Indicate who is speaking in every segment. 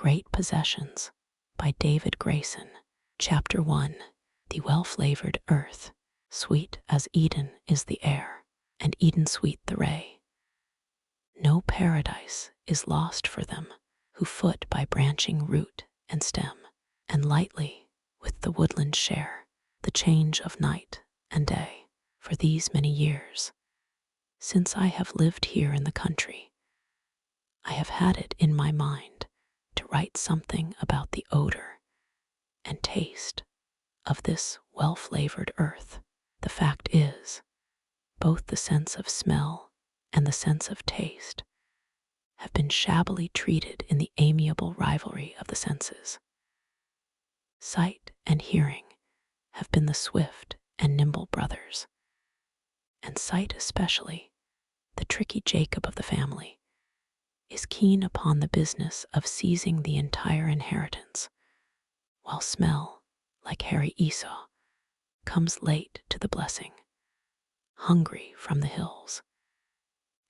Speaker 1: Great Possessions by David Grayson. Chapter 1. The well-flavored earth, sweet as Eden is the air, and Eden sweet the ray. No paradise is lost for them who foot by branching root and stem, and lightly with the woodland share the change of night and day. For these many years, since I have lived here in the country, I have had it in my mind to write something about the odor and taste of this well-flavored earth. The fact is, both the sense of smell and the sense of taste have been shabbily treated in the amiable rivalry of the senses. Sight and hearing have been the swift and nimble brothers, and sight especially, the tricky Jacob of the family, is keen upon the business of seizing the entire inheritance, while smell, like hairy Esau, comes late to the blessing, hungry from the hills,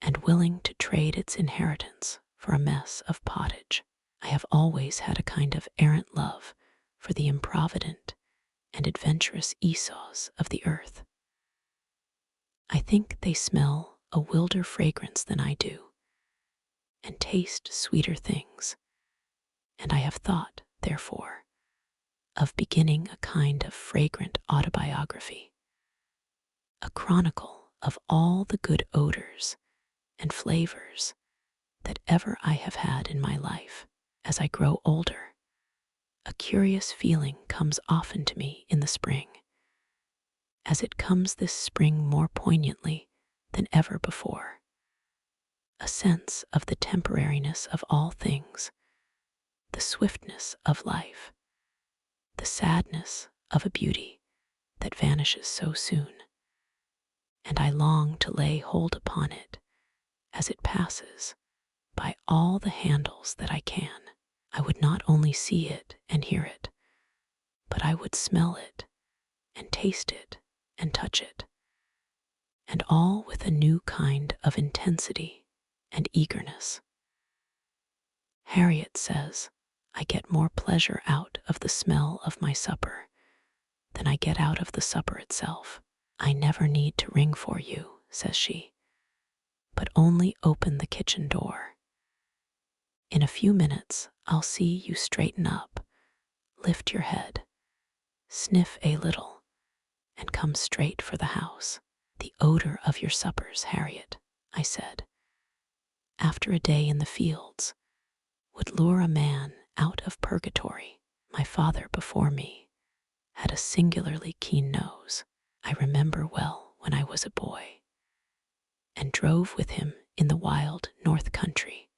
Speaker 1: and willing to trade its inheritance for a mess of pottage. I have always had a kind of errant love for the improvident and adventurous Esau's of the earth. I think they smell a wilder fragrance than I do, and taste sweeter things, and I have thought, therefore, of beginning a kind of fragrant autobiography, a chronicle of all the good odors and flavors that ever I have had in my life. As I grow older, a curious feeling comes often to me in the spring, as it comes this spring more poignantly than ever before, a sense of the temporariness of all things, the swiftness of life, the sadness of a beauty that vanishes so soon, and I long to lay hold upon it as it passes by all the handles that I can. I would not only see it and hear it, but I would smell it and taste it and touch it, and all with a new kind of intensity and eagerness. Harriet says I get more pleasure out of the smell of my supper than I get out of the supper itself. I never need to ring for you, says she, but only open the kitchen door. In a few minutes I'll see you straighten up, lift your head, sniff a little, and come straight for the house. The odor of your suppers, Harriet, I said, after a day in the fields, would lure a man out of purgatory. My father before me had a singularly keen nose. I remember well when I was a boy, and drove with him in the wild north country,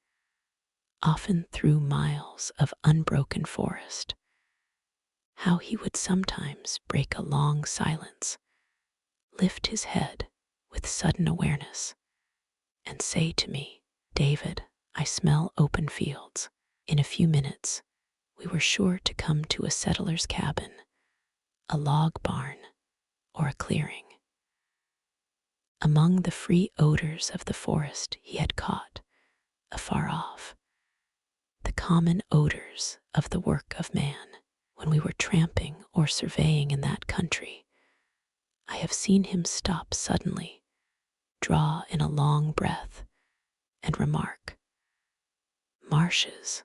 Speaker 1: often through miles of unbroken forest, how he would sometimes break a long silence, lift his head with sudden awareness, and say to me, "David, I smell open fields." In a few minutes, we were sure to come to a settler's cabin, a log barn, or a clearing. Among the free odors of the forest he had caught, afar off, the common odors of the work of man. When we were tramping or surveying in that country, I have seen him stop suddenly, draw in a long breath, and remark, "Marshes,"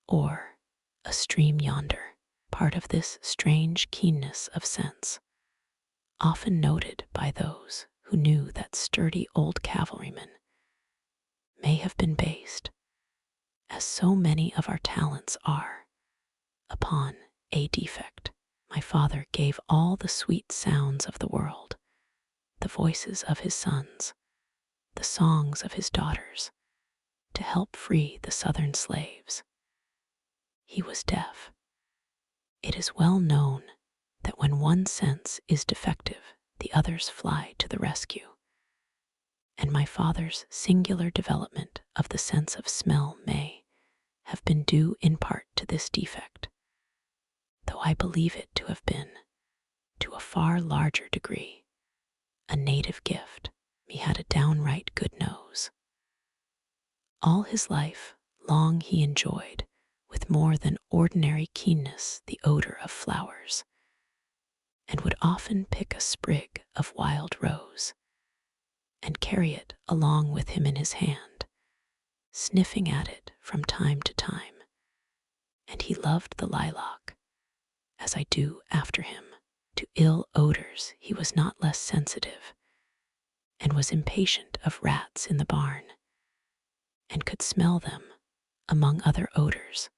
Speaker 1: or "a stream yonder." Part of this strange keenness of sense, often noted by those who knew that sturdy old cavalryman, may have been based, as so many of our talents are, upon a defect. My father gave all the sweet sounds of the world, the voices of his sons, the songs of his daughters, to help free the southern slaves. He was deaf. It is well known that when one sense is defective, the others fly to the rescue, and my father's singular development of the sense of smell may have been due in part to this defect, though I believe it to have been, to a far larger degree, a native gift. He had a downright good nose. All his life long he enjoyed, with more than ordinary keenness the odor of flowers, and would often pick a sprig of wild rose and carry it along with him in his hand, sniffing at it from time to time. And he loved the lilac, as I do after him. To ill odors he was not less sensitive, and was impatient of rats in the barn, and could smell them, among other odors,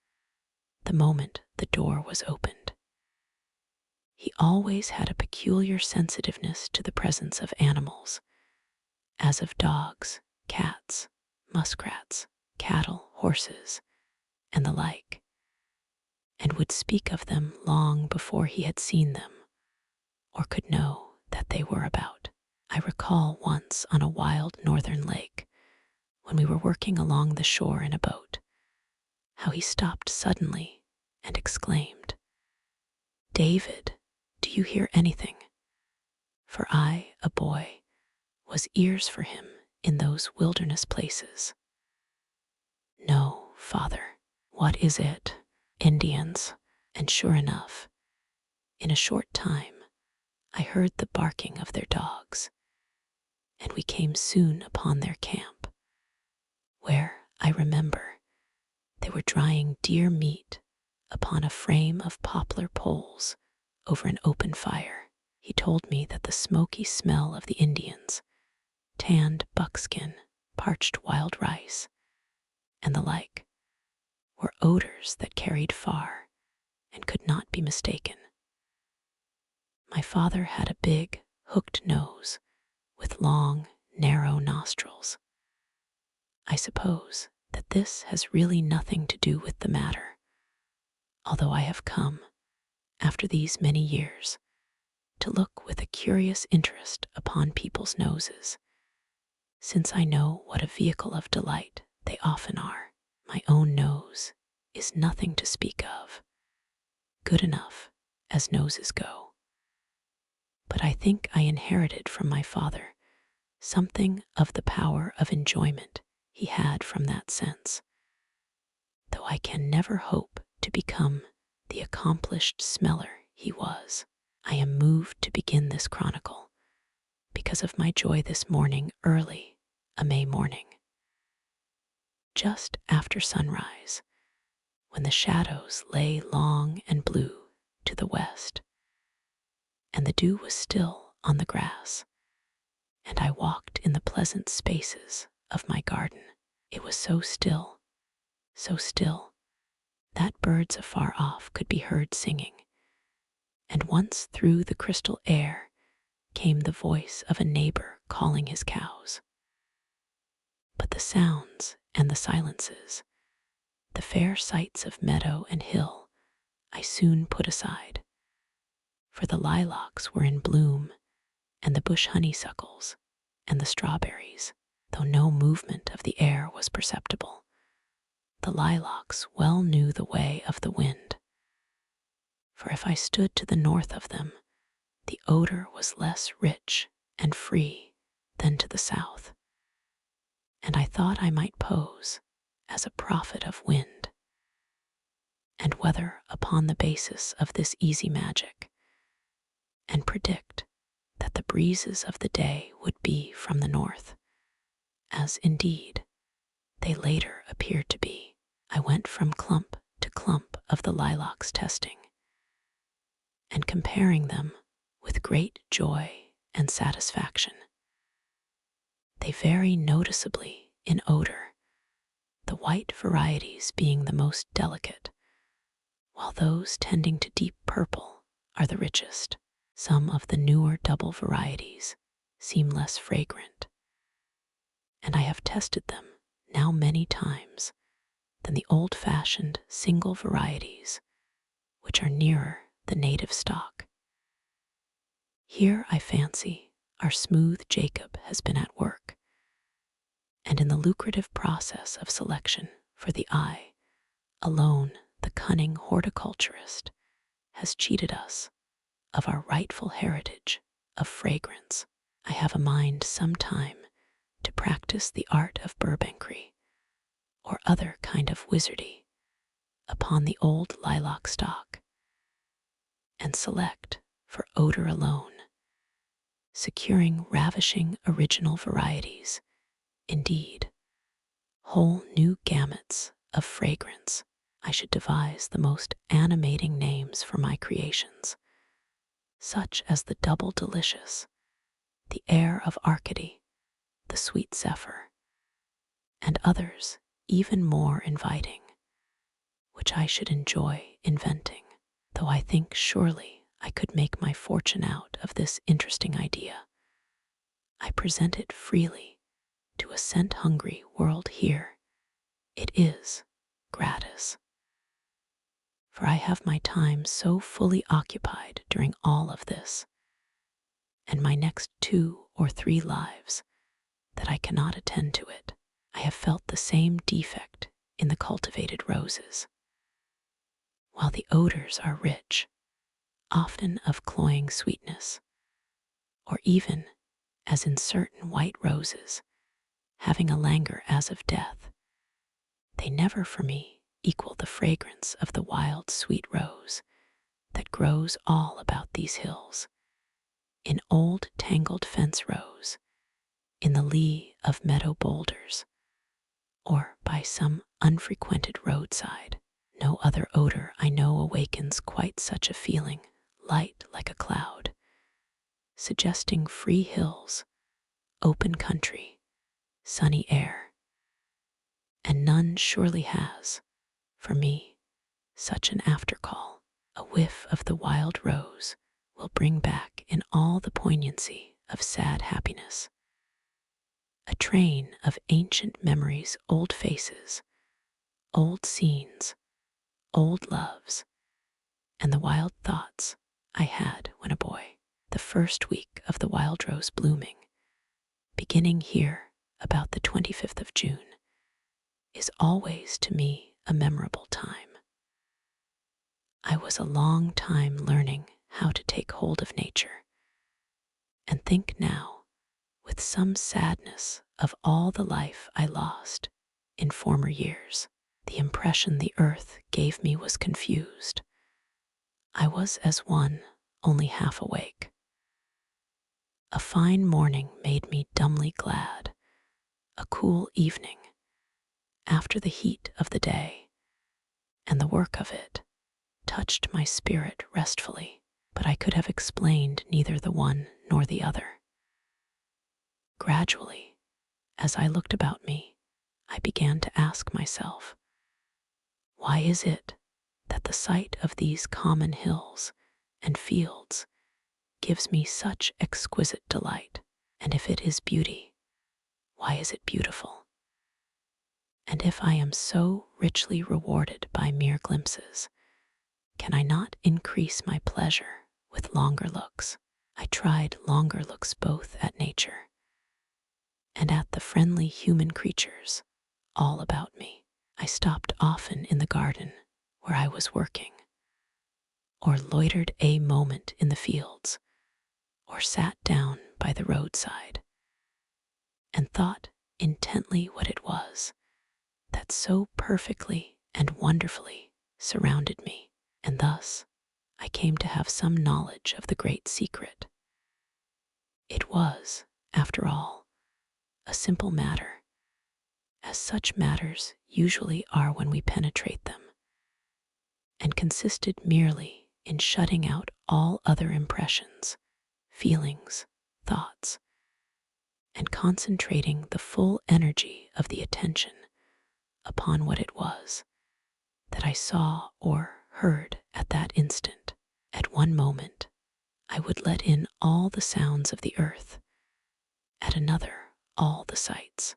Speaker 1: the moment the door was opened. He always had a peculiar sensitiveness to the presence of animals, as of dogs, cats, muskrats, cattle, horses, and the like, and would speak of them long before he had seen them, or could know that they were about. I recall once on a wild northern lake, when we were working along the shore in a boat, how he stopped suddenly and exclaimed, "David, do you hear anything?" For I, a boy, was ears for him in those wilderness places. "No, Father." "What is it?" "Indians." And sure enough, in a short time, I heard the barking of their dogs, and we came soon upon their camp, where, I remember, they were drying deer meat upon a frame of poplar poles over an open fire. He told me that the smoky smell of the Indians, tanned buckskin, parched wild rice, and the like, were odors that carried far and could not be mistaken. My father had a big, hooked nose with long, narrow nostrils. I suppose that this has really nothing to do with the matter, although I have come, after these many years, to look with a curious interest upon people's noses, since I know what a vehicle of delight they often are. My own nose is nothing to speak of, good enough as noses go. But I think I inherited from my father something of the power of enjoyment he had from that sense, though I can never hope to become the accomplished smeller he was. I am moved to begin this chronicle because of my joy this morning early, a May morning, just after sunrise, when the shadows lay long and blue to the west, and the dew was still on the grass, and I walked in the pleasant spaces of my garden. It was so still, that birds afar off could be heard singing, and once through the crystal air came the voice of a neighbor calling his cows. But the sounds and the silences, the fair sights of meadow and hill, I soon put aside, for the lilacs were in bloom, and the bush honeysuckles, and the strawberries, though no movement of the air was perceptible. The lilacs well knew the way of the wind, for if I stood to the north of them, the odor was less rich and free than to the south, and I thought I might pose as a prophet of wind, and weather upon the basis of this easy magic, and predict that the breezes of the day would be from the north, as indeed they later appeared to be. I went from clump to clump of the lilacs testing, and comparing them with great joy and satisfaction. They vary noticeably in odor, the white varieties being the most delicate, while those tending to deep purple are the richest. Some of the newer double varieties seem less fragrant, and I have tested them now many times than the old-fashioned single varieties, which are nearer the native stock. Here, I fancy, our smooth Jacob has been at work, and in the lucrative process of selection for the eye, alone the cunning horticulturist has cheated us of our rightful heritage of fragrance. I have a mind sometime to practice the art of Burbankry, or other kind of wizardry, upon the old lilac stalk, and select for odor alone, securing ravishing original varieties, indeed, whole new gamuts of fragrance. I should devise the most animating names for my creations, such as the double delicious, the air of Arcady, the sweet zephyr, and others even more inviting, which I should enjoy inventing, though I think surely I could make my fortune out of this interesting idea. I present it freely to a scent-hungry world here. It is gratis, for I have my time so fully occupied during all of this, and my next 2 or 3 lives, that I cannot attend to it. I have felt the same defect in the cultivated roses. While the odors are rich, often of cloying sweetness, or even, as in certain white roses, having a languor as of death, they never for me equal the fragrance of the wild sweet rose that grows all about these hills, in old tangled fence rows, in the lee of meadow boulders, or by some unfrequented roadside. No other odor I know awakens quite such a feeling, light like a cloud, suggesting free hills, open country, sunny air, and none surely has, for me, such an aftercall. A whiff of the wild rose will bring back in all the poignancy of sad happiness a train of ancient memories, old faces, old scenes, old loves, and the wild thoughts I had when a boy. The first week of the wild rose blooming, beginning here about the 25th of June, is always to me a memorable time. I was a long time learning how to take hold of nature, and think now with some sadness of all the life I lost in former years. The impression the earth gave me was confused. I was as one only half awake. A fine morning made me dumbly glad. A cool evening, after the heat of the day and the work of it, touched my spirit restfully, but I could have explained neither the one nor the other. Gradually, as I looked about me, I began to ask myself, why is it that the sight of these common hills and fields gives me such exquisite delight? And if it is beauty, why is it beautiful? And if I am so richly rewarded by mere glimpses, can I not increase my pleasure with longer looks? I tried longer looks both at nature and at the friendly human creatures all about me. I stopped often in the garden where I was working, or loitered a moment in the fields, or sat down by the roadside, and thought intently what it was that so perfectly and wonderfully surrounded me, and thus I came to have some knowledge of the great secret. It was, after all, a simple matter, as such matters usually are when we penetrate them, and consisted merely in shutting out all other impressions, feelings, thoughts, and concentrating the full energy of the attention upon what it was that I saw or heard at that instant. At one moment, I would let in all the sounds of the earth, at another, all the sights.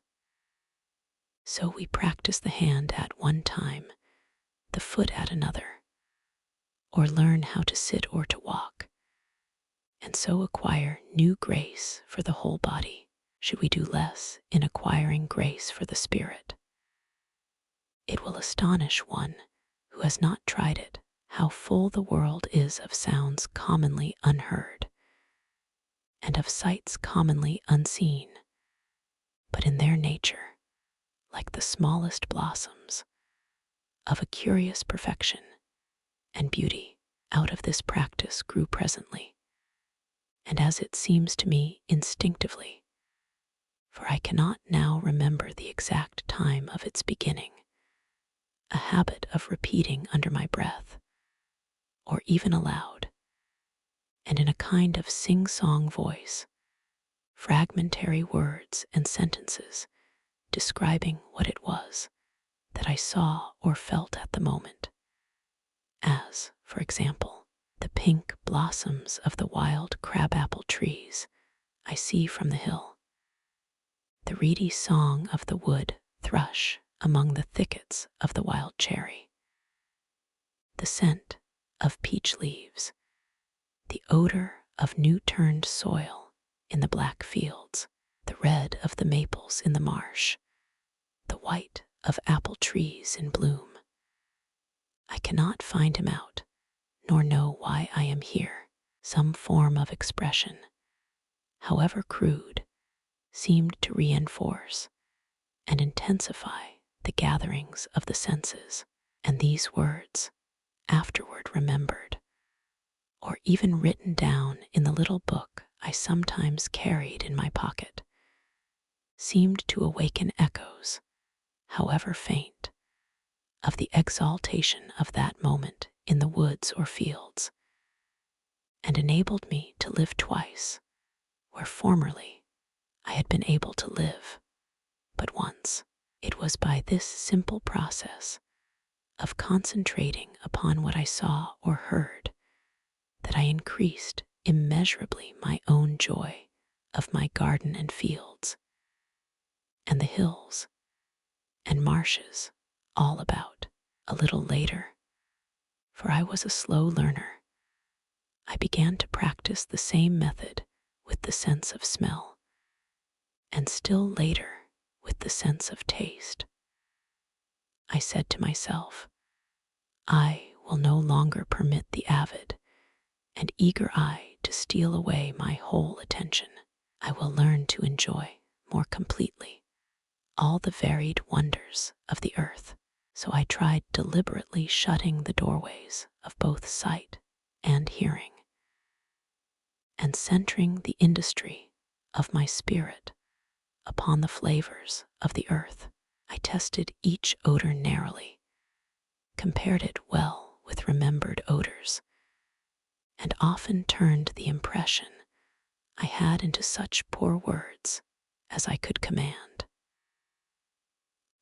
Speaker 1: So we practice the hand at one time, the foot at another, or learn how to sit or to walk, and so acquire new grace for the whole body. Should we do less in acquiring grace for the spirit? It will astonish one who has not tried it how full the world is of sounds commonly unheard, and of sights commonly unseen, but in their nature, like the smallest blossoms, of a curious perfection and beauty out of this practice grew presently, and as it seems to me instinctively, for I cannot now remember the exact time of its beginning, a habit of repeating under my breath, or even aloud, and in a kind of sing-song voice, fragmentary words and sentences describing what it was that I saw or felt at the moment, as, for example, the pink blossoms of the wild crabapple trees I see from the hill, the reedy song of the wood thrush among the thickets of the wild cherry, the scent of peach leaves, the odor of new-turned soil in the black fields, the red of the maples in the marsh, the white of apple trees in bloom. I cannot find him out, nor know why I am here. Some form of expression, however crude, seemed to reinforce and intensify the gatherings of the senses, and these words, afterward remembered, or even written down in the little book I sometimes carried in my pocket, seemed to awaken echoes, however faint, of the exaltation of that moment in the woods or fields, and enabled me to live twice, where formerly I had been able to live but once. It was by this simple process of concentrating upon what I saw or heard that I increased immeasurably my own joy of my garden and fields, and the hills and marshes all about. A little later, for I was a slow learner, I began to practice the same method with the sense of smell, and still later with the sense of taste. I said to myself, I will no longer permit the avid and eager eye to steal away my whole attention. I will learn to enjoy more completely all the varied wonders of the earth. So I tried deliberately shutting the doorways of both sight and hearing, and centering the industry of my spirit upon the flavors of the earth. I tested each odor narrowly, compared it well with remembered odors, and often turned the impression I had into such poor words as I could command.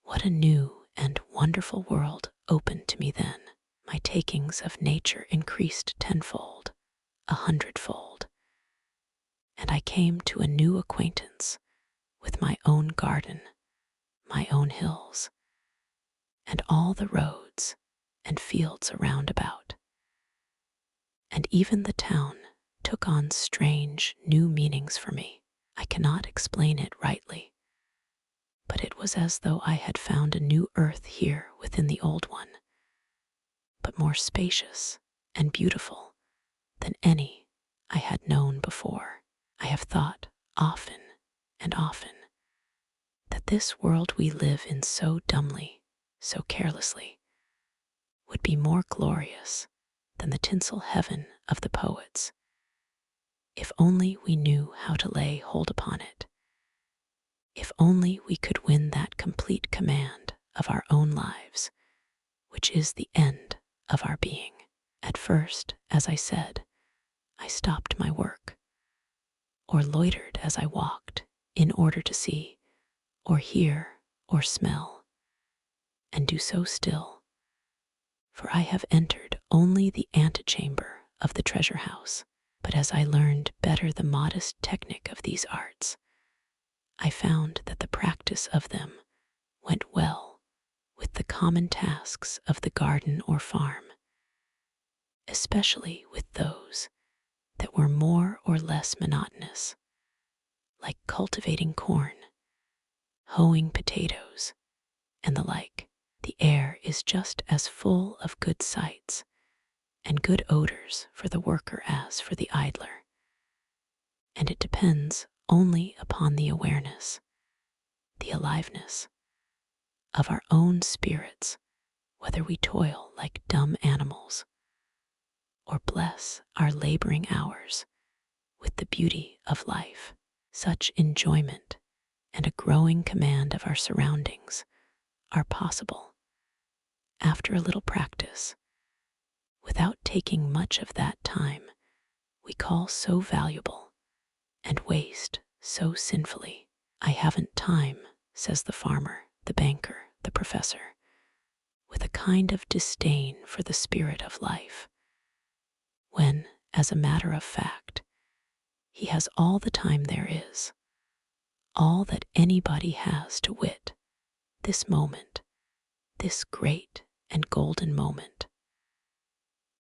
Speaker 1: What a new and wonderful world opened to me then. My takings of nature increased tenfold, 100-fold, and I came to a new acquaintance with my own garden, my own hills, and all the roads and fields around about. And even the town took on strange new meanings for me. I cannot explain it rightly, but it was as though I had found a new earth here within the old one, but more spacious and beautiful than any I had known before. I have thought often and often that this world we live in so dumbly, so carelessly, would be more glorious than the tinsel heaven of the poets, if only we knew how to lay hold upon it, if only we could win that complete command of our own lives, which is the end of our being. At first, as I said, I stopped my work, or loitered as I walked, in order to see, or hear, or smell, and do so still, for I have entered only the antechamber of the treasure house. But as I learned better the modest technique of these arts, I found that the practice of them went well with the common tasks of the garden or farm, especially with those that were more or less monotonous, like cultivating corn, hoeing potatoes, and the like. The air is just as full of good sights and good odors for the worker as for the idler, and it depends only upon the awareness, the aliveness of our own spirits, whether we toil like dumb animals or bless our laboring hours with the beauty of life. Such enjoyment and a growing command of our surroundings are possible after a little practice, without taking much of that time we call so valuable and waste so sinfully. I haven't time, says the farmer, the banker, the professor, with a kind of disdain for the spirit of life, when, as a matter of fact, he has all the time there is, all that anybody has, to wit, this moment, this great and golden moment,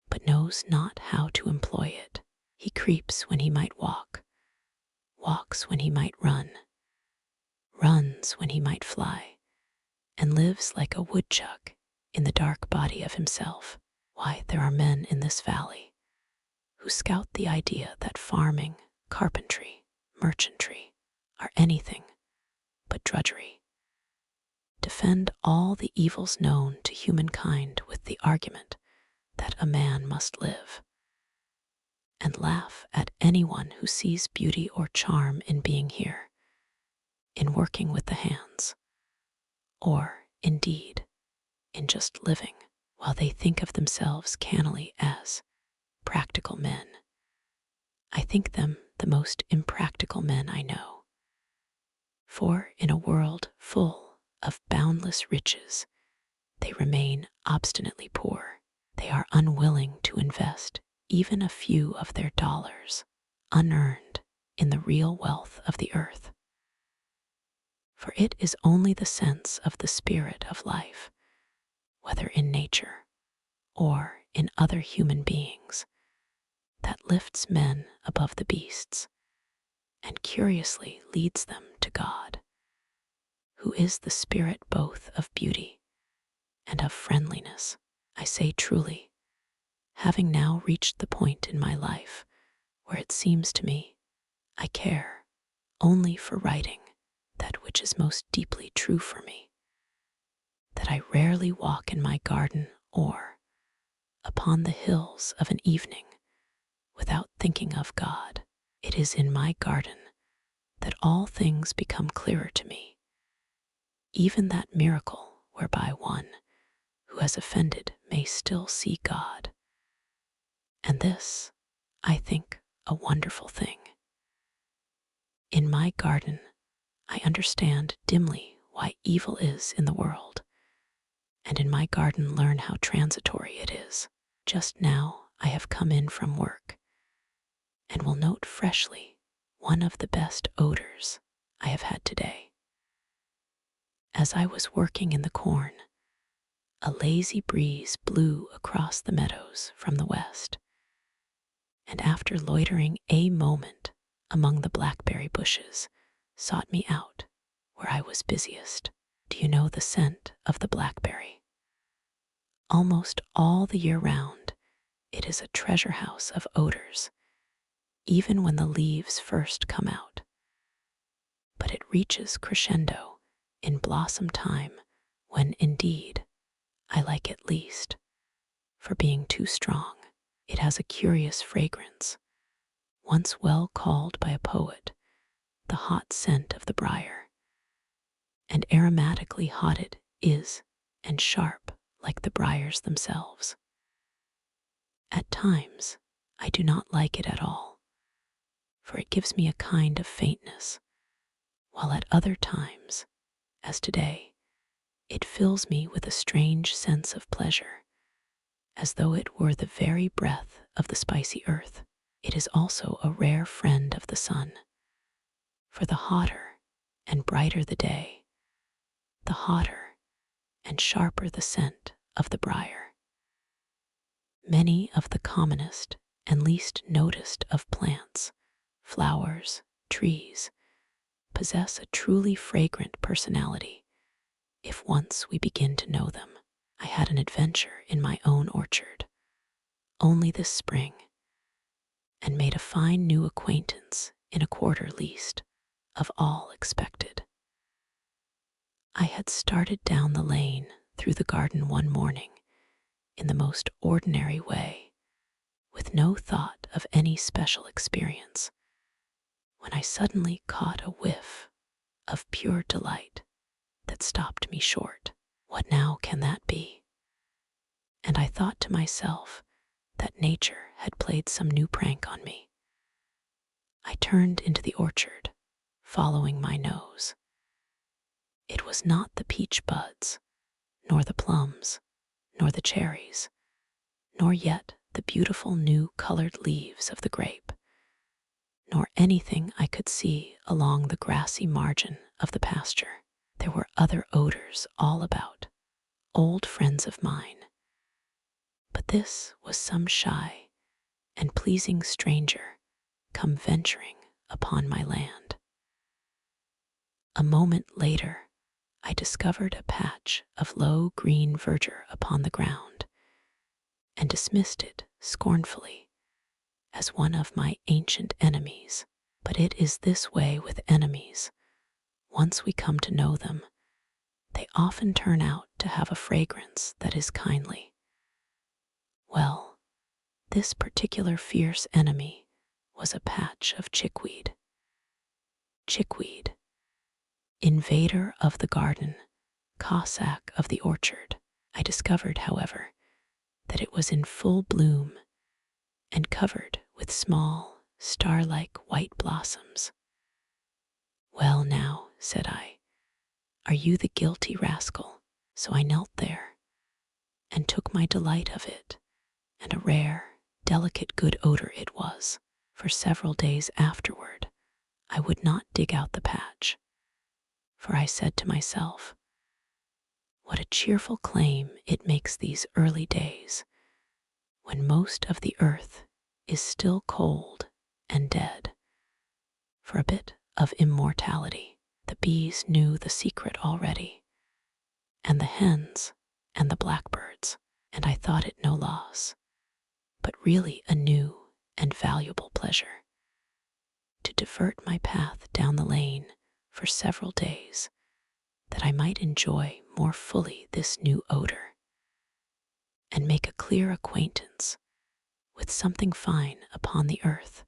Speaker 1: but knows not how to employ it. He creeps when he might walk, walks when he might run, runs when he might fly, and lives like a woodchuck in the dark body of himself. Why, there are men in this valley who scout the idea that farming, carpentry, merchantry are anything but drudgery, defend all the evils known to humankind with the argument that a man must live, and laugh at anyone who sees beauty or charm in being here, in working with the hands, or, indeed, in just living, while they think of themselves cannily as practical men. I think them the most impractical men I know. For in a world full of boundless riches, they remain obstinately poor. They are unwilling to invest even a few of their dollars, unearned, in the real wealth of the earth. For it is only the sense of the spirit of life, whether in nature or in other human beings, that lifts men above the beasts and curiously leads them to God, who is the spirit both of beauty and of friendliness. I say truly, having now reached the point in my life where it seems to me I care only for writing that which is most deeply true for me, that I rarely walk in my garden or upon the hills of an evening without thinking of God. It is in my garden that all things become clearer to me, even that miracle whereby one who has offended may still see God. And this, I think, a wonderful thing. In my garden, I understand dimly why evil is in the world, and in my garden learn how transitory it is. Just now I have come in from work, and will note freshly one of the best odors I have had today. As I was working in the corn, a lazy breeze blew across the meadows from the west, and after loitering a moment among the blackberry bushes, sought me out where I was busiest. Do you know the scent of the blackberry? Almost all the year round, it is a treasure house of odors, even when the leaves first come out. But it reaches crescendo in blossom time, when indeed I like it least, for being too strong. It has a curious fragrance, once well called by a poet the hot scent of the briar, and aromatically hot it is, and sharp like the briars themselves. At times I do not like it at all, for it gives me a kind of faintness, while at other times, as today, it fills me with a strange sense of pleasure, as though it were the very breath of the spicy earth. It is also a rare friend of the sun, for the hotter and brighter the day, the hotter and sharper the scent of the briar. Many of the commonest and least noticed of plants, flowers, trees, possess a truly fragrant personality if once we begin to know them. I had an adventure in my own orchard only this spring, and made a fine new acquaintance in a quarter least of all expected. I had started down the lane through the garden one morning in the most ordinary way, with no thought of any special experience, when I suddenly caught a whiff of pure delight that stopped me short. What now can that be? And I thought to myself that nature had played some new prank on me. I turned into the orchard, following my nose. It was not the peach buds, nor the plums, nor the cherries, nor yet the beautiful new colored leaves of the grape, nor anything I could see along the grassy margin of the pasture. There were other odors all about, old friends of mine. But this was some shy and pleasing stranger come venturing upon my land. A moment later, I discovered a patch of low green verdure upon the ground, and dismissed it scornfully as one of my ancient enemies. But it is this way with enemies. Once we come to know them, they often turn out to have a fragrance that is kindly. Well, this particular fierce enemy was a patch of chickweed. Chickweed, invader of the garden, Cossack of the orchard. I discovered, however, that it was in full bloom and covered with small, star-like white blossoms. Well now, said I, are you the guilty rascal? So I knelt there and took my delight of it, and a rare, delicate good odor it was. For several days afterward, I would not dig out the patch, for I said to myself, what a cheerful claim it makes these early days, when most of the earth is still cold and dead, for a bit of immortality. The bees knew the secret already, and the hens and the blackbirds, and I thought it no loss, but really a new and valuable pleasure, to divert my path down the lane for several days, that I might enjoy more fully this new odor, and make a clear acquaintance with something fine upon the earth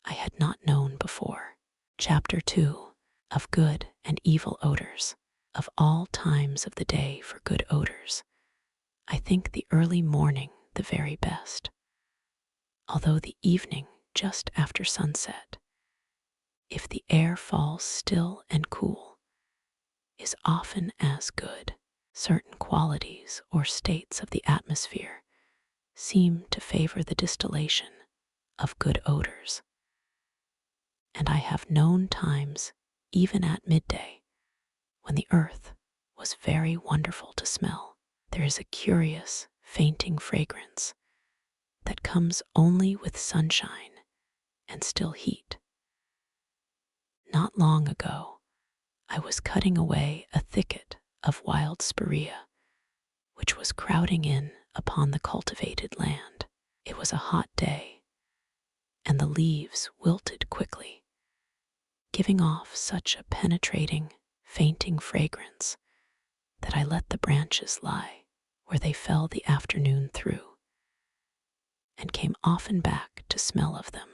Speaker 1: I had not known before. Chapter 2, of good and evil odors. Of all times of the day for good odors, I think the early morning the very best, although the evening just after sunset, if the air falls still and cool, is often as good. Certain qualities or states of the atmosphere seem to favor the distillation of good odors, and I have known times, even at midday, when the earth was very wonderful to smell. There is a curious, fainting fragrance that comes only with sunshine and still heat. Not long ago, I was cutting away a thicket of wild spirea, which was crowding in upon the cultivated land. It was a hot day, and the leaves wilted quickly, giving off such a penetrating, fainting fragrance that I let the branches lie where they fell the afternoon through, and came often back to smell of them.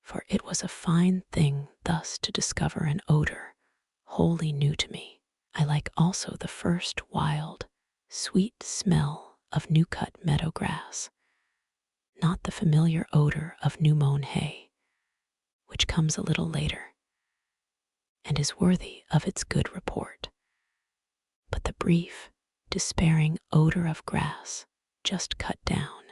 Speaker 1: For it was a fine thing thus to discover an odor wholly new to me. I like also the first wild, sweet smell of new-cut meadow grass, not the familiar odor of new-mown hay, which comes a little later, and is worthy of its good report, but the brief, despairing odor of grass just cut down,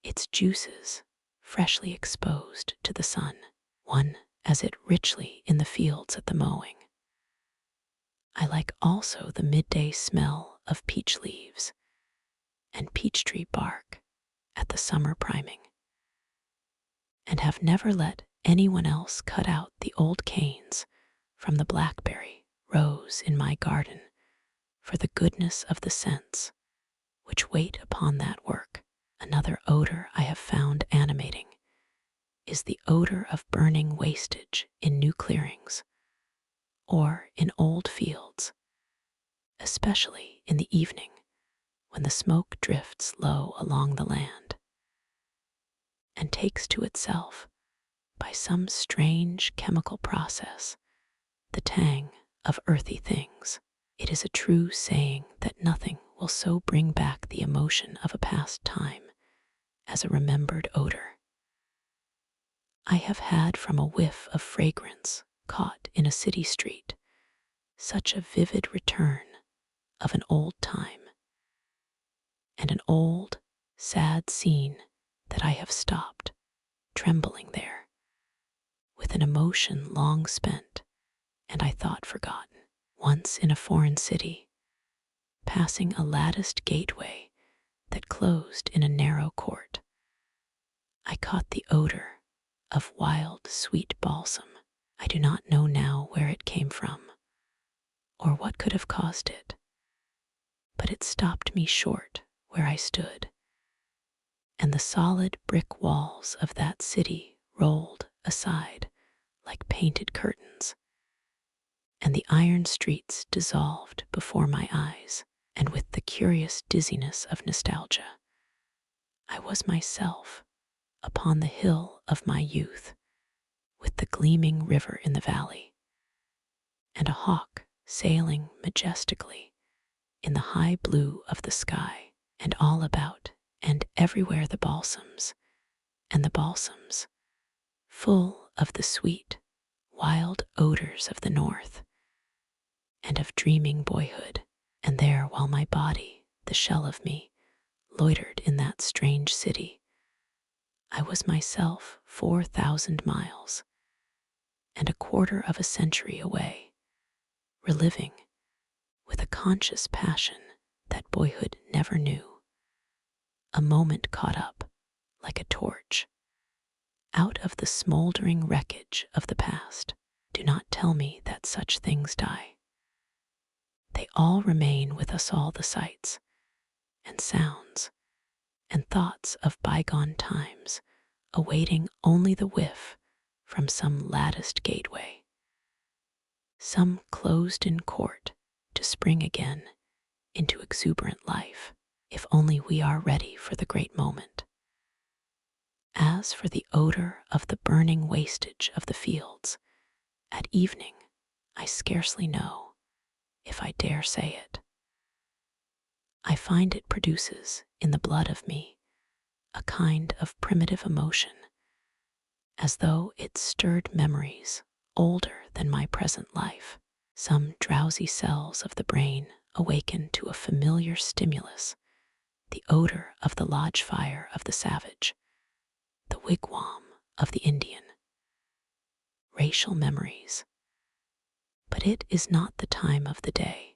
Speaker 1: its juices freshly exposed to the sun, one as it richly in the fields at the mowing. I like also the midday smell of peach leaves and peach tree bark at the summer priming, and have never let anyone else cut out the old canes from the blackberry rows in my garden for the goodness of the scents which wait upon that work. Another odor I have found animating is the odor of burning wastage in new clearings or in old fields, especially in the evening when the smoke drifts low along the land and takes to itself, by some strange chemical process, the tang of earthy things. It is a true saying that nothing will so bring back the emotion of a past time as a remembered odor. I have had from a whiff of fragrance caught in a city street such a vivid return of an old time and an old, sad scene that I have stopped, trembling there, with an emotion long spent and I thought forgotten. Once in a foreign city, passing a latticed gateway that closed in a narrow court, I caught the odor of wild, sweet balsam. I do not know now where it came from, or what could have caused it, but it stopped me short where I stood, and the solid brick walls of that city rolled aside like painted curtains, and the iron streets dissolved before my eyes, and with the curious dizziness of nostalgia, I was myself upon the hill of my youth, with the gleaming river in the valley, and a hawk sailing majestically in the high blue of the sky, and all about and everywhere the balsams, and the balsams, full of the sweet, wild odors of the north, and of dreaming boyhood. And there, while my body, the shell of me, loitered in that strange city, I was myself 4,000 miles and a quarter of a century away, reliving, with a conscious passion that boyhood never knew, a moment caught up, like a torch, out of the smoldering wreckage of the past. Do not tell me that such things die. They all remain with us, all the sights and sounds and thoughts of bygone times, awaiting only the whiff from some latticed gateway, some closed-in court, to spring again into exuberant life, if only we are ready for the great moment. As for the odor of the burning wastage of the fields at evening, I scarcely know if I dare say it. I find it produces in the blood of me a kind of primitive emotion, as though it stirred memories older than my present life. Some drowsy cells of the brain awaken to a familiar stimulus, the odor of the lodge fire of the savage, the wigwam of the Indian. Racial memories. But it is not the time of the day,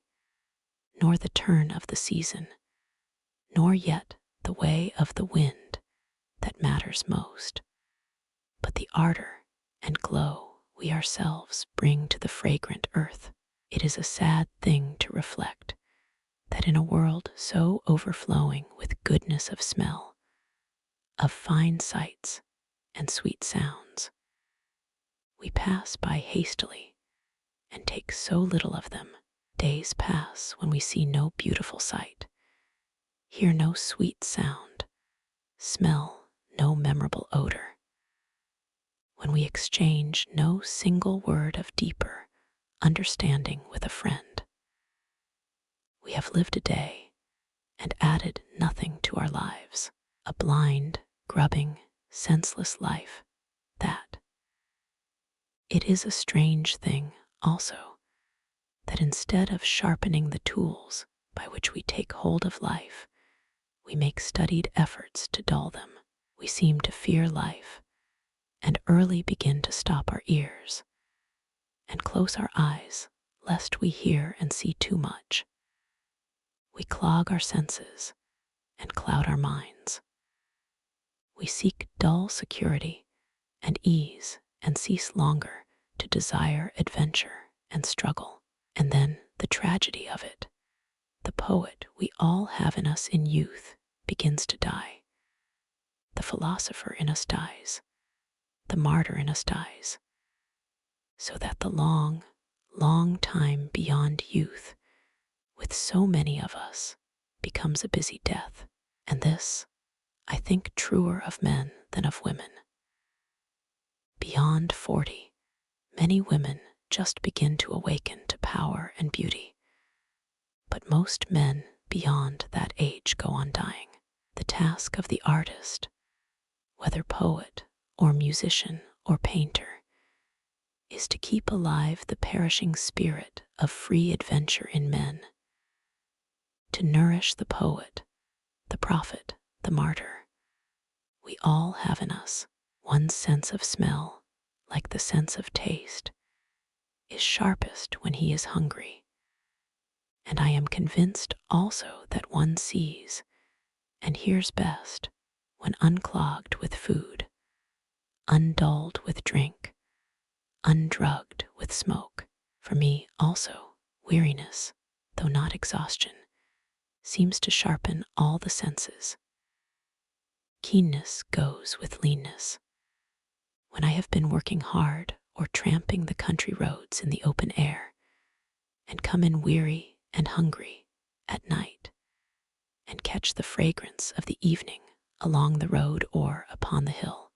Speaker 1: nor the turn of the season, nor yet the way of the wind that matters most, but the ardor and glow we ourselves bring to the fragrant earth. It is a sad thing to reflect that in a world so overflowing with goodness of smell, of fine sights and sweet sounds, we pass by hastily and take so little of them. Days pass when we see no beautiful sight, hear no sweet sound, smell no memorable odor, when we exchange no single word of deeper understanding with a friend. We have lived a day and added nothing to our lives, a blind, grubbing, senseless life, that. It is a strange thing, also, that instead of sharpening the tools by which we take hold of life, we make studied efforts to dull them. We seem to fear life, and early begin to stop our ears and close our eyes, lest we hear and see too much. We clog our senses and cloud our minds. We seek dull security and ease and cease longer to desire adventure and struggle. And then the tragedy of it, the poet we all have in us in youth, begins to die. The philosopher in us dies. The martyr in us dies. So that the long, long time beyond youth, with so many of us, becomes a busy death, and this, I think, truer of men than of women. Beyond 40, many women just begin to awaken to power and beauty, but most men beyond that age go on dying. The task of the artist, whether poet or musician or painter, is to keep alive the perishing spirit of free adventure in men, to nourish the poet, the prophet, the martyr. We all have in us one's sense of smell, like the sense of taste, is sharpest when he is hungry, and I am convinced also that one sees and hears best when unclogged with food, undulled with drink, undrugged with smoke. For me also, weariness, though not exhaustion, seems to sharpen all the senses. Keenness goes with leanness. When I have been working hard or tramping the country roads in the open air, and come in weary and hungry at night, and catch the fragrance of the evening along the road or upon the hill,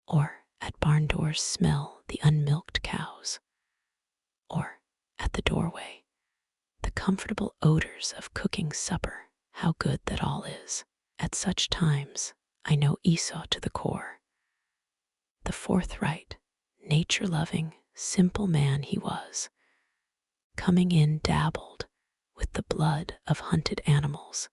Speaker 1: or at barn doors smell the unmilked cows, or at the doorway the comfortable odors of cooking supper, how good that all is. At such times I know Esau to the core. The forthright, nature-loving, simple man he was, coming in dabbled with the blood of hunted animals,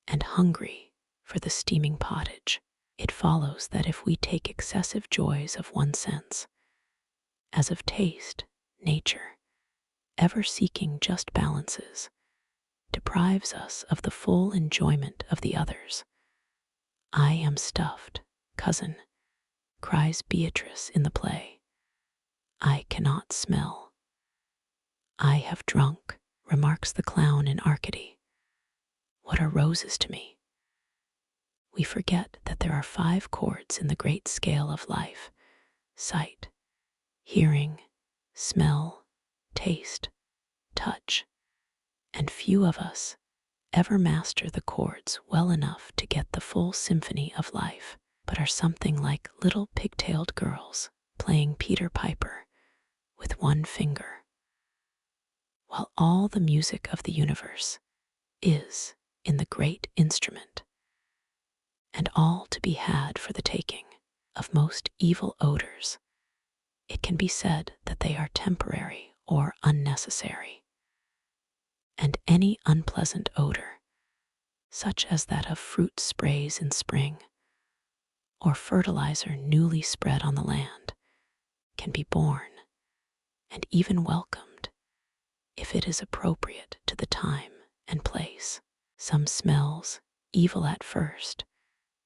Speaker 1: and hungry for the steaming pottage. It follows that if we take excessive joys of one sense, as of taste, nature, ever seeking just balances, deprives us of the full enjoyment of the others. I am stuffed, cousin, cries Beatrice in the play. I cannot smell. I have drunk, remarks the clown in Arcady. What are roses to me? We forget that there are 5 chords in the great scale of life: sight, hearing, smell, taste, touch, and few of us ever master the chords well enough to get the full symphony of life, but are something like little pigtailed girls playing Peter Piper with one finger, while all the music of the universe is in the great instrument, and all to be had for the taking. Of most evil odors, it can be said that they are temporary or unnecessary, and any unpleasant odor, such as that of fruit sprays in spring, or fertilizer newly spread on the land, can be borne and even welcomed if it is appropriate to the time and place. Some smells, evil at first,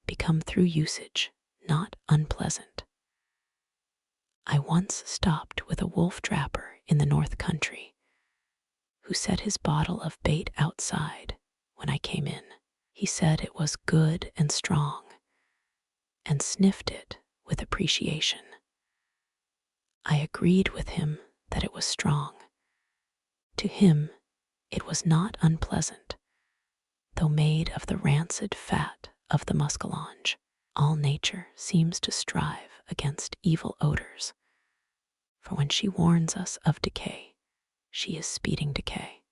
Speaker 1: become through usage not unpleasant. I once stopped with a wolf trapper in the North Country, who set his bottle of bait outside when I came in. He said it was good and strong, and sniffed it with appreciation. I agreed with him that it was strong. To him, it was not unpleasant, though made of the rancid fat of the muskellunge. All nature seems to strive against evil odors, for when she warns us of decay, she is speeding decay.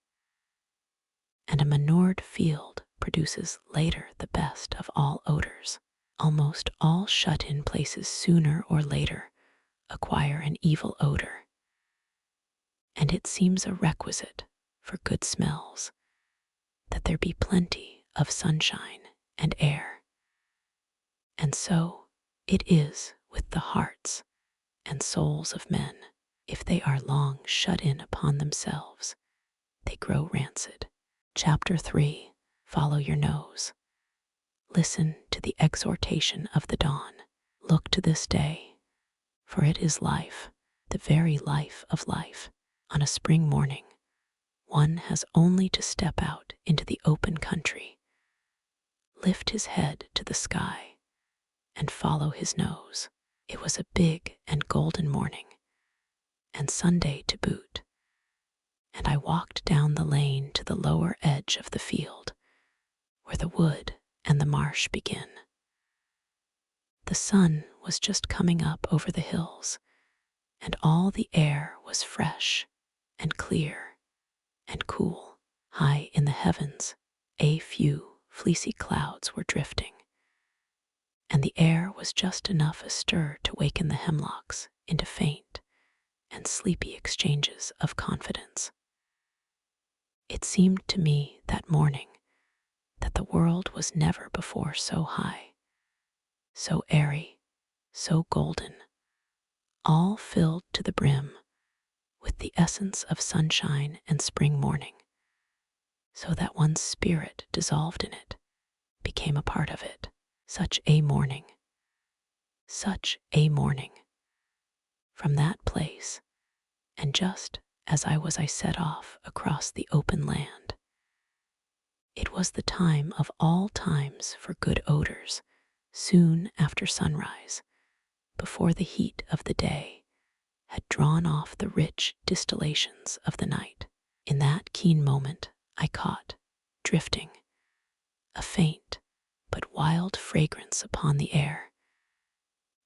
Speaker 1: And a manured field produces later the best of all odors. Almost all shut-in places sooner or later acquire an evil odor, and it seems a requisite for good smells that there be plenty of sunshine and air. And so it is with the hearts and souls of men. If they are long shut in upon themselves, they grow rancid. Chapter 3. Follow your nose. Listen to the exhortation of the dawn. Look to this day, for it is life, the very life of life. On a spring morning, one has only to step out into the open country, lift his head to the sky, and follow his nose. It was a big and golden morning, and Sunday to boot, and I walked down the lane to the lower edge of the field, where the wood and the marsh begin. The sun was just coming up over the hills, and all the air was fresh and clear and cool. High in the heavens, a few fleecy clouds were drifting, and the air was just enough astir to waken the hemlocks into faint and sleepy exchanges of confidence. It seemed to me that morning that the world was never before so high, so airy, so golden, all filled to the brim with the essence of sunshine and spring morning, so that one's spirit dissolved in it, became a part of it. Such a morning, such a morning. From that place, and just as I set off across the open land. It was the time of all times for good odors, soon after sunrise, before the heat of the day had drawn off the rich distillations of the night. In that keen moment, I caught, drifting, a faint but wild fragrance upon the air,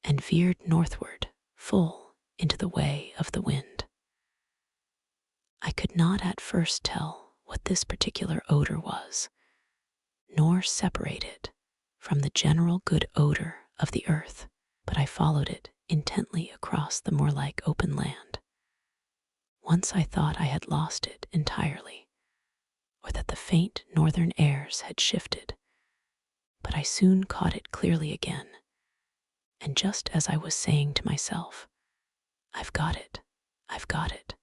Speaker 1: and veered northward, full into the way of the wind. I could not at first tell what this particular odor was, nor separate it from the general good odor of the earth, but I followed it intently across the moor-like open land. Once I thought I had lost it entirely, or that the faint northern airs had shifted, but I soon caught it clearly again, and just as I was saying to myself, I've got it, I've got it.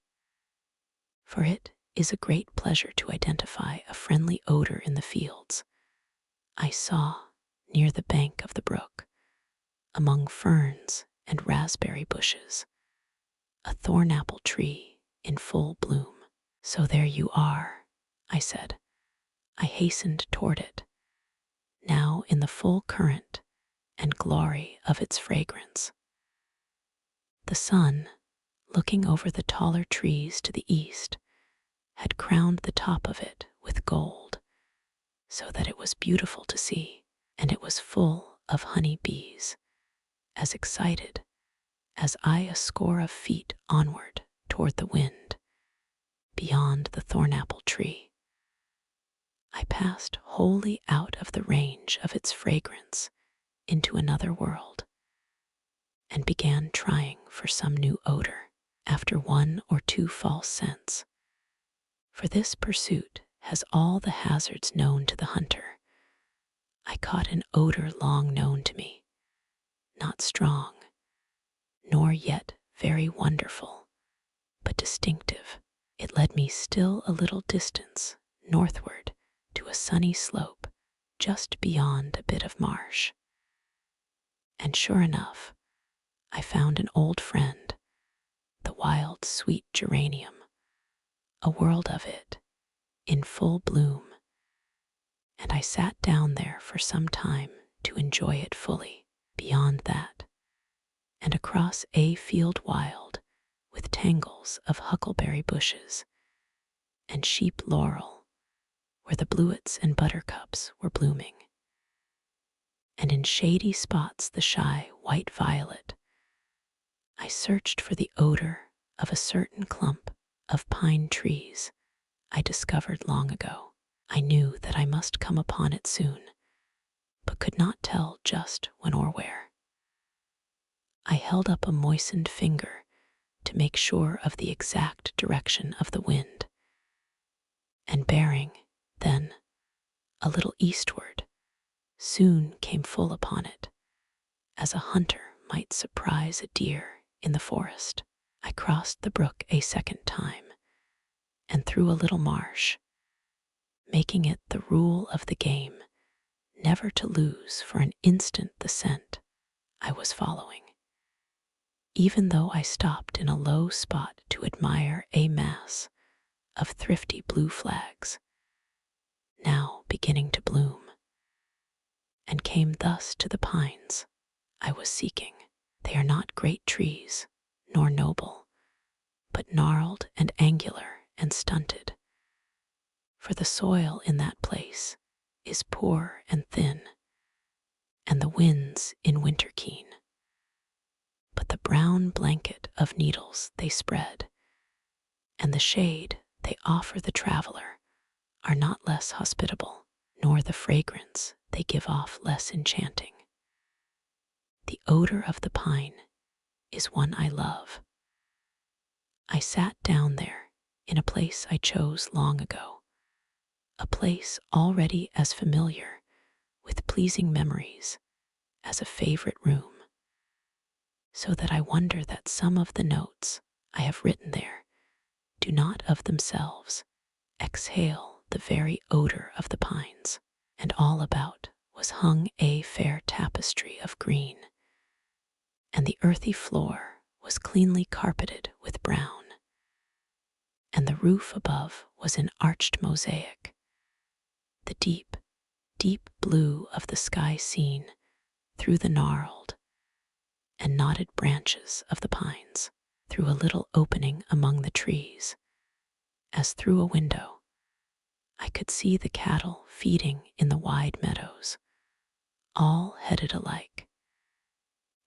Speaker 1: For it is a great pleasure to identify a friendly odor in the fields. I saw, near the bank of the brook, among ferns and raspberry bushes, a thorn-apple tree in full bloom. So there you are, I said. I hastened toward it, now in the full current and glory of its fragrance. The sun, looking over the taller trees to the east, had crowned the top of it with gold, so that it was beautiful to see, and it was full of honey bees, as excited as I a score of feet onward toward the wind, beyond the thorn-apple tree. I passed wholly out of the range of its fragrance into another world, and began trying for some new odor after one or two false scents. For this pursuit has all the hazards known to the hunter. I caught an odor long known to me, not strong, nor yet very wonderful, but distinctive. It led me still a little distance northward to a sunny slope just beyond a bit of marsh. And sure enough, I found an old friend, the wild sweet geranium, a world of it, in full bloom, and I sat down there for some time to enjoy it fully. Beyond that, and across a field wild with tangles of huckleberry bushes and sheep laurel, where the bluets and buttercups were blooming, and in shady spots the shy white violet, I searched for the odor of a certain clump of pine trees I discovered long ago. I knew that I must come upon it soon, but could not tell just when or where. I held up a moistened finger to make sure of the exact direction of the wind, and bearing, then, a little eastward, soon came full upon it, as a hunter might surprise a deer in the forest. I crossed the brook a second time, and through a little marsh, making it the rule of the game never to lose for an instant the scent I was following, even though I stopped in a low spot to admire a mass of thrifty blue flags, now beginning to bloom, and came thus to the pines I was seeking. They are not great trees, nor noble, but gnarled and angular and stunted, for the soil in that place is poor and thin, and the winds in winter keen. But the brown blanket of needles they spread, and the shade they offer the traveler, are not less hospitable, nor the fragrance they give off less enchanting. The odor of the pine is one I love. I sat down there in a place I chose long ago, a place already as familiar with pleasing memories as a favorite room, so that I wonder that some of the notes I have written there do not of themselves exhale the very odor of the pines. And all about was hung a fair tapestry of green, and the earthy floor was cleanly carpeted with brown, and the roof above was an arched mosaic, the deep, deep blue of the sky seen through the gnarled and knotted branches of the pines, through a little opening among the trees, as through a window. I could see the cattle feeding in the wide meadows, all headed alike,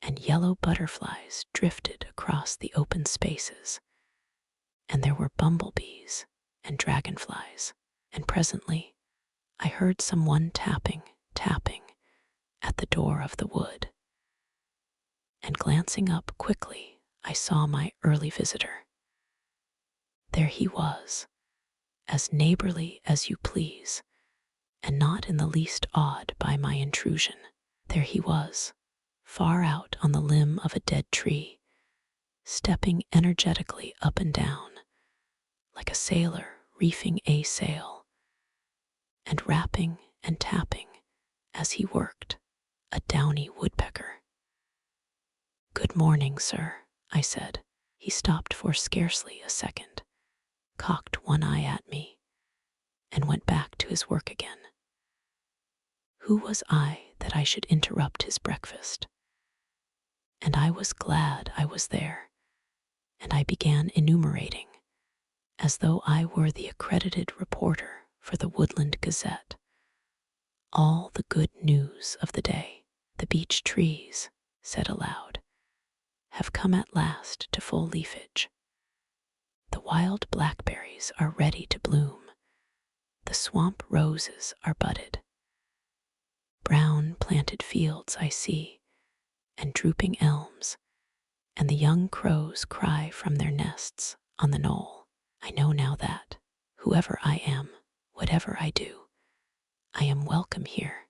Speaker 1: and yellow butterflies drifted across the open spaces, and there were bumblebees and dragonflies, and presently I heard someone tapping at the door of the wood, and glancing up quickly, I saw my early visitor. There he was, as neighborly as you please, and not in the least awed by my intrusion. There he was, far out on the limb of a dead tree, stepping energetically up and down, like a sailor reefing a sail, and rapping and tapping as he worked, a downy woodpecker. "Good morning, sir," I said. He stopped for scarcely a second, cocked one eye at me, and went back to his work again. Who was I that I should interrupt his breakfast? And I was glad I was there, and I began enumerating, as though I were the accredited reporter for the Woodland Gazette, all the good news of the day. "The beech trees," said aloud, "have come at last to full leafage. The wild blackberries are ready to bloom. The swamp roses are budded. Brown planted fields I see, and drooping elms, and the young crows cry from their nests on the knoll. I know now that, whoever I am, whatever I do, I am welcome here.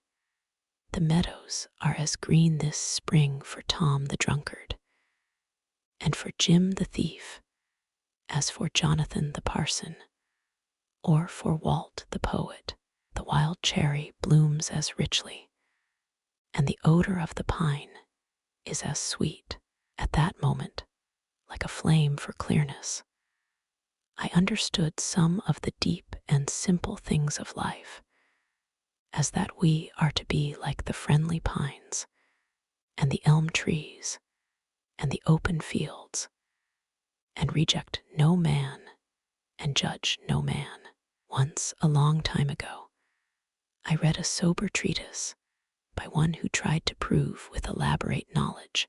Speaker 1: The meadows are as green this spring for Tom the drunkard, and for Jim the thief, as for Jonathan the parson, or for Walt the poet. The wild cherry blooms as richly, and the odor of the pine is as sweet." At that moment, like a flame for clearness, I understood some of the deep and simple things of life, as that we are to be like the friendly pines, and the elm trees, and the open fields, and reject no man, and judge no man. Once, a long time ago, I read a sober treatise by one who tried to prove with elaborate knowledge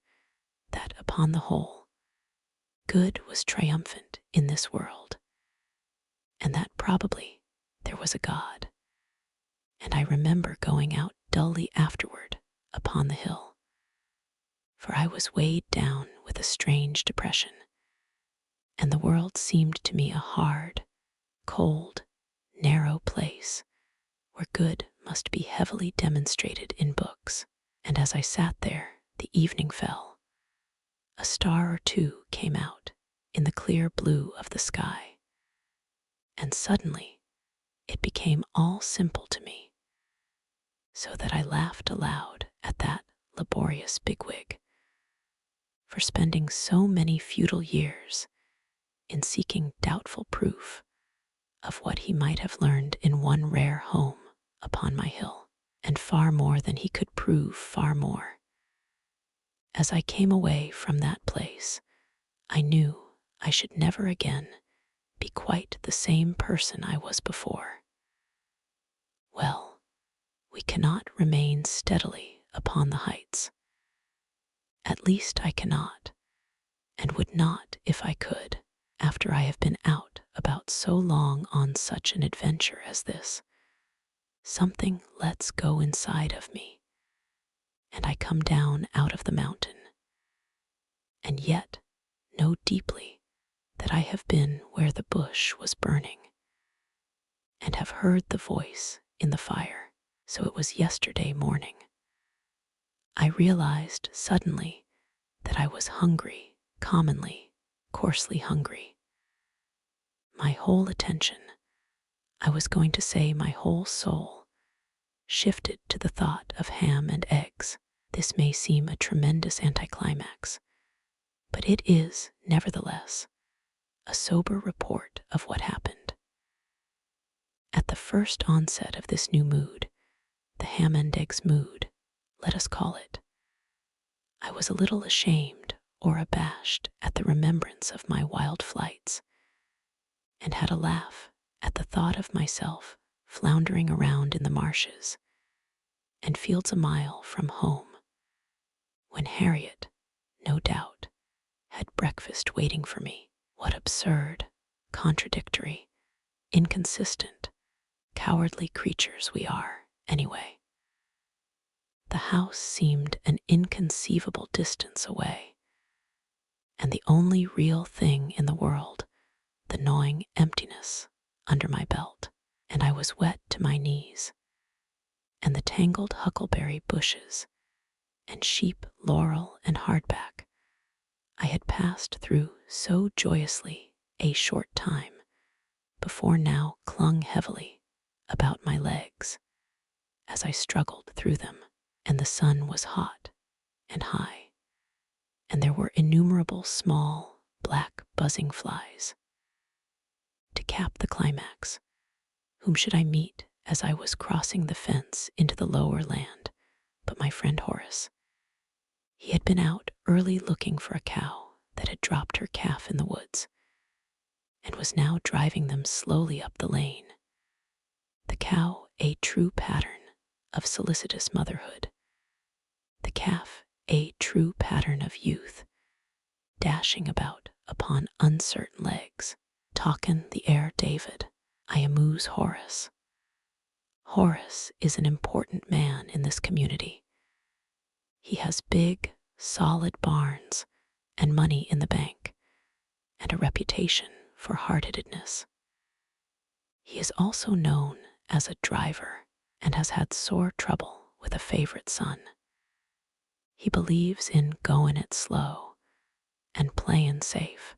Speaker 1: that, upon the whole, good was triumphant in this world, and that probably there was a God. And I remember going out dully afterward upon the hill, for I was weighed down with a strange depression, and the world seemed to me a hard, cold, narrow place where good must be heavily demonstrated in books. And as I sat there, the evening fell. A star or two came out in the clear blue of the sky, and suddenly it became all simple to me, so that I laughed aloud at that laborious bigwig for spending so many futile years in seeking doubtful proof of what he might have learned in one rare home upon my hill, and far more than he could prove, far more. As I came away from that place, I knew I should never again be quite the same person I was before. Well, we cannot remain steadily upon the heights. At least I cannot, and would not if I could, after I have been out about so long on such an adventure as this. Something lets go inside of me, and I come down out of the mountain, and yet know deeply that I have been where the bush was burning, and have heard the voice in the fire. So it was yesterday morning. I realized suddenly that I was hungry, commonly, coarsely hungry. My whole attention, I was going to say my whole soul, shifted to the thought of ham and eggs. This may seem a tremendous anticlimax, but it is, nevertheless, a sober report of what happened. At the first onset of this new mood, the ham and eggs mood, let us call it, I was a little ashamed or abashed at the remembrance of my wild flights, and had a laugh at the thought of myself floundering around in the marshes and fields a mile from home, when Harriet, no doubt, had breakfast waiting for me. What absurd, contradictory, inconsistent, cowardly creatures we are, anyway. The house seemed an inconceivable distance away, and the only real thing in the world, the gnawing emptiness under my belt, and I was wet to my knees, and the tangled huckleberry bushes and sheep laurel and hardback I had passed through so joyously a short time before now clung heavily about my legs as I struggled through them, and the sun was hot and high, and there were innumerable small, black buzzing flies. To cap the climax, whom should I meet as I was crossing the fence into the lower land but my friend Horace? He had been out early looking for a cow that had dropped her calf in the woods, and was now driving them slowly up the lane. The cow a true pattern of solicitous motherhood, the calf a true pattern of youth, dashing about upon uncertain legs. Talkin' the air David, I amuse Horace. Horace is an important man in this community. He has big, solid barns and money in the bank, and a reputation for hard-headedness. He is also known as a driver and has had sore trouble with a favorite son. He believes in goin' it slow and playin' safe,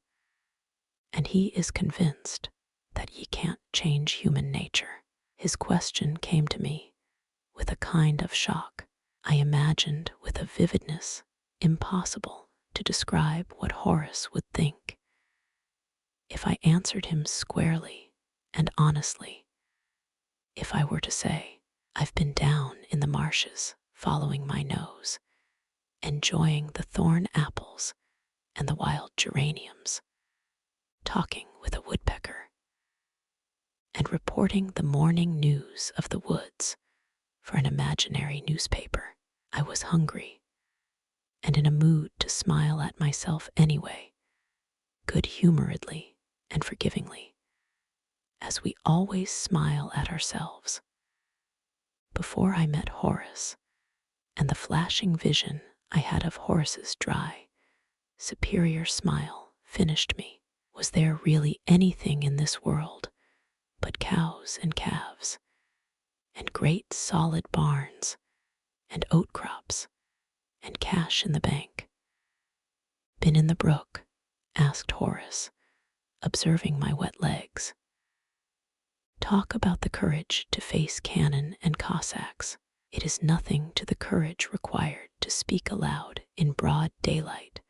Speaker 1: and he is convinced that ye can't change human nature. His question came to me with a kind of shock. I imagined with a vividness impossible to describe what Horace would think if I answered him squarely and honestly. If I were to say, I've been down in the marshes following my nose, enjoying the thorn apples and the wild geraniums, talking with a woodpecker, and reporting the morning news of the woods for an imaginary newspaper. I was hungry, and in a mood to smile at myself anyway, good-humoredly and forgivingly, as we always smile at ourselves. Before I met Horace, and the flashing vision I had of Horace's dry, superior smile finished me. Was there really anything in this world but cows and calves, and great solid barns, and oat crops, and cash in the bank? Been in the brook? Asked Horace, observing my wet legs. Talk about the courage to face cannon and Cossacks. It is nothing to the courage required to speak aloud in broad daylight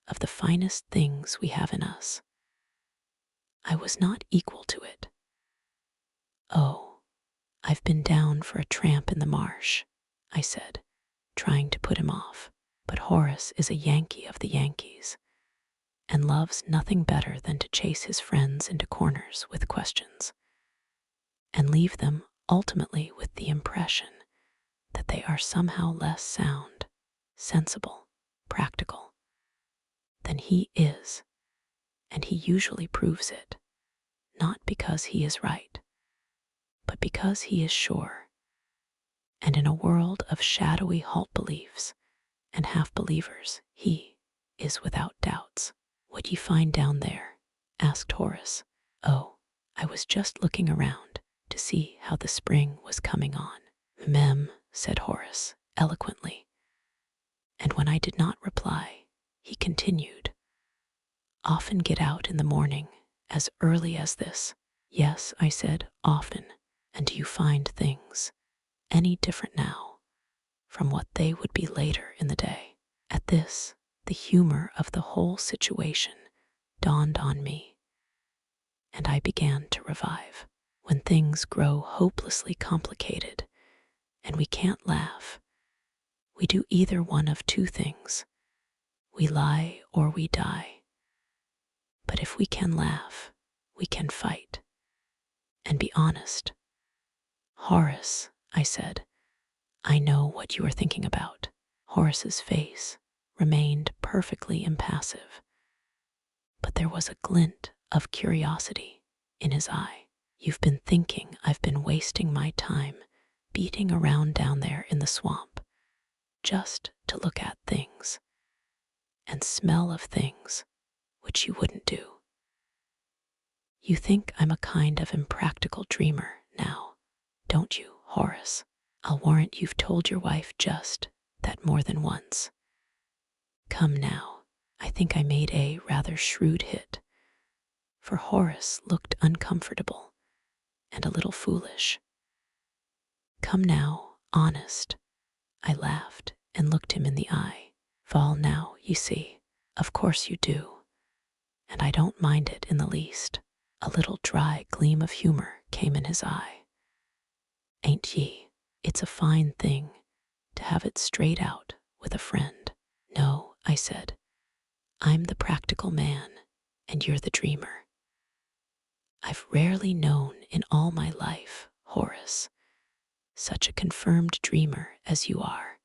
Speaker 1: of the finest things we have in us. I was not equal to it. Oh, I've been down for a tramp in the marsh, I said, trying to put him off. But Horace is a Yankee of the Yankees, and loves nothing better than to chase his friends into corners with questions and leave them ultimately with the impression that they are somehow less sound, sensible, practical than he is, and he usually proves it, not because he is right, but because he is sure. And in a world of shadowy halt beliefs and half-believers, he is without doubts. "What you find down there?" asked Horace. "Oh, I was just looking around to see how the spring was coming on." "Mem," said Horace eloquently. And when I did not reply, he continued, "Often get out in the morning, as early as this." "Yes," I said, "often. And do you find things any different now from what they would be later in the day?" At this, the humor of the whole situation dawned on me, and I began to revive. When things grow hopelessly complicated and we can't laugh, we do either one of two things. We lie or we die. But if we can laugh, we can fight and be honest. "Horace," I said, "I know what you are thinking about." Horace's face remained perfectly impassive, but there was a glint of curiosity in his eye. "You've been thinking I've been wasting my time beating around down there in the swamp just to look at things and smell of things which you wouldn't do. You think I'm a kind of impractical dreamer now, don't you, Horace? I'll warrant you've told your wife just that more than once. Come now, I think I made a rather shrewd hit, for Horace looked uncomfortable and a little foolish. Come now, honest." I laughed and looked him in the eye. "Fall now, you see. Of course you do, and I don't mind it in the least." A little dry gleam of humor came in his eye. "Ain't ye? It's a fine thing to have it straight out with a friend." "No," I said, "I'm the practical man, and you're the dreamer. I've rarely known in all my life, Horace, such a confirmed dreamer as you are,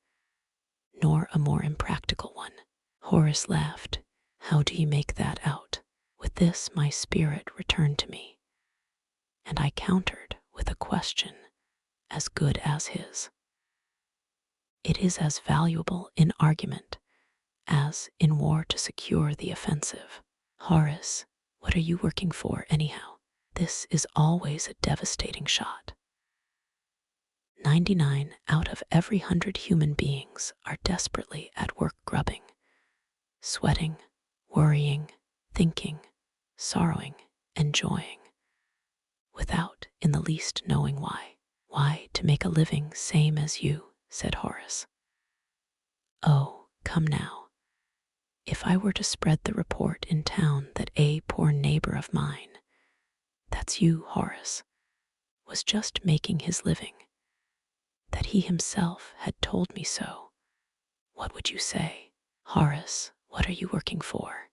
Speaker 1: nor a more impractical one." Horace laughed. "How do you make that out?" With this, my spirit returned to me, and I countered with a question as good as his. It is as valuable in argument as in war to secure the offensive. "Horace, what are you working for anyhow? This is always a devastating shot. 99 out of every 100 human beings are desperately at work grubbing, sweating, worrying, thinking, sorrowing, enjoying, without in the least knowing why. Why, to make a living same as you," said Horace. "Oh, come now. If I were to spread the report in town that a poor neighbor of mine, that's you, Horace, was just making his living, that he himself had told me so, what would you say? Horace, what are you working for?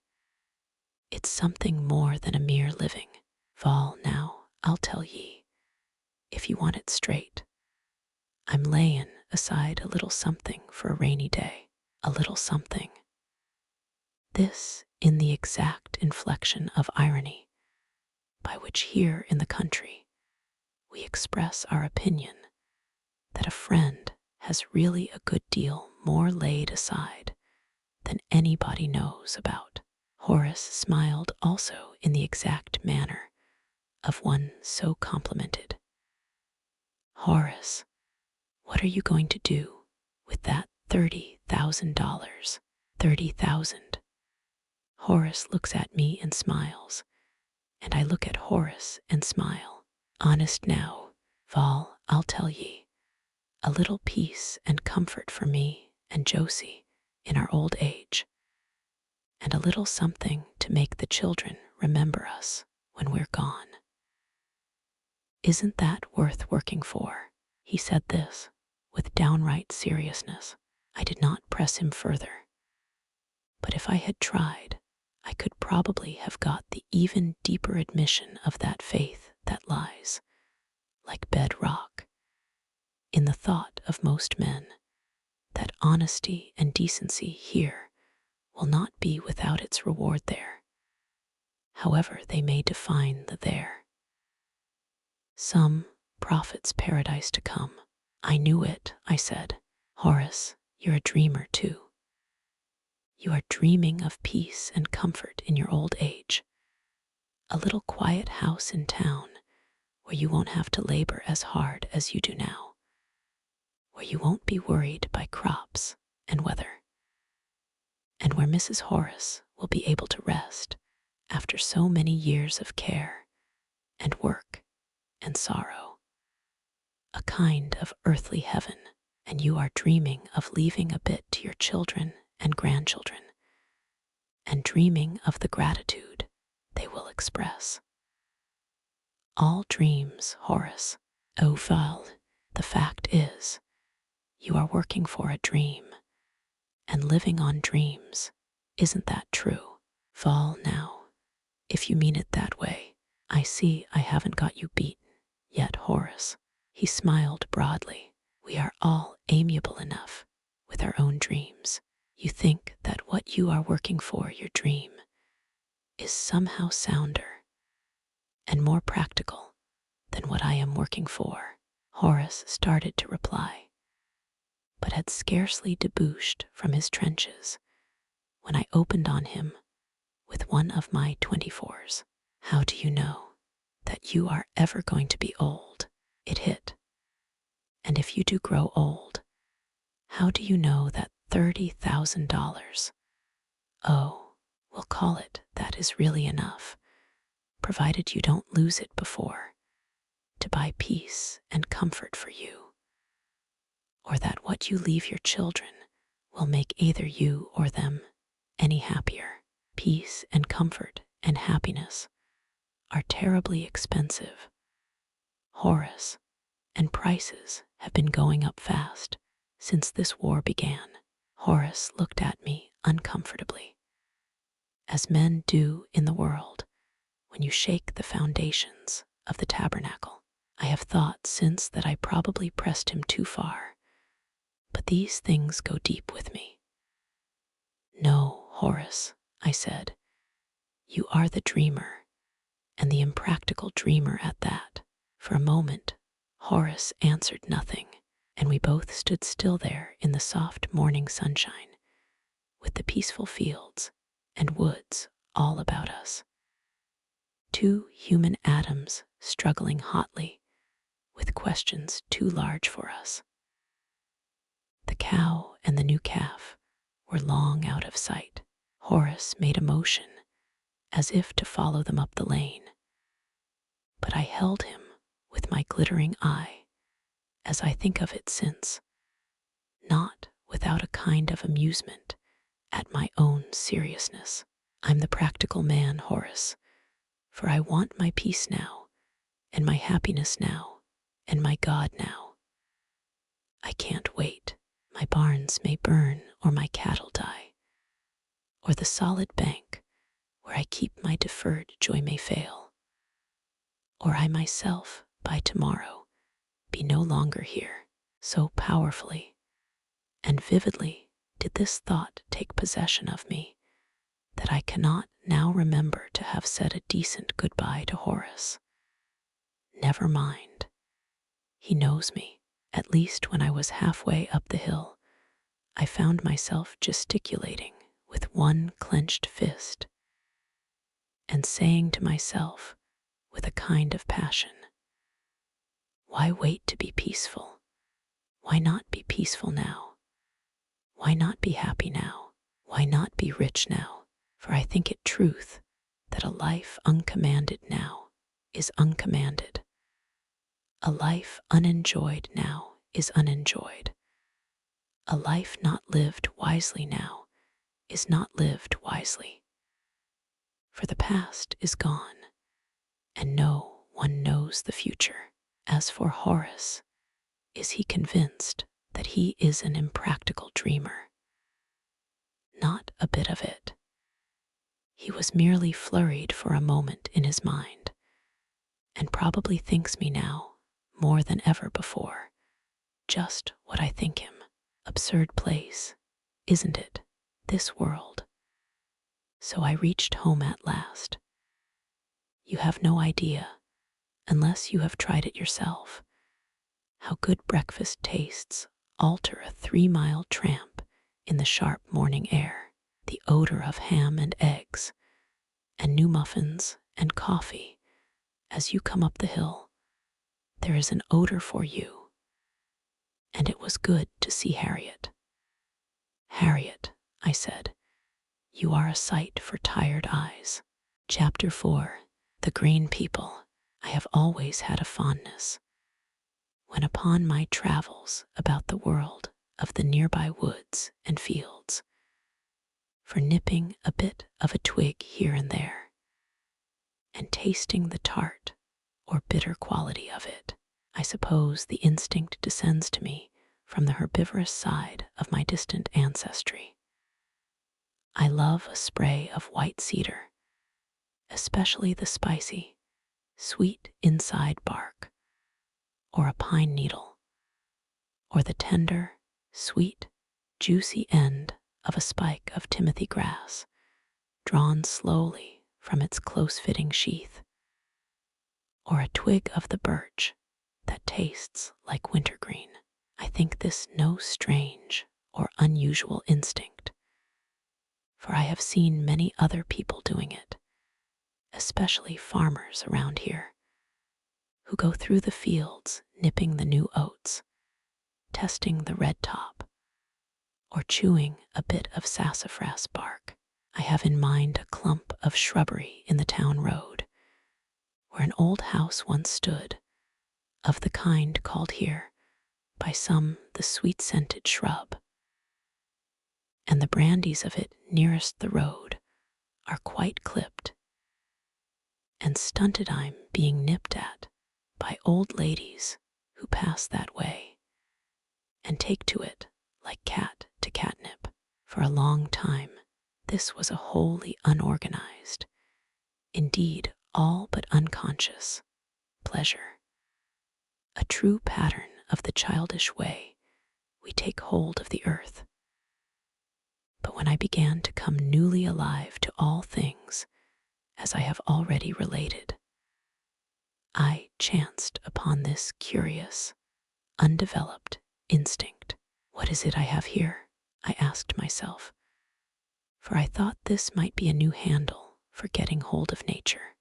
Speaker 1: It's something more than a mere living. Fall now, I'll tell ye, if you want it straight. I'm layin' aside a little something for a rainy day. A little something." This in the exact inflection of irony by which here in the country we express our opinion that a friend has really a good deal more laid aside than anybody knows about. Horace smiled also in the exact manner of one so complimented. "Horace, what are you going to do with that $30,000? 30,000. Horace looks at me and smiles, and I look at Horace and smile. "Honest now, Val, I'll tell ye, a little peace and comfort for me and Josie in our old age, and a little something to make the children remember us when we're gone. Isn't that worth working for?" He said this with downright seriousness. I did not press him further, but if I had tried, I could probably have got the even deeper admission of that faith that lies, like bedrock, in the thought of most men, that honesty and decency here will not be without its reward there, however they may define the there. Some prophet's paradise to come. I knew it, I said. Horace, you're a dreamer too. You are dreaming of peace and comfort in your old age. A little quiet house in town where you won't have to labor as hard as you do now, where you won't be worried by crops and weather, and where Mrs. Horace will be able to rest after so many years of care and work and sorrow. A kind of earthly heaven, and you are dreaming of leaving a bit to your children and grandchildren, and dreaming of the gratitude they will express. All dreams, Horace. Oh, Val, the fact is, you are working for a dream, and living on dreams. Isn't that true? Val, now, if you mean it that way, I see I haven't got you beaten yet, Horace. He smiled broadly. We are all amiable enough with our own dreams. You think that what you are working for, your dream, is somehow sounder and more practical than what I am working for. Horace started to reply, but had scarcely debouched from his trenches when I opened on him with one of my 24s. How do you know that you are ever going to be old? It hit. And if you do grow old, how do you know that $30,000, oh, we'll call it that, is really enough, provided you don't lose it before, to buy peace and comfort for you, or that what you leave your children will make either you or them any happier? Peace and comfort and happiness are terribly expensive, Horace, and prices have been going up fast since this war began. Horace looked at me uncomfortably, as men do in the world when you shake the foundations of the tabernacle. I have thought since that I probably pressed him too far, but these things go deep with me. No, Horace, I said, you are the dreamer, and the impractical dreamer at that. For a moment, Horace answered nothing, and we both stood still there in the soft morning sunshine, with the peaceful fields and woods all about us. Two human atoms struggling hotly with questions too large for us. The cow and the new calf were long out of sight. Horace made a motion as if to follow them up the lane, but I held him with my glittering eye, as I think of it since, not without a kind of amusement at my own seriousness. I'm the practical man, Horace, for I want my peace now, and my happiness now, and my God now. I can't wait. My barns may burn, or my cattle die, or the solid bank where I keep my deferred joy may fail, or I myself by tomorrow be no longer here. So powerfully and vividly did this thought take possession of me that I cannot now remember to have said a decent goodbye to Horace. Never mind. He knows me. At least when I was halfway up the hill, I found myself gesticulating with one clenched fist and saying to myself with a kind of passion, why wait to be peaceful? Why not be peaceful now? Why not be happy now? Why not be rich now? For I think it truth that a life uncommanded now is uncommanded. A life unenjoyed now is unenjoyed. A life not lived wisely now is not lived wisely. For the past is gone, and no one knows the future. As for Horace, is he convinced that he is an impractical dreamer? Not a bit of it. He was merely flurried for a moment in his mind, and probably thinks me now, more than ever before, just what I think him. Absurd place, isn't it, this world? So I reached home at last. You have no idea, unless you have tried it yourself, how good breakfast tastes alter a 3-mile tramp in the sharp morning air. The odor of ham and eggs, and new muffins and coffee. As you come up the hill, there is an odor for you. And it was good to see Harriet. Harriet, I said, you are a sight for tired eyes. Chapter 4. The Green People. I have always had a fondness, when upon my travels about the world, of the nearby woods and fields, for nipping a bit of a twig here and there, and tasting the tart or bitter quality of it. I suppose the instinct descends to me from the herbivorous side of my distant ancestry. I love a spray of white cedar, especially the spicy, sweet inside bark, or a pine needle, or the tender, sweet, juicy end of a spike of timothy grass, drawn slowly from its close-fitting sheath, or a twig of the birch that tastes like wintergreen. I think this no strange or unusual instinct, for I have seen many other people doing it, especially farmers around here, who go through the fields nipping the new oats, testing the red top, or chewing a bit of sassafras bark. I have in mind a clump of shrubbery in the town road, where an old house once stood, of the kind called here by some the sweet-scented shrub, and the brandies of it nearest the road are quite clipped, and stunted I'm being nipped at by old ladies who pass that way, and take to it like cat to catnip. For a long time this was a wholly unorganized, indeed all but unconscious, pleasure, a true pattern of the childish way we take hold of the earth. But when I began to come newly alive to all things, as I have already related, I chanced upon this curious, undeveloped instinct. What is it I have here? I asked myself, for I thought this might be a new handle for getting hold of nature.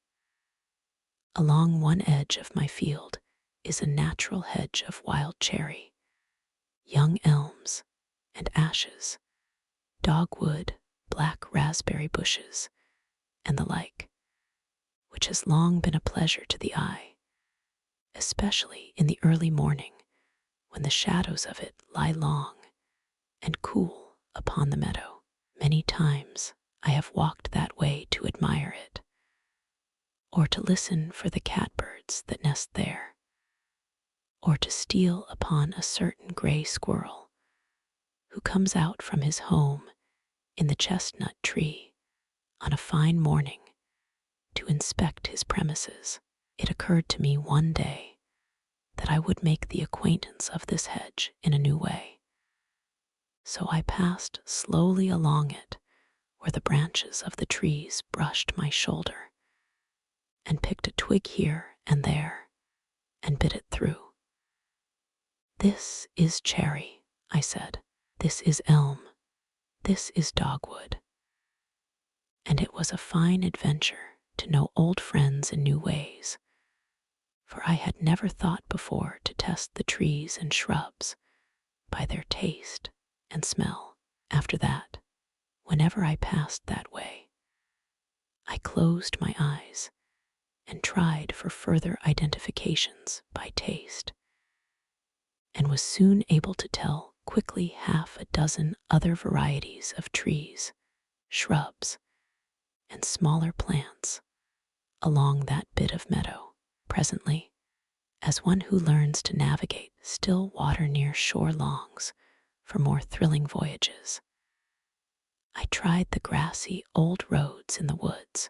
Speaker 1: Along one edge of my field is a natural hedge of wild cherry, young elms and ashes, dogwood, black raspberry bushes, and the like, which has long been a pleasure to the eye, especially in the early morning when the shadows of it lie long and cool upon the meadow. Many times I have walked that way to admire it, or to listen for the catbirds that nest there, or to steal upon a certain gray squirrel who comes out from his home in the chestnut tree on a fine morning to inspect his premises. It occurred to me one day that I would make the acquaintance of this hedge in a new way. So I passed slowly along it where the branches of the trees brushed my shoulder, and picked a twig here and there and bit it through. This is cherry, I said. This is elm. This is dogwood. And it was a fine adventure to know old friends in new ways, for I had never thought before to test the trees and shrubs by their taste and smell. After that, whenever I passed that way, I closed my eyes and tried for further identifications by taste, and was soon able to tell quickly half a dozen other varieties of trees, shrubs, and smaller plants along that bit of meadow. Presently, as one who learns to navigate still water near shore longs for more thrilling voyages, I tried the grassy old roads in the woods,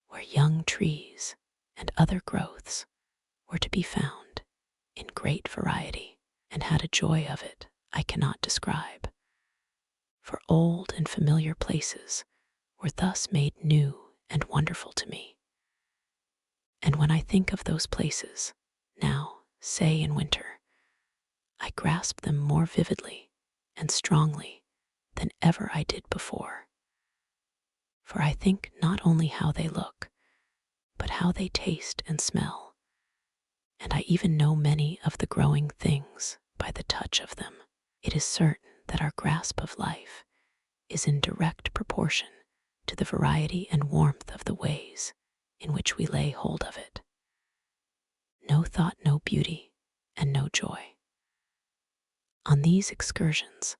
Speaker 1: where young trees and other growths were to be found in great variety, and had a joy of it I cannot describe. For old and familiar places were thus made new and wonderful to me. And when I think of those places, now, say in winter, I grasp them more vividly and strongly than ever I did before. For I think not only how they look, but how they taste and smell, and I even know many of the growing things by the touch of them. It is certain that our grasp of life is in direct proportion to the variety and warmth of the ways in which we lay hold of it. No thought, no beauty, and no joy. On these excursions,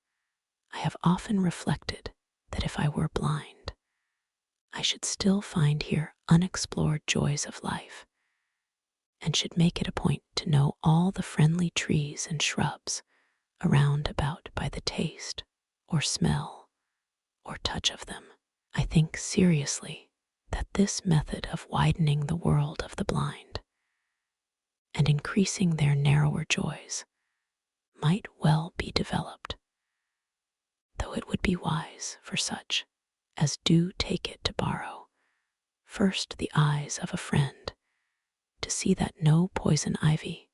Speaker 1: I have often reflected that if I were blind, I should still find here unexplored joys of life, and should make it a point to know all the friendly trees and shrubs around about by the taste or smell or touch of them. I think seriously that this method of widening the world of the blind and increasing their narrower joys might well be developed, though it would be wise for such as do take it to borrow first the eyes of a friend to see that no poison ivy,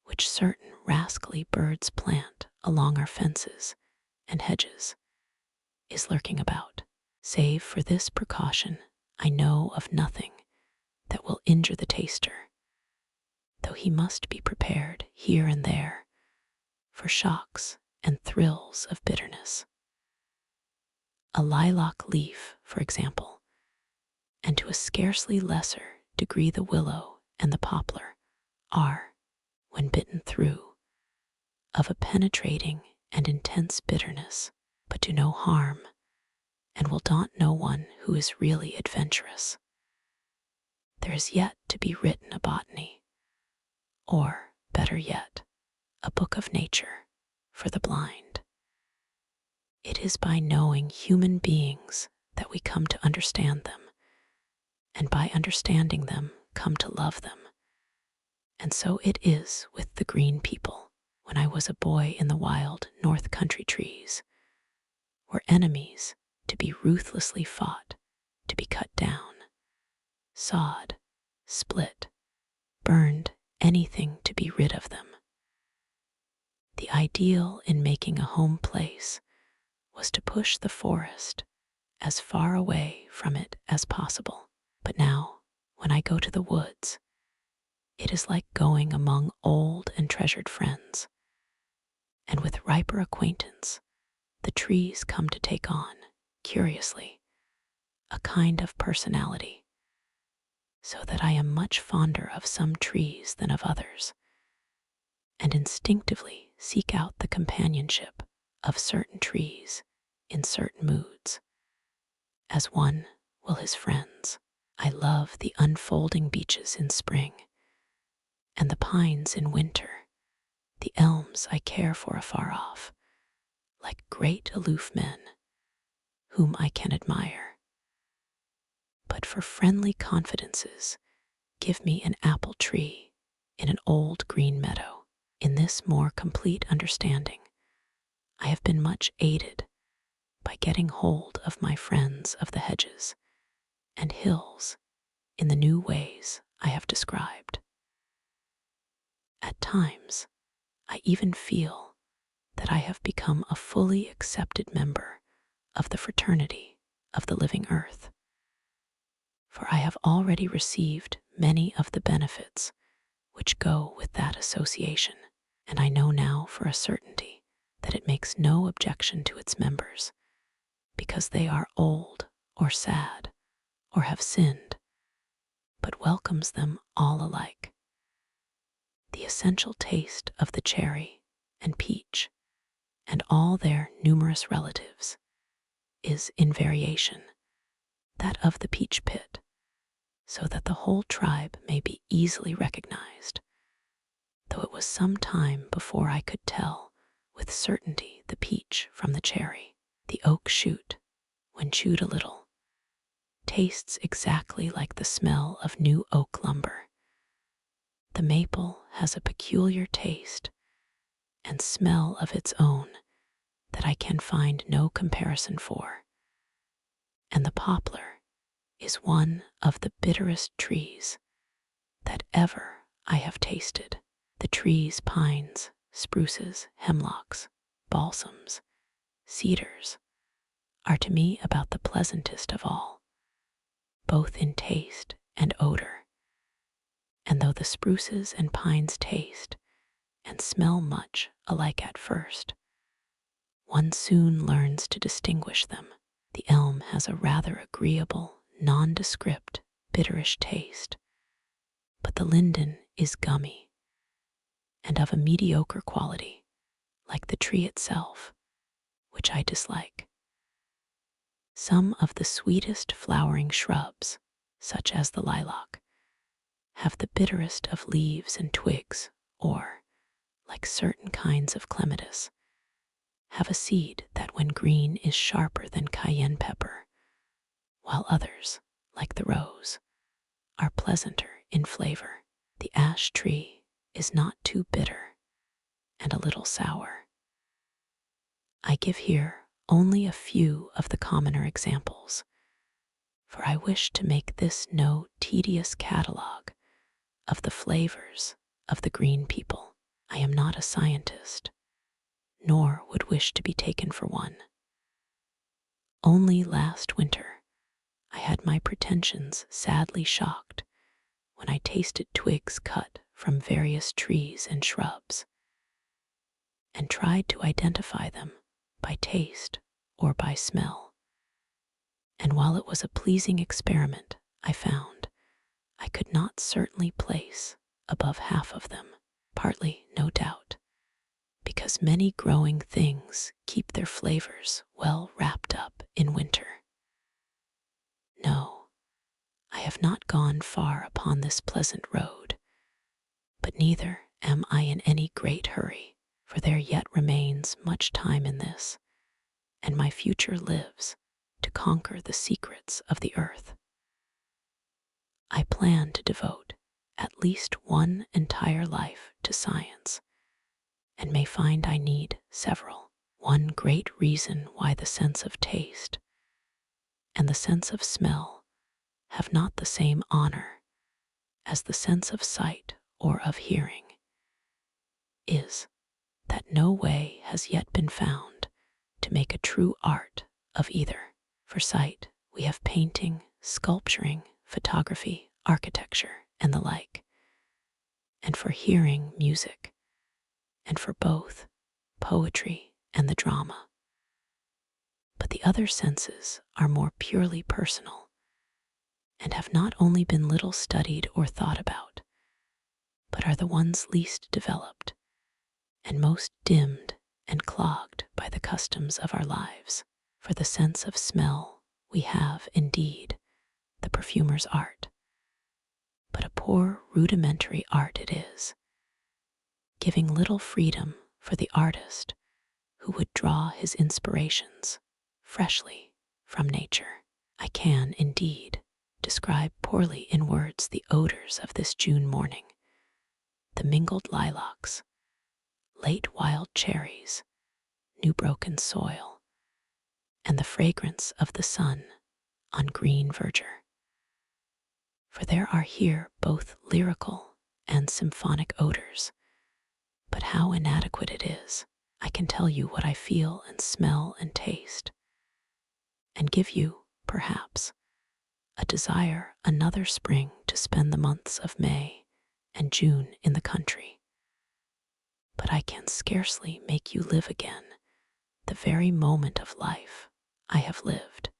Speaker 1: which certain rascally birds plant along our fences and hedges, is lurking about. Save for this precaution, I know of nothing that will injure the taster, though he must be prepared here and there for shocks and thrills of bitterness. A lilac leaf, for example, and to a scarcely lesser degree the willow and the poplar, are, when bitten through, of a penetrating and intense bitterness, but do no harm, and will daunt no one who is really adventurous. There is yet to be written a botany, or, better yet, a book of nature for the blind. It is by knowing human beings that we come to understand them, and by understanding them come to love them. And so it is with the green people. When I was a boy in the wild north country trees, were enemies to be ruthlessly fought, to be cut down, sawed, split, burned, anything to be rid of them. The ideal in making a home place was to push the forest as far away from it as possible. But now, when I go to the woods, it is like going among old and treasured friends, and with riper acquaintance, the trees come to take on, curiously, a kind of personality, so that I am much fonder of some trees than of others, and instinctively seek out the companionship of certain trees in certain moods, as one will his friends. I love the unfolding beeches in spring, and the pines in winter. The elms I care for afar off, like great aloof men, whom I can admire. But for friendly confidences, give me an apple tree in an old green meadow. In this more complete understanding, I have been much aided by getting hold of my friends of the hedges and hills in the new ways I have described. At times, I even feel that I have become a fully accepted member of the fraternity of the living earth, for I have already received many of the benefits which go with that association, and I know now for a certainty that it makes no objection to its members, because they are old or sad or have sinned, but welcomes them all alike. The essential taste of the cherry and peach and all their numerous relatives is in variation that of the peach pit, so that the whole tribe may be easily recognized, though it was some time before I could tell with certainty the peach from the cherry. The oak shoot, when chewed a little, tastes exactly like the smell of new oak lumber. The maple has a peculiar taste and smell of its own that I can find no comparison for. And the poplar is one of the bitterest trees that ever I have tasted. The trees, pines, spruces, hemlocks, balsams, cedars, are to me about the pleasantest of all, both in taste and odor. And though the spruces and pines taste and smell much alike at first, one soon learns to distinguish them. The elm has a rather agreeable, nondescript, bitterish taste, but the linden is gummy and of a mediocre quality, like the tree itself, which I dislike. Some of the sweetest flowering shrubs, such as the lilac, have the bitterest of leaves and twigs, or, like certain kinds of clematis, have a seed that when green is sharper than cayenne pepper, while others, like the rose, are pleasanter in flavor. The ash tree is not too bitter and a little sour. I give here only a few of the commoner examples, for I wish to make this no tedious catalogue of the flavors of the green people. I am not a scientist, nor would wish to be taken for one. Only last winter I had my pretensions sadly shocked when I tasted twigs cut from various trees and shrubs, and tried to identify them by taste or by smell. And while it was a pleasing experiment, I found I could not certainly place above half of them, partly, no doubt, because many growing things keep their flavors well wrapped up in winter. No, I have not gone far upon this pleasant road, but neither am I in any great hurry, for there yet remains much time in this, and my future lives to conquer the secrets of the earth. I plan to devote at least one entire life to science, and may find I need several. One great reason why the sense of taste and the sense of smell have not the same honor as the sense of sight or of hearing is that no way has yet been found to make a true art of either. For sight, we have painting, sculpturing, photography, architecture, and the like, and for hearing, music, and for both, poetry and the drama. But the other senses are more purely personal, and have not only been little studied or thought about, but are the ones least developed and most dimmed and clogged by the customs of our lives. For the sense of smell we have, indeed, the perfumer's art, but a poor rudimentary art it is, giving little freedom for the artist who would draw his inspirations freshly from nature. I can, indeed, describe poorly in words the odors of this June morning: the mingled lilacs, late wild cherries, new broken soil, and the fragrance of the sun on green verdure. For there are here both lyrical and symphonic odors, but how inadequate it is. I can tell you what I feel and smell and taste, and give you, perhaps, a desire another spring to spend the months of May and June in the country. But I can scarcely make you live again the very moment of life I have lived,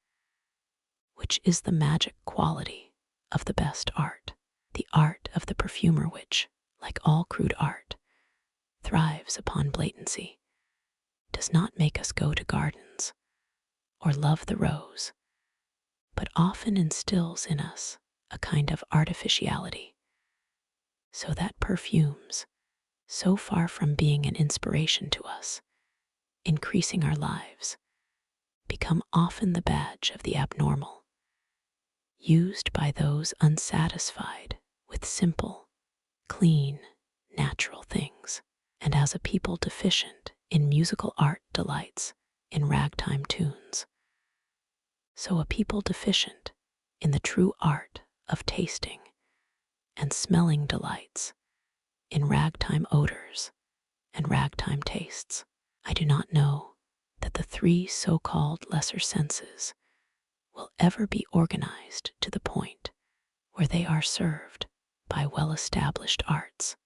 Speaker 1: which is the magic quality of the best art, the art of the perfumer, which, like all crude art, thrives upon blatancy, does not make us go to gardens or love the rose, but often instills in us a kind of artificiality, so that perfumes, so far from being an inspiration to us, increasing our lives, become often the badge of the abnormal, used by those unsatisfied with simple, clean, natural things, and as a people deficient in musical art delights in ragtime tunes, so a people deficient in the true art of tasting and smelling delights in ragtime odors and ragtime tastes. I do not know that the three so-called lesser senses will ever be organized to the point where they are served by well-established arts.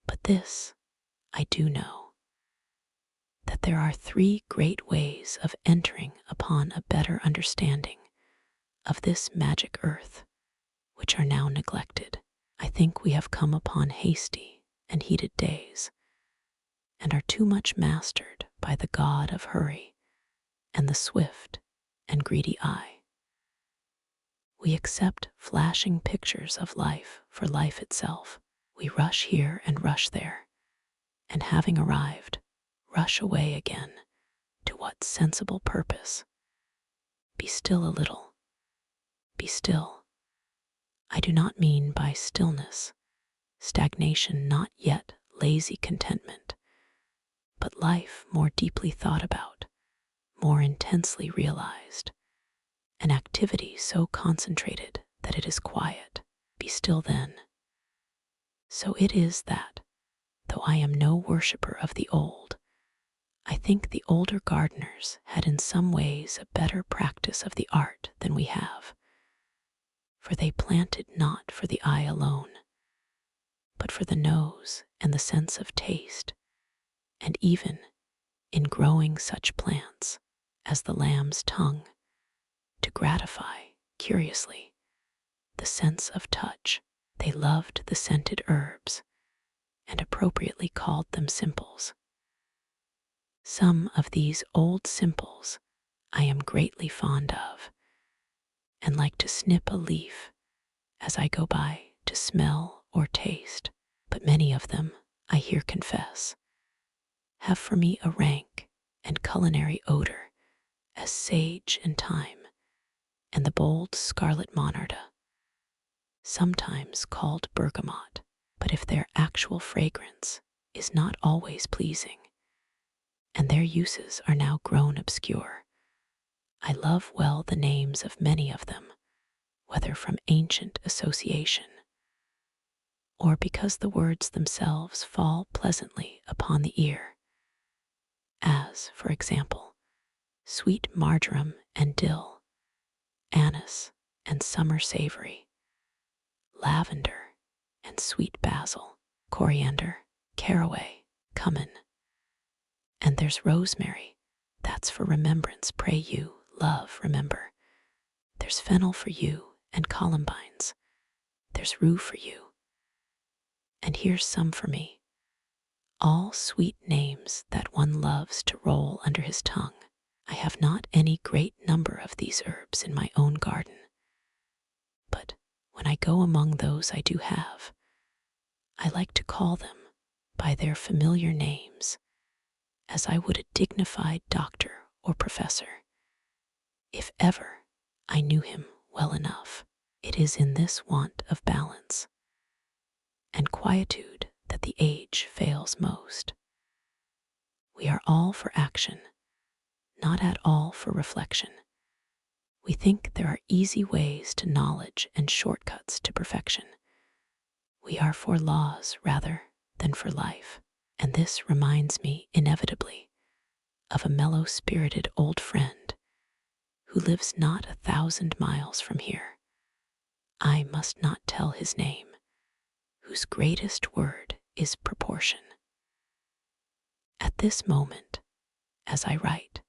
Speaker 1: But this I do know, that there are three great ways of entering upon a better understanding of this magic earth, which are now neglected. I think we have come upon hasty and heated days, and are too much mastered by the god of hurry and the swift and greedy eye. We accept flashing pictures of life for life itself. We rush here and rush there, and having arrived, rush away again to what sensible purpose? Be still a little. Be still. I do not mean by stillness stagnation, not yet lazy contentment, but life more deeply thought about, more intensely realized, an activity so concentrated that it is quiet. Be still then. So it is that, though I am no worshipper of the old, I think the older gardeners had in some ways a better practice of the art than we have, for they planted not for the eye alone, but for the nose and the sense of taste, and even in growing such plants as the lamb's tongue, to gratify, curiously, the sense of touch. They loved the scented herbs, and appropriately called them simples. Some of these old simples I am greatly fond of, and like to snip a leaf as I go by to smell or taste, but many of them, I here confess, have for me a rank and culinary odor as sage and thyme, and the bold scarlet monarda, sometimes called bergamot. But if their actual fragrance is not always pleasing, and their uses are now grown obscure, I love well the names of many of them, whether from ancient association, or because the words themselves fall pleasantly upon the ear, as, for example, sweet marjoram and dill, anise and summer savory, lavender and sweet basil, coriander, caraway, cumin. And there's rosemary, that's for remembrance, pray you, love, remember. There's fennel for you, and columbines. There's rue for you. And here's some for me. All sweet names that one loves to roll under his tongue. I have not any great number of these herbs in my own garden, but when I go among those I do have, I like to call them by their familiar names, as I would a dignified doctor or professor, if ever I knew him well enough. It is in this want of balance and quietude that the age fails most. We are all for action, not at all for reflection. We think there are easy ways to knowledge and shortcuts to perfection. We are for laws rather than for life. And this reminds me inevitably of a mellow-spirited old friend who lives not 1,000 miles from here. I must not tell his name, whose greatest word is proportion. At this moment, as I write,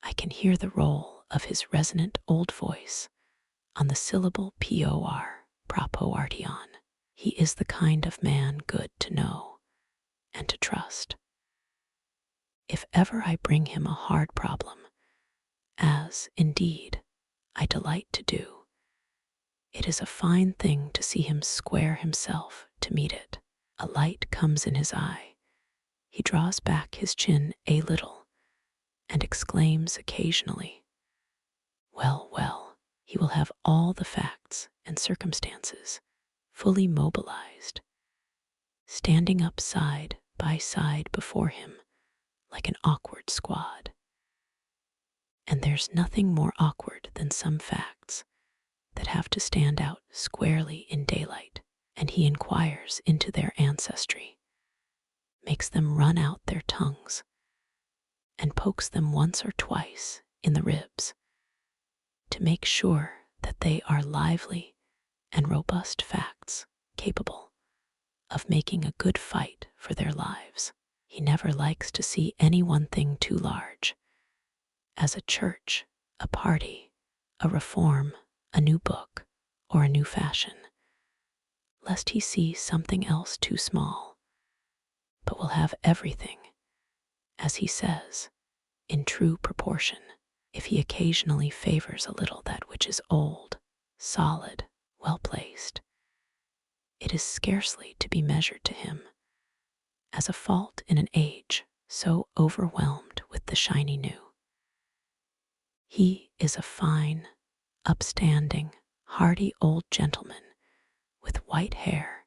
Speaker 1: I can hear the roll of his resonant old voice on the syllable proportion. He is the kind of man good to know and to trust. If ever I bring him a hard problem, as, indeed, I delight to do, it is a fine thing to see him square himself to meet it. A light comes in his eye. He draws back his chin a little, and exclaims occasionally, "Well, well," he will have all the facts and circumstances fully mobilized, standing up side by side before him like an awkward squad. And there's nothing more awkward than some facts that have to stand out squarely in daylight, and he inquires into their ancestry, makes them run out their tongues, and pokes them once or twice in the ribs to make sure that they are lively and robust facts capable of making a good fight for their lives. He never likes to see any one thing too large, as a church, a party, a reform, a new book, or a new fashion, lest he see something else too small, but will have everything, as he says, in true proportion. If he occasionally favors a little that which is old, solid, well placed, it is scarcely to be measured to him as a fault in an age so overwhelmed with the shiny new. He is a fine, upstanding, hearty old gentleman with white hair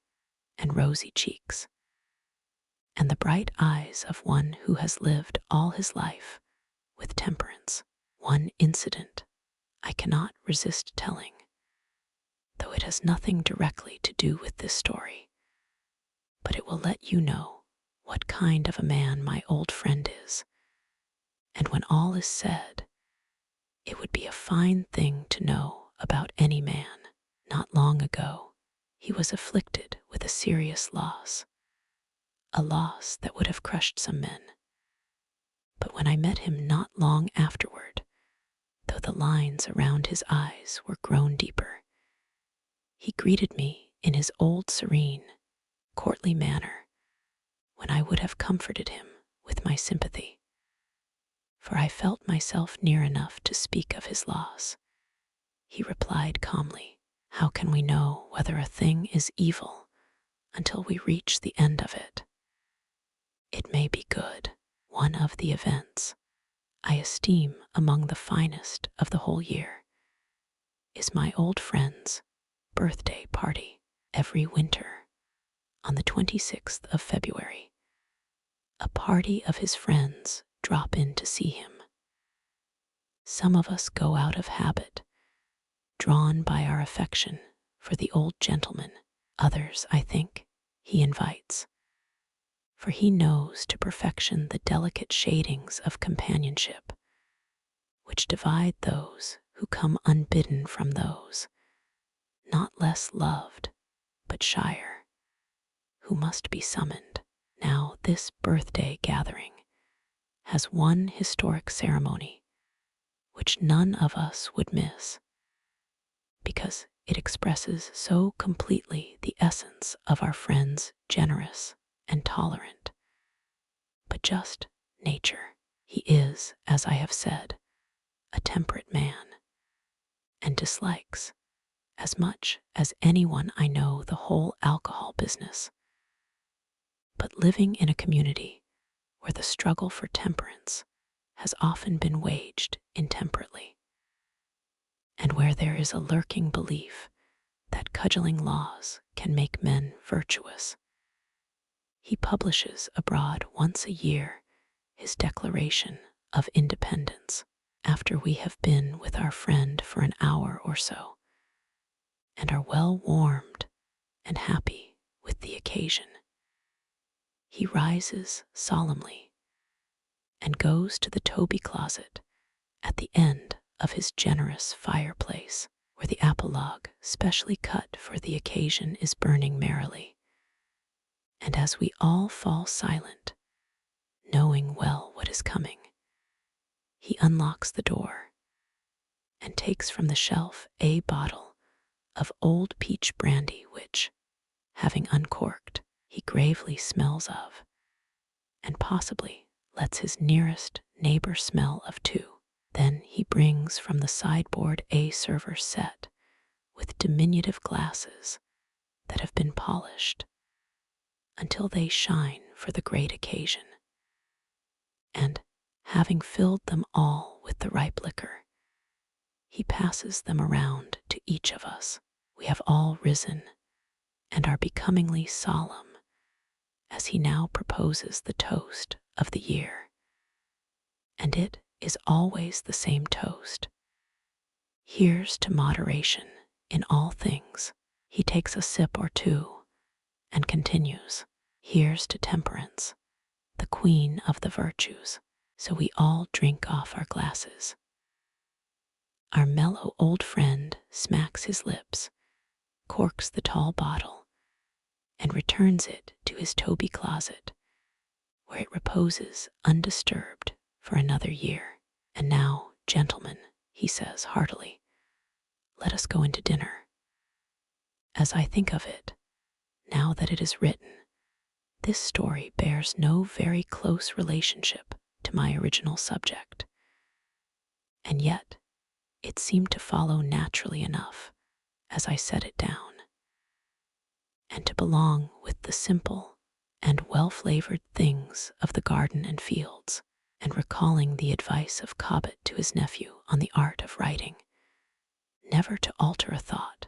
Speaker 1: and rosy cheeks, and the bright eyes of one who has lived all his life with temperance. One incident I cannot resist telling, though it has nothing directly to do with this story, but it will let you know what kind of a man my old friend is, and when all is said, it would be a fine thing to know about any man. Not long ago, he was afflicted with a serious loss, a loss that would have crushed some men. But when I met him not long afterward, though the lines around his eyes were grown deeper, he greeted me in his old serene, courtly manner, when I would have comforted him with my sympathy, for I felt myself near enough to speak of his loss. He replied calmly, "How can we know whether a thing is evil until we reach the end of it? It may be good." One of the events I esteem among the finest of the whole year is my old friend's birthday party. Every winter, on the 26th of February, a party of his friends drop in to see him. Some of us go out of habit, drawn by our affection for the old gentleman. Others, I think, he invites, for he knows to perfection the delicate shadings of companionship which divide those who come unbidden from those not less loved but shyer, who must be summoned. Now this birthday gathering has one historic ceremony which none of us would miss, because it expresses so completely the essence of our friend's generous and tolerant, but just nature. He is, as I have said, a temperate man, and dislikes, as much as anyone I know, the whole alcohol business. But living in a community where the struggle for temperance has often been waged intemperately, and where there is a lurking belief that cudgeling laws can make men virtuous, he publishes abroad once a year his Declaration of Independence. After we have been with our friend for an hour or so, and are well warmed and happy with the occasion, he rises solemnly and goes to the Toby closet at the end of his generous fireplace, where the apologue specially cut for the occasion is burning merrily. And as we all fall silent, knowing well what is coming, he unlocks the door and takes from the shelf a bottle of old peach brandy which, having uncorked, he gravely smells of, and possibly lets his nearest neighbor smell of too. Then he brings from the sideboard a server set with diminutive glasses that have been polished until they shine for the great occasion, and, Having filled them all with the ripe liquor, he passes them around to each of us. We have all risen and are becomingly solemn as he now proposes the toast of the year. And it is always the same toast. Here's to moderation in all things. He takes a sip or two and continues. Here's to temperance, the queen of the virtues. So we all drink off our glasses. Our mellow old friend smacks his lips, corks the tall bottle, and returns it to his Toby closet, where it reposes undisturbed for another year. And now, gentlemen, he says heartily, let us go into dinner. As I think of it, now that it is written, this story bears no very close relationship to my original subject. And yet, it seemed to follow naturally enough as I set it down, and to belong with the simple and well-flavored things of the garden and fields, and recalling the advice of Cobbett to his nephew on the art of writing, never to alter a thought,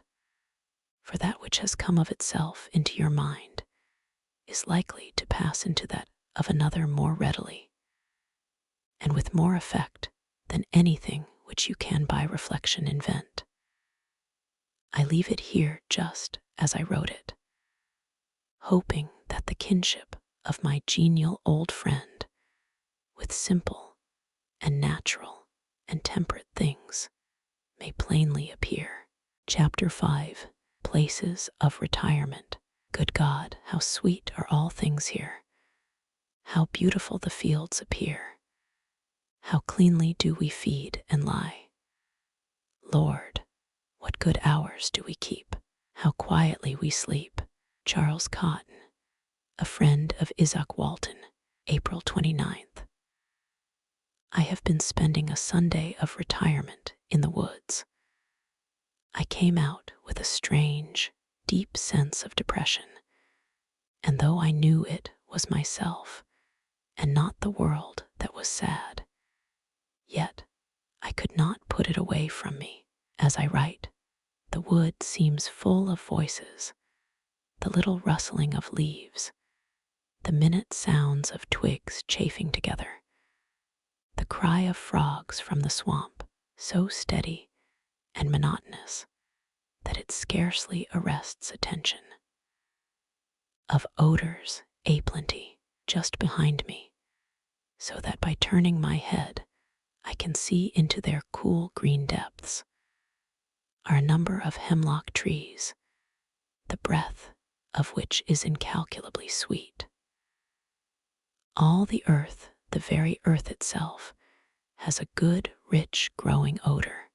Speaker 1: for that which has come of itself into your mind is likely to pass into that of another more readily, and with more effect than anything which you can by reflection invent. I leave it here just as I wrote it, hoping that the kinship of my genial old friend with simple and natural and temperate things may plainly appear. Chapter 5. Places of Retirement. Good God, how sweet are all things here! How beautiful the fields appear! How cleanly do we feed and lie! Lord, what good hours do we keep! How quietly we sleep! Charles Cotton, a friend of Isaac Walton, April 29th. I have been spending a Sunday of retirement in the woods. I came out with a strange, deep sense of depression, and though I knew it was myself and not the world that was sad, yet I could not put it away from me. As I write, the wood seems full of voices, the little rustling of leaves, the minute sounds of twigs chafing together, the cry of frogs from the swamp, so steady and monotonous that it scarcely arrests attention, of odors aplenty just behind me, so that by turning my head I can see into their cool green depths, are a number of hemlock trees, the breath of which is incalculably sweet. All the earth, the very earth itself, has a good, rich, growing odor,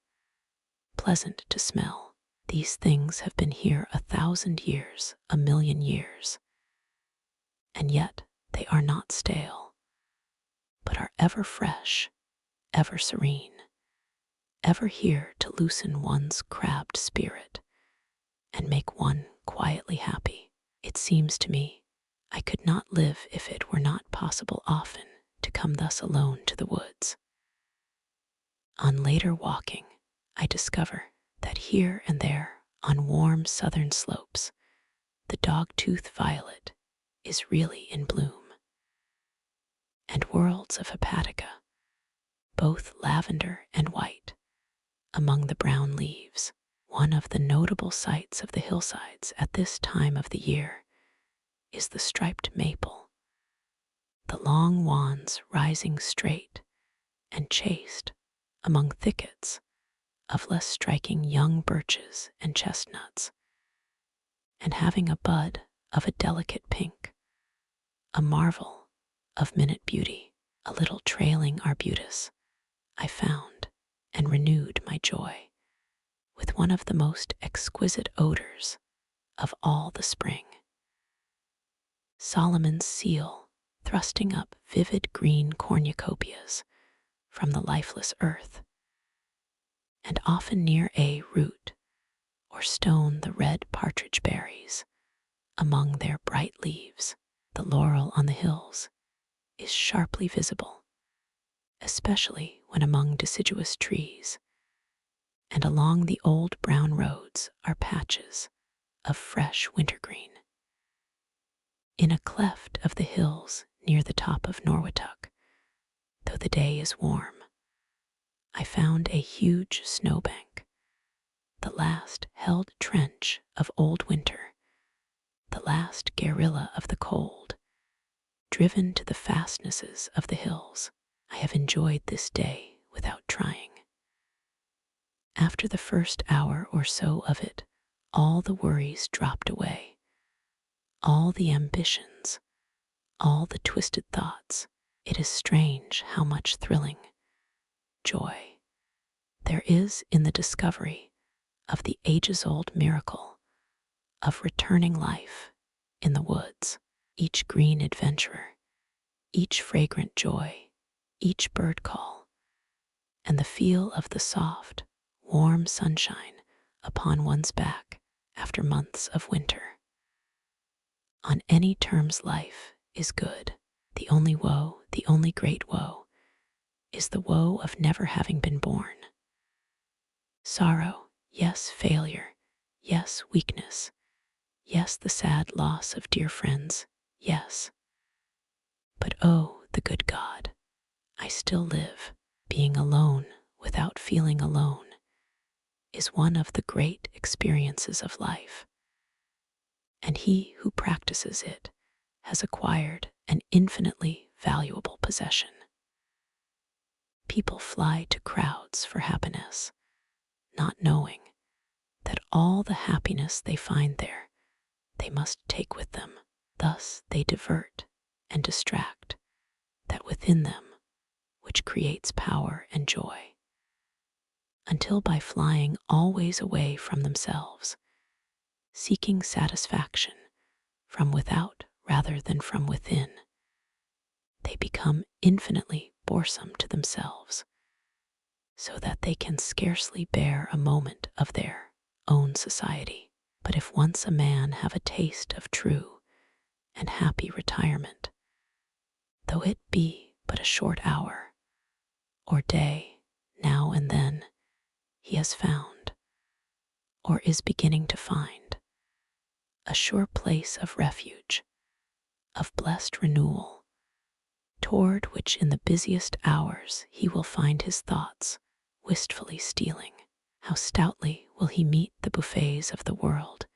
Speaker 1: pleasant to smell. These things have been here 1,000 years, 1,000,000 years, and yet they are not stale, but are ever fresh, ever serene, ever here to loosen one's crabbed spirit and make one quietly happy. It seems to me I could not live if it were not possible often to come thus alone to the woods. On later walking, I discover that here and there on warm southern slopes, the dog-tooth violet is really in bloom, and worlds of hepatica, both lavender and white, among the brown leaves. One of the notable sights of the hillsides at this time of the year is the striped maple, the long wands rising straight and chaste among thickets of less striking young birches and chestnuts, and having a bud of a delicate pink, a marvel of minute beauty. A little trailing arbutus I found and renewed my joy with one of the most exquisite odors of all the spring. Solomon's seal thrusting up vivid green cornucopias from the lifeless earth, and often near a root or stone the red partridge berries among their bright leaves. The laurel on the hills is sharply visible, especially when among deciduous trees, and along the old brown roads are patches of fresh wintergreen. In a cleft of the hills near the top of Norwituck, though the day is warm, I found a huge snowbank, the last held trench of old winter, the last guerrilla of the cold, driven to the fastnesses of the hills. I have enjoyed this day without trying. After the first hour or so of it, all the worries dropped away, all the ambitions, all the twisted thoughts. It is strange how much thrilling joy there is in the discovery of the ages-old miracle of returning life in the woods. Each green adventurer, each fragrant joy, each bird call, and the feel of the soft, warm sunshine upon one's back after months of winter. On any terms life is good. The only woe, the only great woe, is the woe of never having been born. Sorrow, yes, failure, yes, weakness, yes, the sad loss of dear friends, yes. But oh, the good God, I still live. Being alone without feeling alone is one of the great experiences of life, and he who practices it has acquired an infinitely valuable possession. People fly to crowds for happiness, not knowing that all the happiness they find there they must take with them. Thus they divert and distract that within them which creates power and joy, until by flying always away from themselves, seeking satisfaction from without rather than from within, they become infinitely boresome to themselves, so that they can scarcely bear a moment of their own society. But if once a man have a taste of true and happy retirement, though it be but a short hour or day now and then, he has found, or is beginning to find, a sure place of refuge, of blessed renewal, toward which in the busiest hours he will find his thoughts wistfully stealing. How stoutly will he meet the buffets of the world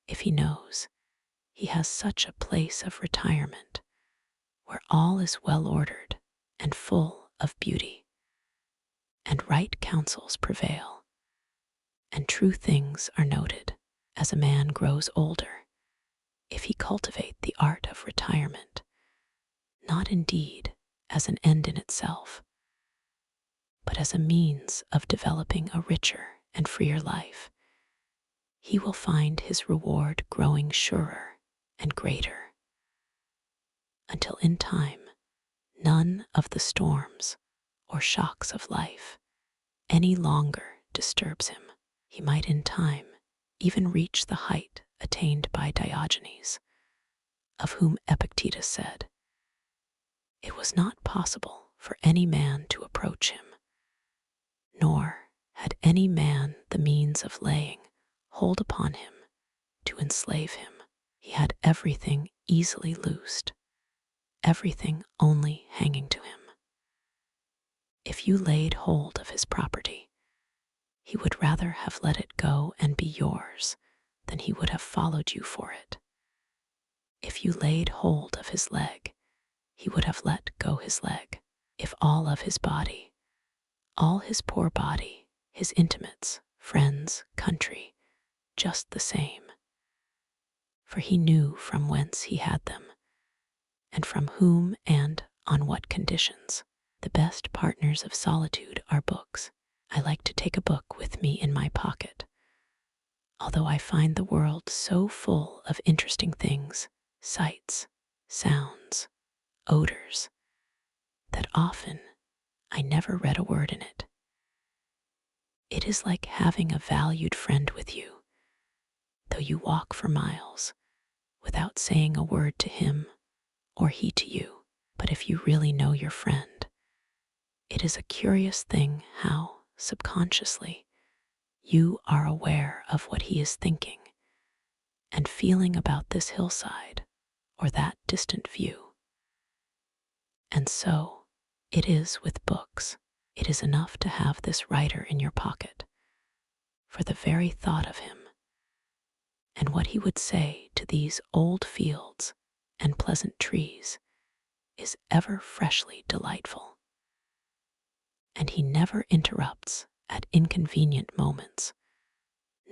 Speaker 1: if he knows he has such a place of retirement where all is well ordered and full of beauty, and right counsels prevail, and true things are noted. As a man grows older, if he cultivate the art of retirement, not indeed as an end in itself, but as a means of developing a richer and freer life, he will find his reward growing surer and greater, until in time none of the storms or shocks of life any longer disturbs him. He might in time even reach the height attained by Diogenes, of whom Epictetus said, "It was not possible for any man to approach him, nor had any man the means of laying hold upon him to enslave him. He had everything easily loosed, everything only hanging to him. If you laid hold of his property, he would rather have let it go and be yours than he would have followed you for it. If you laid hold of his leg, he would have let go his leg. If all of his body, all his poor body, his intimates, friends, country, just the same. For he knew from whence he had them, and from whom and on what conditions. The best partners of solitude are books. I like to take a book with me in my pocket, although I find the world so full of interesting things, sights, sounds, odors, that often I never read a word in it. It is like having a valued friend with you, though you walk for miles without saying a word to him or he to you. But if you really know your friend, It is a curious thing how, subconsciously, you are aware of what he is thinking and feeling about this hillside or that distant view. And so it is with books. It is enough to have this writer in your pocket, for the very thought of him and what he would say to these old fields and pleasant trees is ever freshly delightful. And he never interrupts at inconvenient moments,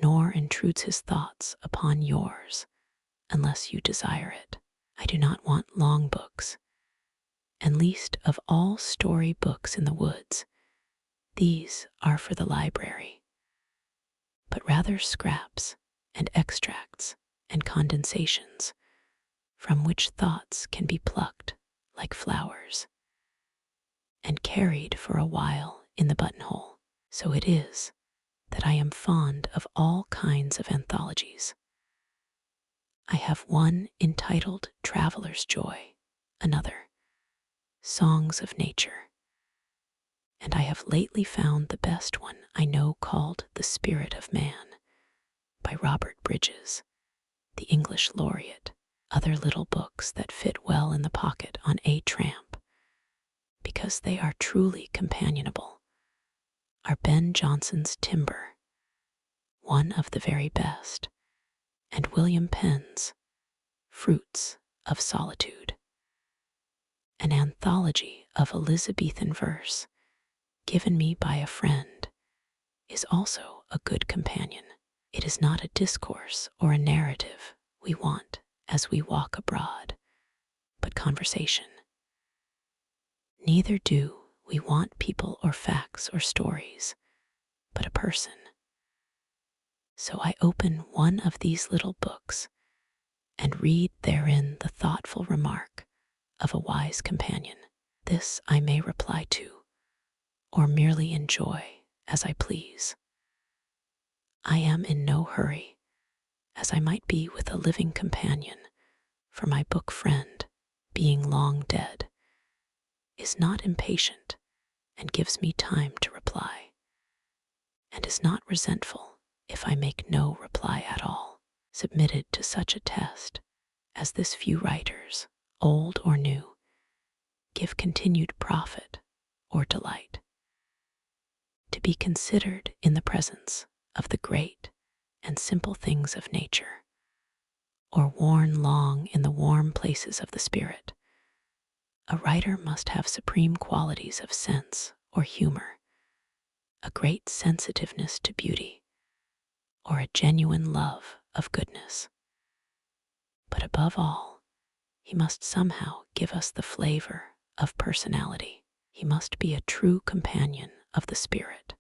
Speaker 1: nor intrudes his thoughts upon yours unless you desire it. I do not want long books, and least of all story books in the woods. These are for the library, but rather scraps and extracts and condensations from which thoughts can be plucked like flowers and carried for a while in the buttonhole. So it is that I am fond of all kinds of anthologies. I have one entitled Traveler's Joy, another Songs of Nature, and I have lately found the best one I know called The Spirit of Man by Robert Bridges, the English laureate. Other little books that fit well in the pocket on a tramp, because they are truly companionable, are Ben Jonson's Timber, one of the very best, and William Penn's Fruits of Solitude. An anthology of Elizabethan verse given me by a friend is also a good companion. It is not a discourse or a narrative we want as we walk abroad, but conversation. Neither do we want people or facts or stories, but a person. So I open one of these little books and read therein the thoughtful remark of a wise companion. This I may reply to, or merely enjoy as I please. I am in no hurry, as I might be with a living companion, for my book friend, being long dead, is not impatient and gives me time to reply, and is not resentful if I make no reply at all, submitted to such a test as this few writers, old or new, give continued profit or delight. To be considered in the presence of the great and simple things of nature, or worn long in the warm places of the spirit, a writer must have supreme qualities of sense or humor, a great sensitiveness to beauty, or a genuine love of goodness. But above all, he must somehow give us the flavor of personality. He must be a true companion of the spirit.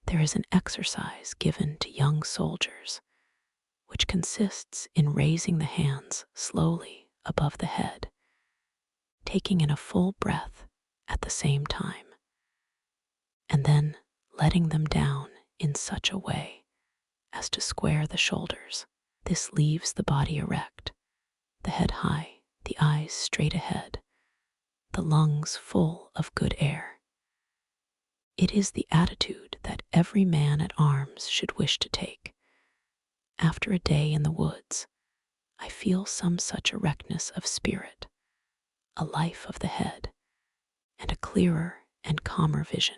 Speaker 1: There is an exercise given to young soldiers, which consists in raising the hands slowly above the head, taking in a full breath at the same time, and then letting them down in such a way as to square the shoulders. This leaves the body erect, the head high, the eyes straight ahead, the lungs full of good air. It is the attitude that every man at arms should wish to take. After a day in the woods, I feel some such erectness of spirit, a life of the head, and a clearer and calmer vision.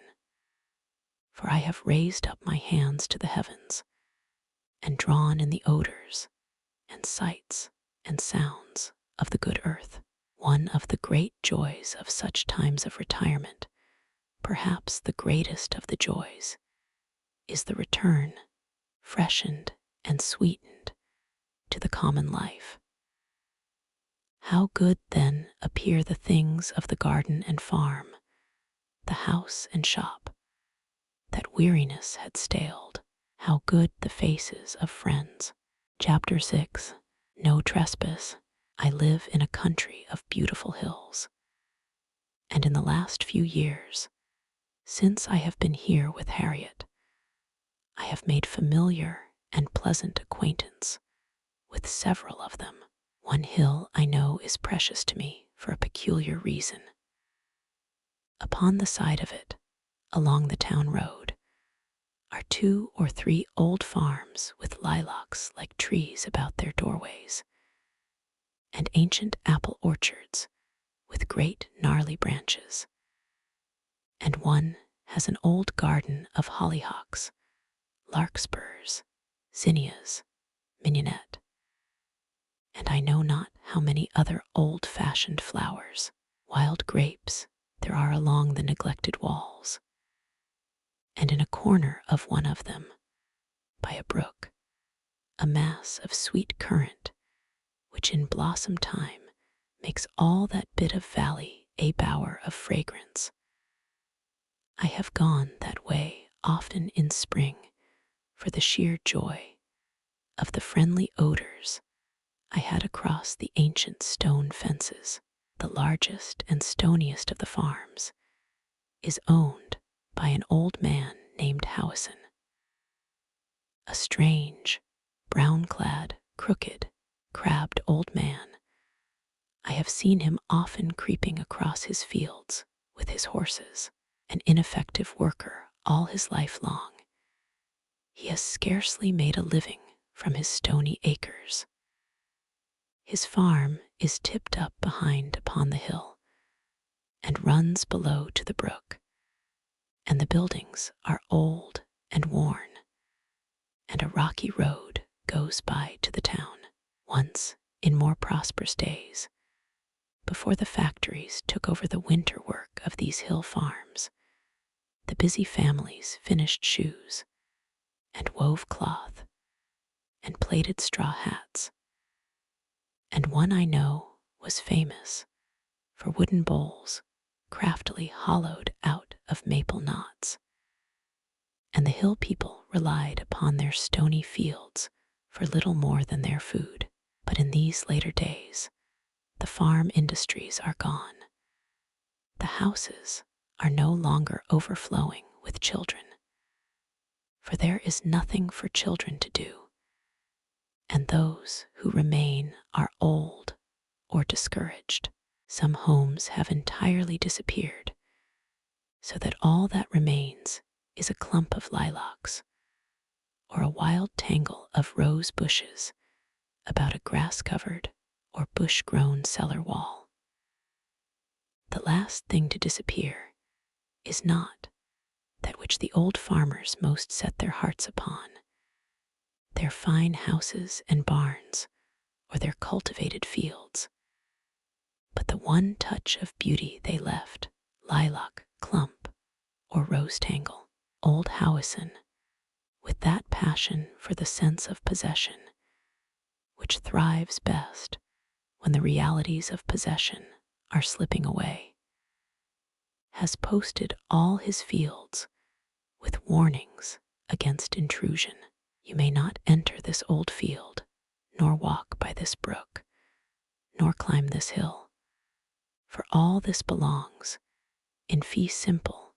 Speaker 1: For I have raised up my hands to the heavens, and drawn in the odors, and sights, and sounds of the good earth. One of the great joys of such times of retirement, perhaps the greatest of the joys, is the return, freshened and sweetened, to the common life. How good then appear the things of the garden and farm, the house and shop, that weariness had staled. How good the faces of friends. Chapter 6. No trespass. I live in a country of beautiful hills, and in the last few years, since I have been here with Harriet, I have made familiar and pleasant acquaintance with several of them. One hill I know is precious to me for a peculiar reason. Upon the side of it, along the town road, are 2 or 3 old farms with lilacs like trees about their doorways, and ancient apple orchards with great gnarly branches. And one has an old garden of hollyhocks, larkspurs, zinnias, mignonette, and I know not how many other old-fashioned flowers. Wild grapes there are along the neglected walls, and in a corner of one of them, by a brook, a mass of sweet currant, which in blossom time makes all that bit of valley a bower of fragrance. I have gone that way often in spring for the sheer joy of the friendly odors I had across the ancient stone fences. The largest and stoniest of the farms is owned by an old man named Howison, a strange, brown-clad, crooked, crabbed old man. I have seen him often creeping across his fields with his horses, an ineffective worker all his life long. He has scarcely made a living from his stony acres. His farm is tipped up behind upon the hill and runs below to the brook, and the buildings are old and worn, and a rocky road goes by to the town. Once, in more prosperous days, before the factories took over the winter work of these hill farms, the busy families finished shoes, and wove cloth, and plaited straw hats, and one I know was famous for wooden bowls craftily hollowed out of maple knots, and the hill people relied upon their stony fields for little more than their food. But in these later days, the farm industries are gone. The houses are no longer overflowing with children, for there is nothing for children to do, and those who remain are old or discouraged. Some homes have entirely disappeared, so that all that remains is a clump of lilacs or a wild tangle of rose bushes about a grass-covered or bush-grown cellar wall. The last thing to disappear is not that which the old farmers most set their hearts upon, their fine houses and barns or their cultivated fields, but the one touch of beauty they left, lilac, clump, or rose tangle. Old Howison, with that passion for the sense of possession, which thrives best when the realities of possession are slipping away, has posted all his fields with warnings against intrusion. You may not enter this old field, nor walk by this brook, nor climb this hill, for all this belongs, in fee simple,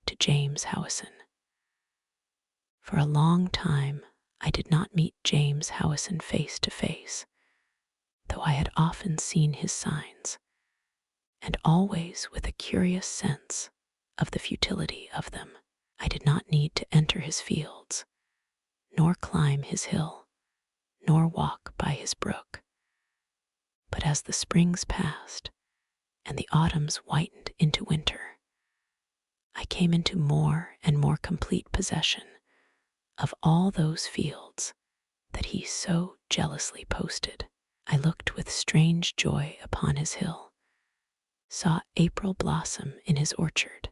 Speaker 1: to James Howison. For a long time I did not meet James Howison face to face, though I had often seen his signs, and always with a curious sense of the futility of them. I did not need to enter his fields, nor climb his hill, nor walk by his brook. But as the springs passed, and the autumns whitened into winter, I came into more and more complete possession of all those fields that he so jealously posted. I looked with strange joy upon his hill, saw April blossom in his orchard,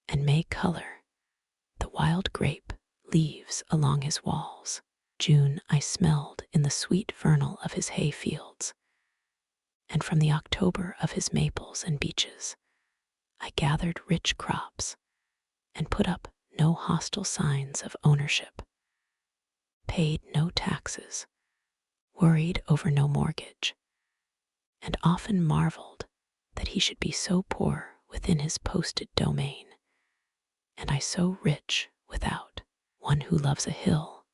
Speaker 1: and May color the wild grape leaves along his walls. June I smelled in the sweet vernal of his hay fields, and from the October of his maples and beeches I gathered rich crops and put up no hostile signs of ownership, paid no taxes, worried over no mortgage, and often marveled that he should be so poor within his posted domain, and I so rich without. One who loves a hill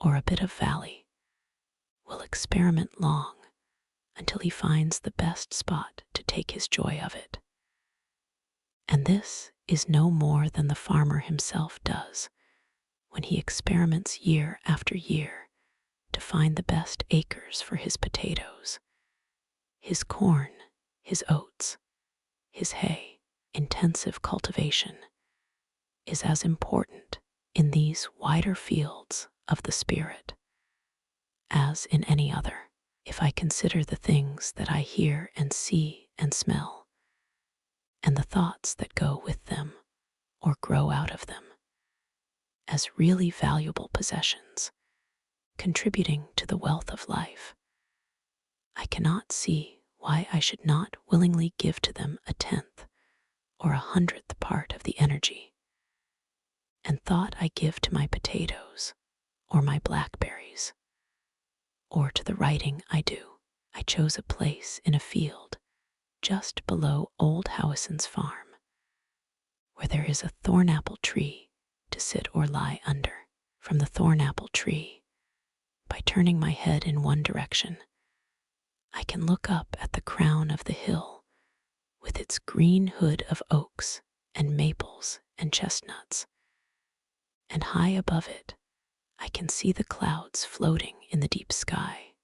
Speaker 1: or a bit of valley will experiment long until he finds the best spot to take his joy of it. And this is no more than the farmer himself does when he experiments year after year to find the best acres for his potatoes, his corn, his oats, his hay. Intensive cultivation is as important in these wider fields of the spirit as in any other. If I consider the things that I hear and see and smell, and the thoughts that go with them or grow out of them, as really valuable possessions, contributing to the wealth of life, I cannot see why I should not willingly give to them a 10th or a 100th part of the energy and thought I give to my potatoes or my blackberries or to the writing I do. I chose a place in a field just below old Howison's farm, where there is a thornapple tree to sit or lie under. From the thornapple tree, by turning my head in one direction, I can look up at the crown of the hill with its green hood of oaks and maples and chestnuts, and high above it I can see the clouds floating in the deep sky.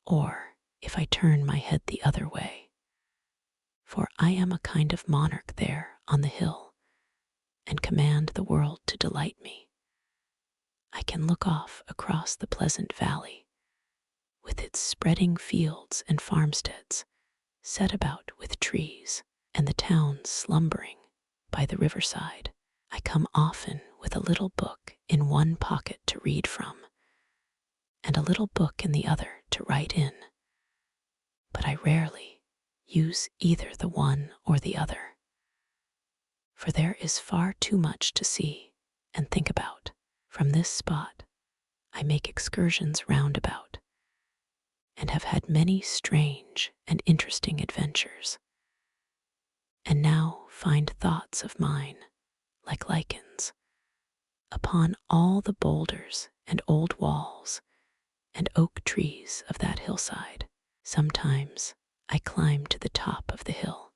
Speaker 1: Or if I turn my head the other way, for I am a kind of monarch there on the hill and command the world to delight me, I can look off across the pleasant valley with its spreading fields and farmsteads set about with trees, and the towns slumbering by the riverside. I come often with a little book in one pocket to read from, and a little book in the other to write in, but I rarely use either the one or the other, for there is far too much to see and think about. From this spot I make excursions round about, and have had many strange and interesting adventures, and now find thoughts of mine, like lichens, upon all the boulders and old walls and oak trees of that hillside. Sometimes I climb to the top of the hill.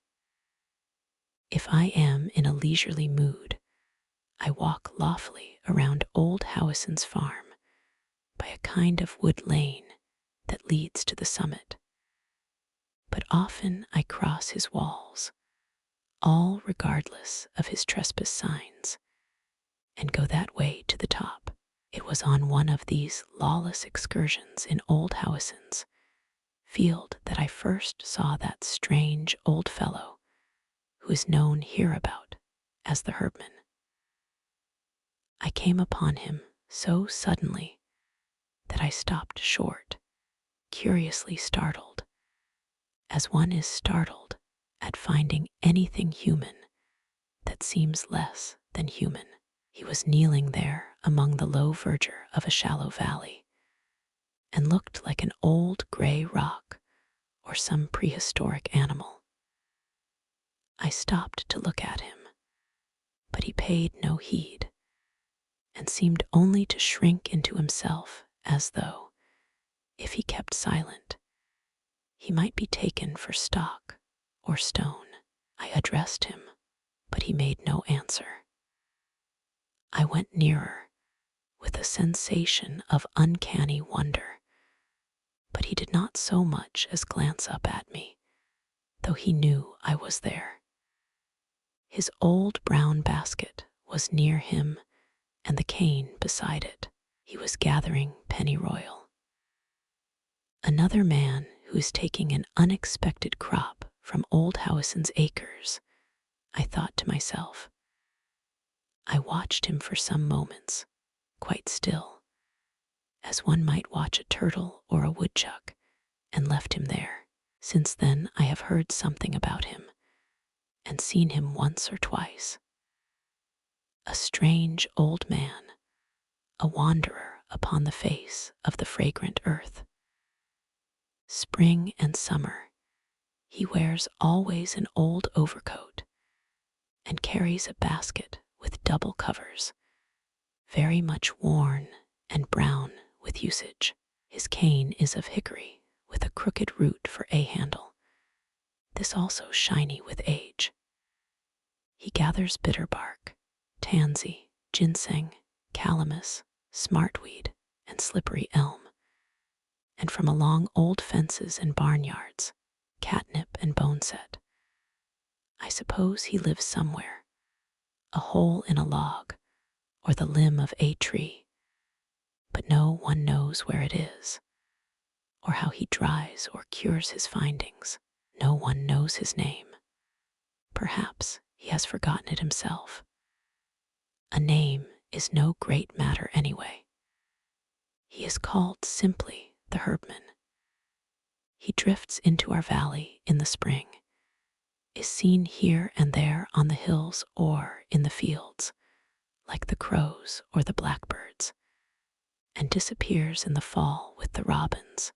Speaker 1: If I am in a leisurely mood, I walk lawfully around old Howison's farm by a kind of wood lane that leads to the summit. But often I cross his walls, all regardless of his trespass signs, and go that way to the top. It was on one of these lawless excursions in old Howison's field that I first saw that strange old fellow who is known hereabout as the Herdman. I came upon him so suddenly that I stopped short, curiously startled, as one is startled at finding anything human that seems less than human. He was kneeling there among the low verdure of a shallow valley, and looked like an old gray rock or some prehistoric animal. I stopped to look at him, but he paid no heed, and seemed only to shrink into himself as though, if he kept silent, he might be taken for stock or stone. I addressed him, but he made no answer. I went nearer with a sensation of uncanny wonder, but he did not so much as glance up at me, though he knew I was there. His old brown basket was near him and the cane beside it. He was gathering pennyroyal. Another man who is taking an unexpected crop from old Howison's acres, I thought to myself. I watched him for some moments, quite still, as one might watch a turtle or a woodchuck, and left him there. Since then I have heard something about him, and seen him once or twice. A strange old man, a wanderer upon the face of the fragrant earth. Spring and summer, he wears always an old overcoat, and carries a basket with double covers, very much worn and brown with usage. His cane is of hickory with a crooked root for a handle, this also shiny with age. He gathers bitterbark, tansy, ginseng, calamus, smartweed, and slippery elm, and from along old fences and barnyards, catnip and boneset. I suppose he lives somewhere, a hole in a log, or the limb of a tree, but no one knows where it is, or how he dries or cures his findings. No one knows his name. Perhaps he has forgotten it himself. A name is no great matter anyway. He is called simply the Herbman. He drifts into our valley in the spring, is seen here and there on the hills or in the fields, like the crows or the blackbirds, and disappears in the fall with the robins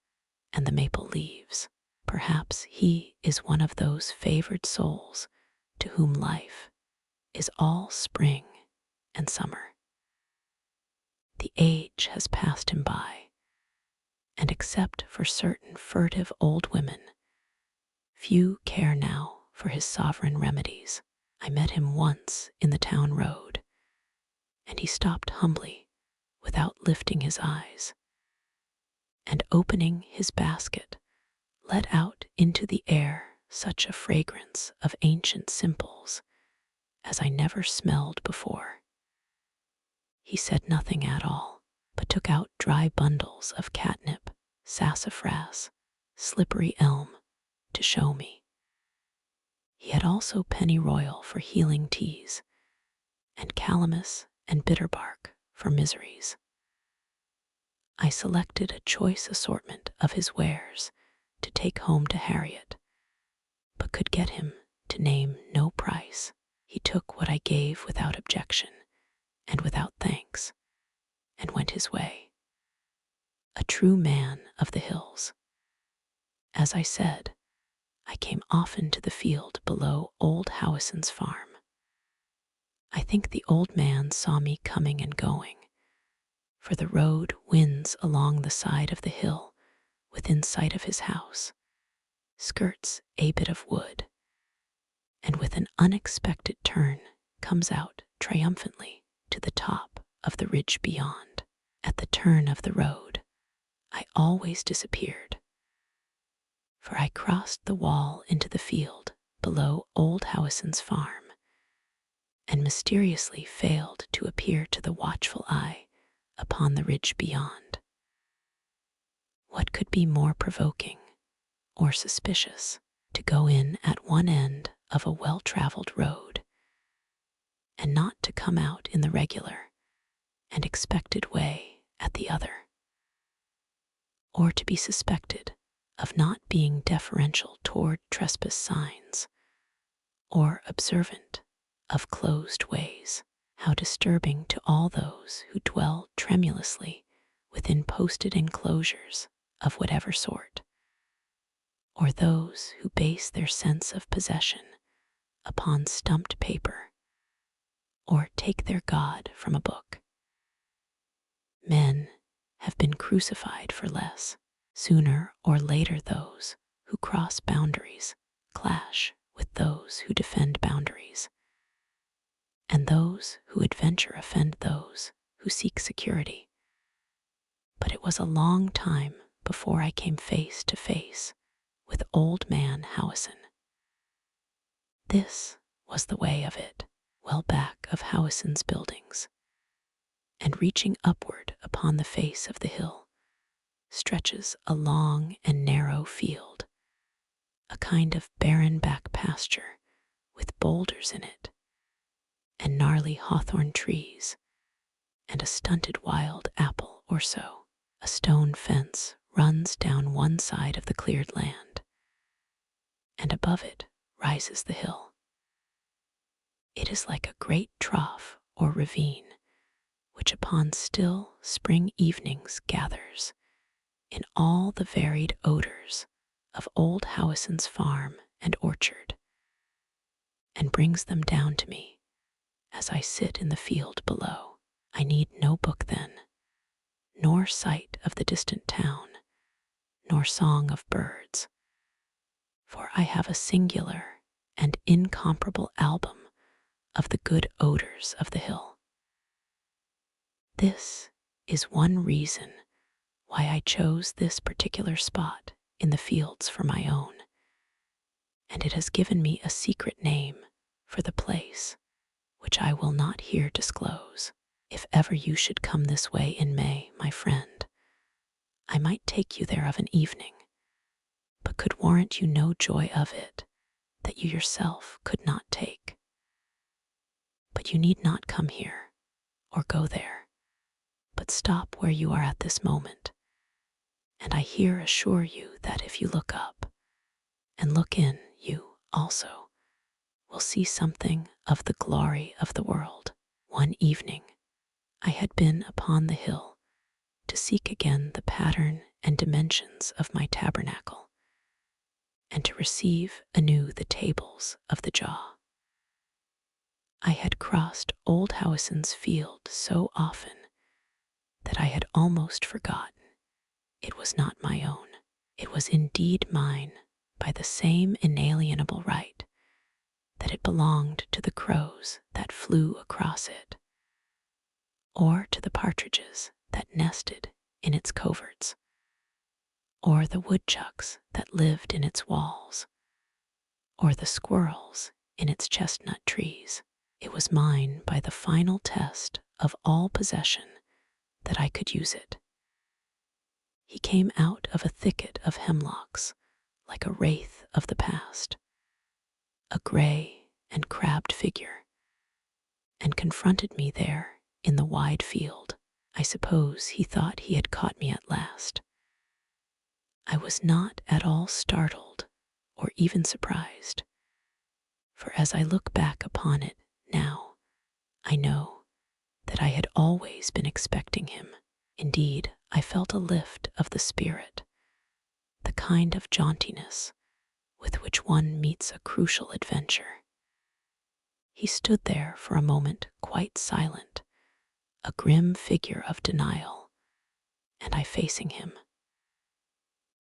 Speaker 1: and the maple leaves. Perhaps he is one of those favored souls to whom life is all spring and summer. The age has passed him by, and except for certain furtive old women, few care now for his sovereign remedies. I met him once in the town road, and he stopped humbly without lifting his eyes, and opening his basket, let out into the air such a fragrance of ancient simples as I never smelled before. He said nothing at all, but took out dry bundles of catnip, sassafras, slippery elm to show me. He had also pennyroyal for healing teas, and calamus and bitterbark for miseries. I selected a choice assortment of his wares to take home to Harriet, but could get him to name no price. He took what I gave without objection and without thanks, and went his way. A true man of the hills. As I said, I came often to the field below old Howison's farm. I think the old man saw me coming and going, for the road winds along the side of the hill within sight of his house, skirts a bit of wood, and with an unexpected turn comes out triumphantly to the top of the ridge beyond. At the turn of the road, I always disappeared, for I crossed the wall into the field below old Howison's farm, and mysteriously failed to appear to the watchful eye upon the ridge beyond. What could be more provoking or suspicious to go in at one end of a well-traveled road, and not to come out in the regular and expected way at the other, or to be suspected of not being deferential toward trespass signs, or observant of closed ways? How disturbing to all those who dwell tremulously within posted enclosures of whatever sort, or those who base their sense of possession upon stumped paper, or take their God from a book. Men have been crucified for less. Sooner or later those who cross boundaries clash with those who defend boundaries, and those who adventure offend those who seek security. But it was a long time before I came face to face with old man Howison. This was the way of it, well back of Howison's buildings, and reaching upward upon the face of the hill, stretches a long and narrow field, a kind of barren back pasture with boulders in it, and gnarly hawthorn trees, and a stunted wild apple or so. A stone fence runs down one side of the cleared land, and above it rises the hill. It is like a great trough or ravine, which upon still spring evenings gathers in all the varied odors of old Howison's farm and orchard, and brings them down to me as I sit in the field below. I need no book then, nor sight of the distant town, nor song of birds, for I have a singular and incomparable album of the good odors of the hill. This is one reason why I chose this particular spot in the fields for my own, and it has given me a secret name for the place, which I will not here disclose. If ever you should come this way in May, my friend, I might take you there of an evening, but could warrant you no joy of it that you yourself could not take. But you need not come here or go there, but stop where you are at this moment, and I here assure you that if you look up and look in, you also will see something of the glory of the world. One evening I had been upon the hill to seek again the pattern and dimensions of my tabernacle, and to receive anew the tables of the jaw. I had crossed old Howison's field so often that I had almost forgotten it was not my own. It was indeed mine by the same inalienable right that it belonged to the crows that flew across it, or to the partridges that nested in its coverts, or the woodchucks that lived in its walls, or the squirrels in its chestnut trees. It was mine by the final test of all possession that I could use it. He came out of a thicket of hemlocks like a wraith of the past, a gray and crabbed figure, and confronted me there in the wide field. I suppose he thought he had caught me at last. I was not at all startled or even surprised, for as I look back upon it now, I know that I had always been expecting him. Indeed, I felt a lift of the spirit, the kind of jauntiness with which one meets a crucial adventure. He stood there for a moment quite silent, a grim figure of denial, and I facing him.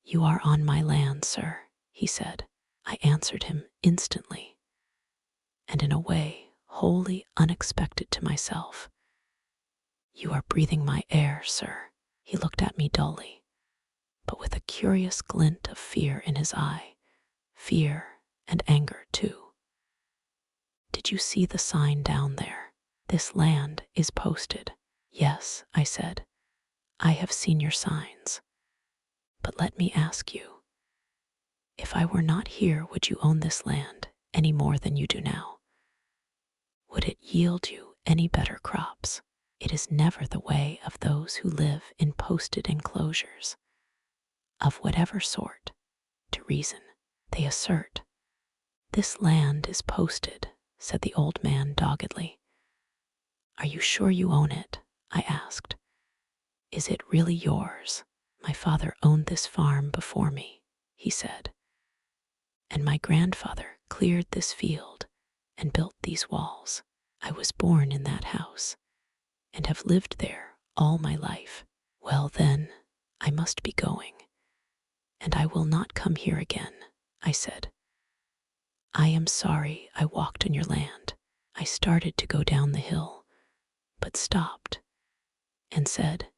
Speaker 1: "You are on my land, sir," he said. I answered him instantly, and in a way wholly unexpected to myself. "You are breathing my air, sir." He looked at me dully, but with a curious glint of fear in his eye, fear and anger too. "Did you see the sign down there? This land is posted." "Yes," I said, "I have seen your signs. But let me ask you, if I were not here, would you own this land any more than you do now? Would it yield you any better crops? It is never the way of those who live in posted enclosures, of whatever sort, to reason. They assert, 'This land is posted,'" said the old man doggedly. "Are you sure you own it?" I asked. "Is it really yours?" "My father owned this farm before me," he said, "and my grandfather cleared this field and built these walls. I was born in that house and have lived there all my life." "Well, then, I must be going, and I will not come here again," I said. "I am sorry I walked on your land." I started to go down the hill, but stopped and said,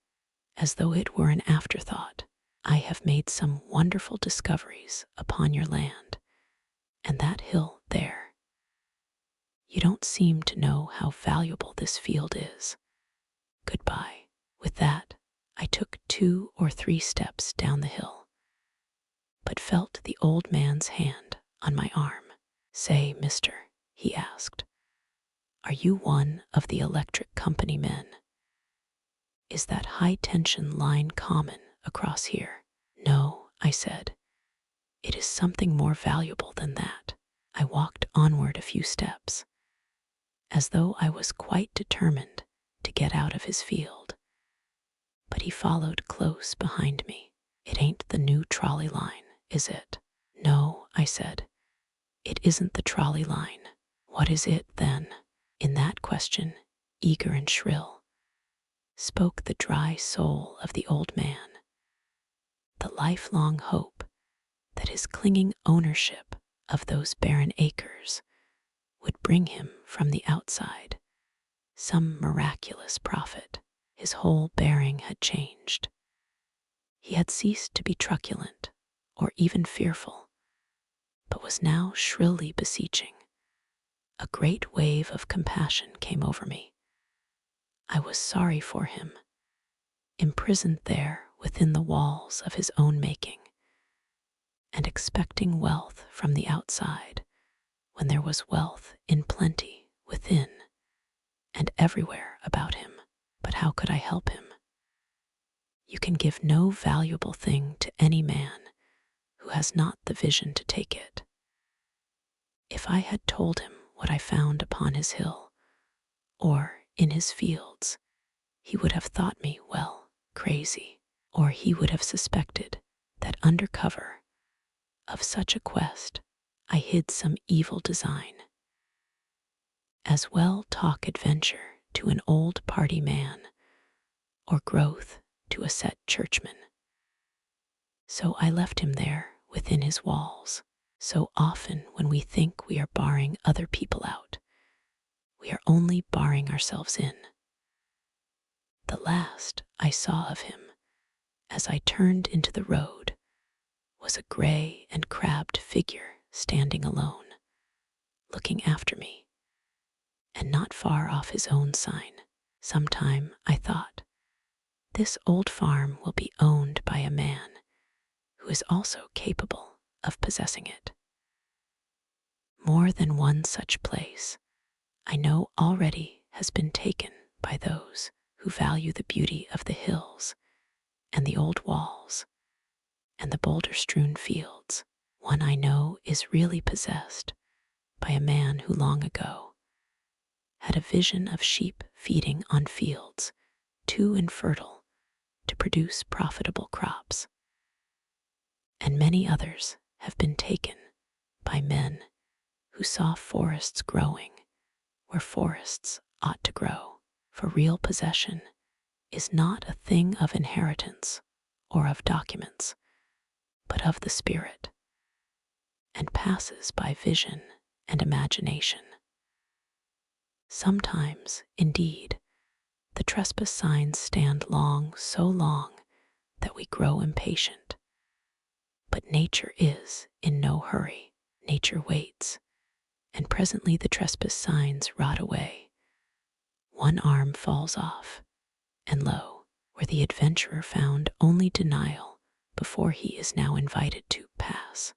Speaker 1: as though it were an afterthought, "I have made some wonderful discoveries upon your land, and that hill there. You don't seem to know how valuable this field is. Goodbye." With that, I took 2 or 3 steps down the hill, but felt the old man's hand on my arm. "Say, mister," he asked, "are you one of the electric company men? Is that high-tension line common across here?" "No," I said. "It is something more valuable than that." I walked onward a few steps, as though I was quite determined to get out of his field, but he followed close behind me. "It ain't the new trolley line, is it?" "No," I said, "it isn't the trolley line." "What is it, then?" In that question, eager and shrill, spoke the dry soul of the old man, the lifelong hope that his clinging ownership of those barren acres would bring him from the outside, some miraculous prophet. His whole bearing had changed. He had ceased to be truculent or even fearful, but was now shrilly beseeching. A great wave of compassion came over me. I was sorry for him, imprisoned there within the walls of his own making, and expecting wealth from the outside when there was wealth in plenty within and everywhere about him. But how could I help him? You can give no valuable thing to any man who has not the vision to take it. If I had told him what I found upon his hill or in his fields, he would have thought me, well, crazy, or he would have suspected that under cover of such a quest I hid some evil design. As well talk adventure to an old party man or growth to a set churchman. So I left him there within his walls. So often when we think we are barring other people out, we are only barring ourselves in. The last I saw of him, as I turned into the road, was a gray and crabbed figure standing alone, looking after me, and not far off his own sign. Sometime, I thought, this old farm will be owned by a man who is also capable of possessing it. More than one such place, I know already, has been taken by those who value the beauty of the hills and the old walls and the boulder-strewn fields. One I know is really possessed by a man who long ago had a vision of sheep feeding on fields too infertile to produce profitable crops. And many others have been taken by men who saw forests growing where forests ought to grow. For real possession is not a thing of inheritance or of documents, but of the spirit, and passes by vision and imagination. Sometimes, indeed, the trespass signs stand long, so long, that we grow impatient. But nature is in no hurry. Nature waits, and presently the trespass signs rot away. One arm falls off, and lo, where the adventurer found only denial before he is now invited to pass.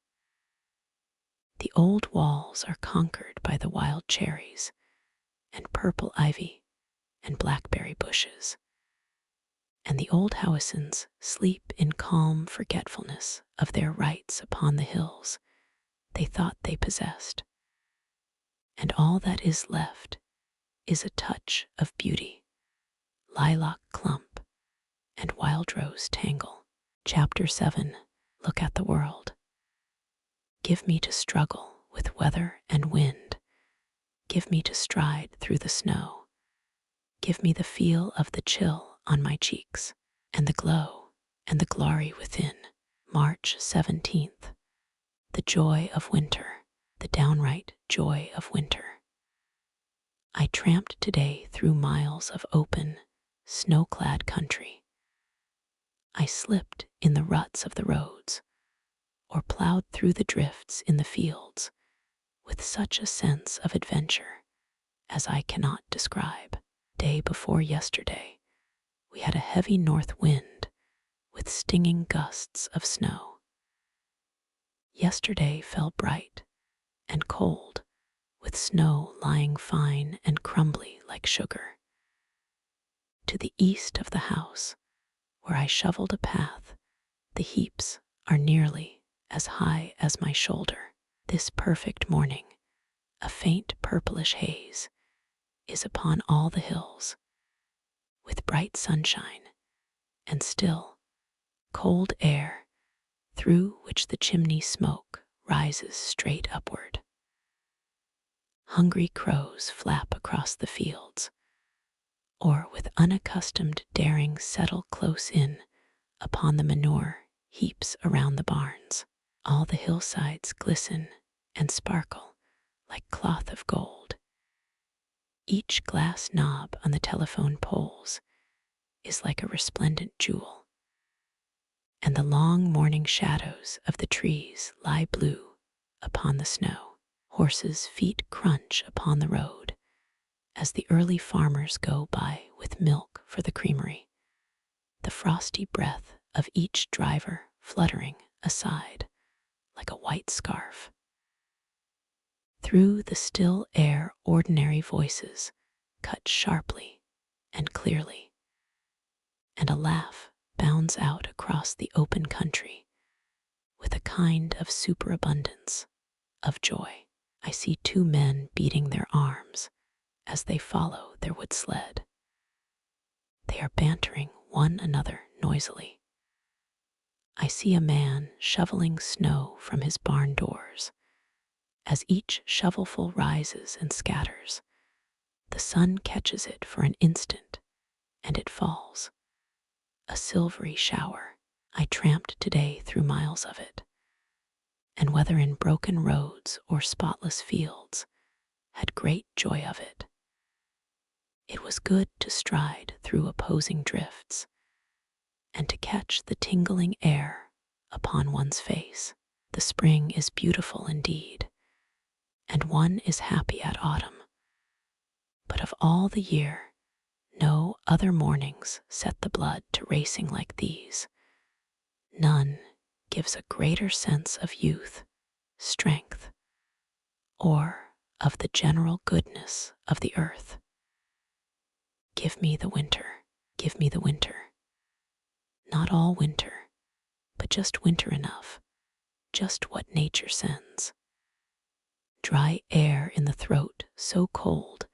Speaker 1: The old walls are conquered by the wild cherries and purple ivy and blackberry bushes, and the old hyacinths sleep in calm forgetfulness of their rights upon the hills they thought they possessed. And all that is left is a touch of beauty, lilac clump, and wild rose tangle. Chapter 7. Look at the world. Give me to struggle with weather and wind. Give me to stride through the snow. Give me the feel of the chill on my cheeks, and the glow and the glory within. March 17th. The joy of winter, the downright joy of winter. I tramped today through miles of open, snow-clad country. I slipped in the ruts of the roads, or plowed through the drifts in the fields, with such a sense of adventure as I cannot describe. Day before yesterday, we had a heavy north wind with stinging gusts of snow. Yesterday fell bright and cold, with snow lying fine and crumbly like sugar. To the east of the house, where I shoveled a path, the heaps are nearly as high as my shoulder. This perfect morning, a faint purplish haze is upon all the hills, with bright sunshine and still, cold air through which the chimney smoke rises straight upward. Hungry crows flap across the fields, or with unaccustomed daring settle close in upon the manure heaps around the barns. All the hillsides glisten and sparkle like cloth of gold. Each glass knob on the telephone poles is like a resplendent jewel, and the long morning shadows of the trees lie blue upon the snow. Horses' feet crunch upon the road as the early farmers go by with milk for the creamery, the frosty breath of each driver fluttering aside like a white scarf. Through the still air, ordinary voices cut sharply and clearly, and a laugh bounds out across the open country with a kind of superabundance of joy. I see two men beating their arms as they follow their wood sled. They are bantering one another noisily. I see a man shoveling snow from his barn doors. As each shovelful rises and scatters, the sun catches it for an instant, and it falls. A silvery shower. I tramped today through miles of it, and whether in broken roads or spotless fields, had great joy of it. It was good to stride through opposing drifts, and to catch the tingling air upon one's face. The spring is beautiful indeed, and one is happy at autumn. But of all the year, no other mornings set the blood to racing like these. None gives a greater sense of youth, strength, or of the general goodness of the earth. Give me the winter, give me the winter. Not all winter, but just winter enough, just what nature sends. Dry air in the throat, so cold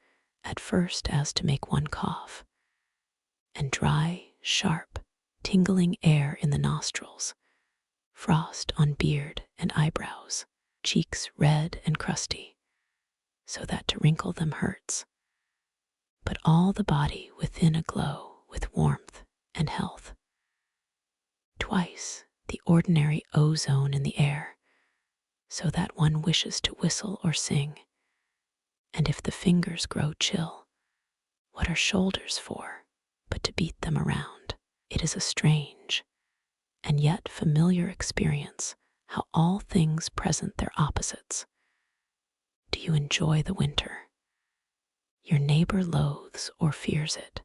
Speaker 1: at first as to make one cough, and dry, sharp, tingling air in the nostrils, frost on beard and eyebrows, cheeks red and crusty, so that to wrinkle them hurts, but all the body within aglow with warmth and health. Twice the ordinary ozone in the air, so that one wishes to whistle or sing, and if the fingers grow chill, what are shoulders for but to beat them around? It is a strange and yet familiar experience how all things present their opposites. Do you enjoy the winter? Your neighbor loathes or fears it.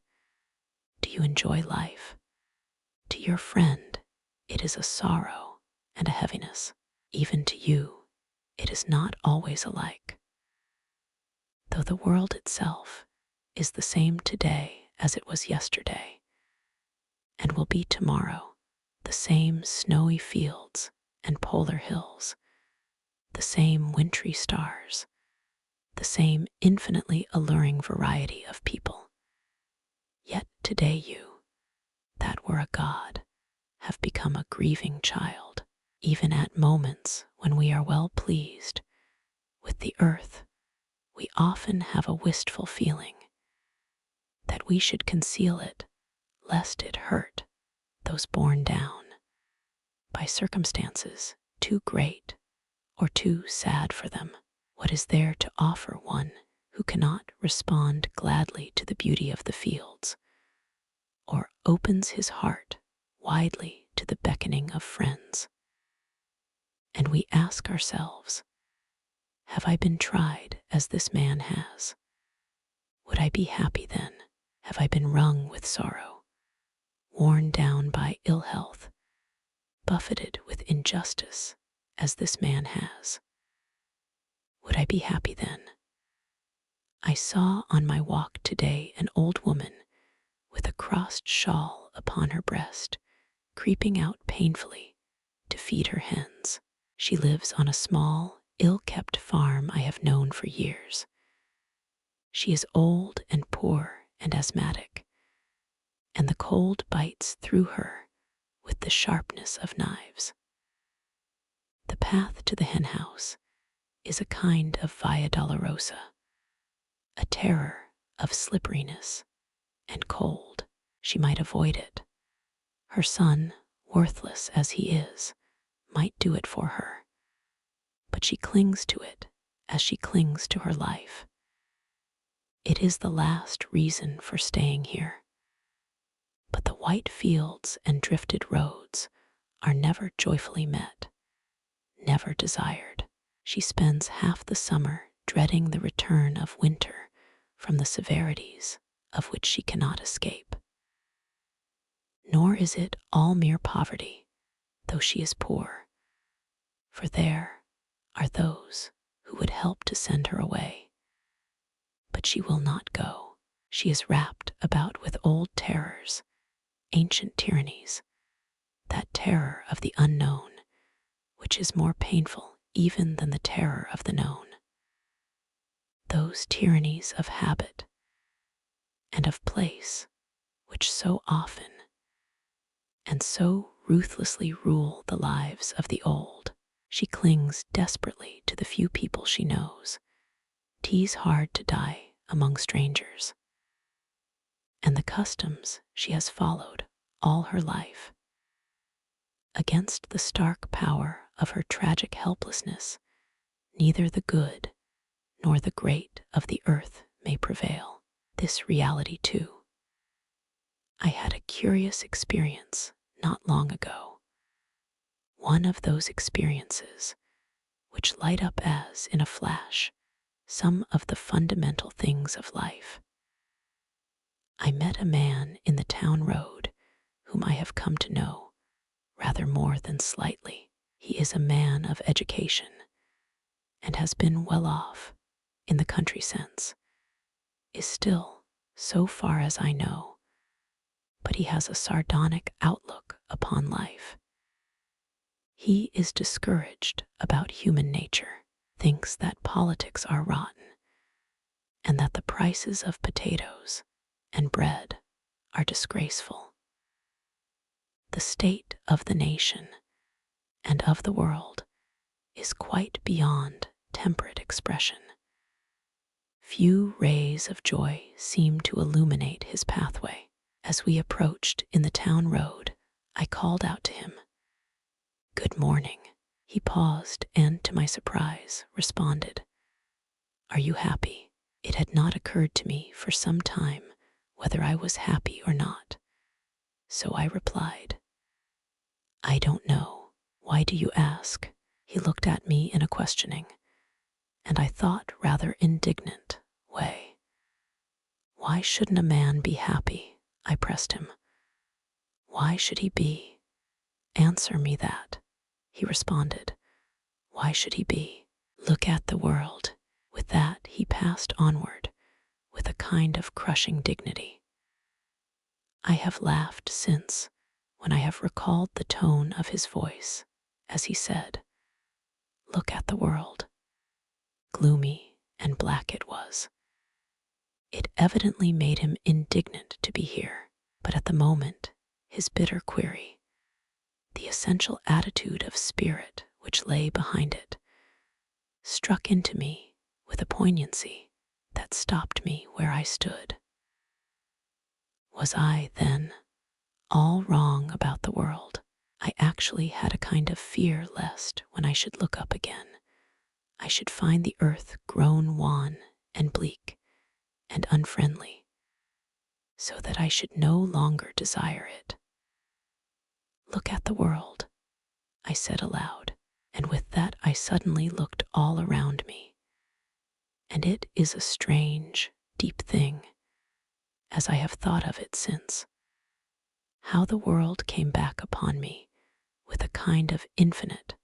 Speaker 1: Do you enjoy life? To your friend, it is a sorrow and a heaviness. Even to you, it is not always alike. Though the world itself is the same today as it was yesterday, and will be tomorrow, the same snowy fields and polar hills, the same wintry stars, the same infinitely alluring variety of people. Yet today you, that were a god, have become a grieving child, even at moments when we are well pleased with the earth. We often have a wistful feeling that we should conceal it, lest it hurt those borne down by circumstances too great or too sad for them. What is there to offer one who cannot respond gladly to the beauty of the fields, or opens his heart widely to the beckoning of friends? And we ask ourselves, have I been tried as this man has? Would I be happy then? Have I been wrung with sorrow, worn down by ill health, buffeted with injustice as this man has? Would I be happy then? I saw on my walk today an old woman with a crossed shawl upon her breast, creeping out painfully to feed her hens. She lives on a small, ill-kept farm I have known for years. She is old and poor and asthmatic, and the cold bites through her with the sharpness of knives. The path to the henhouse is a kind of Via Dolorosa, a terror of slipperiness and cold. She might avoid it. Her son, worthless as he is, might do it for her, but she clings to it as she clings to her life. It is the last reason for staying here. But the white fields and drifted roads are never joyfully met, never desired. She spends half the summer dreading the return of winter from the severities of which she cannot escape. Nor is it all mere poverty, though she is poor, for there are those who would help to send her away. But she will not go. She is wrapped about with old terrors, ancient tyrannies, that terror of the unknown, which is more painful even than the terror of the known. Those tyrannies of habit and of place, which so often and so ruthlessly rule the lives of the old. She clings desperately to the few people she knows. 'Tis hard to die among strangers, and the customs she has followed all her life. Against the stark power of her tragic helplessness, neither the good nor the great of the earth may prevail. This reality, too. I had a curious experience not long ago. One of those experiences which light up as in a flash some of the fundamental things of life. I met a man in the town road whom I have come to know rather more than slightly. He is a man of education and has been well off in the country sense, is still, so far as I know, but he has a sardonic outlook upon life. He is discouraged about human nature, thinks that politics are rotten, and that the prices of potatoes and bread are disgraceful. The state of the nation and of the world is quite beyond temperate expression. Few rays of joy seemed to illuminate his pathway. As we approached in the town road, I called out to him, "Good morning." He paused and, to my surprise, responded, "Are you happy?" It had not occurred to me for some time whether I was happy or not. So I replied, "I don't know. Why do you ask?" He looked at me in a questioning, and I thought rather indignant way. "Why shouldn't a man be happy?" I pressed him. "Why should he be? Answer me that." He responded, "Why should he be? Look at the world." With that he passed onward with a kind of crushing dignity. I have laughed since when I have recalled the tone of his voice as he said, "Look at the world." Gloomy and black it was. It evidently made him indignant to be here, but at the moment his bitter query, the essential attitude of spirit which lay behind it, struck into me with a poignancy that stopped me where I stood. Was I, then, all wrong about the world? I actually had a kind of fear lest, when I should look up again, I should find the earth grown wan and bleak and unfriendly, so that I should no longer desire it. "Look at the world," I said aloud, and with that I suddenly looked all around me. And it is a strange, deep thing, as I have thought of it since, how the world came back upon me with a kind of infinite,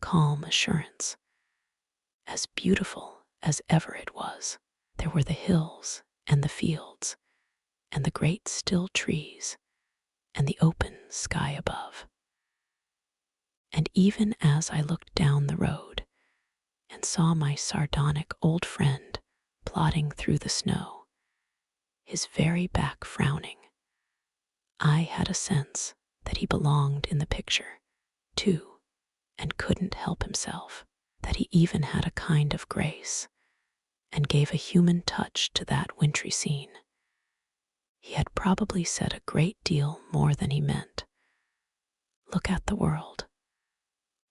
Speaker 1: calm assurance, as beautiful as ever it was. There were the hills and the fields, and the great still trees, and the open sky above. And even as I looked down the road and saw my sardonic old friend plodding through the snow, his very back frowning, I had a sense that he belonged in the picture, too, and couldn't help himself, that he even had a kind of grace, and gave a human touch to that wintry scene. He had probably said a great deal more than he meant. Look at the world.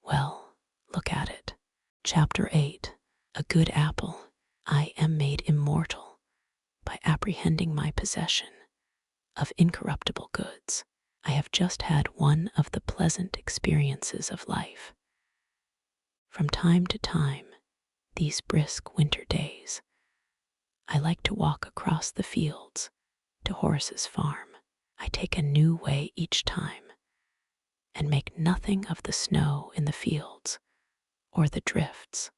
Speaker 1: Well, look at it. Chapter 8. A good apple. I am made immortal by apprehending my possession of incorruptible goods. I have just had one of the pleasant experiences of life. From time to time, these brisk winter days, I like to walk across the fields to Horace's farm. I take a new way each time and make nothing of the snow in the fields or the drifts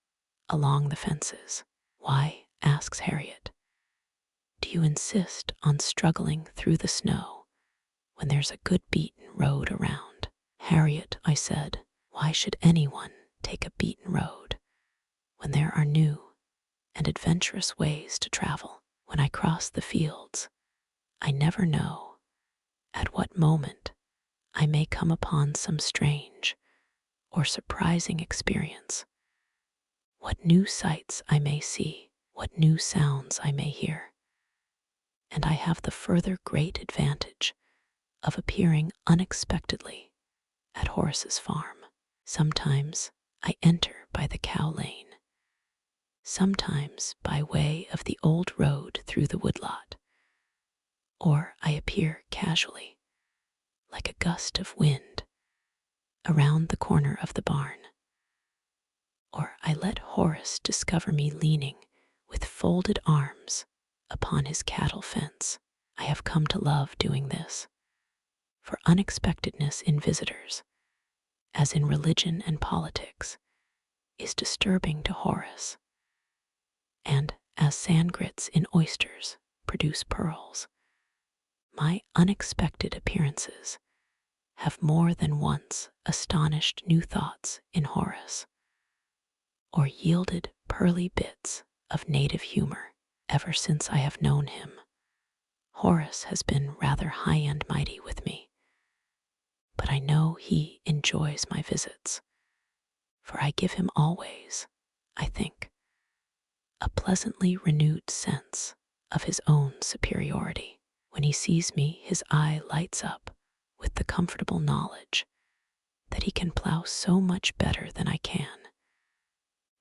Speaker 1: along the fences. Why, asks Harriet, do you insist on struggling through the snow when there's a good beaten road around? Harriet, I said, why should anyone take a beaten road when there are new and adventurous ways to travel? When I cross the fields, I never know at what moment I may come upon some strange or surprising experience, what new sights I may see, what new sounds I may hear. And I have the further great advantage of appearing unexpectedly at Horace's farm. Sometimes I enter by the cow lane, sometimes by way of the old road through the woodlot, or I appear casually, like a gust of wind, around the corner of the barn, or I let Horace discover me leaning with folded arms upon his cattle fence. I have come to love doing this, for unexpectedness in visitors, as in religion and politics, is disturbing to Horace, and as sand grits in oysters produce pearls, my unexpected appearances have more than once astonished new thoughts in Horace, or yielded pearly bits of native humor. Ever since I have known him, Horace has been rather high and mighty with me, but I know he enjoys my visits, for I give him always, I think, a pleasantly renewed sense of his own superiority. When he sees me, his eye lights up with the comfortable knowledge that he can plow so much better than I can,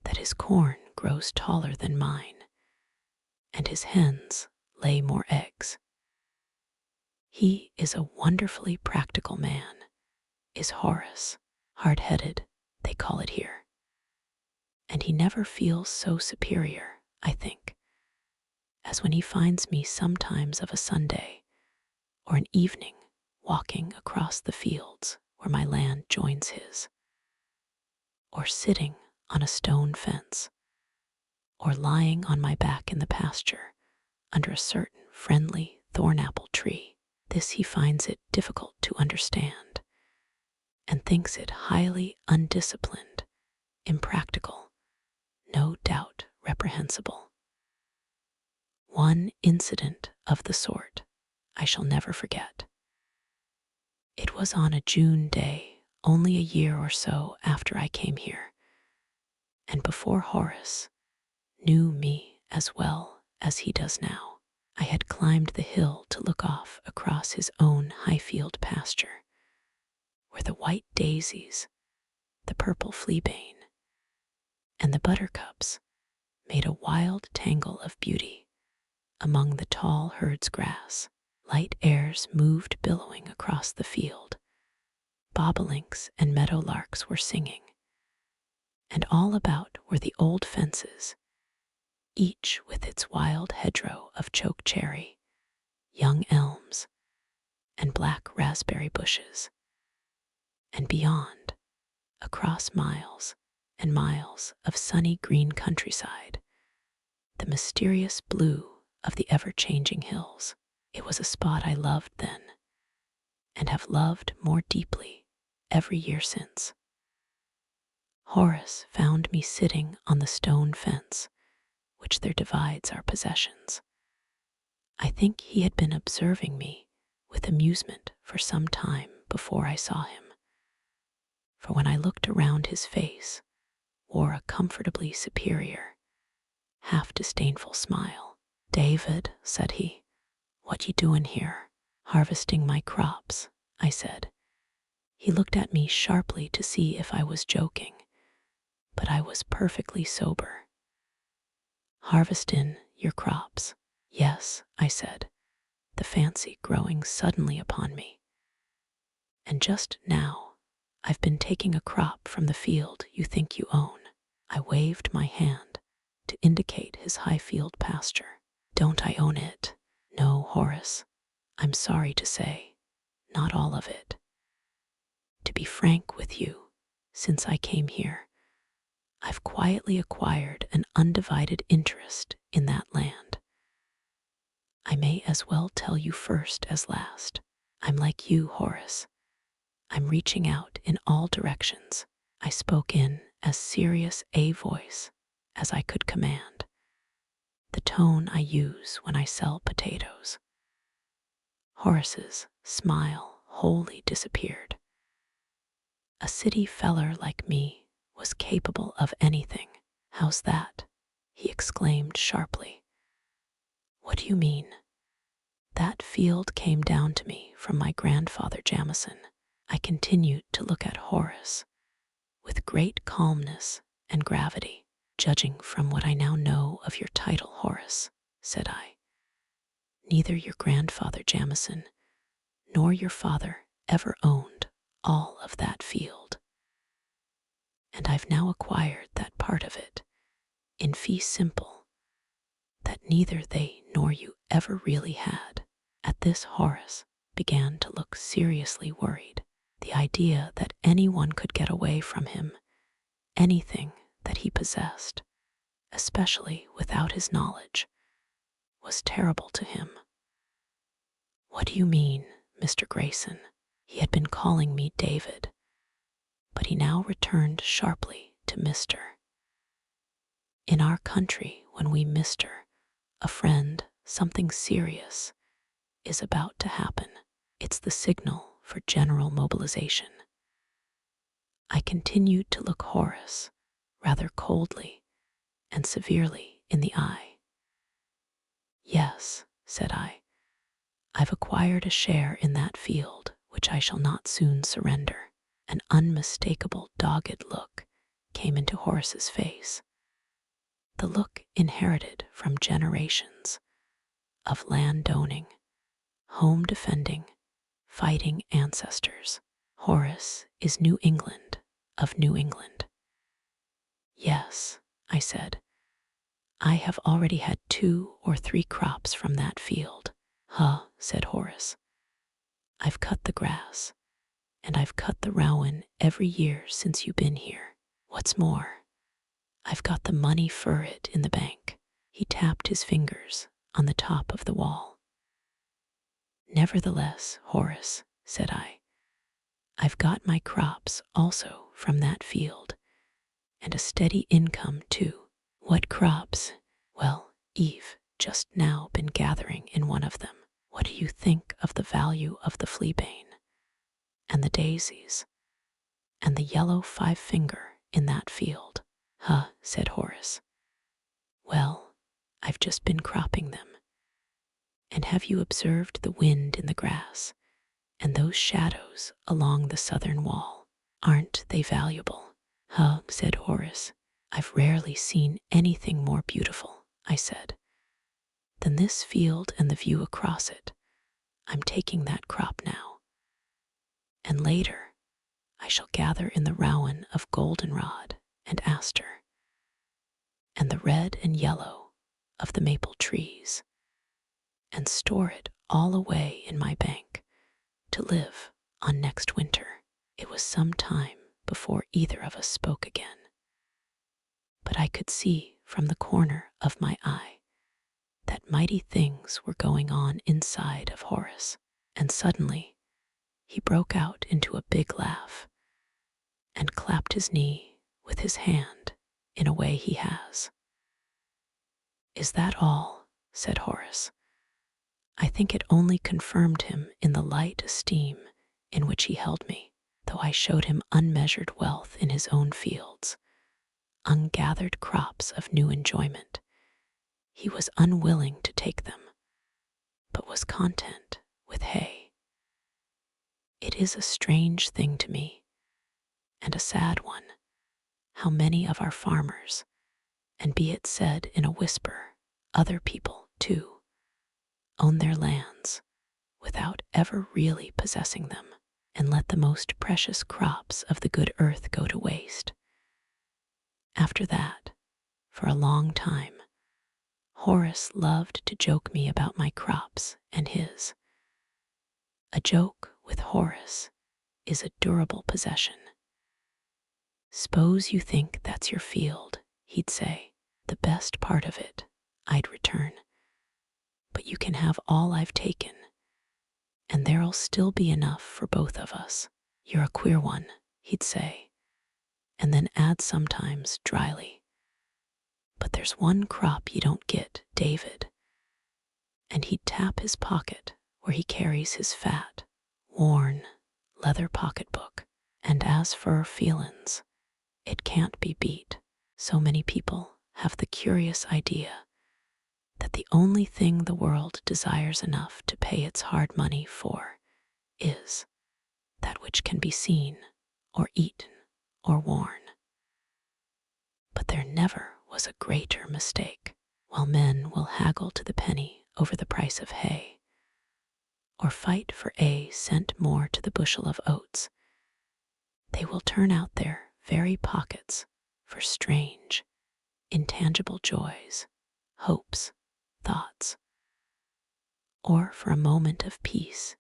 Speaker 1: that his corn grows taller than mine, and his hens lay more eggs. He is a wonderfully practical man, is Horace, hard-headed, they call it here. And he never feels so superior, I think, as when he finds me sometimes of a Sunday or an evening walking across the fields where my land joins his, or sitting on a stone fence, or lying on my back in the pasture under a certain friendly thorn-apple tree. This he finds it difficult to understand, and thinks it highly undisciplined, impractical, no doubt reprehensible. One incident of the sort I shall never forget. It was on a June day, only a year or so after I came here, and before Horace knew me as well as he does now. I had climbed the hill to look off across his own high-field pasture, where the white daisies, the purple fleabane, and the buttercups made a wild tangle of beauty among the tall herd's grass. Light airs moved billowing across the field. Bobolinks and meadowlarks were singing, and all about were the old fences, each with its wild hedgerow of choke cherry, young elms, and black raspberry bushes. And beyond, across miles and miles of sunny green countryside, the mysterious blue of the ever-changing hills. It was a spot I loved then, and have loved more deeply every year since. Horace found me sitting on the stone fence which there divides our possessions. I think he had been observing me with amusement for some time before I saw him, for when I looked around his face wore a comfortably superior, half-disdainful smile. "David," said he, "what you doing here?" "Harvesting my crops," I said. He looked at me sharply to see if I was joking, but I was perfectly sober. Harvest in your crops. Yes, I said, the fancy growing suddenly upon me. And just now, I've been taking a crop from the field you think you own. I waved my hand to indicate his high field pasture. Don't I own it? No, Horace. I'm sorry to say, not all of it. To be frank with you, since I came here, I've quietly acquired an undivided interest in that land. I may as well tell you first as last. I'm like you, Horace. I'm reaching out in all directions. I spoke in as serious a voice as I could command, the tone I use when I sell potatoes. Horace's smile wholly disappeared. A city feller like me was capable of anything. How's that? He exclaimed sharply. What do you mean? That field came down to me from my grandfather Jamison. I continued to look at Horace with great calmness and gravity. Judging from what I now know of your title, Horace, said I, neither your grandfather Jamison nor your father ever owned all of that field. And I've now acquired that part of it, in fee simple, that neither they nor you ever really had. At this, Horace began to look seriously worried. The idea that anyone could get away from him anything that he possessed, especially without his knowledge, was terrible to him. What do you mean, Mr. Grayson? He had been calling me David, but he now returned sharply to Mr. In our country, when we Mr. a friend, something serious is about to happen. It's the signal for general mobilization. I continued to look Horace rather coldly and severely in the eye. Yes, said I, I've acquired a share in that field which I shall not soon surrender. An unmistakable dogged look came into Horace's face, the look inherited from generations of land-owning, home-defending, fighting ancestors. Horace is New England of New England. Yes, I said, I have already had 2 or 3 crops from that field. Huh, said Horace. I've cut the grass, and I've cut the rowan every year since you've been here. What's more, I've got the money for it in the bank. He tapped his fingers on the top of the wall. Nevertheless, Horace, said I, I've got my crops also from that field, and a steady income too. What crops? Well, Eve just now been gathering in one of them. What do you think of the value of the fleabane, and the daisies, and the yellow 5-finger in that field? Huh, said Horace. Well, I've just been cropping them. And have you observed the wind in the grass, and those shadows along the southern wall? Aren't they valuable? Huh, said Horace. I've rarely seen anything more beautiful, I said, than this field and the view across it. I'm taking that crop now. And later, I shall gather in the rowan of goldenrod and aster, and the red and yellow of the maple trees, and store it all away in my bank to live on next winter. It was some time before either of us spoke again, but I could see from the corner of my eye that mighty things were going on inside of Horace, and suddenly he broke out into a big laugh and clapped his knee with his hand in a way he has. Is that all? Said Horace. I think it only confirmed him in the light esteem in which he held me, though I showed him unmeasured wealth in his own fields, ungathered crops of new enjoyment. He was unwilling to take them, but was content with hay. It is a strange thing to me, and a sad one, how many of our farmers And be it said in a whisper, other people, too, own their lands without ever really possessing them, and let the most precious crops of the good earth go to waste. After that, for a long time, Horace loved to joke me about my crops and his. A joke with Horace is a durable possession. "S'pose you think that's your field," he'd say. "The best part of it," I'd return. "But you can have all I've taken, and there'll still be enough for both of us." "You're a queer one," he'd say, and then add sometimes dryly, "But there's one crop you don't get, David." And he'd tap his pocket where he carries his fat, worn leather pocketbook. "And as for feelin's, it can't be beat." So many people have the curious idea that the only thing the world desires enough to pay its hard money for is that which can be seen or eaten or worn. But there never was a greater mistake. While men will haggle to the penny over the price of hay, or fight for a cent more to the bushel of oats, they will turn out their very pockets for strange, intangible joys, hopes, thoughts, or for a moment of peace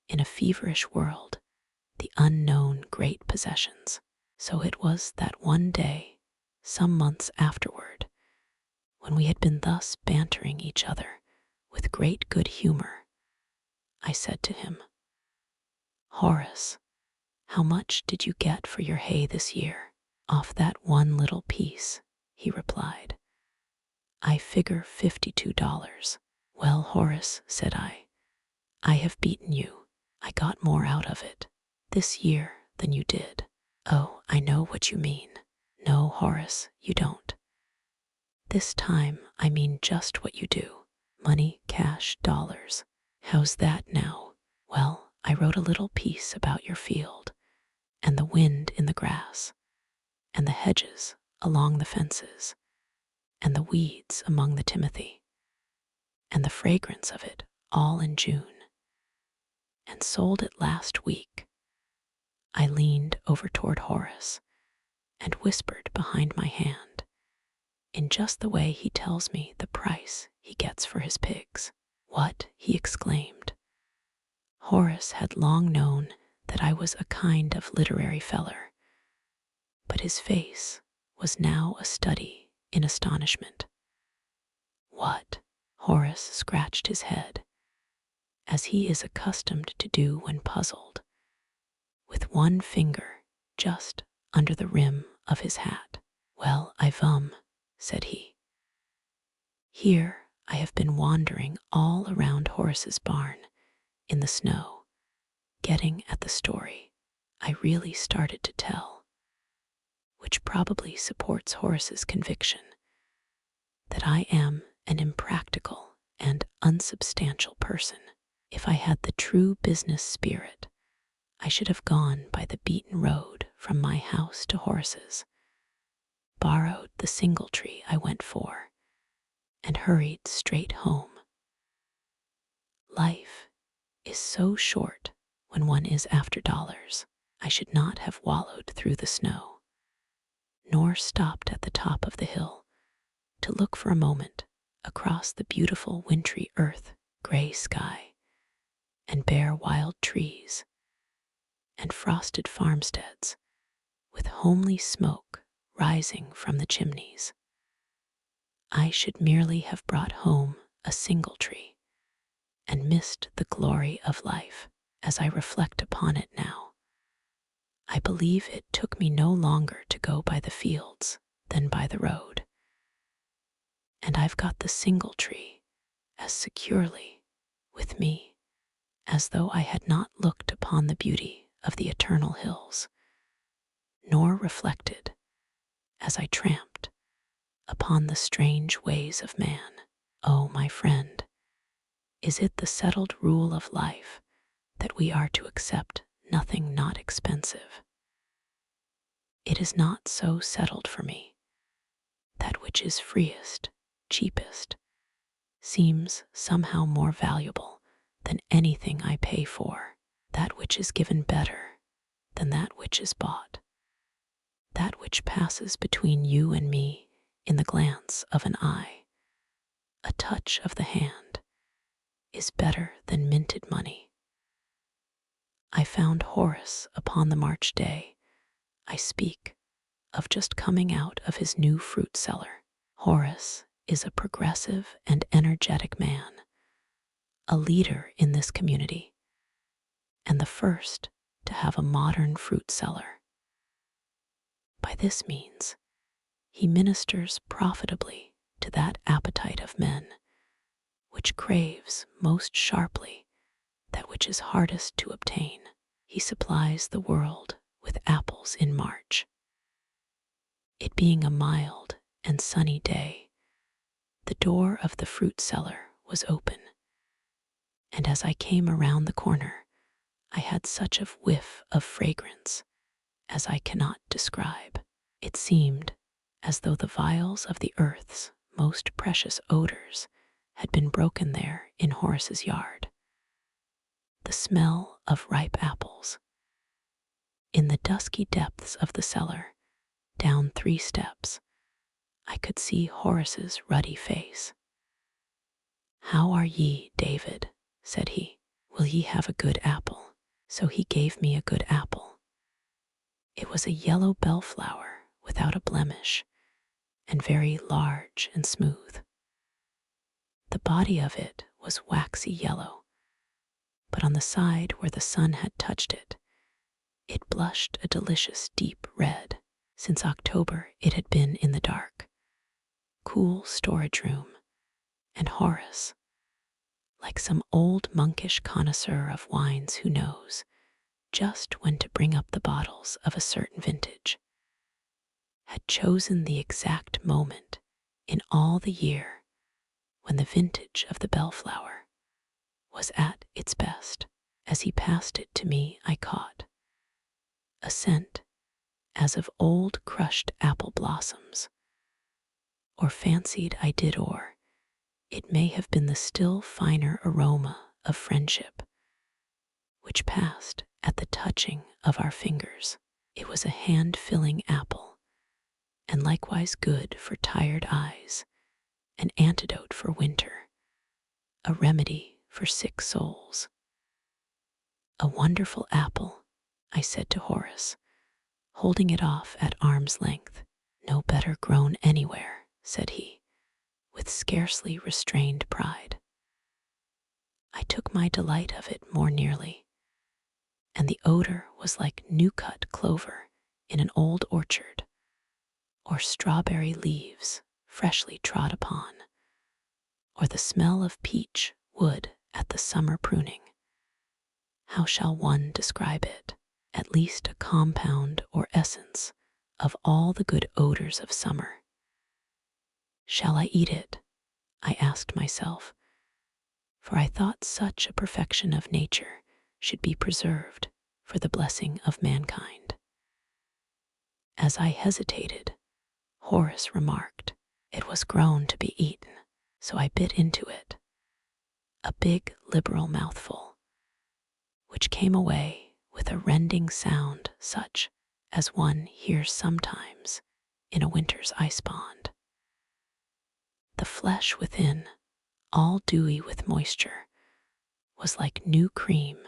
Speaker 1: in a feverish world, the unknown great possessions. So it was that one day, some months afterward, when we had been thus bantering each other with great good humor, I said to him, "Horace, how much did you get for your hay this year?" "Off that one little piece," he replied. "I figure $52. "Well, Horace," said I have beaten you. I got more out of it this year than you did." "Oh, I know what you mean." "No, Horace, you don't. This time I mean just what you do. Money, cash, dollars. How's that now?" "Well, I wrote a little piece about your field, and the wind in the grass, and the hedges along the fences, and the weeds among the timothy, and the fragrance of it all in June, and sold it last week." I leaned over toward Horace and whispered behind my hand, in just the way he tells me the price he gets for his pigs. "What?" he exclaimed. Horace had long known that I was a kind of literary feller, but his face was now a study in astonishment. "What?" Horace scratched his head, as he is accustomed to do when puzzled, with one finger just under the rim of his hat. "Well, said he. "Here I have been wandering all around Horace's barn in the snow, getting at the story I really started to tell, which probably supports Horace's conviction that I am an impractical and unsubstantial person. If I had the true business spirit, I should have gone by the beaten road from my house to Horace's, borrowed the singletree I went for, and hurried straight home. Life is so short when one is after dollars. I should not have wallowed through the snow, nor stopped at the top of the hill to look for a moment across the beautiful wintry earth, gray sky, and bare wild trees, and frosted farmsteads with homely smoke rising from the chimneys. I should merely have brought home a singletree and missed the glory of life. As I reflect upon it now, I believe it took me no longer to go by the fields than by the road, and I've got the singletree as securely with me as though I had not looked upon the beauty of the eternal hills, nor reflected, as I tramped, upon the strange ways of man. Oh, my friend, is it the settled rule of life that we are to accept nothing not expensive? It is not so settled for me that which is freest, cheapest, seems somehow more valuable than anything I pay for. That which is given better than that which is bought. That which passes between you and me in the glance of an eye, a touch of the hand, is better than minted money. I found Horace upon the March day. I speak of just coming out of his new fruit cellar. Horace is a progressive and energetic man, a leader in this community, and the first to have a modern fruit cellar. By this means, he ministers profitably to that appetite of men which craves most sharply that which is hardest to obtain. He supplies the world with apples in March. It being a mild and sunny day, the door of the fruit cellar was open, and as I came around the corner, I had such a whiff of fragrance as I cannot describe. It seemed as though the vials of the earth's most precious odors had been broken there in Horace's yard. The smell of ripe apples. In the dusky depths of the cellar, down 3 steps, I could see Horace's ruddy face. "How are ye, David?" said he. "Will ye have a good apple?" So he gave me a good apple. It was a yellow bellflower without a blemish, and very large and smooth. The body of it was waxy yellow, but on the side where the sun had touched it, it blushed a delicious deep red. Since October it had been in the dark, cool storage room, and Horace, like some old monkish connoisseur of wines who knows just when to bring up the bottles of a certain vintage, had chosen the exact moment in all the year when the vintage of the bellflower was at its best. As he passed it to me, I caught a scent as of old crushed apple blossoms, or fancied I did, or it may have been the still finer aroma of friendship, which passed at the touching of our fingers. It was a hand-filling apple, and likewise good for tired eyes, an antidote for winter, a remedy for sick souls. "A wonderful apple," I said to Horace, holding it off at arm's length. "No better grown anywhere," said he, with scarcely restrained pride. I took my delight of it more nearly, and the odor was like new-cut clover in an old orchard, or strawberry leaves freshly trod upon, or the smell of peach wood at the summer pruning. How shall one describe it? At least a compound or essence of all the good odors of summer. Shall I eat it? I asked myself, for I thought such a perfection of nature should be preserved for the blessing of mankind. As I hesitated, Horace remarked, "It was grown to be eaten," so I bit into it, a big liberal mouthful, which came away with a rending sound such as one hears sometimes in a winter's ice pond. The flesh within, all dewy with moisture, was like new cream,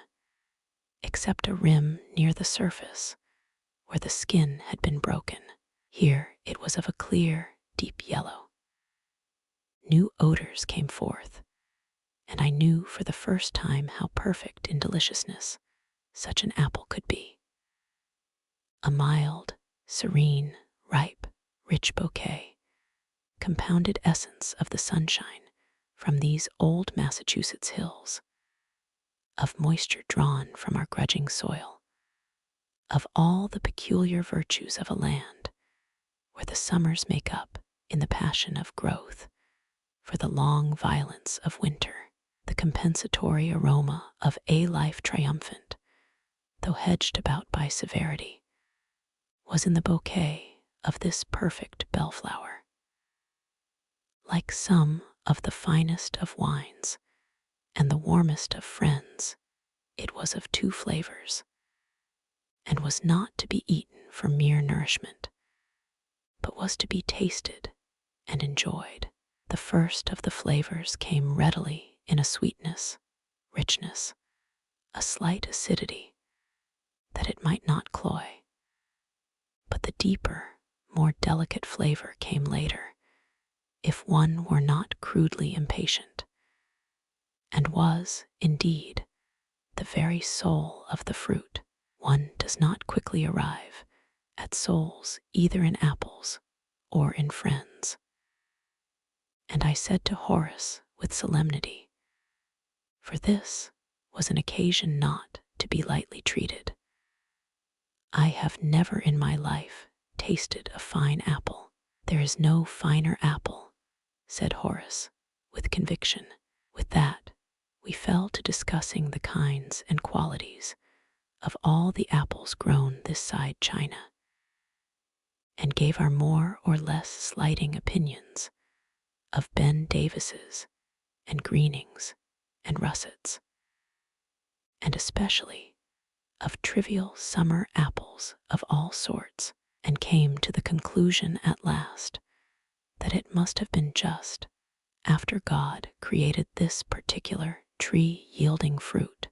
Speaker 1: except a rim near the surface where the skin had been broken. Here it was of a clear, deep yellow. New odors came forth, and I knew for the first time how perfect in deliciousness such an apple could be. A mild, serene, ripe, rich bouquet, compounded essence of the sunshine from these old Massachusetts hills, of moisture drawn from our grudging soil, of all the peculiar virtues of a land where the summers make up in the passion of growth for the long violence of winter, the compensatory aroma of a life triumphant, though hedged about by severity, was in the bouquet of this perfect bellflower. Like some of the finest of wines and the warmest of friends, it was of two flavors, and was not to be eaten for mere nourishment, but was to be tasted and enjoyed. The first of the flavors came readily in a sweetness, richness, a slight acidity, that it might not cloy. But the deeper, more delicate flavor came later, if one were not crudely impatient, and was, indeed, the very soul of the fruit. One does not quickly arrive at souls either in apples or in friends. And I said to Horace with solemnity, for this was an occasion not to be lightly treated. I have never in my life tasted a fine apple. There is no finer apple, said Horace with conviction. With that, we fell to discussing the kinds and qualities of all the apples grown this side China, and gave our more or less slighting opinions of Ben Davis's and Greenings and Russets, and especially of trivial summer apples of all sorts, and came to the conclusion at last that it must have been just after God created this particular tree-yielding fruit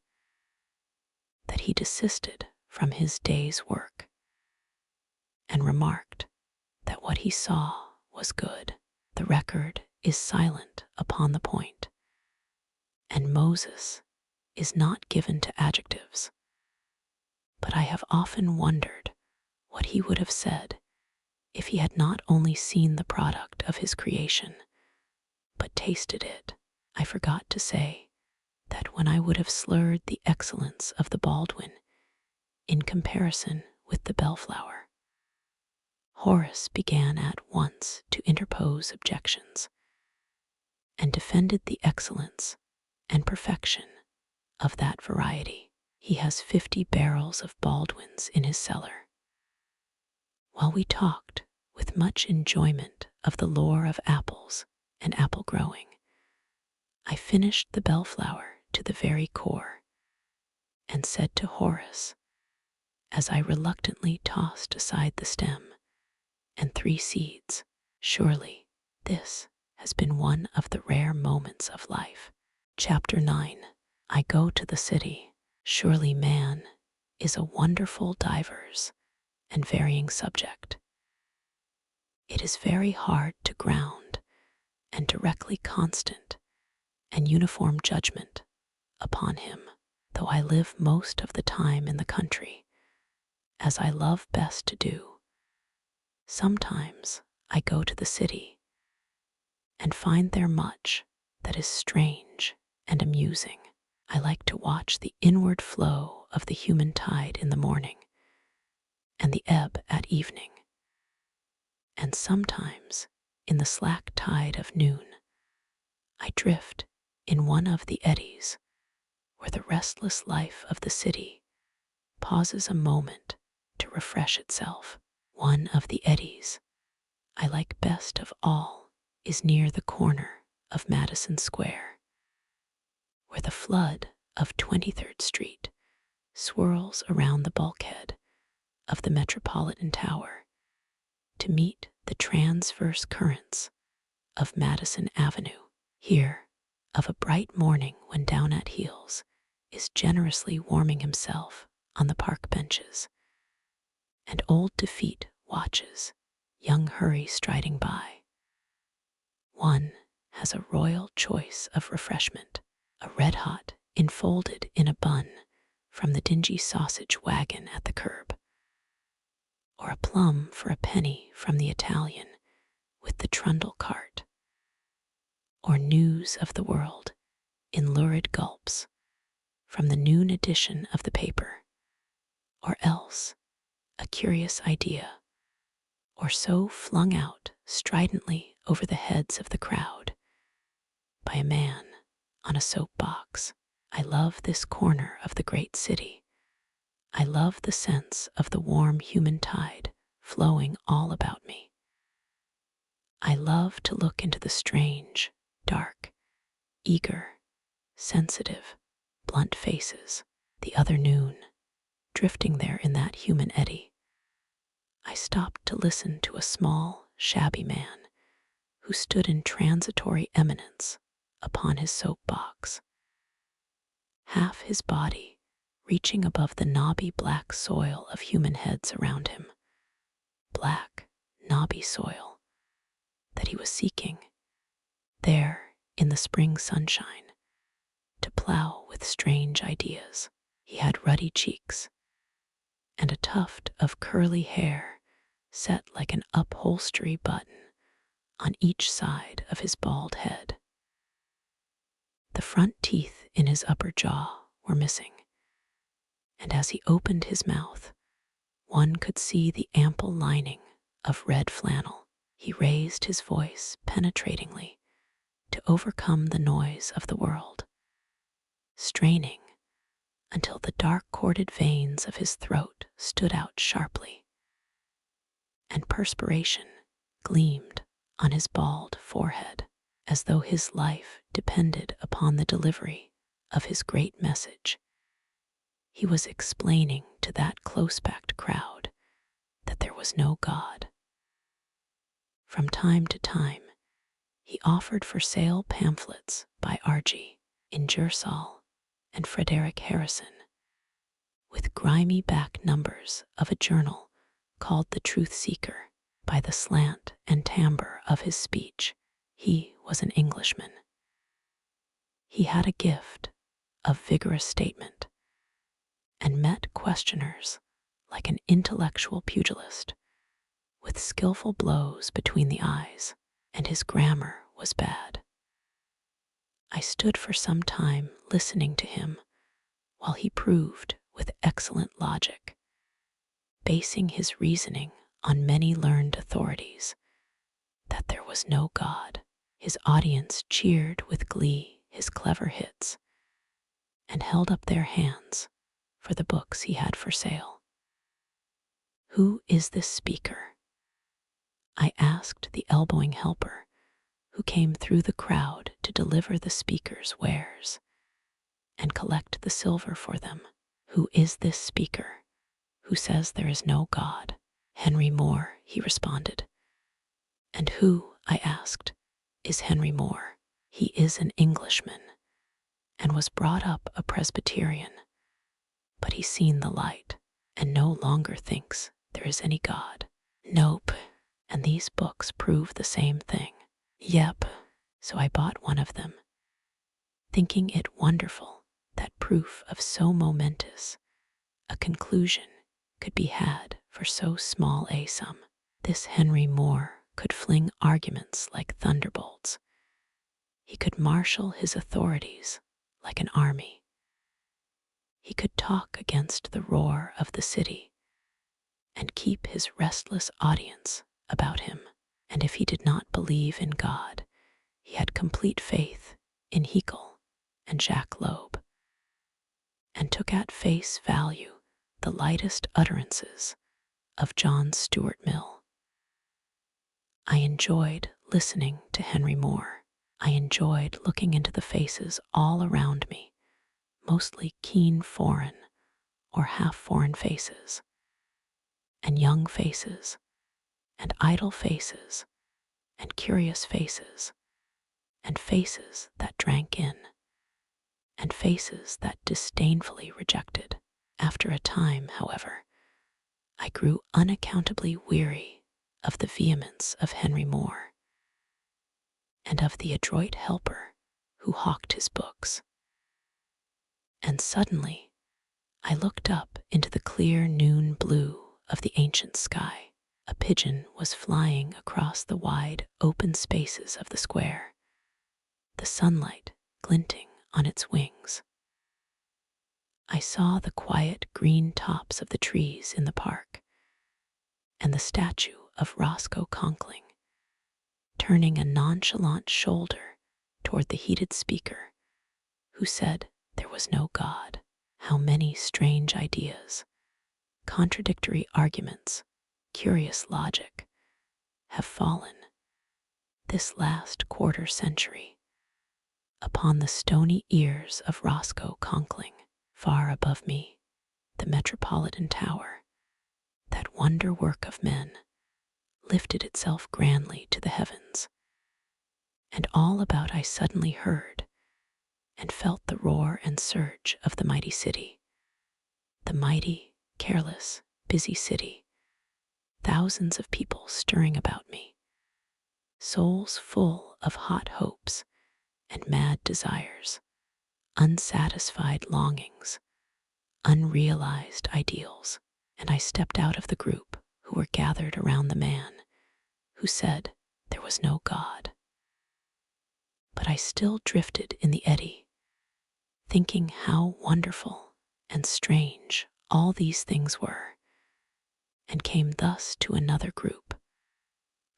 Speaker 1: that he desisted from his day's work, and remarked that what he saw was good. The record is silent upon the point, and Moses is not given to adjectives, but I have often wondered what he would have said if he had not only seen the product of his creation, but tasted it. I forgot to say that when I would have slurred the excellence of the Baldwin in comparison with the bellflower, Horace began at once to interpose objections, and defended the excellence and perfection of that variety. He has 50 barrels of Baldwins in his cellar. While we talked with much enjoyment of the lore of apples and apple growing, I finished the bellflower to the very core, and said to Horace, as I reluctantly tossed aside the stem and 3 seeds, surely this has been one of the rare moments of life. Chapter 9. I go to the city. Surely man is a wonderful diverse and varying subject. It is very hard to ground and directly constant and uniform judgment upon him, though I live most of the time in the country, as I love best to do. Sometimes I go to the city and find there much that is strange and amusing. I like to watch the inward flow of the human tide in the morning and the ebb at evening, and sometimes in the slack tide of noon I drift in one of the eddies where the restless life of the city pauses a moment to refresh itself. One of the eddies I like best of all is near the corner of Madison Square, where the flood of 23rd Street swirls around the bulkhead of the Metropolitan Tower to meet the transverse currents of Madison Avenue. Here, of a bright morning when down at heels is generously warming himself on the park benches, and old Defeat watches young Hurry striding by. One has a royal choice of refreshment, a red-hot enfolded in a bun from the dingy sausage wagon at the curb, or a plum for a penny from the Italian with the trundle cart, or news of the world in lurid gulps from the noon edition of the paper, or else a curious idea, or so flung out stridently over the heads of the crowd by a man on a soapbox. I love this corner of the great city. I love the sense of the warm human tide flowing all about me. I love to look into the strange, dark, eager, sensitive, blunt faces, the other noon, drifting there in that human eddy. I stopped to listen to a small, shabby man who stood in transitory eminence upon his soapbox, half his body reaching above the knobby black soil of human heads around him. Black, knobby soil that he was seeking, there in the spring sunshine, to plow with strange ideas. He had ruddy cheeks and a tuft of curly hair set like an upholstery button on each side of his bald head. The front teeth in his upper jaw were missing, and as he opened his mouth, one could see the ample lining of red flannel. He raised his voice penetratingly to overcome the noise of the world, straining until the dark corded veins of his throat stood out sharply, and perspiration gleamed on his bald forehead, as though his life depended upon the delivery of his great message. He was explaining to that close-packed crowd that there was no God. From time to time, he offered for sale pamphlets by R.G. Ingersoll and Frederick Harrison, with grimy back numbers of a journal called The Truth Seeker. By the slant and timbre of his speech, he was an Englishman. He had a gift of vigorous statement and met questioners like an intellectual pugilist, with skillful blows between the eyes, and his grammar was bad. I stood for some time listening to him while he proved with excellent logic, basing his reasoning on many learned authorities, that there was no God. His audience cheered with glee his clever hits and held up their hands for the books he had for sale. "Who is this speaker?" I asked the elbowing helper who came through the crowd to deliver the speaker's wares and collect the silver for them. "Who is this speaker who says there is no God?" "Henry Moore," he responded. "And who," I asked, "is Henry Moore?" "He is an Englishman and was brought up a Presbyterian, but he's seen the light and no longer thinks there is any God." "Nope, and these books prove the same thing." "Yep." So I bought one of them, thinking it wonderful that proof of so momentous a conclusion could be had for so small a sum. This Henry Moore could fling arguments like thunderbolts. He could marshal his authorities like an army. He could talk against the roar of the city and keep his restless audience about him. And if he did not believe in God, he had complete faith in Haeckel and Jacques Loeb, and took at face value the lightest utterances of John Stuart Mill. I enjoyed listening to Henry Moore. I enjoyed looking into the faces all around me, mostly keen foreign or half-foreign faces, and young faces, and idle faces, and curious faces, and faces that drank in, and faces that disdainfully rejected. After a time, however, I grew unaccountably weary of the vehemence of Henry Moore, and of the adroit helper who hawked his books. And suddenly I looked up into the clear noon blue of the ancient sky. A pigeon was flying across the wide open spaces of the square, the sunlight glinting on its wings. I saw the quiet green tops of the trees in the park, and the statue of Roscoe Conkling turning a nonchalant shoulder toward the heated speaker who said there was no God. How many strange ideas, contradictory arguments, curious logic have fallen this last quarter century, upon the stony ears of Roscoe Conkling, far above me, the Metropolitan Tower, that wonder work of men, lifted itself grandly to the heavens, and all about I suddenly heard and felt the roar and surge of the mighty city, the mighty, careless, busy city, thousands of people stirring about me, souls full of hot hopes and mad desires, unsatisfied longings, unrealized ideals. And I stepped out of the group who were gathered around the man who said there was no God. But I still drifted in the eddy, thinking how wonderful and strange all these things were, and came thus to another group,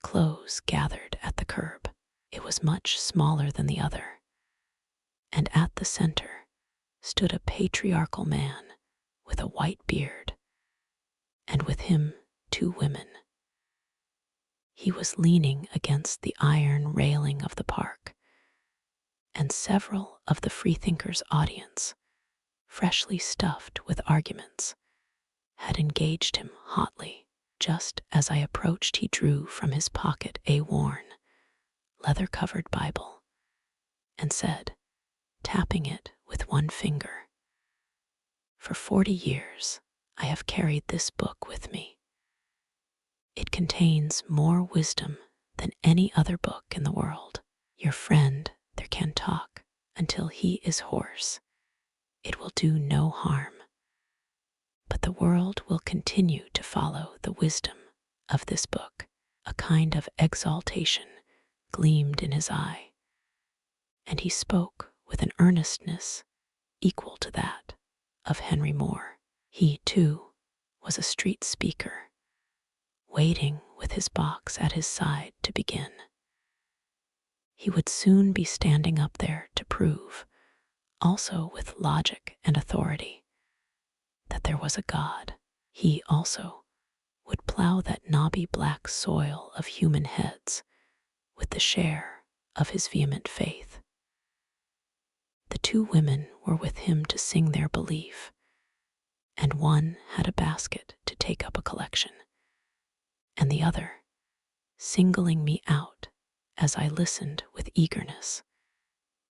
Speaker 1: close gathered at the curb. It was much smaller than the other, and at the center stood a patriarchal man with a white beard, and with him 2 women. He was leaning against the iron railing of the park, and several of the freethinkers' audience, freshly stuffed with arguments, had engaged him hotly. Just as I approached, he drew from his pocket a worn, leather-covered Bible, and said, tapping it with one finger, "For 40 years I have carried this book with me. It contains more wisdom than any other book in the world. Your friend there can talk until he is hoarse. It will do no harm. But the world will continue to follow the wisdom of this book." A kind of exaltation gleamed in his eye, and he spoke with an earnestness equal to that of Henry Moore. He, too, was a street speaker, waiting with his box at his side to begin. He would soon be standing up there to prove, also with logic and authority, that there was a God. He also would plow that knobby black soil of human heads with the share of his vehement faith. The 2 women were with him to sing their belief, and one had a basket to take up a collection, and the other, singling me out as I listened with eagerness,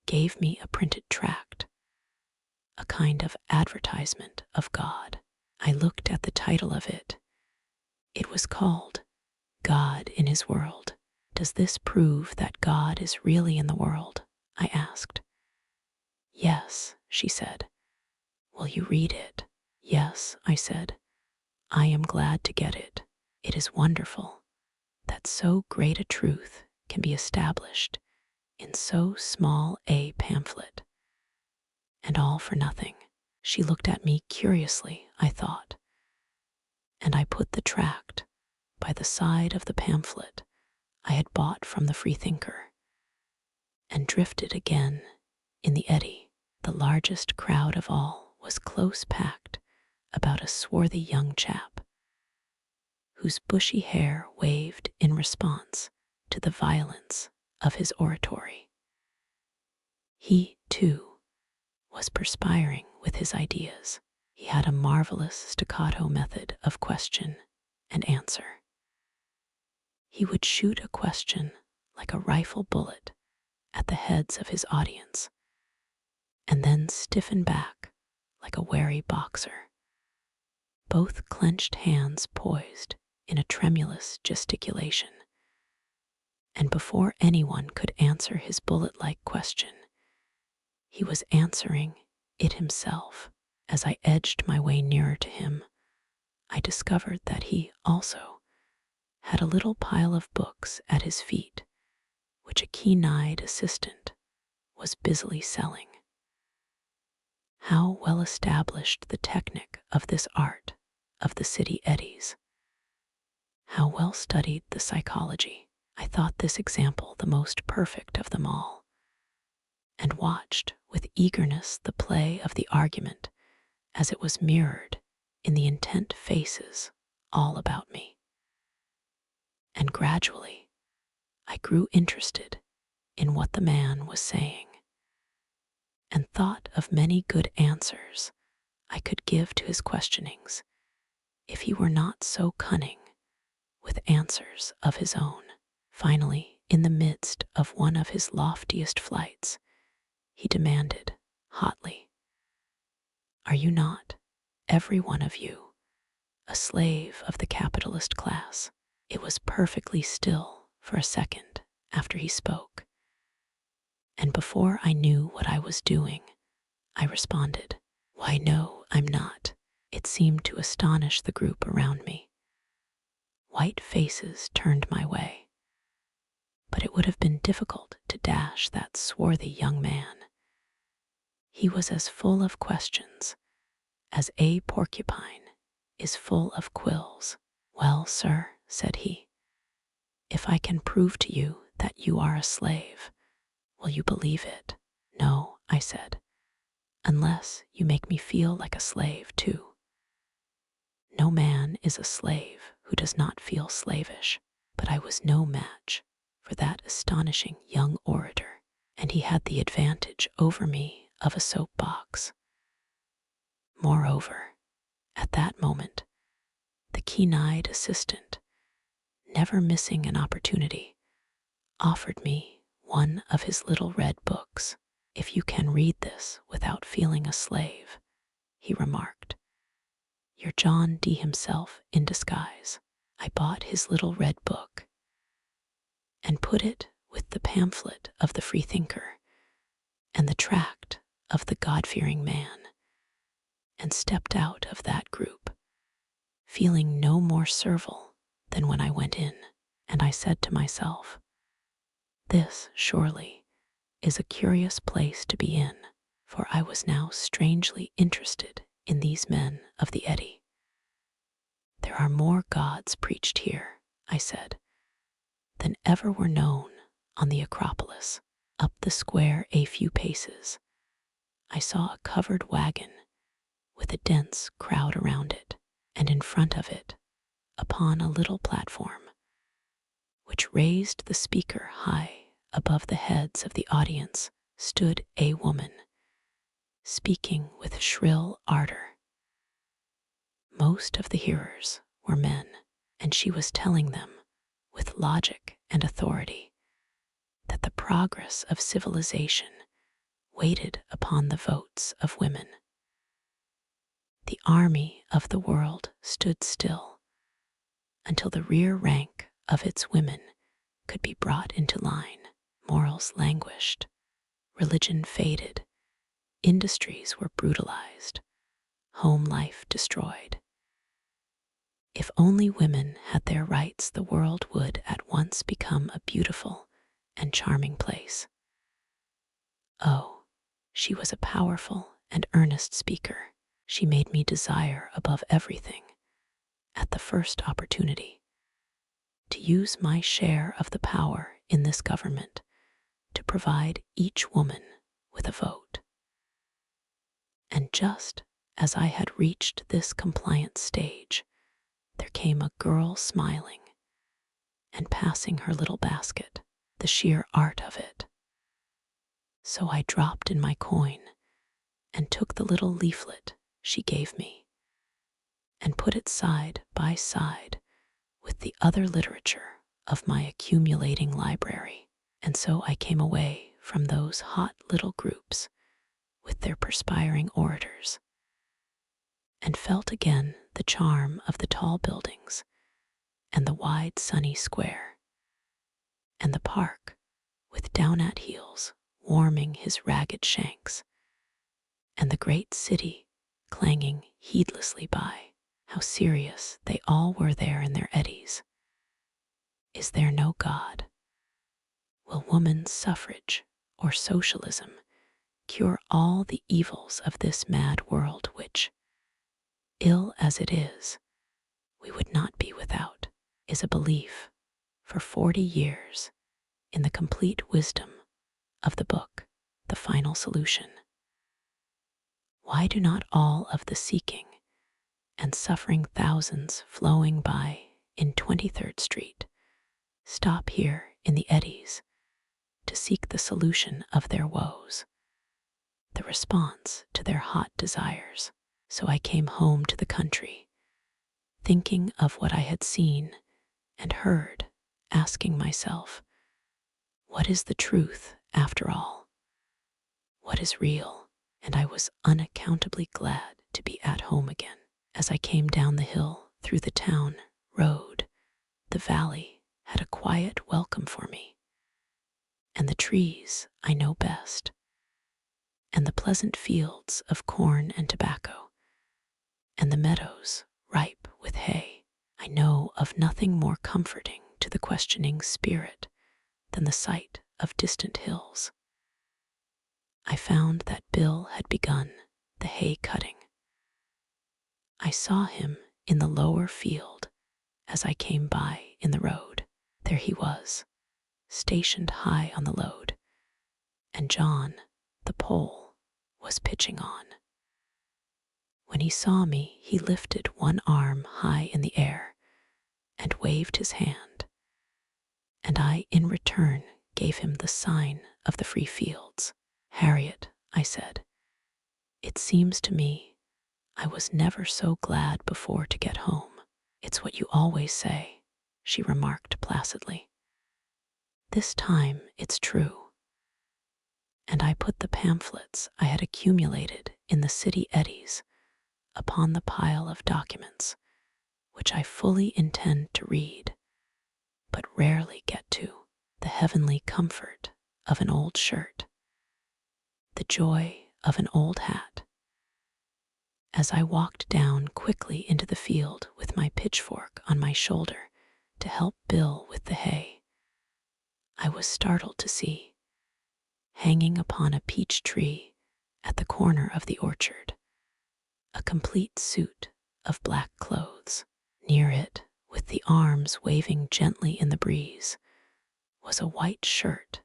Speaker 1: gave me a printed tract, a kind of advertisement of God. I looked at the title of it. It was called God in His World. "Does this prove that God is really in the world?" I asked. "Yes," she said. "Will you read it?" "Yes," I said. "I am glad to get it. It is wonderful that so great a truth can be established in so small a pamphlet, and all for nothing." She looked at me curiously, I thought, and I put the tract by the side of the pamphlet I had bought from the Freethinker, and drifted again in the eddy. The largest crowd of all was close packed about a swarthy young chap, whose bushy hair waved in response to the violence of his oratory. He, too, was perspiring with his ideas. He had a marvelous staccato method of question and answer. He would shoot a question like a rifle bullet at the heads of his audience, and then stiffen back like a wary boxer, both clenched hands poised in a tremulous gesticulation. And before anyone could answer his bullet-like question, he was answering it himself. As I edged my way nearer to him, I discovered that he also had a little pile of books at his feet, which a keen-eyed assistant was busily selling. How well established the technique of this art of the city eddies. How well studied the psychology. I thought this example the most perfect of them all, and watched with eagerness the play of the argument as it was mirrored in the intent faces all about me. And gradually I grew interested in what the man was saying and thought of many good answers I could give to his questionings if he were not so cunning with answers of his own. Finally, in the midst of one of his loftiest flights, he demanded hotly, "Are you not, every one of you, a slave of the capitalist class?" It was perfectly still for a second after he spoke, and before I knew what I was doing, I responded, "Why, no, I'm not." It seemed to astonish the group around me. White faces turned my way, but it would have been difficult to dash that swarthy young man. He was as full of questions as a porcupine is full of quills. "Well, sir," said he, "if I can prove to you that you are a slave, will you believe it?" "No," I said, "unless you make me feel like a slave too." No man is a slave who does not feel slavish, but I was no match for that astonishing young orator, and he had the advantage over me of a soapbox. Moreover, at that moment, the keen-eyed assistant, never missing an opportunity, offered me one of his little red books. "If you can read this without feeling a slave," he remarked, "you're John D. himself in disguise." I bought his little red book and put it with the pamphlet of the Freethinker and the tract of the God-fearing man, and stepped out of that group, feeling no more servile than when I went in. And I said to myself, this, surely, is a curious place to be in, for I was now strangely interested in these men of the eddy. "There are more gods preached here," I said, "than ever were known on the Acropolis." Up the square a few paces, I saw a covered wagon with a dense crowd around it, and in front of it, upon a little platform, which raised the speaker high above the heads of the audience, stood a woman, speaking with shrill ardor. Most of the hearers were men, and she was telling them, with logic and authority, that the progress of civilization waited upon the votes of women. The army of the world stood still until the rear rank of its women could be brought into line. Morals languished, religion faded, industries were brutalized, home life destroyed. If only women had their rights, the world would at once become a beautiful and charming place. Oh, she was a powerful and earnest speaker. She made me desire above everything, at the first opportunity, to use my share of the power in this government to provide each woman with a vote. And just as I had reached this compliant stage, there came a girl smiling and passing her little basket, the sheer art of it. So I dropped in my coin and took the little leaflet she gave me and put it side by side with the other literature of my accumulating library. And so I came away from those hot little groups with their perspiring orators, and felt again the charm of the tall buildings, and the wide sunny square, and the park with down-at-heels warming his ragged shanks, and the great city clanging heedlessly by. How serious they all were there in their eddies. Is there no God? Will woman's suffrage or socialism cure all the evils of this mad world which, ill as it is, we would not be without? Is a belief for 40 years in the complete wisdom of the book the final solution? Why do not all of the seeking and suffering thousands flowing by in 23rd Street stop here in the eddies to seek the solution of their woes, the response to their hot desires. So I came home to the country, thinking of what I had seen and heard, asking myself, what is the truth after all? What is real? And I was unaccountably glad to be at home again. As I came down the hill through the town road, the valley had a quiet welcome for me, and the trees I know best, and the pleasant fields of corn and tobacco, and the meadows ripe with hay. I know of nothing more comforting to the questioning spirit than the sight of distant hills. I found that Bill had begun the hay cutting. I saw him in the lower field as I came by in the road. There he was, stationed high on the load, and John, the pole, was pitching on. When he saw me, he lifted one arm high in the air and waved his hand, and I, in return, gave him the sign of the free fields. Harriet, I said, it seems to me I was never so glad before to get home. It's what you always say, she remarked placidly. This time it's true. And I put the pamphlets I had accumulated in the city eddies upon the pile of documents, which I fully intend to read, but rarely get to. The heavenly comfort of an old shirt, the joy of an old hat. As I walked down quickly into the field with my pitchfork on my shoulder to help Bill with the hay, I was startled to see, hanging upon a peach tree at the corner of the orchard, a complete suit of black clothes. Near it, with the arms waving gently in the breeze, was a white shirt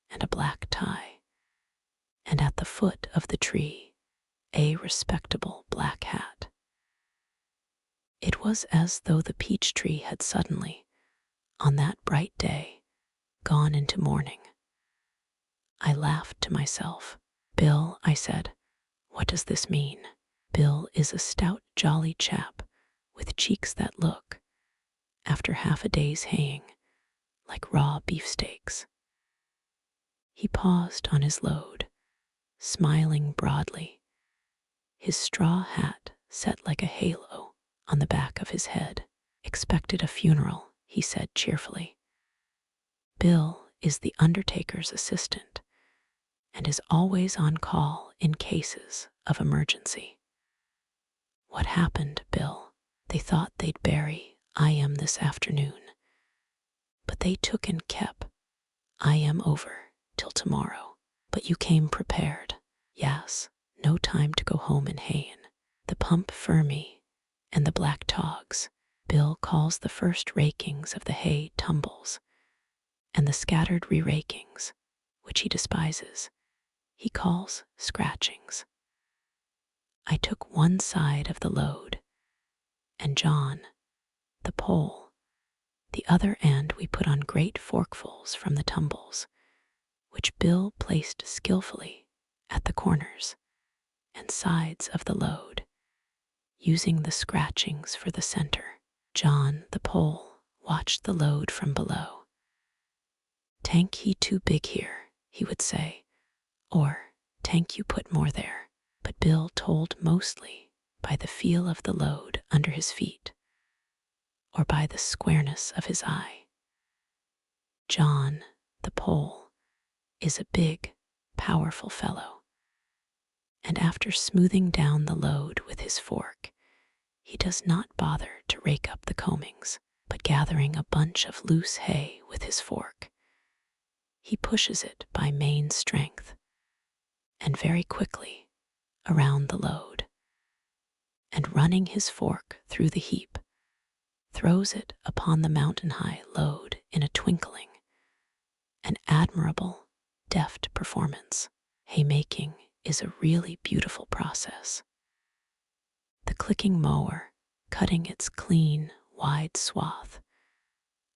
Speaker 1: and a black tie, and at the foot of the tree, a respectable black hat. It was as though the peach tree had suddenly, on that bright day, gone into mourning. I laughed to myself. Bill, I said, what does this mean? Bill is a stout, jolly chap with cheeks that look, after half a day's haying, like raw beefsteaks. He paused on his load, smiling broadly, his straw hat set like a halo on the back of his head. Expected a funeral, he said cheerfully. Bill is the undertaker's assistant and is always on call in cases of emergency. What happened, Bill? They thought they'd bury I am this afternoon, but they took and kept I am over till tomorrow. But you came prepared. Yes, no time to go home and hayin'. The pump Fermi and the black togs. Bill calls the first rakings of the hay tumbles, and the scattered re-rakings, which he despises, he calls scratchings. I took one side of the load, and John, the pole, the other end we put on great forkfuls from the tumbles, which Bill placed skillfully at the corners and sides of the load, using the scratchings for the center. John, the pole, watched the load from below. "Tank he too big here," he would say, or "tank you put more there." But Bill told mostly by the feel of the load under his feet, or by the squareness of his eye. John, the pole, is a big, powerful fellow, and after smoothing down the load with his fork, he does not bother to rake up the combings, but gathering a bunch of loose hay with his fork, he pushes it by main strength, and very quickly, around the load, and running his fork through the heap, throws it upon the mountain-high load in a twinkling. An admirable, deft performance. Haymaking is a really beautiful process. The clicking mower cutting its clean, wide swath,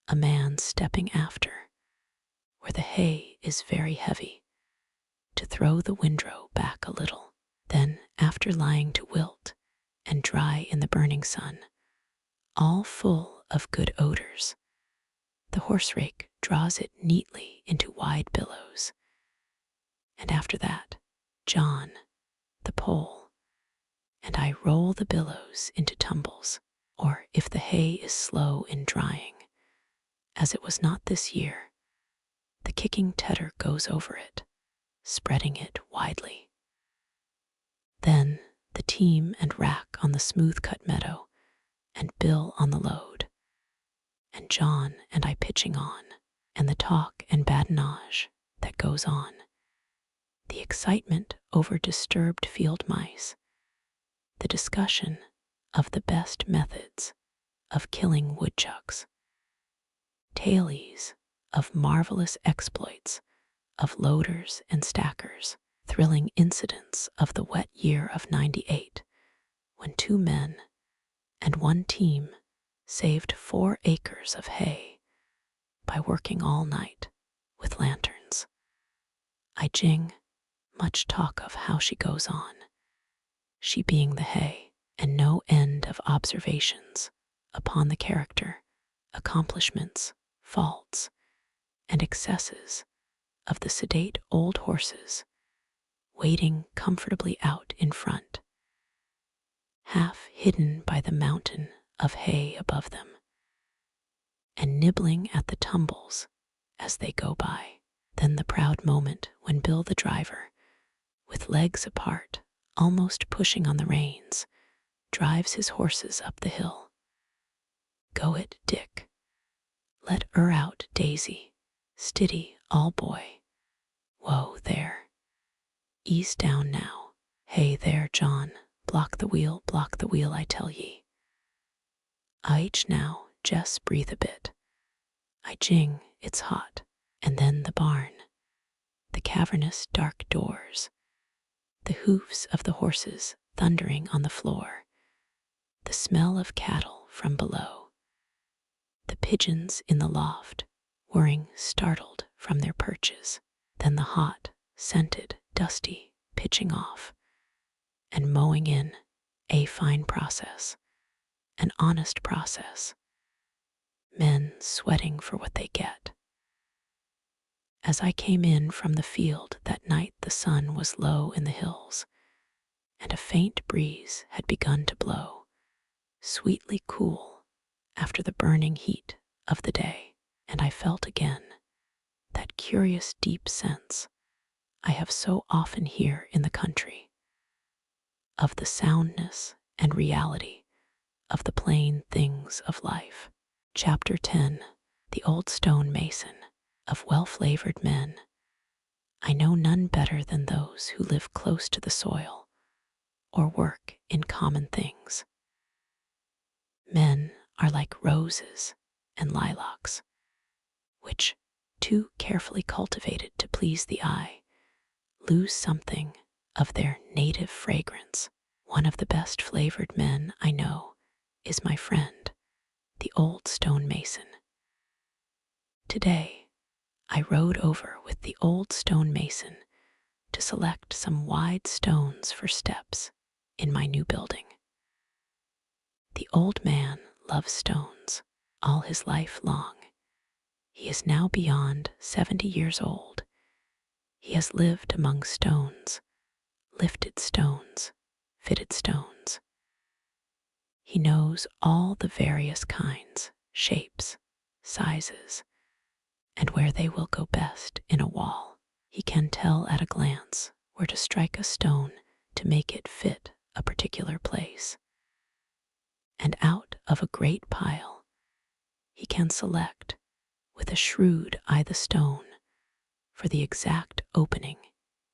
Speaker 1: a man stepping after, where the hay is very heavy, to throw the windrow back a little. Then, after lying to wilt and dry in the burning sun, all full of good odors, the horse rake draws it neatly into wide billows. And after that, John, the pole, and I roll the billows into tumbles, or if the hay is slow in drying, as it was not this year, the kicking tedder goes over it, spreading it widely. Then the team and rack on the smooth-cut meadow, and Bill on the load, and John and I pitching on, and the talk and badinage that goes on, the excitement over disturbed field mice, the discussion of the best methods of killing woodchucks, tales of marvelous exploits of loaders and stackers, thrilling incidents of the wet year of '98, when 2 men and 1 team saved 4 acres of hay by working all night with lanterns. I jing, much talk of how she goes on, she being the hay, and no end of observations upon the character, accomplishments, faults, and excesses of the sedate old horses waiting comfortably out in front, half hidden by the mountain of hay above them, and nibbling at the tumbles as they go by. Then the proud moment when Bill the driver, with legs apart, almost pushing on the reins, drives his horses up the hill. Go it, Dick. Let 'er out, Daisy. Stiddy, all boy. Whoa, there. Ease down now. Hey there, John. Block the wheel, I tell ye. Aich now, Jess, breathe a bit. I jing, it's hot. And then the barn, the cavernous dark doors, the hoofs of the horses thundering on the floor, the smell of cattle from below, the pigeons in the loft whirring startled from their perches, then the hot, scented, dusty pitching off and mowing in, a fine process, an honest process, men sweating for what they get. As I came in from the field that night, the sun was low in the hills, and a faint breeze had begun to blow, sweetly cool after the burning heat of the day, and I felt again that curious deep sense I have so often here in the country, of the soundness and reality of the plain things of life. Chapter 10. The Old Stone Mason. Of well-flavored men, I know none better than those who live close to the soil or work in common things. Men are like roses and lilacs, which, too carefully cultivated to please the eye, lose something of their native fragrance. One of the best flavored men I know is my friend, the Old Stone Mason. Today, I rode over with the Old Stone Mason to select some wide stones for steps in my new building. The old man loves stones all his life long. He is now beyond 70 years old. He has lived among stones, lifted stones, fitted stones. He knows all the various kinds, shapes, sizes, and where they will go best in a wall. He can tell at a glance where to strike a stone to make it fit a particular place. And out of a great pile, he can select, with a shrewd eye, the stone for the exact opening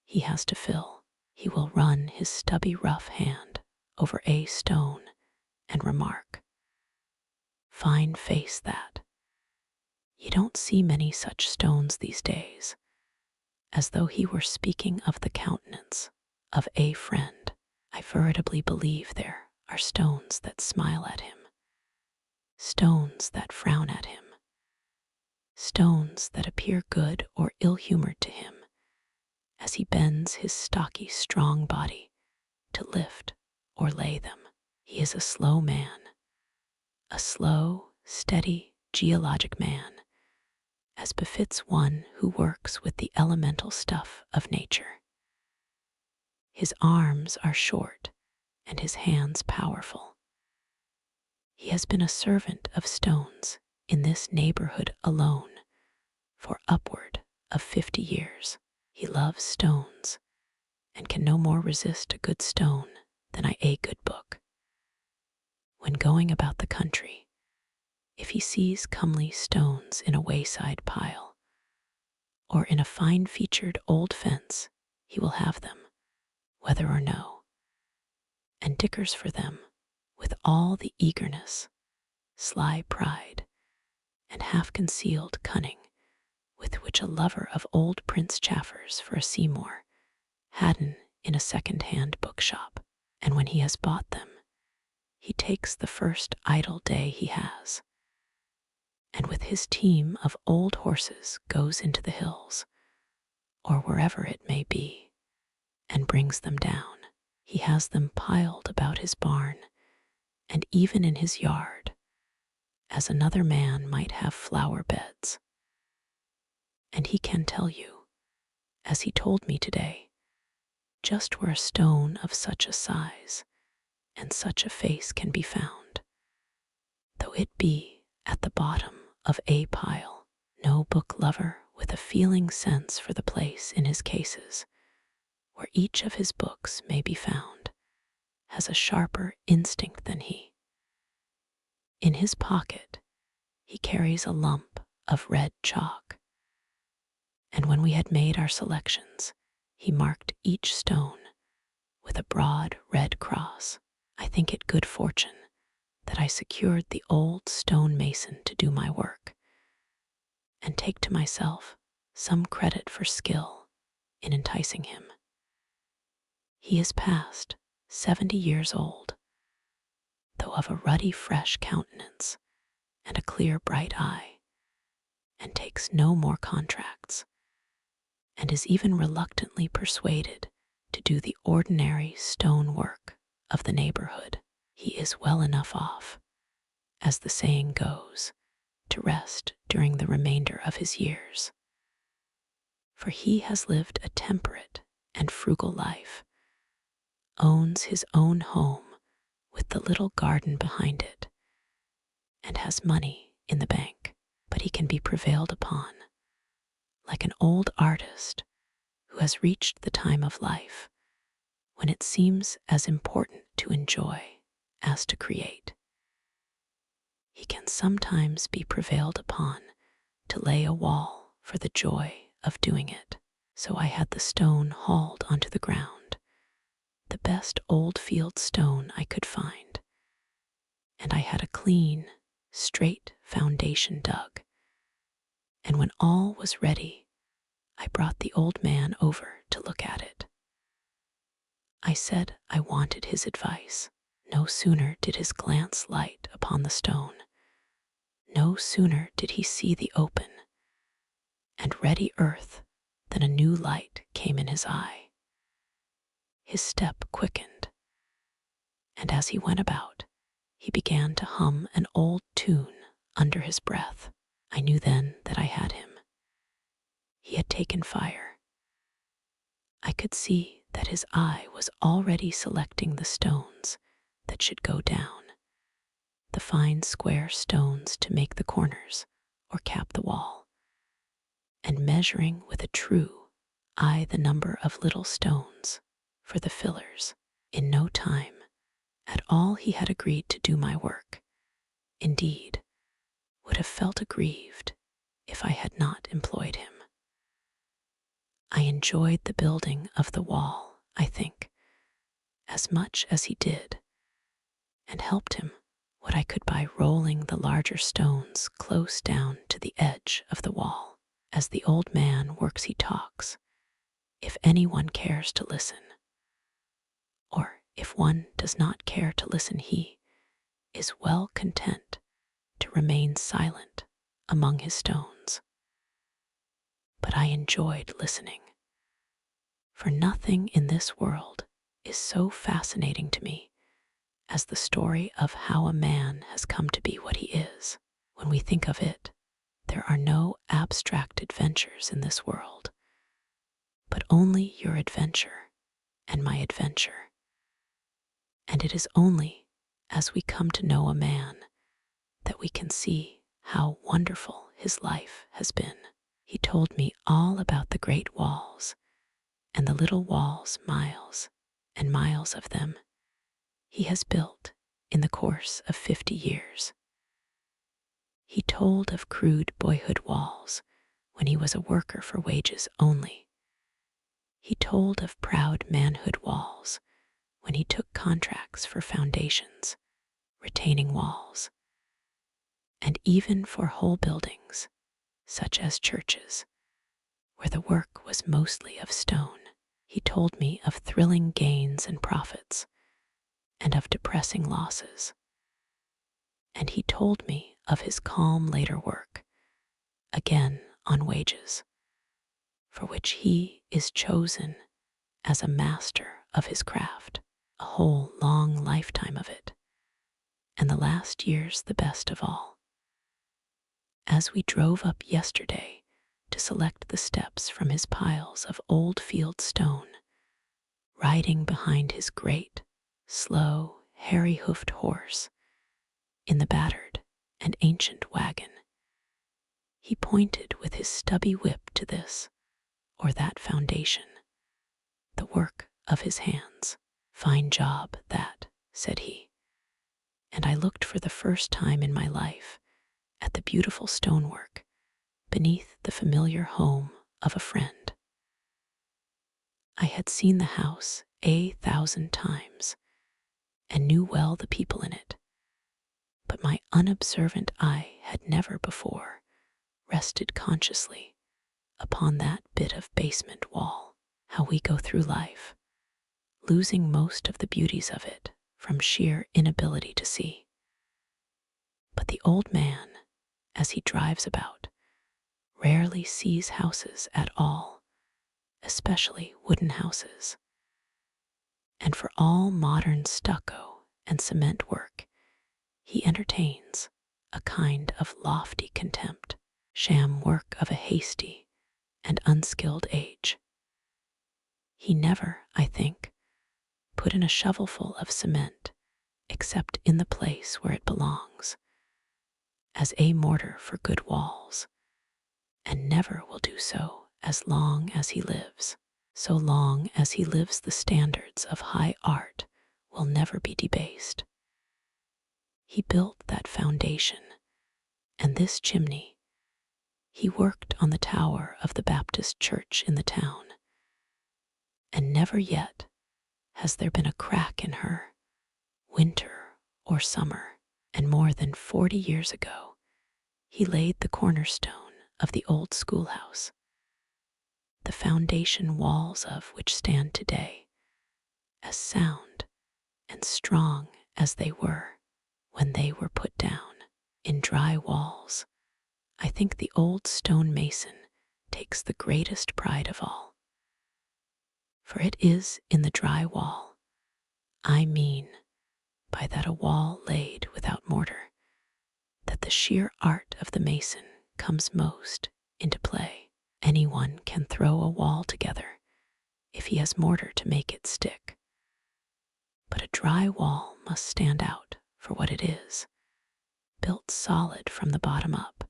Speaker 1: he has to fill. He will run his stubby rough hand over a stone and remark, "Fine face that. You don't see many such stones these days," as though he were speaking of the countenance of a friend. I veritably believe there are stones that smile at him, stones that frown at him, stones that appear good or ill-humored to him as he bends his stocky, strong body to lift or lay them. He is a slow man, a slow, steady, geologic man, as befits one who works with the elemental stuff of nature. His arms are short and his hands powerful. He has been a servant of stones in this neighborhood alone for upward of 50 years. He loves stones and can no more resist a good stone than a good book. When going about the country, if he sees comely stones in a wayside pile or in a fine-featured old fence, he will have them, whether or no, and dickers for them with all the eagerness, sly pride, and half-concealed cunning with which a lover of old Prince chaffers for a Seymour Haddon in a second-hand bookshop. And when he has bought them, he takes the first idle day he has, and with his team of old horses goes into the hills, or wherever it may be, and brings them down. He has them piled about his barn, and even in his yard, as another man might have flower beds. And he can tell you, as he told me today, just where a stone of such a size and such a face can be found, though it be at the bottom of a pile. No book lover with a feeling sense for the place in his cases, where each of his books may be found, has a sharper instinct than he. In his pocket, he carries a lump of red chalk, and when we had made our selections, he marked each stone with a broad red cross. I think it good fortune that I secured the old stone mason to do my work, and take to myself some credit for skill in enticing him. He is past 70 years old, though of a ruddy fresh countenance and a clear bright eye, and takes no more contracts, and is even reluctantly persuaded to do the ordinary stone work of the neighborhood. He is well enough off, as the saying goes, to rest during the remainder of his years, for he has lived a temperate and frugal life, owns his own home with the little garden behind it, and has money in the bank. But he can be prevailed upon, like an old artist who has reached the time of life when it seems as important to enjoy as to create. He can sometimes be prevailed upon to lay a wall for the joy of doing it. So I had the stone hauled onto the ground, the best old field stone I could find, and I had a clean, straight foundation dug. And when all was ready, I brought the old man over to look at it. I said I wanted his advice. No sooner did his glance light upon the stone, no sooner did he see the open and ready earth than a new light came in his eye. His step quickened, and as he went about, he began to hum an old tune under his breath. I knew then that I had him. He had taken fire. I could see that his eye was already selecting the stones that should go down, the fine square stones to make the corners or cap the wall, and measuring with a true eye the number of little stones for the fillers. In no time at all he had agreed to do my work, indeed, would have felt aggrieved if I had not employed him. I enjoyed the building of the wall, I think, as much as he did, and helped him what I could by rolling the larger stones close down to the edge of the wall. As the old man works he talks, if anyone cares to listen, or if one does not care to listen, he is well content to remain silent among his stones. but I enjoyed listening. For nothing in this world is so fascinating to me as the story of how a man has come to be what he is. When we think of it, there are no abstract adventures in this world, but only your adventure and my adventure. And it is only as we come to know a man that we can see how wonderful his life has been. He told me all about the great walls and the little walls, miles and miles of them, he has built in the course of 50 years. He told of crude boyhood walls when he was a worker for wages only. He told of proud manhood walls when he took contracts for foundations, retaining walls, and even for whole buildings, such as churches, where the work was mostly of stone. He told me of thrilling gains and profits, and of depressing losses. And he told me of his calm later work, again on wages, for which he is chosen as a master of his craft, a whole long lifetime of it, and the last years the best of all. As we drove up yesterday to select the steps from his piles of old field stone, riding behind his great, slow, hairy-hoofed horse in the battered and ancient wagon, he pointed with his stubby whip to this or that foundation, the work of his hands. "Fine job, that," said he, and I looked for the first time in my life at the beautiful stonework beneath the familiar home of a friend. I had seen the house 1,000 times and knew well the people in it, but my unobservant eye had never before rested consciously upon that bit of basement wall. How we go through life, losing most of the beauties of it from sheer inability to see. But the old man, as he drives about, rarely sees houses at all, especially wooden houses. And for all modern stucco and cement work, he entertains a kind of lofty contempt, sham work of a hasty and unskilled age. He never, I think, put in a shovelful of cement except in the place where it belongs, as a mortar for good walls, and never will do so as long as he lives. So long as he lives, the standards of high art will never be debased. He built that foundation and this chimney. He worked on the tower of the Baptist church in the town, and never yet has there been a crack in her, winter or summer. And more than 40 years ago, he laid the cornerstone of the old schoolhouse, the foundation walls of which stand today, as sound and strong as they were when they were put down. In dry walls, I think the old stone mason takes the greatest pride of all. For it is in the dry wall, I mean by that a wall laid without mortar, that the sheer art of the mason comes most into play. Anyone can throw a wall together if he has mortar to make it stick. But a dry wall must stand out for what it is, built solid from the bottom up,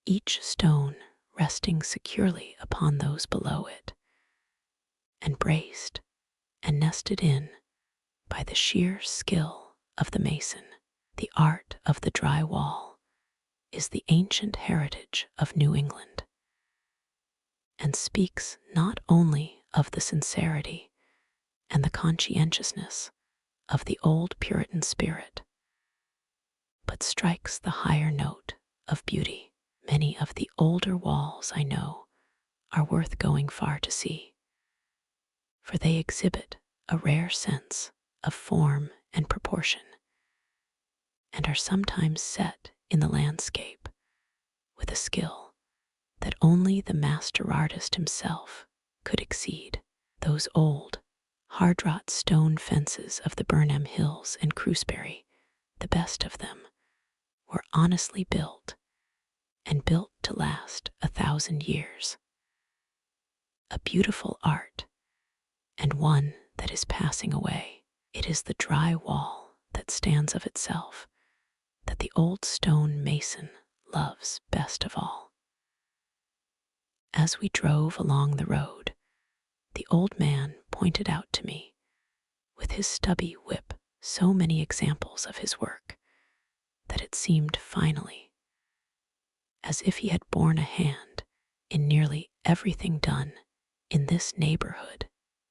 Speaker 1: each stone resting securely upon those below it, and braced and nested in by the sheer skill of the mason. The art of the dry wall is the ancient heritage of New England, and speaks not only of the sincerity and the conscientiousness of the old Puritan spirit, but strikes the higher note of beauty. Many of the older walls, I know, are worth going far to see, for they exhibit a rare sense of form and proportion, and are sometimes set in the landscape with a skill that only the master artist himself could exceed. Those old, hard-wrought stone fences of the Burnham Hills and Cruceberry, the best of them, were honestly built, and built to last 1,000 years. A beautiful art, and one that is passing away. It is the dry wall that stands of itself, that the old stone mason loves best of all. As we drove along the road, the old man pointed out to me, with his stubby whip, so many examples of his work, that it seemed finally as if he had borne a hand in nearly everything done in this neighborhood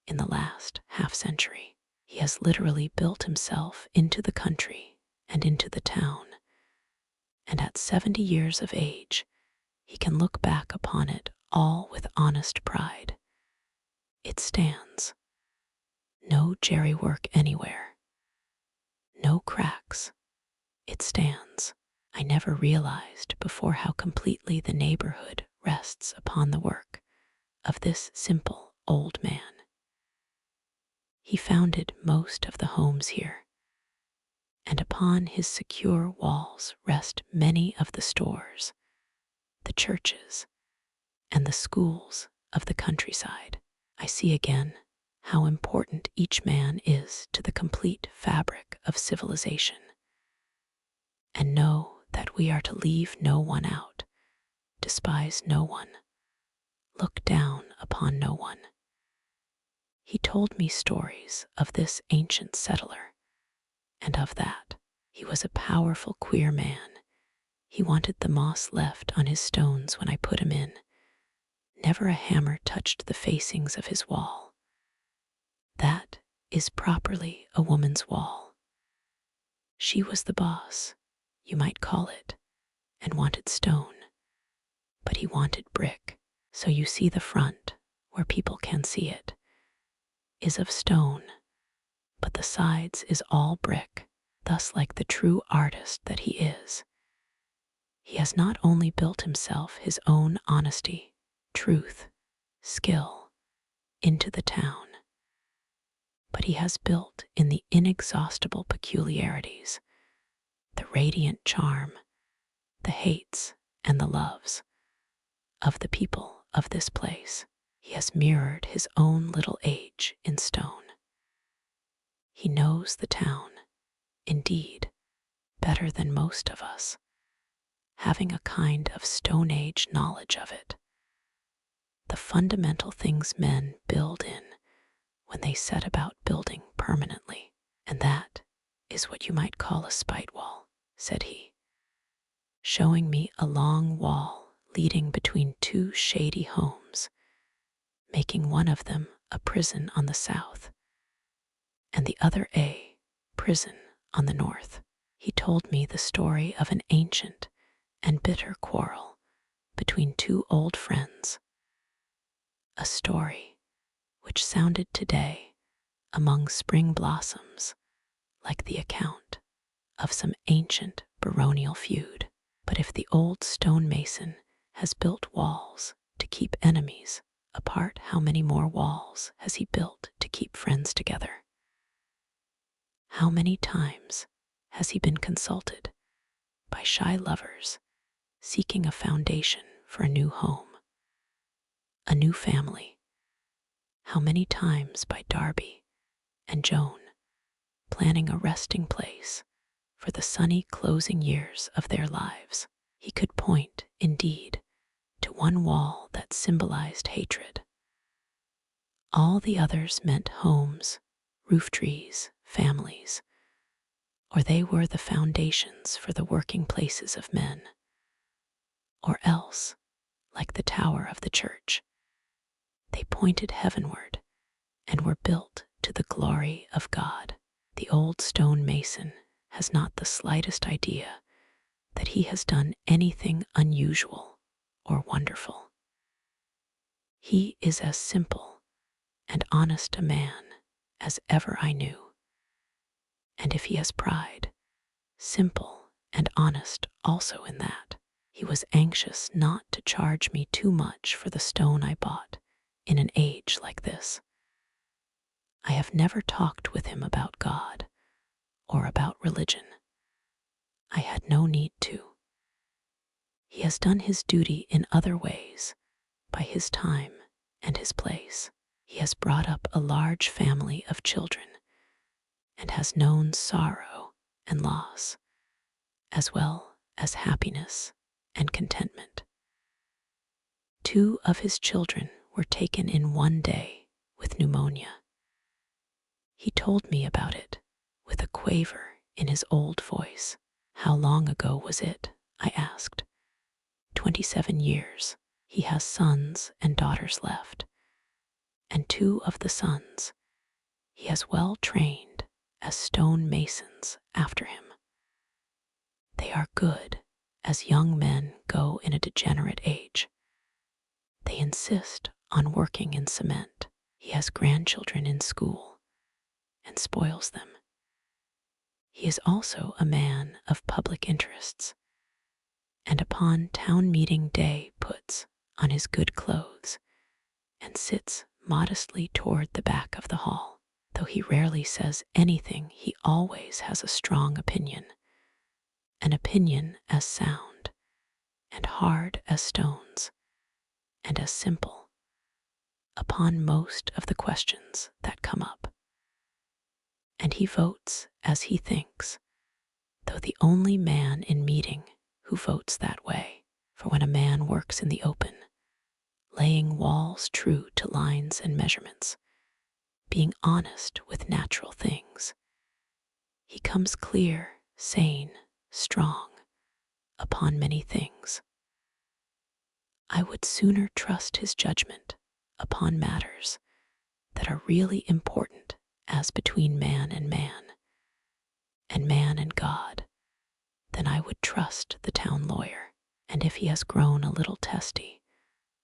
Speaker 1: in the last half-century. He has literally built himself into the country and into the town, and at 70 years of age, he can look back upon it all with honest pride. It stands. No jerry work anywhere. No cracks. It stands. I never realized before how completely the neighborhood rests upon the work of this simple old man. He founded most of the homes here, and upon his secure walls rest many of the stores, the churches, and the schools of the countryside. I see again how important each man is to the complete fabric of civilization, and know that we are to leave no one out, despise no one, look down upon no one. He told me stories of this ancient settler, and of that. He was a powerful, queer man. He wanted the moss left on his stones when I put him in. Never a hammer touched the facings of his wall. That is properly a woman's wall. She was the boss, you might call it, and wanted stone. But he wanted brick, so you see the front, where people can see it, is of stone, but the sides is all brick, thus like the true artist that he is. He has not only built himself his own honesty, truth, skill into the town, but he has built in the inexhaustible peculiarities, the radiant charm, the hates and the loves of the people of this place. He has mirrored his own little age in stone. He knows the town, indeed, better than most of us, having a kind of Stone Age knowledge of it. The fundamental things men build in when they set about building permanently, and that is what you might call a spite wall, said he, showing me a long wall leading between two shady homes, making one of them a prison on the south, and the other a prison on the north. He told me the story of an ancient and bitter quarrel between two old friends, a story which sounded today among spring blossoms like the account of some ancient baronial feud. But if the old stonemason has built walls to keep enemies apart, how many more walls has he built to keep friends together? How many times has he been consulted by shy lovers seeking a foundation for a new home, a new family? How many times by Darby and Joan planning a resting place for the sunny closing years of their lives? He could point, indeed, to one wall that symbolized hatred. All the others meant homes, roof trees, families, or they were the foundations for the working places of men. Or else, like the tower of the church, they pointed heavenward and were built to the glory of God. The old stone mason has not the slightest idea that he has done anything unusual or wonderful. He is as simple and honest a man as ever I knew. And if he has pride, simple and honest also in that. He was anxious not to charge me too much for the stone I bought in an age like this. I have never talked with him about God or about religion. I had no need to. He has done his duty in other ways, by his time and his place. He has brought up a large family of children and has known sorrow and loss, as well as happiness and contentment. 2 of his children were taken in one day with pneumonia. He told me about it with a quaver in his old voice. How long ago was it? I asked. 27 years. He has sons and daughters left, and 2 of the sons he has well trained as stone masons after him. They are good as young men go in a degenerate age. They insist on working in cement. He has grandchildren in school and spoils them. He is also a man of public interests, and upon town meeting day puts on his good clothes and sits modestly toward the back of the hall. Though he rarely says anything, he always has a strong opinion, an opinion as sound and hard as stones and as simple upon most of the questions that come up. And he votes as he thinks, though the only man in meeting who votes that way. For when a man works in the open, laying walls true to lines and measurements, being honest with natural things, he comes clear, sane, strong upon many things. I would sooner trust his judgment upon matters that are really important as between man and man and God, than I would trust the town lawyer. And if he has grown a little testy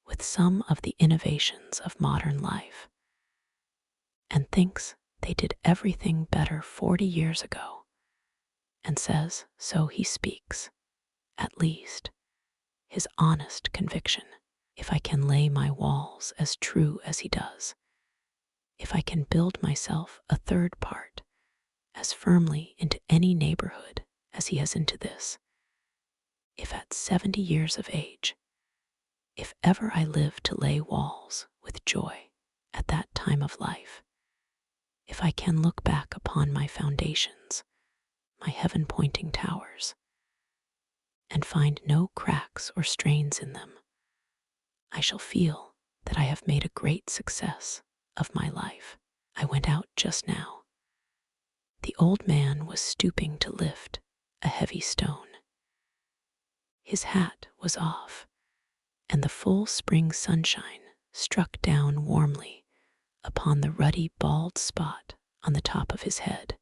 Speaker 1: with some of the innovations of modern life, and thinks they did everything better 40 years ago, and says so he speaks, at least, his honest conviction, if I can lay my walls as true as he does, if I can build myself a third part as firmly into any neighborhood as he has into this, if at 70 years of age, if ever I live to lay walls with joy at that time of life, if I can look back upon my foundations, my heaven-pointing towers, and find no cracks or strains in them, I shall feel that I have made a great success of my life. I went out just now. The old man was stooping to lift a heavy stone. His hat was off, and the full spring sunshine struck down warmly upon the ruddy bald spot on the top of his head,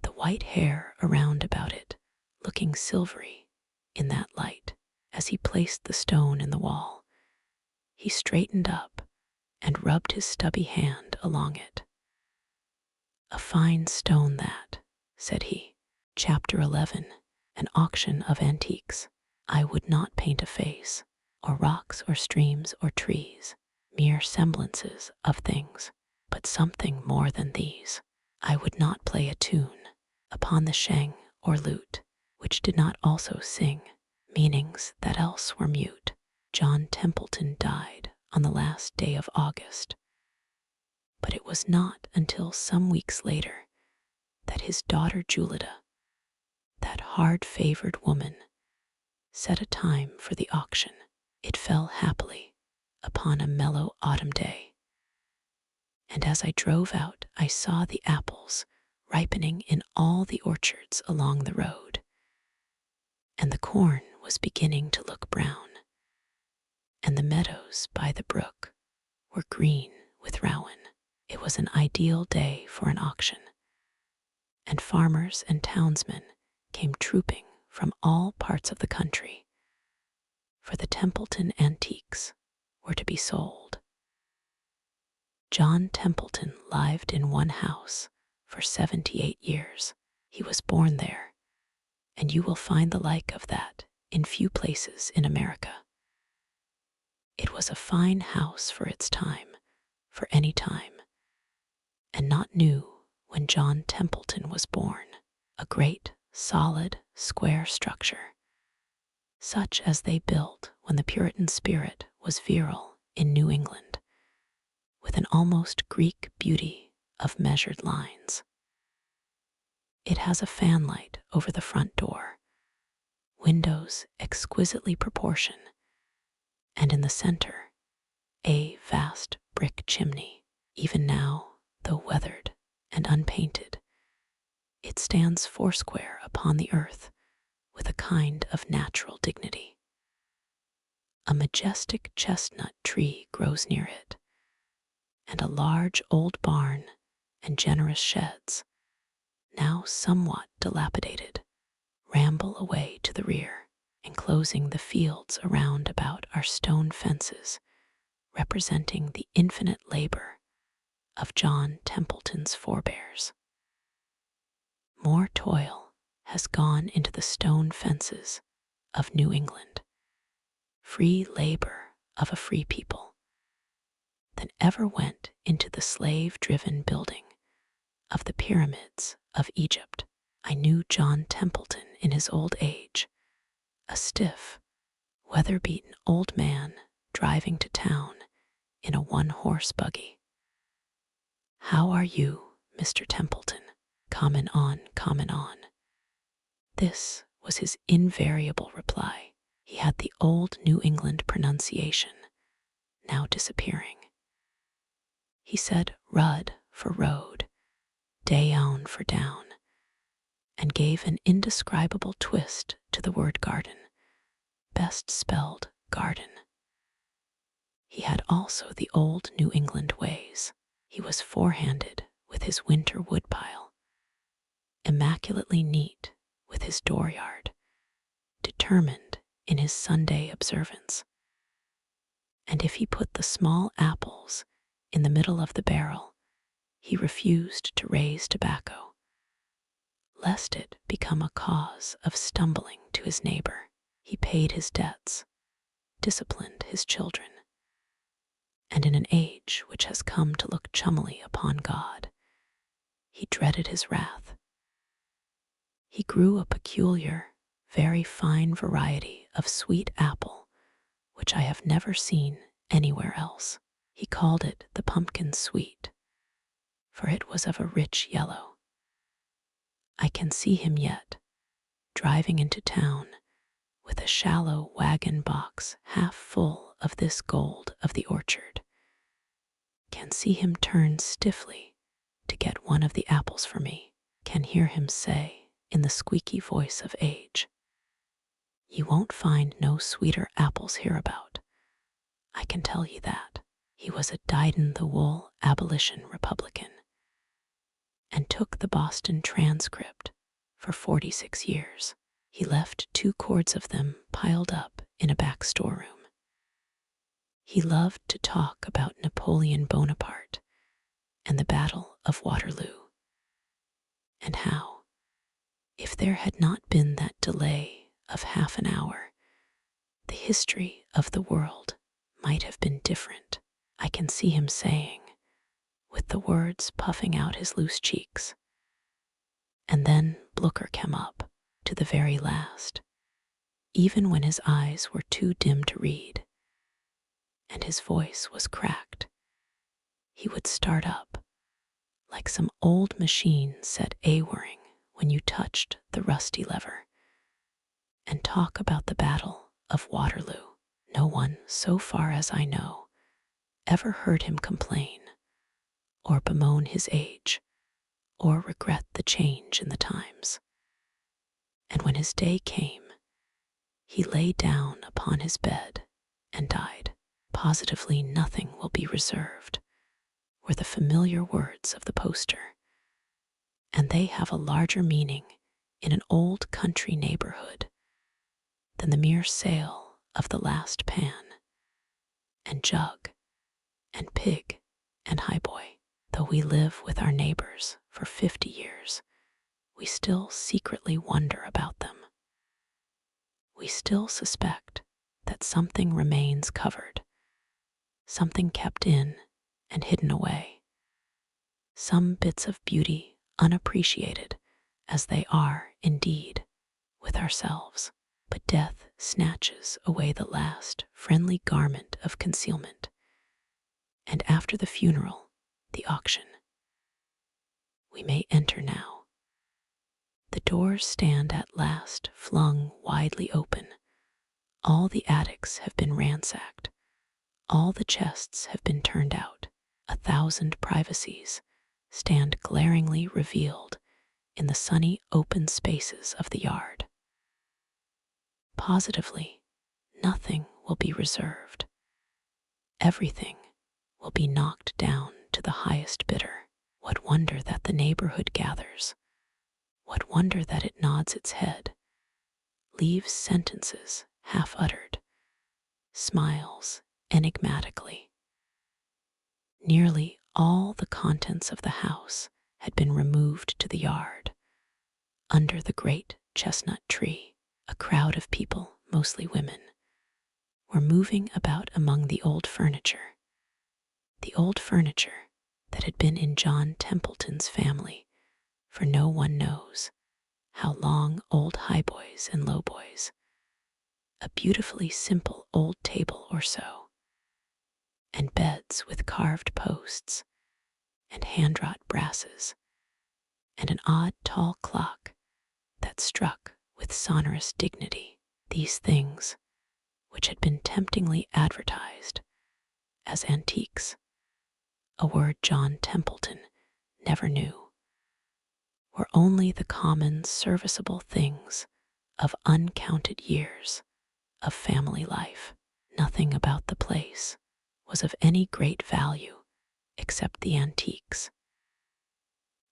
Speaker 1: the white hair around about it looking silvery in that light. As he placed the stone in the wall, he straightened up and rubbed his stubby hand along it. "A fine stone that," said he. Chapter 11. An auction of antiques. I would not paint a face, or rocks or streams or trees, mere semblances of things, but something more than these. I would not play a tune upon the sheng or lute, which did not also sing meanings that else were mute. John Templeton died on the last day of August, but it was not until some weeks later that his daughter Julita, that hard-favored woman, set a time for the auction. It fell happily upon a mellow autumn day, and as I drove out I saw the apples ripening in all the orchards along the road, and the corn was beginning to look brown, and the meadows by the brook were green with rowan. It was an ideal day for an auction, and farmers and townsmen came trooping from all parts of the country, for the Templeton antiques were to be sold. John Templeton lived in one house for 78 years. He was born there, and you will find the like of that in few places in America. It was a fine house for its time, for any time, and not new when John Templeton was born, a great, solid, square structure, such as they built when the Puritan spirit was virile in New England, with an almost Greek beauty of measured lines. It has a fanlight over the front door, windows exquisitely proportioned, and in the center, a vast brick chimney. Even now, though weathered and unpainted, it stands foursquare upon the earth with a kind of natural dignity. A majestic chestnut tree grows near it, and a large old barn and generous sheds, now somewhat dilapidated, ramble away to the rear, enclosing the fields around about are stone fences, representing the infinite labor of John Templeton's forebears. More toil has gone into the stone fences of New England, free labor of a free people, than ever went into the slave-driven building of the pyramids of Egypt. I knew John Templeton in his old age, a stiff, weather-beaten old man driving to town in a one-horse buggy. "How are you, Mr. Templeton? Common on, common on." This was his invariable reply. He had the old New England pronunciation, now disappearing. He said rud for road, dayown for down, and gave an indescribable twist to the word garden, best spelled garden. He had also the old New England ways. He was forehanded with his winter woodpile, immaculately neat with his dooryard, determined in his Sunday observance. And if he put the small apples in the middle of the barrel, he refused to raise tobacco, lest it become a cause of stumbling to his neighbor. He paid his debts, disciplined his children, and in an age which has come to look chummily upon God, he dreaded his wrath. He grew a peculiar, very fine variety of sweet apple, which I have never seen anywhere else. He called it the pumpkin sweet, for it was of a rich yellow. I can see him yet, driving into town with a shallow wagon box half full of this gold of the orchard. Can see him turn stiffly to get one of the apples for me. Can hear him say in the squeaky voice of age, "You won't find no sweeter apples hereabout. I can tell ye that." He was a dyed-in-the-wool abolition Republican, and took the Boston Transcript for 46 years. He left 2 cords of them piled up in a back storeroom. He loved to talk about Napoleon Bonaparte and the Battle of Waterloo, and how, if there had not been that delay of half an hour, the history of the world might have been different. I can see him saying, with the words puffing out his loose cheeks, and then Blooker came up to the very last, even when his eyes were too dim to read, and his voice was cracked. He would start up, like some old machine set a-whirring when you touched the rusty lever, and talk about the Battle of Waterloo. No one, so far as I know, ever heard him complain, or bemoan his age, or regret the change in the times. And when his day came, he lay down upon his bed and died. "Positively nothing will be reserved," were the familiar words of the poster, and they have a larger meaning in an old country neighborhood than the mere sale of the last pan, and jug, and pig, and highboy. Though we live with our neighbors for 50 years, we still secretly wonder about them. we still suspect that something remains covered, something kept in and hidden away, some bits of beauty unappreciated as they are indeed with ourselves. But death snatches away the last friendly garment of concealment, and after the funeral, the auction. We may enter now. The doors stand at last flung widely open. All the attics have been ransacked. All the chests have been turned out. 1,000 privacies stand glaringly revealed in the sunny open spaces of the yard. Positively, nothing will be reserved. Everything will be knocked down to the highest bidder. What wonder that the neighborhood gathers. What wonder that it nods its head, leaves sentences half uttered, smiles enigmatically. Nearly all the contents of the house had been removed to the yard. Under the great chestnut tree, a crowd of people, mostly women, were moving about among the old furniture that had been in John Templeton's family for no one knows how long. Old highboys and lowboys, a beautifully simple old table or so, and beds with carved posts and hand-wrought brasses, and an odd tall clock that struck with sonorous dignity. These things, which had been temptingly advertised as antiques, a word John Templeton never knew, were only the common serviceable things of uncounted years of family life. Nothing about the place was of any great value except the antiques,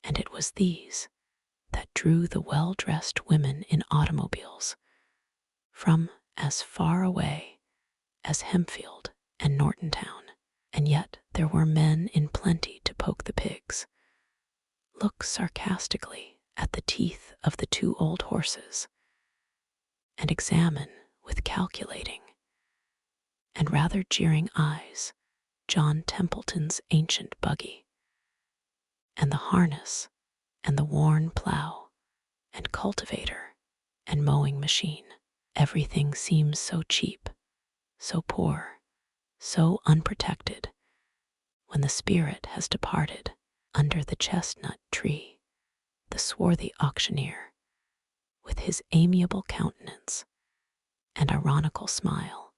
Speaker 1: and it was these that drew the well-dressed women in automobiles from as far away as Hempfield and Nortontown. And yet there were men in plenty to poke the pigs, look sarcastically at the teeth of the 2 old horses, and examine with calculating and rather jeering eyes John Templeton's ancient buggy, and the harness, and the worn plow, and cultivator, and mowing machine. Everything seems so cheap, so poor, so unprotected, when the spirit has departed. Under the chestnut tree, the swarthy auctioneer, with his amiable countenance and ironical smile,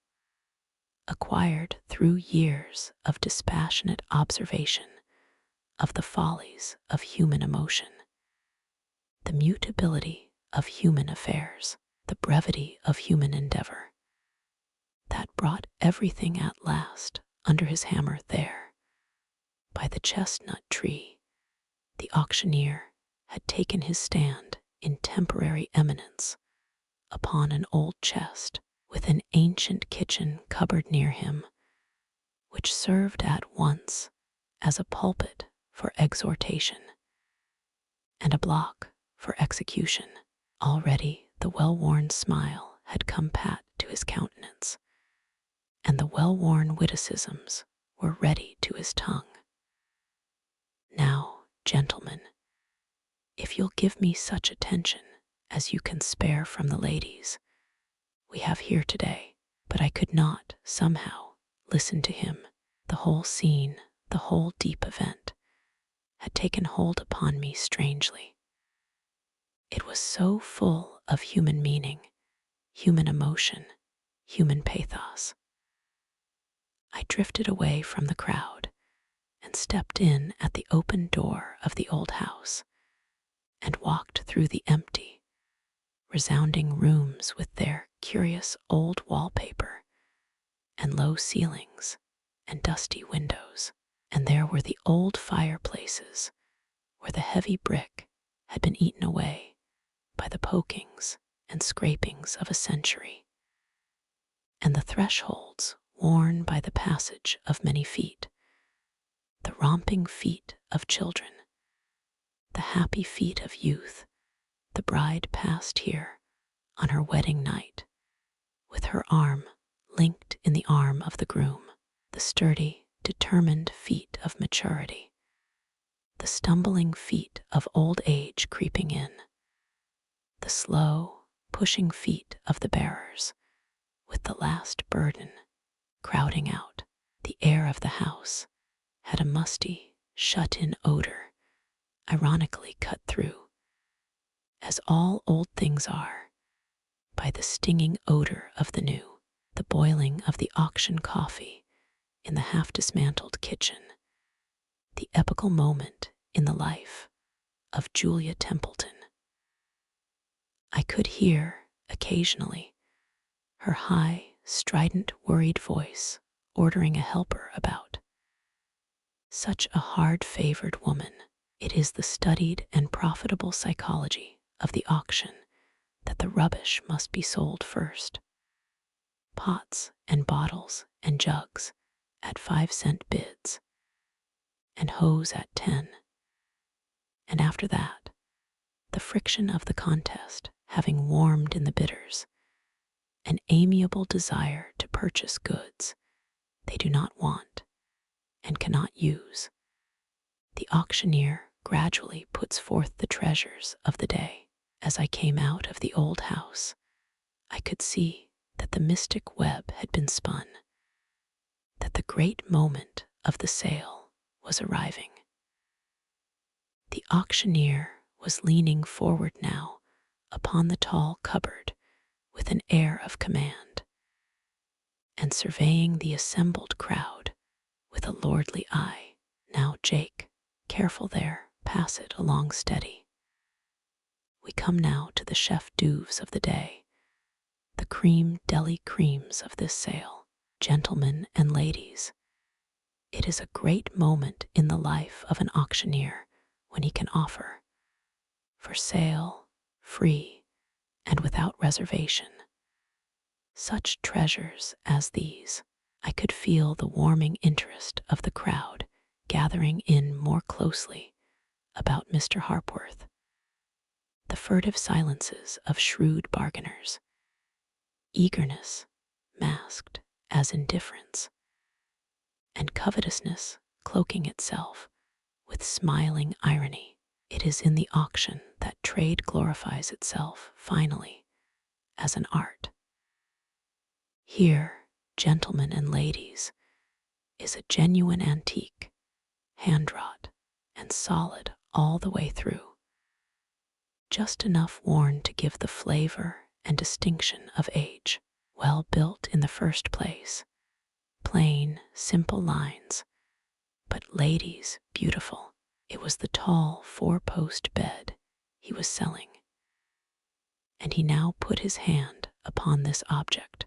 Speaker 1: acquired through years of dispassionate observation of the follies of human emotion, the mutability of human affairs, the brevity of human endeavor, that brought everything at last under his hammer there. By the chestnut tree, the auctioneer had taken his stand in temporary eminence upon an old chest with an ancient kitchen cupboard near him, which served at once as a pulpit for exhortation and a block for execution. Already the well-worn smile had come pat to his countenance, and the well-worn witticisms were ready to his tongue. Now, gentlemen, if you'll give me such attention as you can spare from the ladies we have here today. But I could not, somehow, listen to him. The whole scene, the whole deep event, had taken hold upon me strangely. It was so full of human meaning, human emotion, human pathos. I drifted away from the crowd and stepped in at the open door of the old house and walked through the empty, resounding rooms with their curious old wallpaper and low ceilings and dusty windows. And there were the old fireplaces where the heavy brick had been eaten away by the pokings and scrapings of a century, and the thresholds worn by the passage of many feet, the romping feet of children, the happy feet of youth. The bride passed here on her wedding night with her arm linked in the arm of the groom, the sturdy, determined feet of maturity, the stumbling feet of old age creeping in, the slow, pushing feet of the bearers, with the last burden crowding out. The air of the house had a musty, shut-in odor, ironically cut through, as all old things are, by the stinging odor of the new, the boiling of the auction coffee in the half-dismantled kitchen, the epical moment in the life of Julia Templeton. I could hear, occasionally, her high, strident, worried voice ordering a helper about. Such a hard-favored woman. It is the studied and profitable psychology of the auction that the rubbish must be sold first. Pots and bottles and jugs at 5-cent bids, and hose at 10. And after that, the friction of the contest having warmed in the bidders, an amiable desire to purchase goods they do not want and cannot use, the auctioneer gradually puts forth the treasures of the day. As I came out of the old house, I could see that the mystic web had been spun, that the great moment of the sale was arriving. The auctioneer was leaning forward now upon the tall cupboard with an air of command, and surveying the assembled crowd with a lordly eye. Now, Jake, careful there, pass it along steady. We come now to the chef d'oeuvres of the day, the cream deli creams of this sale. Gentlemen and ladies, it is a great moment in the life of an auctioneer when he can offer, for sale, free, and without reservation, such treasures as these. I could feel the warming interest of the crowd gathering in more closely about Mr. Harpworth, the furtive silences of shrewd bargainers, eagerness masked as indifference, and covetousness cloaking itself with smiling irony. It is in the auction that trade glorifies itself finally as an art. Here, gentlemen and ladies, is a genuine antique, hand-wrought and solid all the way through, just enough worn to give the flavor and distinction of age. Well built in the first place, plain, simple lines, but ladies, beautiful. It was the tall 4-post bed he was selling, and he now put his hand upon this object,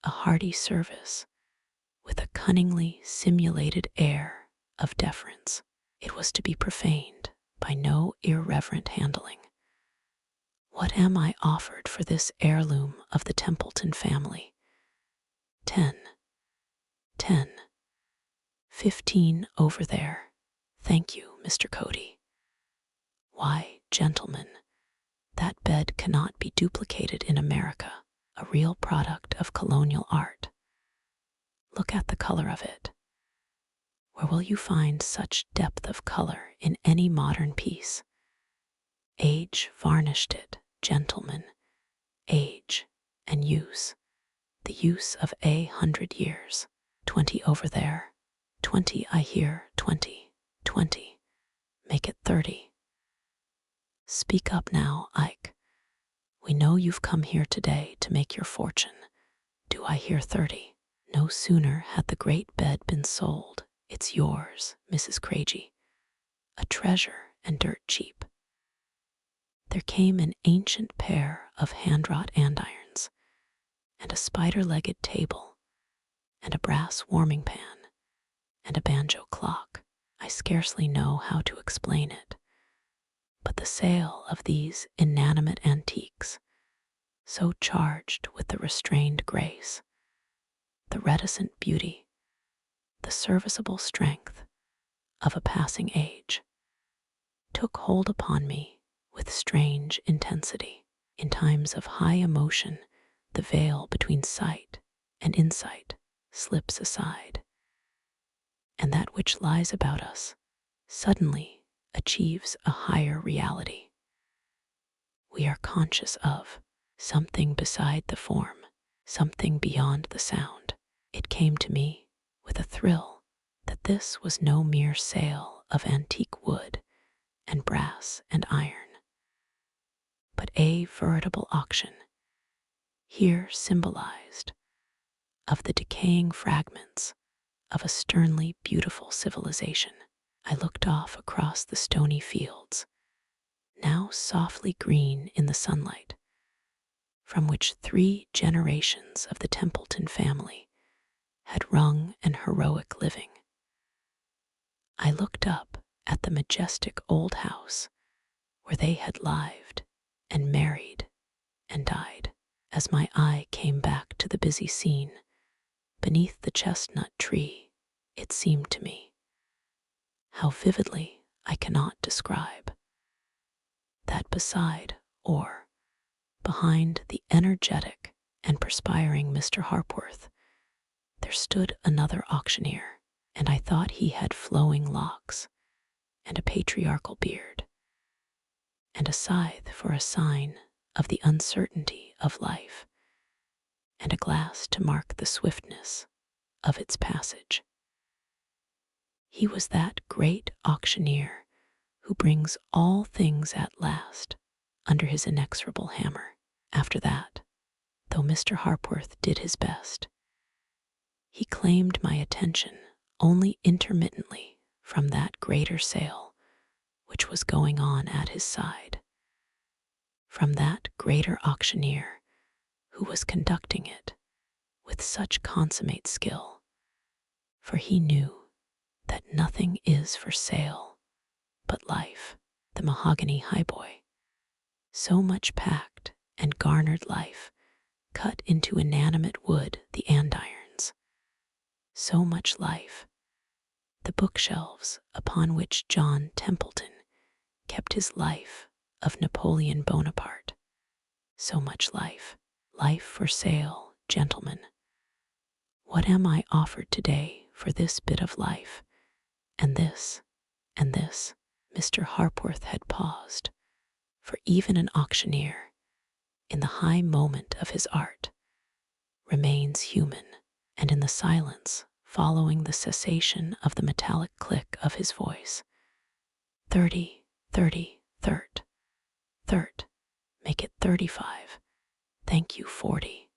Speaker 1: a hearty service with a cunningly simulated air of deference. It was to be profaned by no irreverent handling. What am I offered for this heirloom of the Templeton family? 10. 10. 15 over there. Thank you, Mr. Cody. Why, gentlemen, that bed cannot be duplicated in America, a real product of colonial art. Look at the color of it. Where will you find such depth of color in any modern piece? Age varnished it, gentlemen. Age and use. The use of 100 years. 20 over there. 20, I hear. 20. 20. Make it 30. Speak up now, Ike. We know you've come here today to make your fortune. Do I hear 30? No sooner had the great bed been sold. It's yours, Mrs. Craigie. A treasure and dirt cheap. There came an ancient pair of hand-wrought andirons, and a spider-legged table, and a brass warming pan, and a banjo clock. I scarcely know how to explain it, but the sale of these inanimate antiques, so charged with the restrained grace, the reticent beauty, the serviceable strength of a passing age, took hold upon me with strange intensity. In times of high emotion, the veil between sight and insight slips aside, and that which lies about us suddenly achieves a higher reality. We are conscious of something beside the form, something beyond the sound. It came to me with a thrill that this was no mere sale of antique wood and brass and iron, but a veritable auction, here symbolized, of the decaying fragments of a sternly beautiful civilization. I looked off across the stony fields, now softly green in the sunlight, from which 3 generations of the Templeton family had wrung an heroic living. I looked up at the majestic old house where they had lived and married and died. As my eye came back to the busy scene beneath the chestnut tree, it seemed to me, how vividly I cannot describe, that beside, or behind, the energetic and perspiring Mr. Harpworth, there stood another auctioneer, and I thought he had flowing locks and a patriarchal beard, and a scythe for a sign of the uncertainty of life, and a glass to mark the swiftness of its passage. He was that great auctioneer who brings all things at last under his inexorable hammer. After that, though Mr. Harpworth did his best, he claimed my attention only intermittently from that greater sale which was going on at his side, from that greater auctioneer who was conducting it with such consummate skill, for he knew that nothing is for sale but life. The mahogany highboy, so much packed and garnered life, cut into inanimate wood the andirons, so much life, the bookshelves upon which John Templeton kept his life of Napoleon Bonaparte, so much life. Life for sale, gentlemen. What am I offered today for this bit of life? And this, and this. Mr. Harpworth had paused, for even an auctioneer, in the high moment of his art, remains human, and in the silence following the cessation of the metallic click of his voice, 30, 30, third, make it 35, thank you, 40.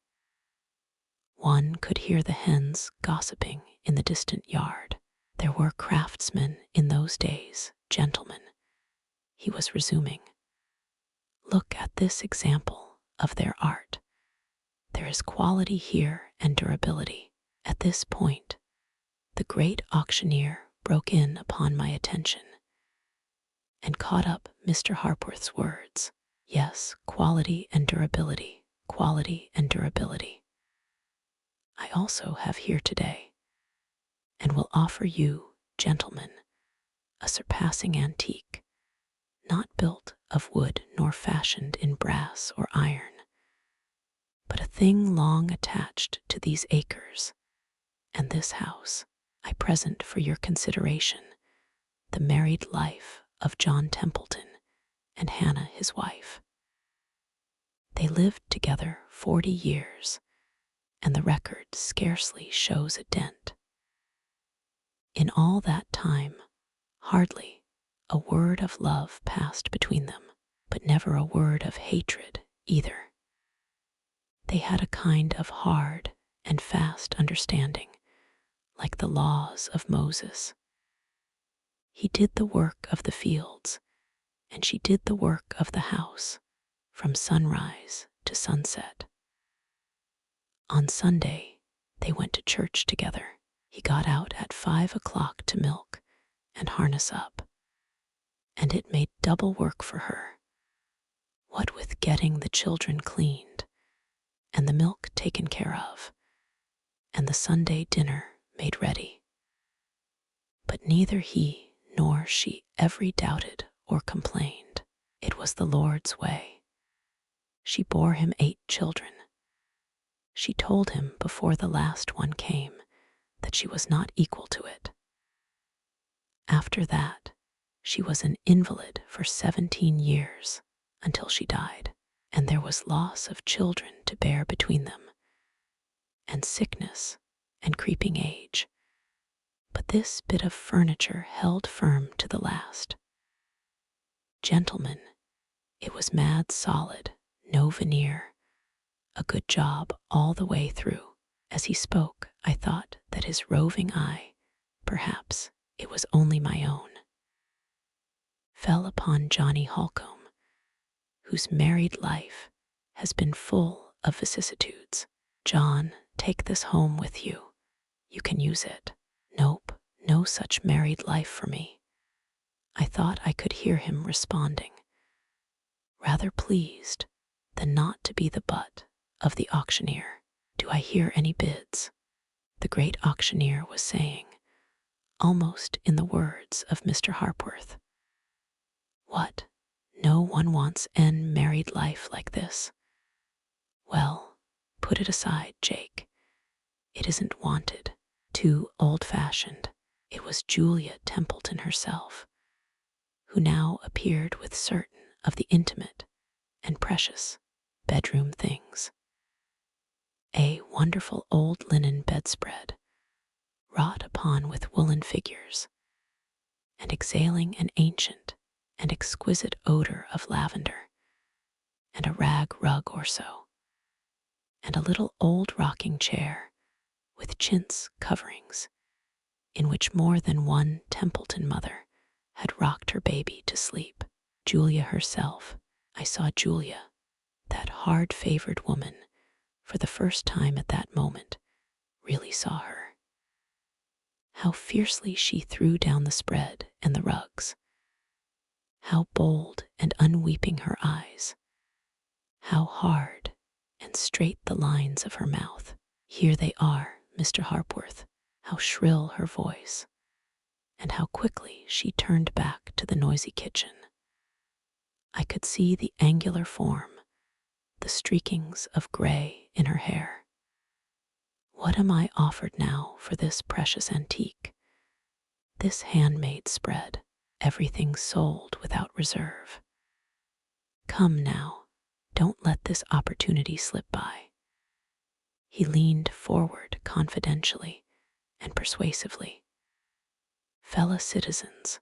Speaker 1: One could hear the hens gossiping in the distant yard. There were craftsmen in those days, gentlemen, he was resuming. Look at this example of their art. There is quality here and durability. At this point, the great auctioneer broke in upon my attention and caught up Mr. Harpworth's words. Yes, quality and durability, quality and durability. I also have here today, and will offer you, gentlemen, a surpassing antique, not built of wood nor fashioned in brass or iron, but a thing long attached to these acres and this house. I present for your consideration the married life of John Templeton and Hannah, his wife. They lived together 40 years, and the record scarcely shows a dent. In all that time, hardly a word of love passed between them, but never a word of hatred either. They had a kind of hard and fast understanding, like the laws of Moses. He did the work of the fields, and she did the work of the house, from sunrise to sunset. On Sunday, they went to church together. He got out at 5 o'clock to milk and harness up, and it made double work for her, what with getting the children cleaned, and the milk taken care of, and the Sunday dinner made ready. But neither he nor she ever doubted or complained. It was the Lord's way. She bore him 8 children, She told him before the last one came that she was not equal to it. After that, she was an invalid for 17 years until she died, and there was loss of children to bear between them, and sickness and creeping age. But this bit of furniture held firm to the last. Gentlemen, it was mad solid, no veneer, a good job all the way through. As he spoke, I thought that his roving eye, perhaps it was only my own, fell upon Johnny Holcomb, whose married life has been full of vicissitudes. John, take this home with you. You can use it. Nope, no such married life for me. I thought I could hear him responding, rather pleased than not to be the butt of the auctioneer. Do I hear any bids? The great auctioneer was saying, almost in the words of Mr. Harpworth. What? No one wants an married life like this. Well, put it aside, Jake. It isn't wanted. Too old-fashioned. It was Julia Templeton herself, who now appeared with certain of the intimate and precious bedroom things. A wonderful old linen bedspread, wrought upon with woolen figures, and exhaling an ancient and exquisite odor of lavender, and a rag rug or so, and a little old rocking chair with chintz coverings, in which more than one Templeton mother had rocked her baby to sleep. Julia herself, I saw Julia, that hard-favored woman, for the first time at that moment, really saw her. How fiercely she threw down the spread and the rugs. How bold and unweeping her eyes. How hard and straight the lines of her mouth. Here they are, Mr. Harpworth. How shrill her voice, and how quickly she turned back to the noisy kitchen. I could see the angular form, the streakings of gray in her hair. What am I offered now for this precious antique? This handmade spread, everything sold without reserve. Come now, don't let this opportunity slip by. He leaned forward confidentially and persuasively. Fellow citizens,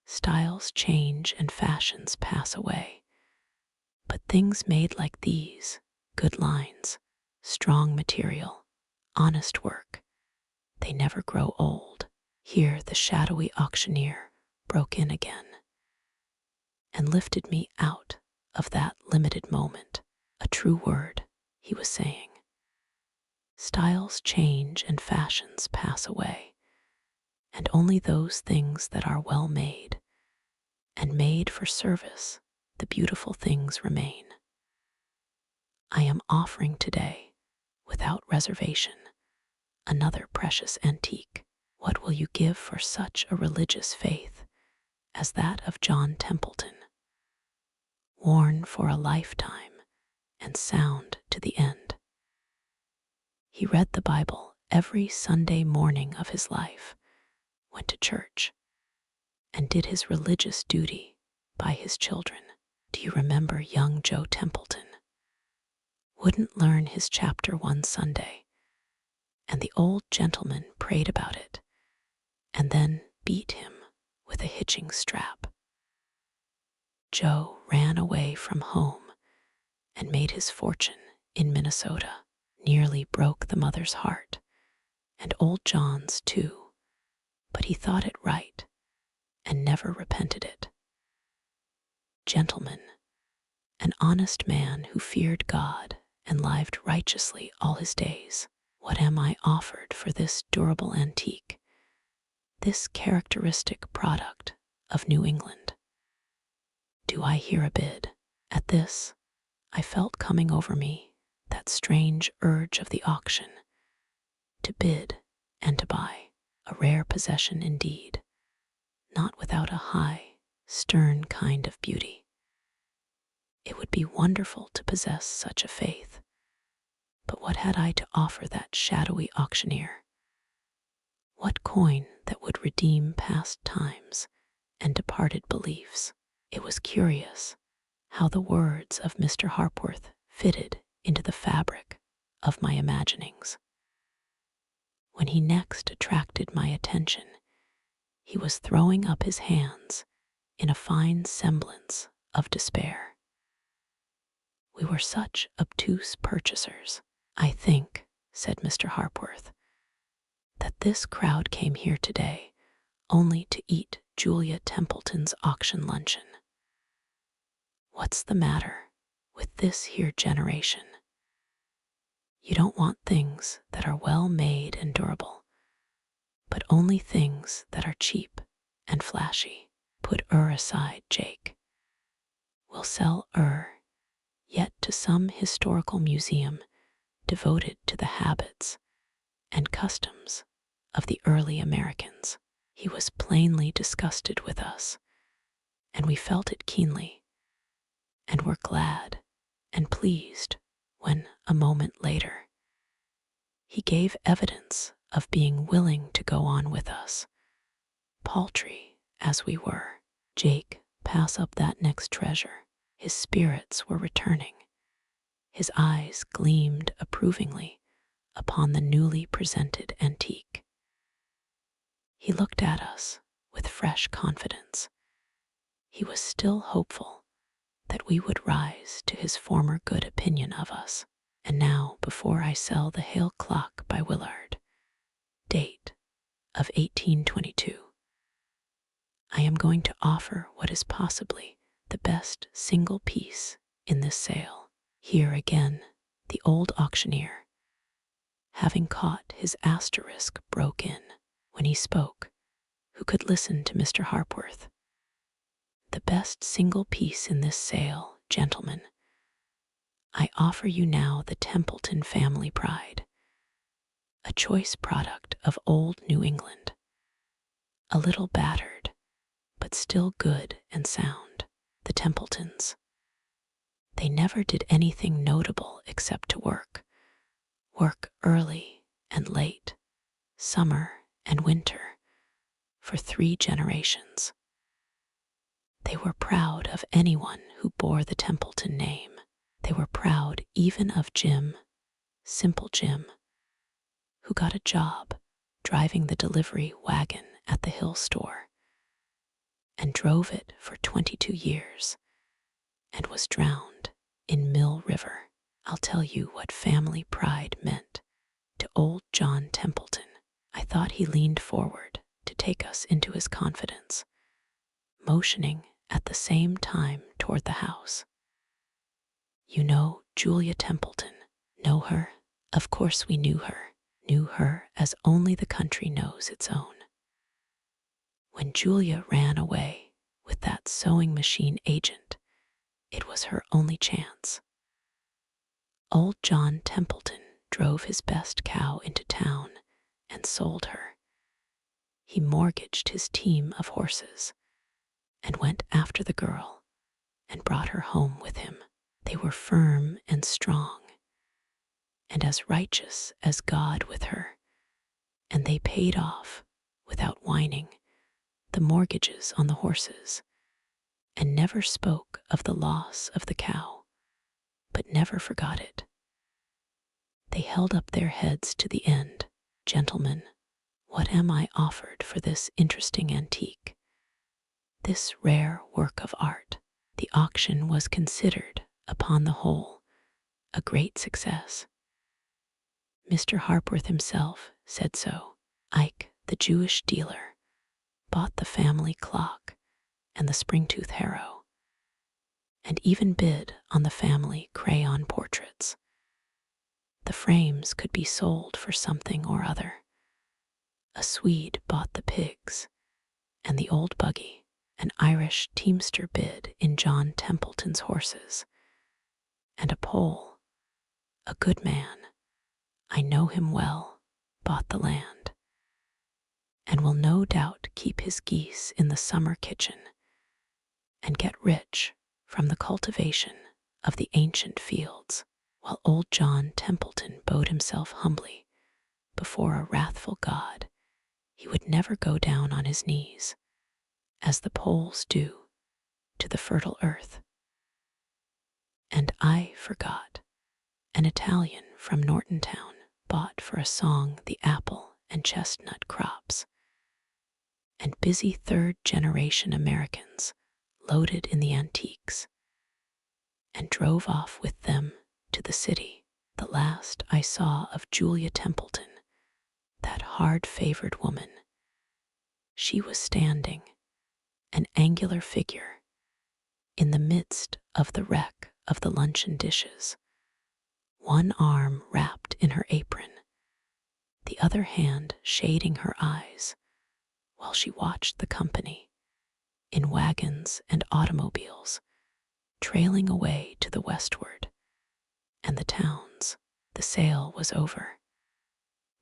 Speaker 1: styles change and fashions pass away, but things made like these, good lines, strong material, honest work, they never grow old. Here the shadowy auctioneer broke in again and lifted me out of that limited moment. A true word, he was saying. Styles change and fashions pass away, and only those things that are well made and made for service, the beautiful things remain. I am offering today, without reservation, another precious antique. What will you give for such a religious faith as that of John Templeton, worn for a lifetime and sound to the end? He read the Bible every Sunday morning of his life, went to church, and did his religious duty by his children. Do you remember young Joe Templeton? Wouldn't learn his chapter one Sunday, and the old gentleman prayed about it, and then beat him with a hitching strap. Joe ran away from home and made his fortune in Minnesota, nearly broke the mother's heart, and old John's too, but he thought it right and never repented it. Gentlemen, an honest man who feared God and lived righteously all his days. What am I offered for this durable antique, this characteristic product of New England? Do I hear a bid? At this, I felt coming over me that strange urge of the auction, to bid and to buy, a rare possession indeed, not without a high, stern kind of beauty. It would be wonderful to possess such a faith, But what had I to offer that shadowy auctioneer? What coin that would redeem past times and departed beliefs? It was curious how the words of Mr. Harpworth fitted into the fabric of my imaginings. When he next attracted my attention, he was throwing up his hands in a fine semblance of despair. We were such obtuse purchasers. I think, said Mr. Harpworth, that this crowd came here today only to eat Julia Templeton's auction luncheon. What's the matter with this here generation? You don't want things that are well made and durable, but only things that are cheap and flashy. Put aside, Jake. We'll sell yet to some historical museum devoted to the habits and customs of the early Americans. He was plainly disgusted with us, and we felt it keenly, and were glad and pleased when, a moment later, he gave evidence of being willing to go on with us. Paltry as we were, Jake, pass up that next treasure. His spirits were returning. His eyes gleamed approvingly upon the newly presented antique. He looked at us with fresh confidence. He was still hopeful that we would rise to his former good opinion of us. And now, before I sell the Hale clock by Willard, date of 1822, I am going to offer what is possibly the best single piece in this sale. Here again, the old auctioneer, having caught his asterisk, broke in when he spoke, who could listen to Mr. Harpworth. The best single piece in this sale, gentlemen. I offer you now the Templeton family pride, a choice product of old New England, a little battered, but still good and sound. The Templetons. They never did anything notable except to work early and late, summer and winter, for 3 generations. They were proud of anyone who bore the Templeton name. They were proud even of Jim, Simple Jim, who got a job driving the delivery wagon at the Hill store, and drove it for 22 years, and was drowned in Mill River. I'll tell you what family pride meant to old John Templeton. I thought he leaned forward to take us into his confidence, motioning at the same time toward the house. You know Julia Templeton. Know her? Of course we knew her as only the country knows its own. When Julia ran away with that sewing machine agent, it was her only chance. Old John Templeton drove his best cow into town and sold her. He mortgaged his team of horses and went after the girl and brought her home with him. They were firm and strong, and as righteous as God with her, and they paid off, without whining, the mortgages on the horses, and never spoke of the loss of the cow, but never forgot it. They held up their heads to the end. Gentlemen, what am I offered for this interesting antique, this rare work of art? The auction was considered, upon the whole, a great success. Mr. Harpworth himself said so. Ike, the Jewish dealer, bought the family clock and the spring-tooth harrow, and even bid on the family crayon portraits. The frames could be sold for something or other. A Swede bought the pigs and the old buggy. An Irish teamster bid in John Templeton's horses, and a Pole, a good man, I know him well, bought the land, and will no doubt keep his geese in the summer kitchen and get rich from the cultivation of the ancient fields. while old John Templeton bowed himself humbly before a wrathful God, he would never go down on his knees, as the Poles do to the fertile earth. And I forgot an Italian from Norton Town bought for a song the apple and chestnut crops, and busy third-generation Americans loaded in the antiques and drove off with them to the city. The last I saw of Julia Templeton, that hard-favored woman, she was standing, an angular figure, in the midst of the wreck of the luncheon dishes, one arm wrapped in her apron, the other hand shading her eyes, while she watched the company, in wagons and automobiles, trailing away to the westward, and the towns. The sale was over,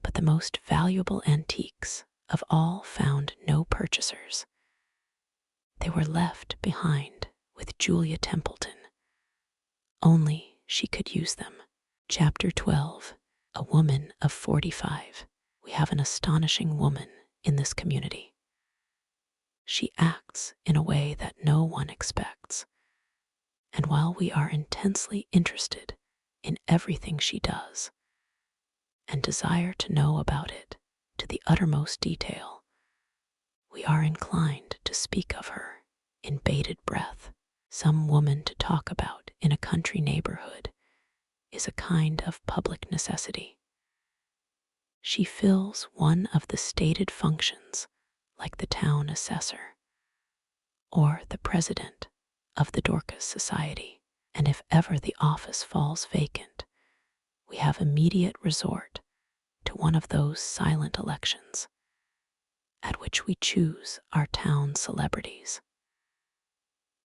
Speaker 1: but the most valuable antiques of all found no purchasers. They were left behind with Julia Templeton. Only she could use them. Chapter 12. A woman of 45. We have an astonishing woman in this community. She acts in a way that no one expects, and while we are intensely interested in everything she does, and desire to know about it to the uttermost detail, we are inclined to speak of her in bated breath. Some woman to talk about in a country neighborhood is a kind of public necessity. She fills one of the stated functions like the town assessor or the president of the Dorcas Society, and if ever the office falls vacant, we have immediate resort to one of those silent elections at which we choose our town celebrities.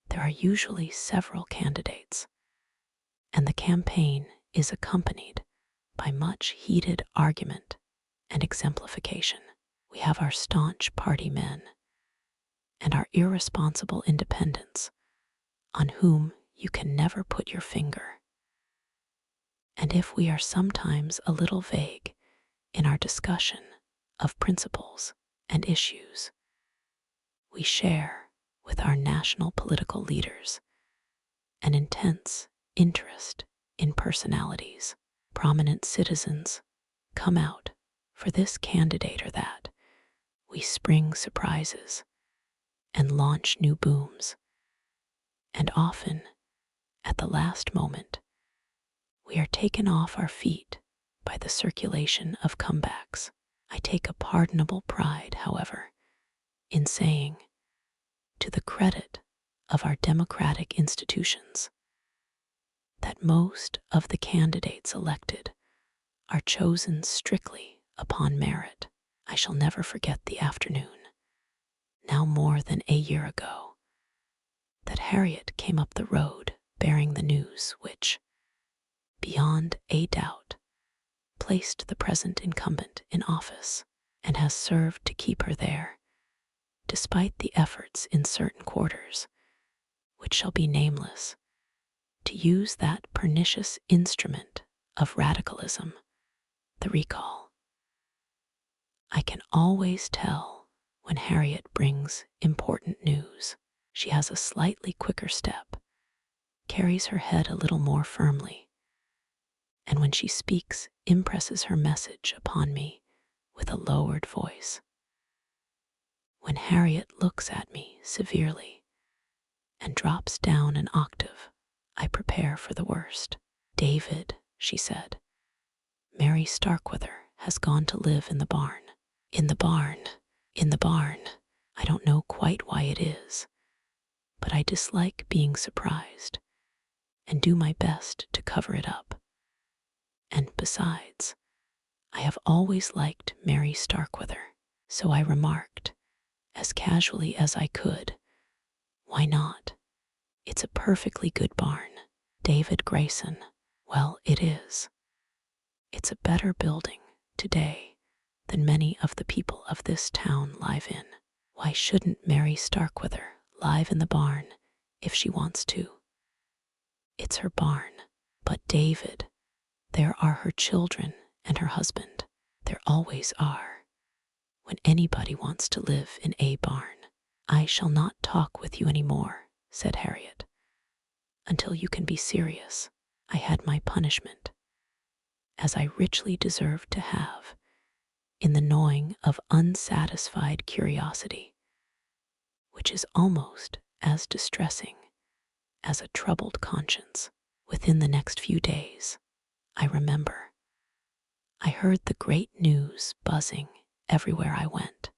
Speaker 1: There are usually several candidates, and the campaign is accompanied by much heated argument and exemplification. We have our staunch party men and our irresponsible independents on whom you can never put your finger. And if we are sometimes a little vague in our discussion of principles and issues, we share with our national political leaders an intense interest in personalities. Prominent citizens come out for this candidate or that. We spring surprises and launch new booms, and often, at the last moment, we are taken off our feet by the circulation of comebacks. I take a pardonable pride, however, in saying, to the credit of our democratic institutions, that most of the candidates elected are chosen strictly upon merit. I shall never forget the afternoon, now more than a year ago, that Harriet came up the road bearing the news which, beyond a doubt, placed the present incumbent in office and has served to keep her there, despite the efforts in certain quarters, which shall be nameless, to use that pernicious instrument of radicalism, the recall. I can always tell when Harriet brings important news. She has a slightly quicker step, carries her head a little more firmly, and when she speaks, impresses her message upon me with a lowered voice. When Harriet looks at me severely and drops down an octave, I prepare for the worst. David, she said, Mary Starkweather has gone to live in the barn. In the barn, in the barn. I don't know quite why it is, but I dislike being surprised and do my best to cover it up. And besides, I have always liked Mary Starkweather, so I remarked, as casually as I could, why not? It's a perfectly good barn. David Grayson, well, it is. It's a better building today than many of the people of this town live in. Why shouldn't Mary Starkweather live in the barn if she wants to? It's her barn. But David, There are her children and her husband. There always are. When anybody wants to live in a barn. I shall not talk with you any more, said Harriet, until you can be serious. I had my punishment, as I richly deserved to have, in the gnawing of unsatisfied curiosity, which is almost as distressing as a troubled conscience. Within the next few days, I remember, I heard the great news buzzing everywhere I went.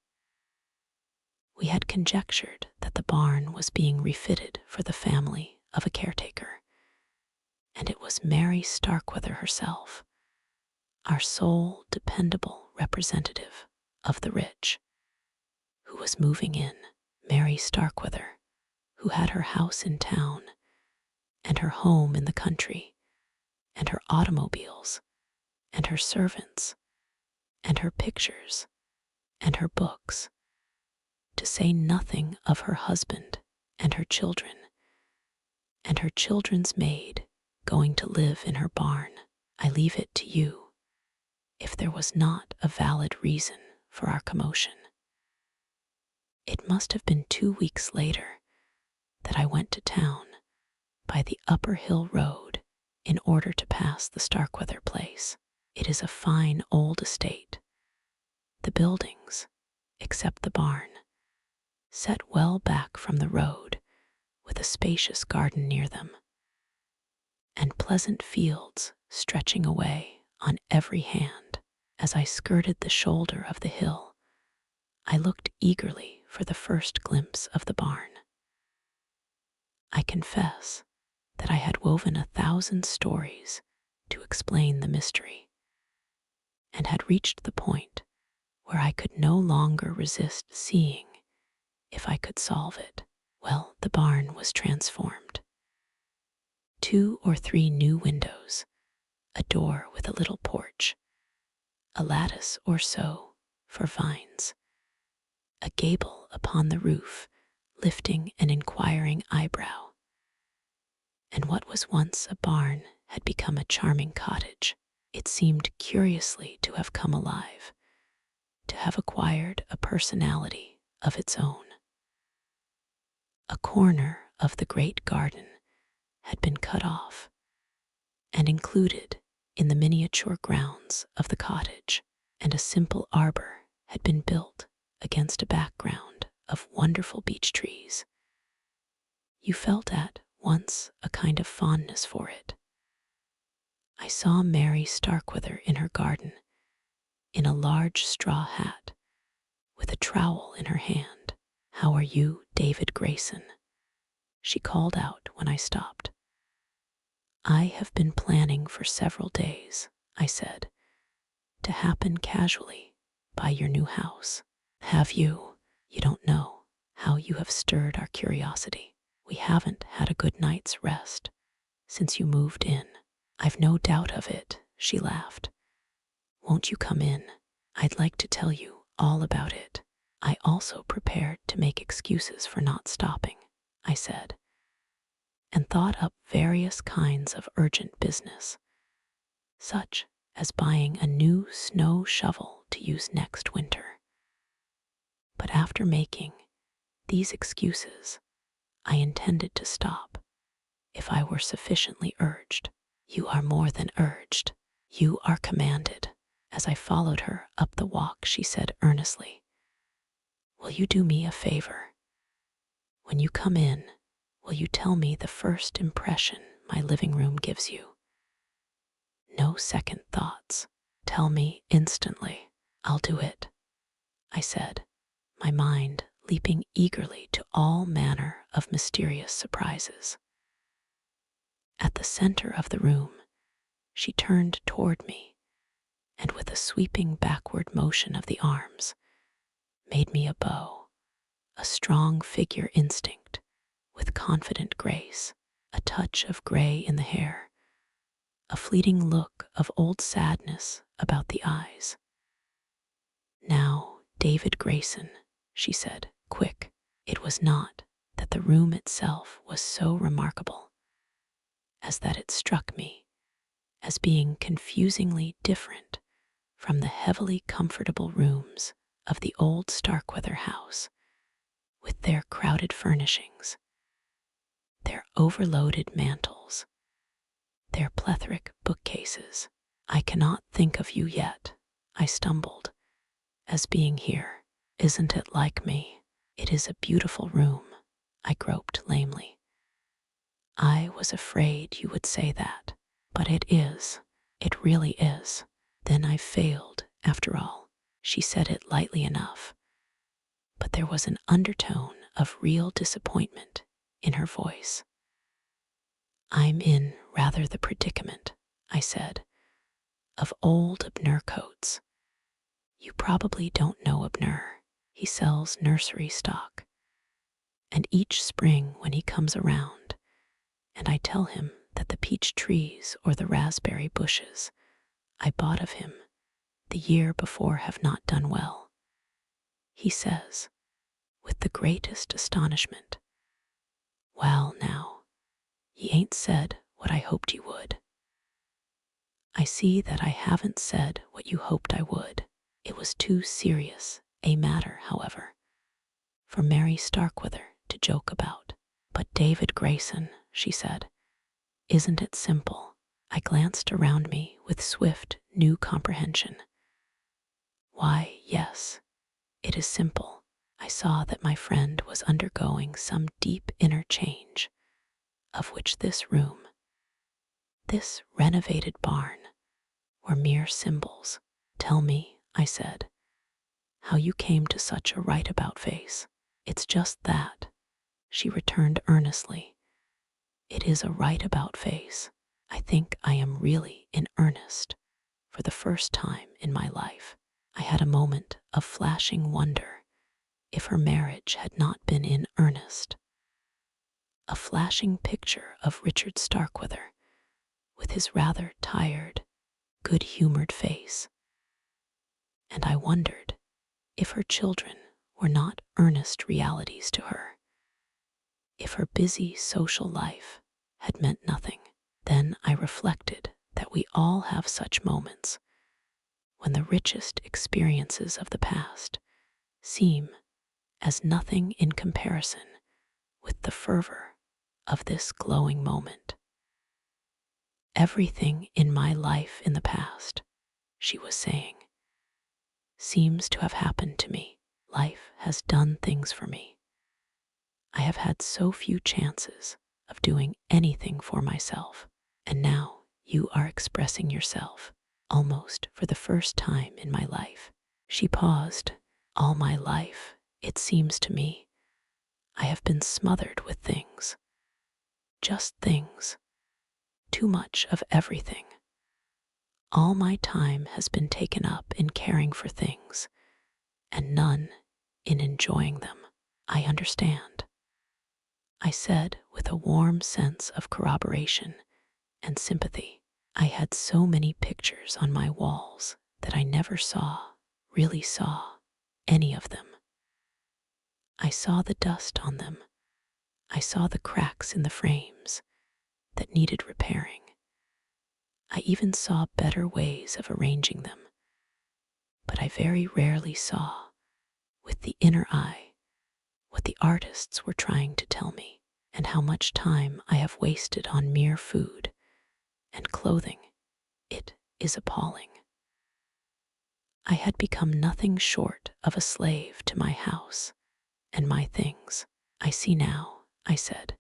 Speaker 1: We had conjectured that the barn was being refitted for the family of a caretaker, and it was Mary Starkweather herself, our sole dependable representative of the rich, who was moving in. Mary Starkweather, who had her house in town and her home in the country, and her automobiles, and her servants, and her pictures, and her books, to say nothing of her husband and her children, and her children's maid going to live in her barn. I leave it to you if there was not a valid reason for our commotion. It must have been 2 weeks later that I went to town by the Upper Hill Road in order to pass the Starkweather place. It is a fine old estate. The buildings, except the barn, set well back from the road with a spacious garden near them, and pleasant fields stretching away on every hand. As I skirted the shoulder of the hill, I looked eagerly for the first glimpse of the barn. I confess that I had woven 1,000 stories to explain the mystery, and had reached the point where I could no longer resist seeing if I could solve it. Well, the barn was transformed. 2 or 3 new windows, a door with a little porch, a lattice or so for vines, a gable upon the roof lifting an inquiring eyebrow, and what was once a barn had become a charming cottage. It seemed curiously to have come alive, to have acquired a personality of its own. A corner of the great garden had been cut off and included in the miniature grounds of the cottage, and a simple arbor had been built against a background of wonderful beech trees. You felt at once a kind of fondness for it. I saw Mary Starkweather in her garden, in a large straw hat, with a trowel in her hand. "How are you, David Grayson?" she called out when I stopped. "I have been planning for several days," I said, "to happen casually by your new house." "Have you? You don't know how you have stirred our curiosity. We haven't had a good night's rest since you moved in." "I've no doubt of it," she laughed. "Won't you come in? I'd like to tell you all about it." I also prepared to make excuses for not stopping, I said, and thought up various kinds of urgent business, such as buying a new snow shovel to use next winter. But after making these excuses, I intended to stop if I were sufficiently urged. "You are more than urged. You are commanded." As I followed her up the walk, she said earnestly, "Will you do me a favor? When you come in, will you tell me the first impression my living room gives you? No second thoughts. Tell me instantly." "I'll do it," I said, my mind leaping eagerly to all manner of mysterious surprises. At the center of the room, she turned toward me, and with a sweeping backward motion of the arms, made me a bow, a strong figure instinct, with confident grace, a touch of gray in the hair, a fleeting look of old sadness about the eyes. "Now, David Grayson," she said, quick. It was not that the room itself was so remarkable as that it struck me as being confusingly different from the heavily comfortable rooms of the old Starkweather house, with their crowded furnishings, their overloaded mantels, their plethoric bookcases. "I cannot think of you yet," I stumbled, "as being here. Isn't it like me?" "It is a beautiful room," I groped lamely. "I was afraid you would say that, but it is. It really is." "Then I failed, after all." She said it lightly enough, but there was an undertone of real disappointment in her voice. "I'm in rather the predicament," I said, "of old Abner coats. You probably don't know Abner. He sells nursery stock. And each spring when he comes around, and I tell him that the peach trees or the raspberry bushes I bought of him the year before have not done well, he says, with the greatest astonishment, 'Well now, ye ain't said what I hoped you would.' I see that I haven't said what you hoped I would." It was too serious a matter, however, for Mary Starkweather to joke about. "But David Grayson," she said, "isn't it simple?" I glanced around me with swift, new comprehension. "Why, yes, it is simple." I saw that my friend was undergoing some deep inner change, of which this room, this renovated barn, were mere symbols. "Tell me," I said, "how you came to such a right-about face." "It's just that," she returned earnestly. "It is a right-about face. I think I am really in earnest for the first time in my life." I had a moment of flashing wonder if her marriage had not been in earnest. A flashing picture of Richard Starkweather, with his rather tired, good-humored face. And I wondered if her children were not earnest realities to her, if her busy social life had meant nothing. Then I reflected that we all have such moments when the richest experiences of the past seem as nothing in comparison with the fervor of this glowing moment. "Everything in my life in the past," she was saying, "seems to have happened to me. Life has done things for me. I have had so few chances of doing anything for myself, and now you are expressing yourself almost for the first time in my life." She paused. "All my life, it seems to me, I have been smothered with things. Just things. Too much of everything. All my time has been taken up in caring for things, and none in enjoying them." "I understand," I said with a warm sense of corroboration and sympathy. I had so many pictures on my walls that I never really saw, any of them. I saw the dust on them. I saw the cracks in the frames that needed repairing. I even saw better ways of arranging them. But I very rarely saw, with the inner eye, what the artists were trying to tell me, and how much time I have wasted on mere food and clothing. It is appalling. I had become nothing short of a slave to my house and my things. "I see now," I said,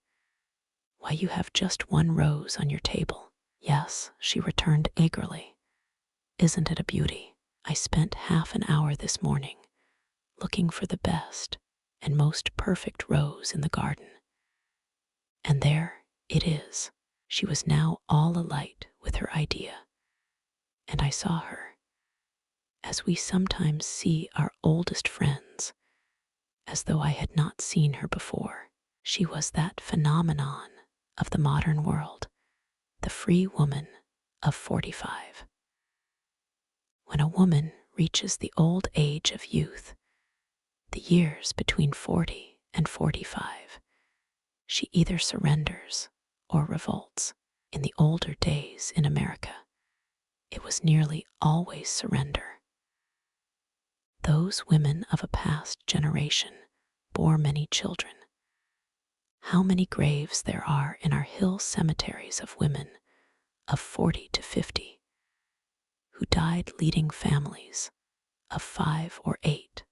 Speaker 1: "why you have just one rose on your table." "Yes," she returned eagerly. "Isn't it a beauty? I spent half an hour this morning looking for the best and most perfect rose in the garden. And there it is." She was now all alight with her idea, and I saw her, as we sometimes see our oldest friends, as though I had not seen her before. She was that phenomenon of the modern world, the free woman of 45. When a woman reaches the old age of youth, the years between 40 and 45, she either surrenders or revolts. In the older days in America, it was nearly always surrender. Those women of a past generation bore many children. How many graves there are in our hill cemeteries of women of 40 to 50 who died leading families of 5 or 8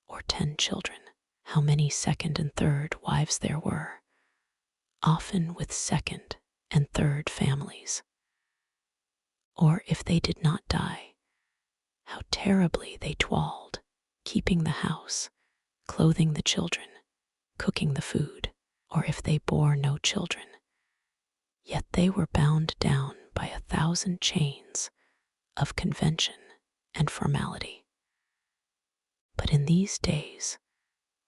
Speaker 1: or 10 children. How many second and third wives there were, often with second and third families. Or if they did not die, how terribly they toiled, keeping the house, clothing the children, cooking the food. Or if they bore no children, yet they were bound down by 1,000 chains of convention and formality. But in these days,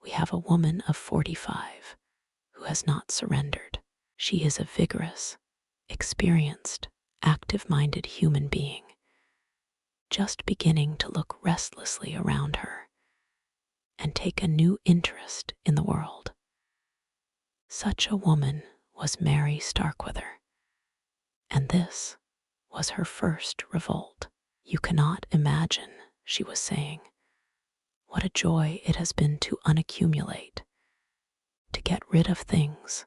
Speaker 1: we have a woman of 45 who has not surrendered. She is a vigorous, experienced, active-minded human being, just beginning to look restlessly around her and take a new interest in the world. Such a woman was Mary Starkweather, and this was her first revolt. You cannot imagine, she was saying, what a joy it has been to unaccumulate, to get rid of things,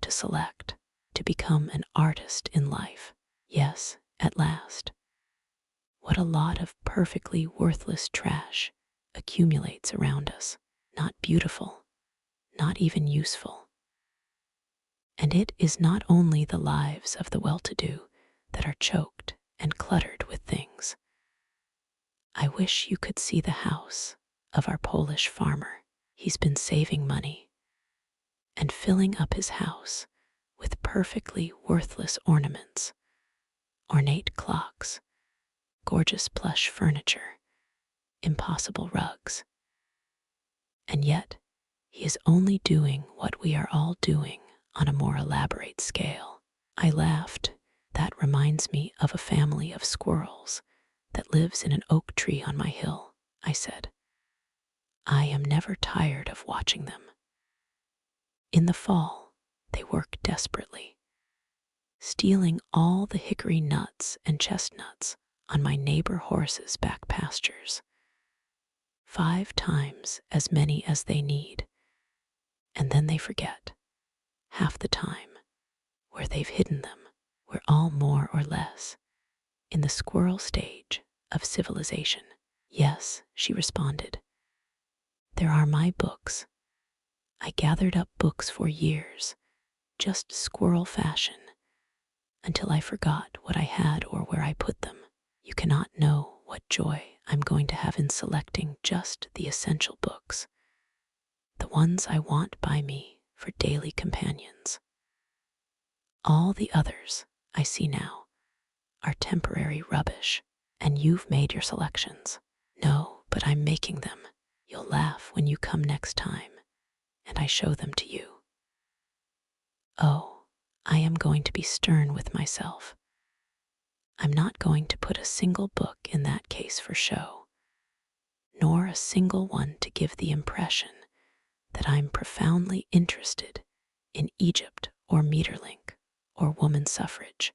Speaker 1: to select, to become an artist in life. Yes, at last. What a lot of perfectly worthless trash accumulates around us, not beautiful, not even useful. And it is not only the lives of the well-to-do that are choked and cluttered with things. I wish you could see the house of our Polish farmer. He's been saving money and filling up his house with perfectly worthless ornaments, ornate clocks, gorgeous plush furniture, impossible rugs. And yet, he is only doing what we are all doing on a more elaborate scale. I laughed. That reminds me of a family of squirrels that lives in an oak tree on my hill, I said. I am never tired of watching them. In the fall, they work desperately, stealing all the hickory nuts and chestnuts on my neighbor horse's back pastures, 5 times as many as they need, and then they forget, half the time, where they've hidden them. We're all more or less in the squirrel stage of civilization. Yes, she responded. There are my books. I gathered up books for years, just squirrel fashion, until I forgot what I had or where I put them. You cannot know what joy I'm going to have in selecting just the essential books, the ones I want by me for daily companions. All the others I see now are temporary rubbish, and you've made your selections. No, but I'm making them. You'll laugh when you come next time, and I show them to you. Oh, I am going to be stern with myself. I'm not going to put a single book in that case for show, nor a single one to give the impression that I'm profoundly interested in Egypt or Meterlink or woman suffrage,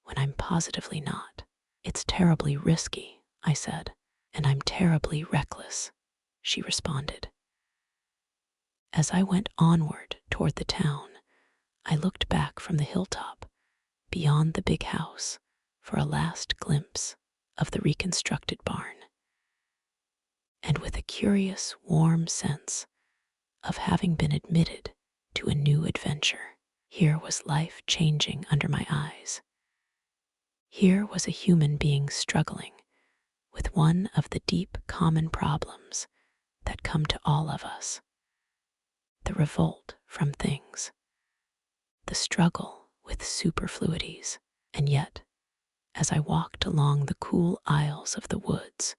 Speaker 1: when I'm positively not. It's terribly risky, I said, and I'm terribly reckless, she responded. As I went onward toward the town, I looked back from the hilltop, beyond the big house, for a last glimpse of the reconstructed barn. And with a curious, warm sense of having been admitted to a new adventure, here was life changing under my eyes. Here was a human being struggling with one of the deep common problems that come to all of us: the revolt from things, the struggle with superfluities. And yet, as I walked along the cool aisles of the woods,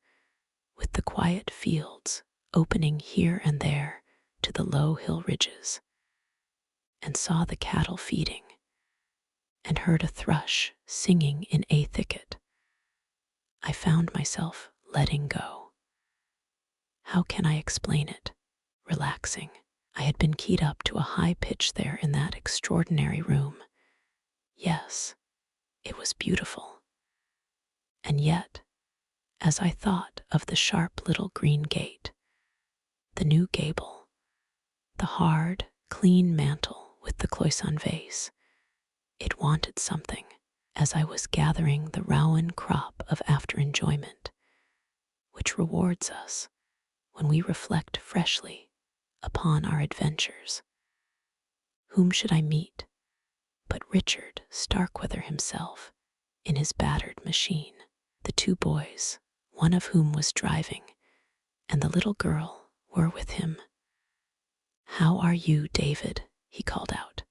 Speaker 1: with the quiet fields opening here and there to the low hill ridges, and saw the cattle feeding, and heard a thrush singing in a thicket, I found myself letting go. How can I explain it? Relaxing. I had been keyed up to a high pitch there in that extraordinary room. Yes, it was beautiful. And yet, as I thought of the sharp little green gate, the new gable, the hard, clean mantel with the cloison vase, it wanted something. As I was gathering the rowan crop of after enjoyment, which rewards us when we reflect freshly upon our adventures. Whom should I meet but Richard Starkweather himself in his battered machine, the two boys, one of whom was driving, and the little girl were with him. "How are you, David?" he called out.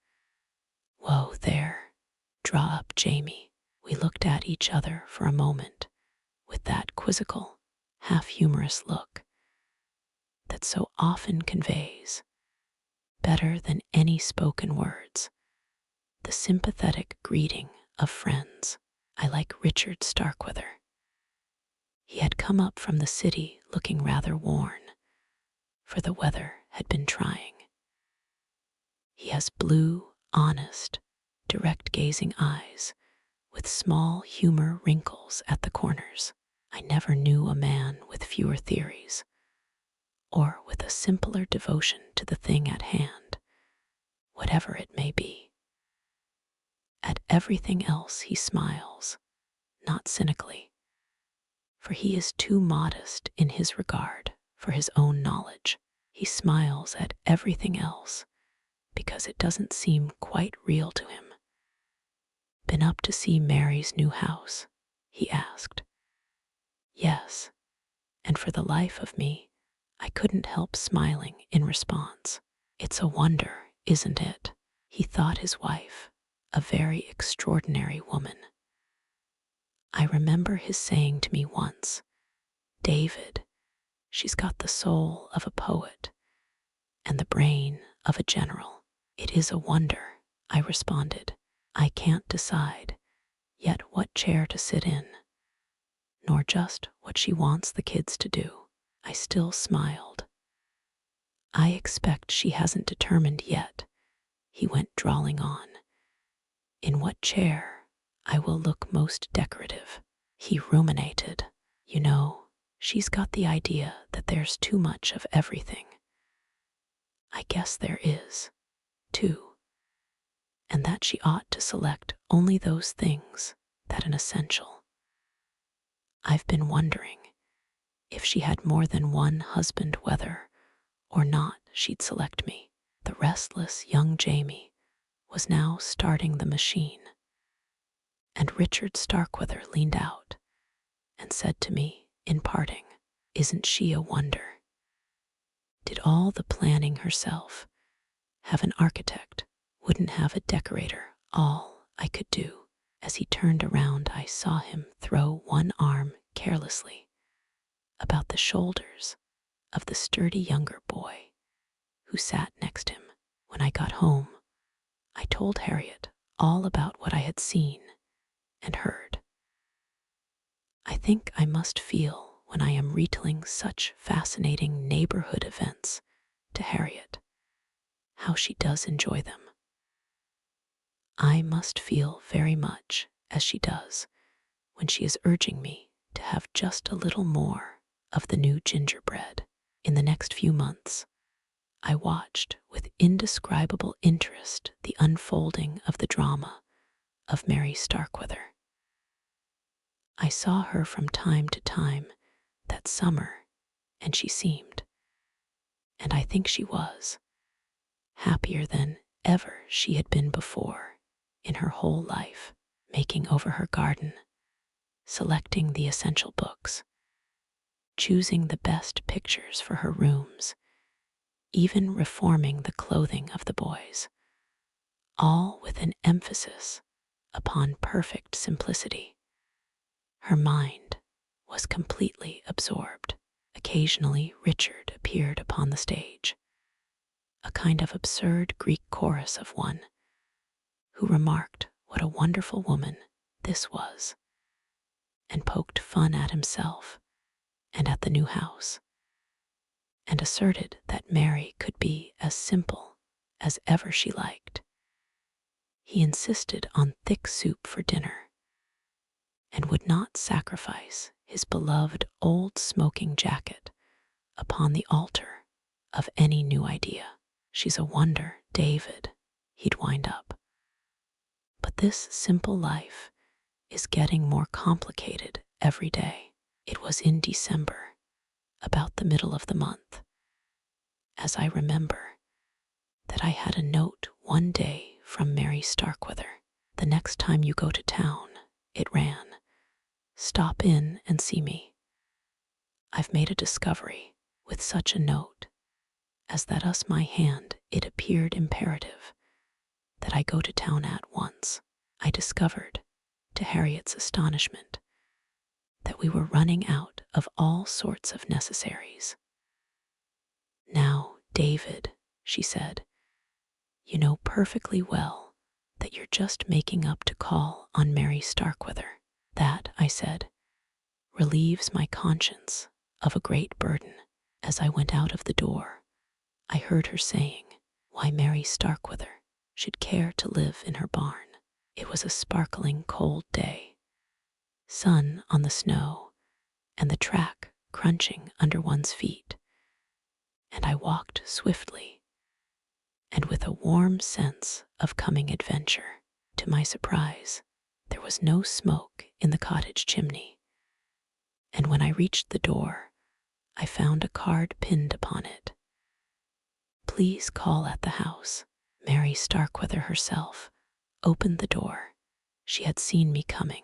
Speaker 1: "Whoa there, draw up, Jamie." We looked at each other for a moment with that quizzical, half-humorous look that so often conveys, better than any spoken words, the sympathetic greeting of friends. I like Richard Starkweather. He had come up from the city looking rather worn, for the weather had been trying. He has blue, honest, direct-gazing eyes with small humor wrinkles at the corners. I never knew a man with fewer theories, or with a simpler devotion to the thing at hand, whatever it may be. At everything else he smiles, not cynically, for he is too modest in his regard for his own knowledge. He smiles at everything else because it doesn't seem quite real to him. "Been up to see Mary's new house?" he asked. Yes, and for the life of me, I couldn't help smiling in response. "It's a wonder, isn't it?" He thought his wife a very extraordinary woman. I remember his saying to me once, "David, she's got the soul of a poet and the brain of a general." "It is a wonder," I responded. "I can't decide yet what chair to sit in, nor just what she wants the kids to do." I still smiled. "I expect she hasn't determined yet," he went drawling on, "in what chair I will look most decorative." He ruminated. "You know, she's got the idea that there's too much of everything. I guess there is, too, and that she ought to select only those things that are essential. I've been wondering if she had more than one husband, whether or not she'd select me." The restless young Jamie was now starting the machine, and Richard Starkweather leaned out and said to me in parting, "Isn't she a wonder? Did all the planning herself, have an architect, wouldn't have a decorator. All I could do." As he turned around, I saw him throw one arm carelessly about the shoulders of the sturdy younger boy who sat next him. When I got home, I told Harriet all about what I had seen and heard. I think I must feel, when I am retelling such fascinating neighborhood events to Harriet, how she does enjoy them. I must feel very much as she does when she is urging me to have just a little more of the new gingerbread. In the next few months, I watched with indescribable interest the unfolding of the drama of Mary Starkweather. I saw her from time to time that summer, and she seemed, and I think she was, happier than ever she had been before in her whole life, making over her garden, selecting the essential books, choosing the best pictures for her rooms, even reforming the clothing of the boys, all with an emphasis upon perfect simplicity. Her mind was completely absorbed. Occasionally Richard appeared upon the stage, a kind of absurd Greek chorus of one, who remarked what a wonderful woman this was, and poked fun at himself and at the new house, and asserted that Mary could be as simple as ever she liked. He insisted on thick soup for dinner, and would not sacrifice his beloved old smoking jacket upon the altar of any new idea. She's a wonder, David, he'd wind up. But this simple life is getting more complicated every day. It was in December, about the middle of the month, as I remember, that I had a note one day from Mary Starkweather. The next time you go to town, it ran, stop in and see me. I've made a discovery with such a note as that us my hand it appeared imperative that I go to town at once. I discovered, to Harriet's astonishment, that we were running out of all sorts of necessaries. Now, David, she said, you know perfectly well that you're just making up to call on Mary Starkweather. That, I said, relieves my conscience of a great burden. As I went out of the door, I heard her saying why Mary Starkweather should care to live in her barn. It was a sparkling cold day, sun on the snow, and the track crunching under one's feet, and I walked swiftly and with a warm sense of coming adventure. To my surprise, there was no smoke in the cottage chimney, and when I reached the door, I found a card pinned upon it. Please call at the house. Mary Starkweather herself opened the door. She had seen me coming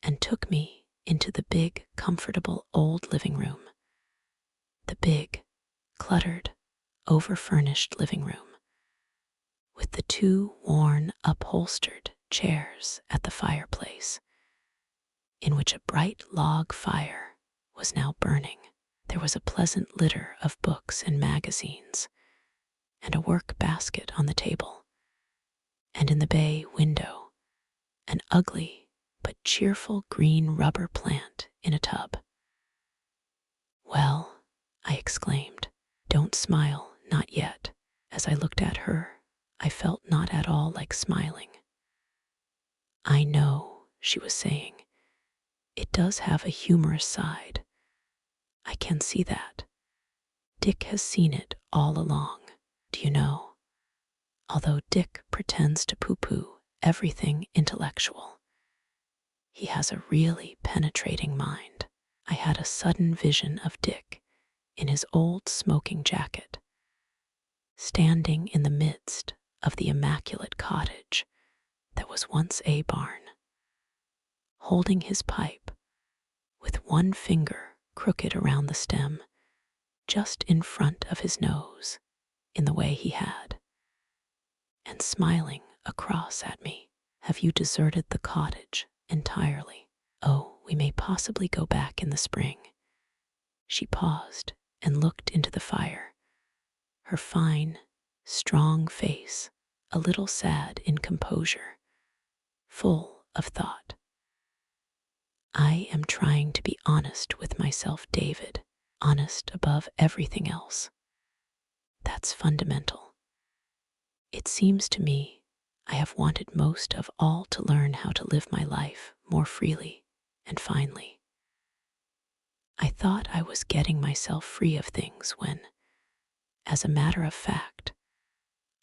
Speaker 1: and took me into the big, comfortable old living room. The big, cluttered, over-furnished living room, with the two worn, upholstered chairs at the fireplace, in which a bright log fire was now burning. There was a pleasant litter of books and magazines, and a work basket on the table, and in the bay window, an ugly but cheerful green rubber plant in a tub. Well, I exclaimed, don't smile, not yet. As I looked at her, I felt not at all like smiling. I know, she was saying, it does have a humorous side. I can see that. Dick has seen it all along. Do you know? Although Dick pretends to pooh-pooh everything intellectual, he has a really penetrating mind. I had a sudden vision of Dick in his old smoking jacket, standing in the midst of the immaculate cottage that was once a barn, holding his pipe with one finger crooked around the stem, just in front of his nose, in the way he had, and smiling across at me. Have you deserted the cottage entirely? Oh, we may possibly go back in the spring. She paused and looked into the fire, her fine, strong face a little sad in composure, full of thought. I am trying to be honest with myself, David, honest above everything else. That's fundamental. It seems to me I have wanted most of all to learn how to live my life more freely and finely. I thought I was getting myself free of things when, as a matter of fact,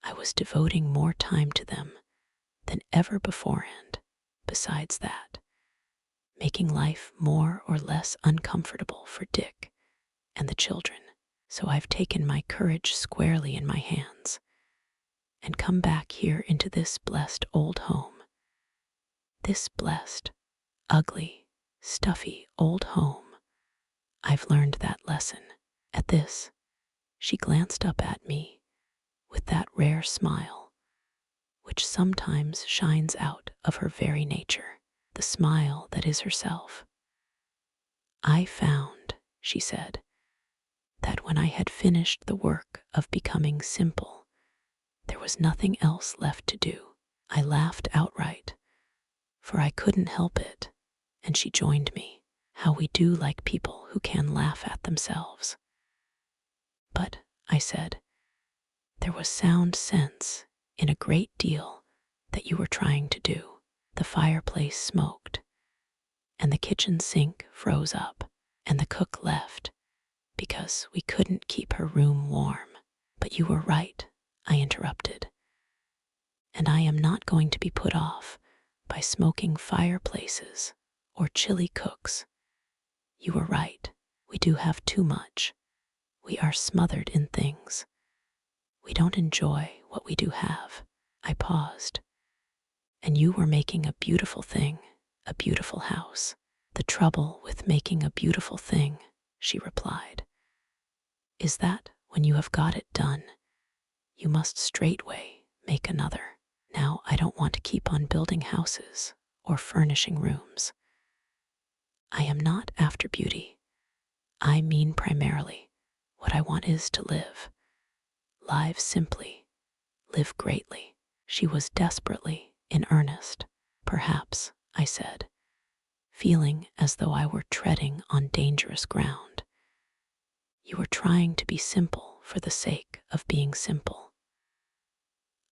Speaker 1: I was devoting more time to them than ever beforehand. Besides that, making life more or less uncomfortable for Dick and the children. So I've taken my courage squarely in my hands and come back here into this blessed old home. This blessed, ugly, stuffy old home. I've learned that lesson. At this, she glanced up at me with that rare smile which sometimes shines out of her very nature, the smile that is herself. I found, she said, that when I had finished the work of becoming simple, there was nothing else left to do. I laughed outright, for I couldn't help it, and she joined me. How we do like people who can laugh at themselves. But, I said, there was sound sense in a great deal that you were trying to do. The fireplace smoked, and the kitchen sink froze up, and the cook left because we couldn't keep her room warm. But you were right, I interrupted, and I am not going to be put off by smoking fireplaces or chilly cooks. You were right. We do have too much. We are smothered in things. We don't enjoy what we do have. I paused. And you were making a beautiful thing, a beautiful house. The trouble with making a beautiful thing, she replied, is that when you have got it done, you must straightway make another. Now I don't want to keep on building houses or furnishing rooms. I am not after beauty. I mean primarily, what I want is to live. Live simply, live greatly. She was desperately in earnest. Perhaps, I said, feeling as though I were treading on dangerous ground. You were trying to be simple for the sake of being simple.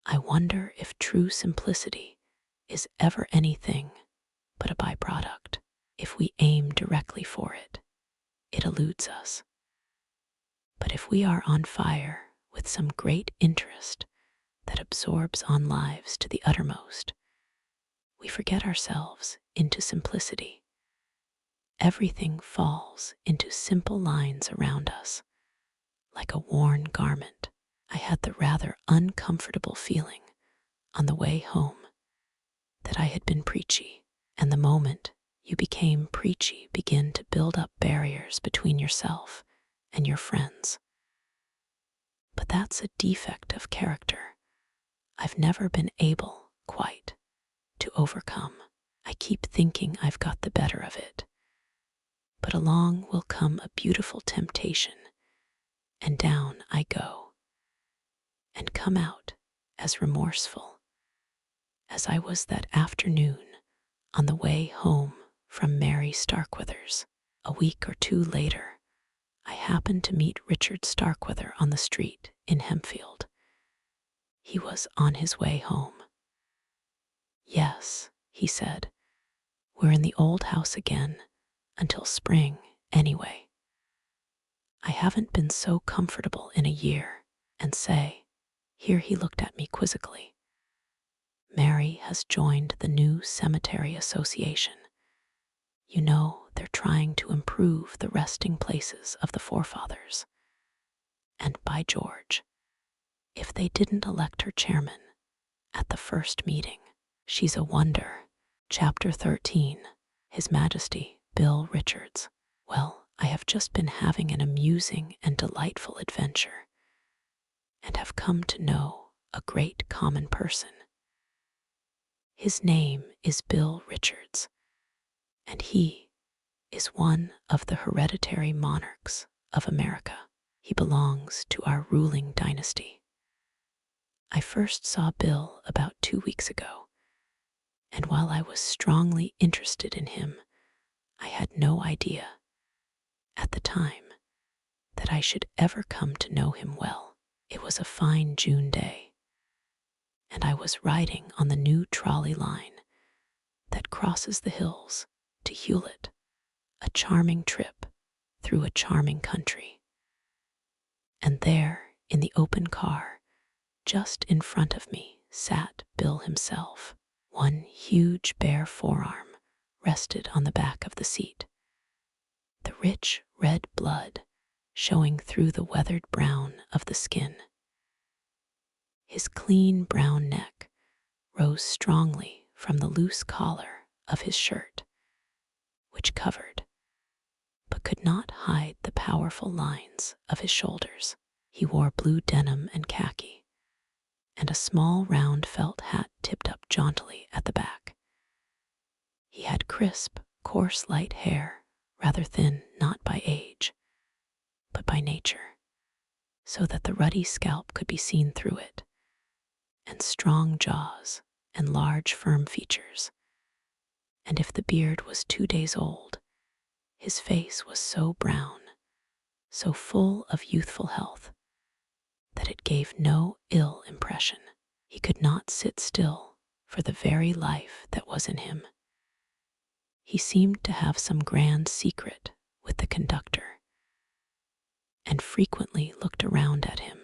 Speaker 1: I wonder if true simplicity is ever anything but a byproduct. If we aim directly for it, it eludes us. But if we are on fire with some great interest that absorbs on lives to the uttermost, we forget ourselves into simplicity. Everything falls into simple lines around us, like a worn garment. I had the rather uncomfortable feeling on the way home that I had been preachy, and the moment you became preachy, begin to build up barriers between yourself and your friends. But that's a defect of character I've never been able quite to overcome. I keep thinking I've got the better of it, but along will come a beautiful temptation, and down I go, and come out as remorseful as I was that afternoon on the way home from Mary Starkweather's. A week or two later, I happened to meet Richard Starkweather on the street in Hempfield. He was on his way home. Yes, he said, we're in the old house again, until spring, anyway. I haven't been so comfortable in a year, and say, here he looked at me quizzically, Mary has joined the new cemetery association. You know, they're trying to improve the resting places of the forefathers. And by George, if they didn't elect her chairman at the first meeting, she's a wonder. Chapter 13, His Majesty, Bill Richards. Well, I have just been having an amusing and delightful adventure, and have come to know a great common person. His name is Bill Richards, and he is one of the hereditary monarchs of America. He belongs to our ruling dynasty. I first saw Bill about 2 weeks ago, and while I was strongly interested in him, I had no idea, at the time, that I should ever come to know him well. It was a fine June day, and I was riding on the new trolley line that crosses the hills to Hewlett, a charming trip through a charming country. And there, in the open car, just in front of me, sat Bill himself. One huge bare forearm rested on the back of the seat, the rich red blood showing through the weathered brown of the skin. His clean brown neck rose strongly from the loose collar of his shirt, which covered, but could not hide the powerful lines of his shoulders. He wore blue denim and khaki, and a small round felt hat tipped up jauntily at the back. He had crisp, coarse light hair, rather thin not by age, but by nature, so that the ruddy scalp could be seen through it, and strong jaws and large firm features. And if the beard was 2 days old, his face was so brown, so full of youthful health, that it gave no ill impression. He could not sit still for the very life that was in him. He seemed to have some grand secret with the conductor, and frequently looked around at him,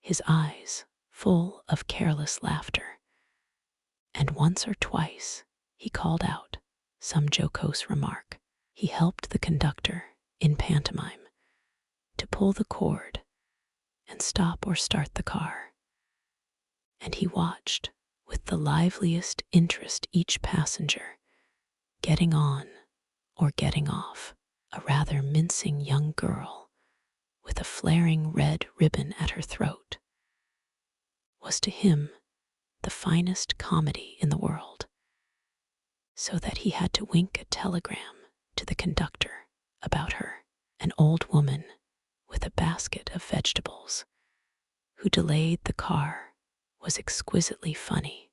Speaker 1: his eyes full of careless laughter, and once or twice he called out some jocose remark. He helped the conductor, in pantomime, to pull the cord and stop or start the car, and he watched with the liveliest interest each passenger getting on or getting off. A rather mincing young girl with a flaring red ribbon at her throat was to him the finest comedy in the world, so that he had to wink a telegram to the conductor about her. An old woman with a basket of vegetables who delayed the car was exquisitely funny.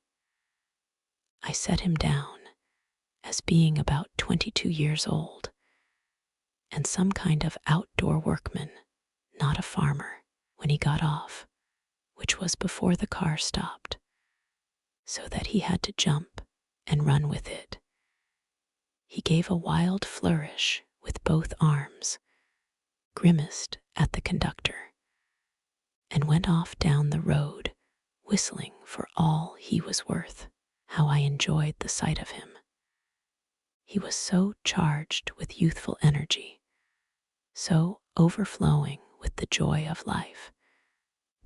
Speaker 1: I set him down as being about 22 years old and some kind of outdoor workman, not a farmer, when he got off, which was before the car stopped, so that he had to jump and run with it. He gave a wild flourish with both arms, grimaced at the conductor, and went off down the road, whistling for all he was worth. How I enjoyed the sight of him. He was so charged with youthful energy, so overflowing with the joy of life,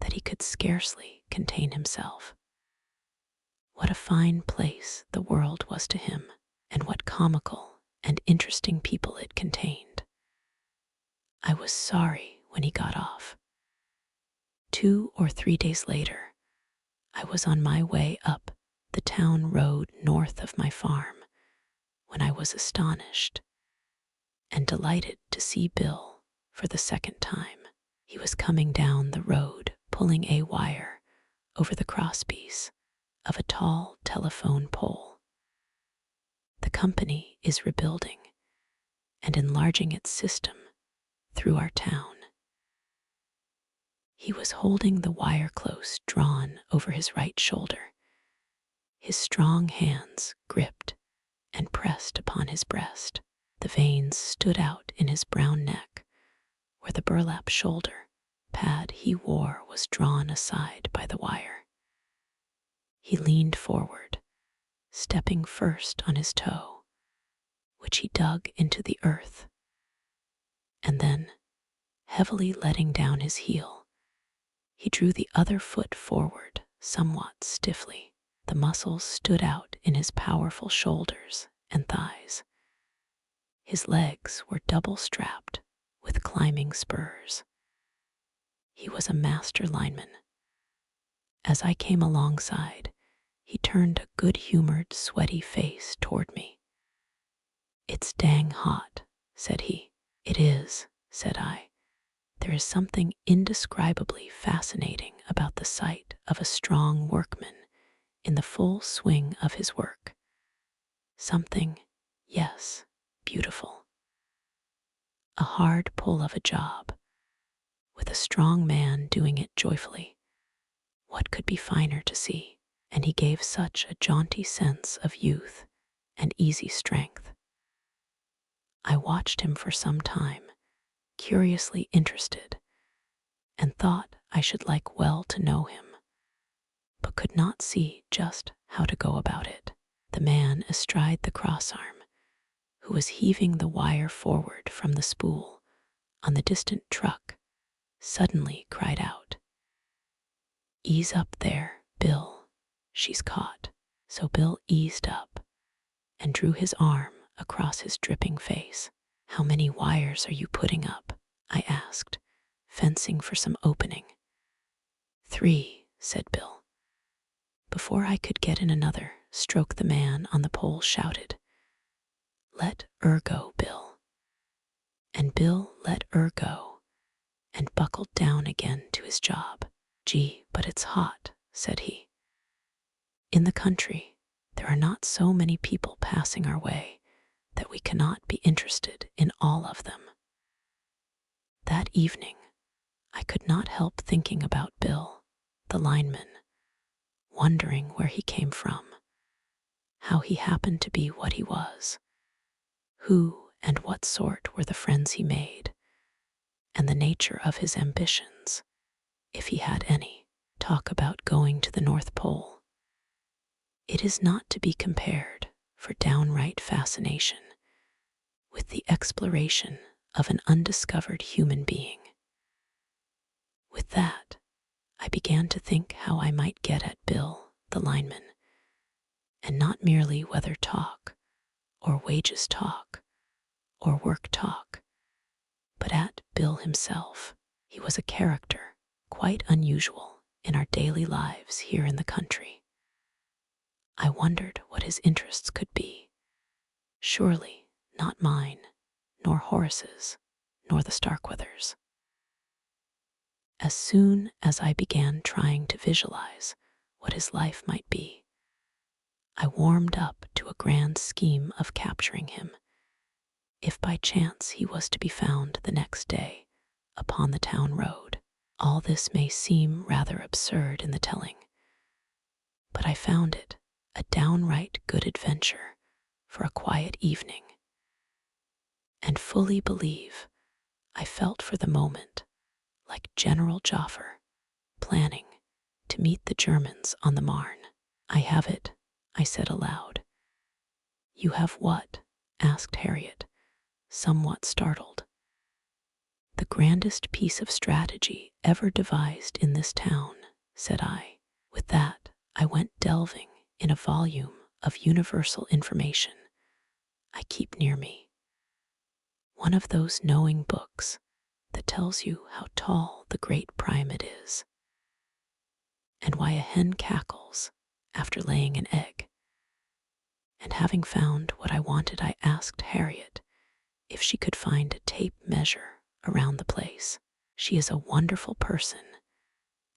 Speaker 1: that he could scarcely contain himself. What a fine place the world was to him, and what comical and interesting people it contained. I was sorry when he got off. 2 or 3 days later, I was on my way up the town road north of my farm, when I was astonished and delighted to see Bill for the second time. He was coming down the road, pulling a wire over the crosspiece of a tall telephone pole. The company is rebuilding and enlarging its system through our town. He was holding the wire close drawn over his right shoulder. His strong hands gripped and pressed upon his breast. The veins stood out in his brown neck, where the burlap shoulder pad he wore was drawn aside by the wire. He leaned forward, stepping first on his toe, which he dug into the earth, and then, heavily letting down his heel, he drew the other foot forward somewhat stiffly. The muscles stood out in his powerful shoulders and thighs. His legs were double-strapped with climbing spurs. He was a master lineman. As I came alongside, he turned a good-humored, sweaty face toward me. "It's dang hot," said he. "It is," said I. There is something indescribably fascinating about the sight of a strong workman in the full swing of his work. Something, yes, beautiful. A hard pull of a job, with a strong man doing it joyfully. What could be finer to see? And he gave such a jaunty sense of youth and easy strength. I watched him for some time, curiously interested, and thought I should like well to know him, but could not see just how to go about it. The man astride the crossarm, who was heaving the wire forward from the spool on the distant truck, suddenly cried out, "Ease up there, Bill, she's caught." So Bill eased up and drew his arm across his dripping face. "How many wires are you putting up?" I asked, fencing for some opening. "3, said Bill. Before I could get in another stroke, the man on the pole shouted, "Let her go, Bill." And Bill let her go and buckled down again to his job. "Gee, but it's hot," said he. "In the country, there are not so many people passing our way that we cannot be interested in all of them." That evening, I could not help thinking about Bill, the lineman, wondering where he came from, how he happened to be what he was, who and what sort were the friends he made, and the nature of his ambitions, if he had any. Talk about going to the North Pole. It is not to be compared, for downright fascination, with the exploration of an undiscovered human being. With that, I began to think how I might get at Bill, the lineman, and not merely whether talk, or wages talk, or work talk, but at Bill himself. He was a character quite unusual in our daily lives here in the country. I wondered what his interests could be. Surely not mine, nor Horace's, nor the Starkweathers. As soon as I began trying to visualize what his life might be, I warmed up to a grand scheme of capturing him, if by chance he was to be found the next day upon the town road. All this may seem rather absurd in the telling, but I found it a downright good adventure for a quiet evening, and fully believe I felt for the moment like General Joffre planning to meet the Germans on the Marne. "I have it," I said aloud. "You have what?" asked Harriet, somewhat startled. "The grandest piece of strategy ever devised in this town," said I. With that, I went delving in a volume of universal information I keep near me, one of those knowing books that tells you how tall the great pyramid is, and why a hen cackles after laying an egg. And having found what I wanted, I asked Harriet if she could find a tape measure around the place. She is a wonderful person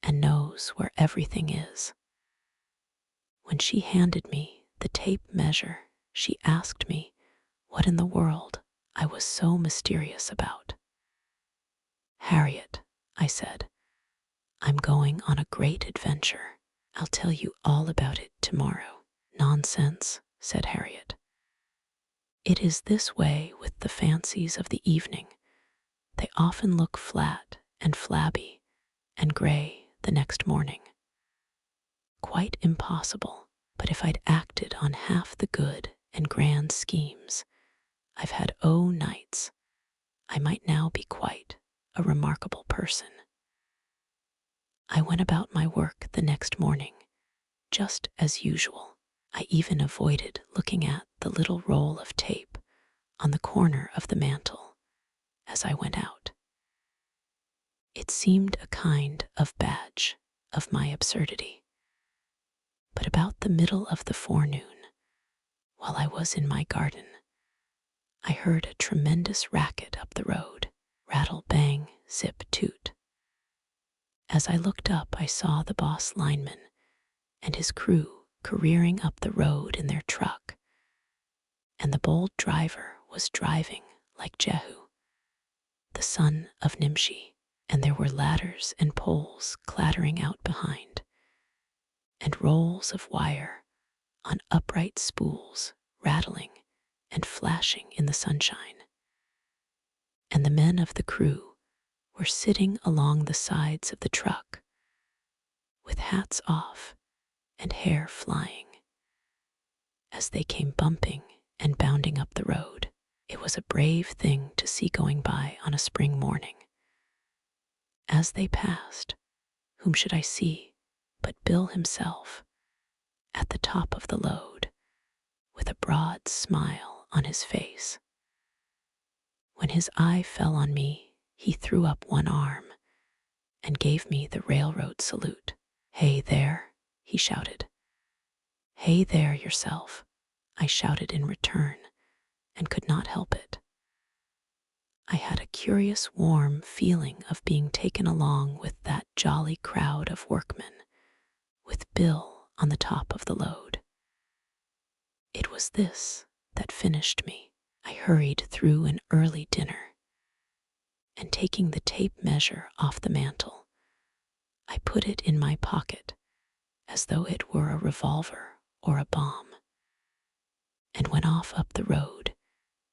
Speaker 1: and knows where everything is. When she handed me the tape measure, she asked me what in the world I was so mysterious about. "Harriet," I said, "I'm going on a great adventure. I'll tell you all about it tomorrow." "Nonsense," said Harriet. "It is this way with the fancies of the evening. They often look flat and flabby and gray the next morning. Quite impossible, but if I'd acted on half the good and grand schemes I've had nights, I might now be quite a remarkable person." I went about my work the next morning, just as usual. I even avoided looking at the little roll of tape on the corner of the mantel as I went out. It seemed a kind of badge of my absurdity. But about the middle of the forenoon, while I was in my garden, I heard a tremendous racket up the road. Rattle, bang, zip, toot. As I looked up, I saw the boss lineman and his crew careering up the road in their truck, and the bold driver was driving like Jehu, the son of Nimshi, and there were ladders and poles clattering out behind, and rolls of wire on upright spools rattling and flashing in the sunshine. And the men of the crew were sitting along the sides of the truck, with hats off and hair flying, as they came bumping and bounding up the road. It was a brave thing to see going by on a spring morning. As they passed, whom should I see but Bill himself, at the top of the load, with a broad smile on his face. When his eye fell on me, he threw up one arm and gave me the railroad salute. "Hey there," he shouted. "Hey there yourself," I shouted in return, and could not help it. I had a curious warm feeling of being taken along with that jolly crowd of workmen, with Bill on the top of the load. It was this that finished me. I hurried through an early dinner, and taking the tape measure off the mantel, I put it in my pocket as though it were a revolver or a bomb, and went off up the road,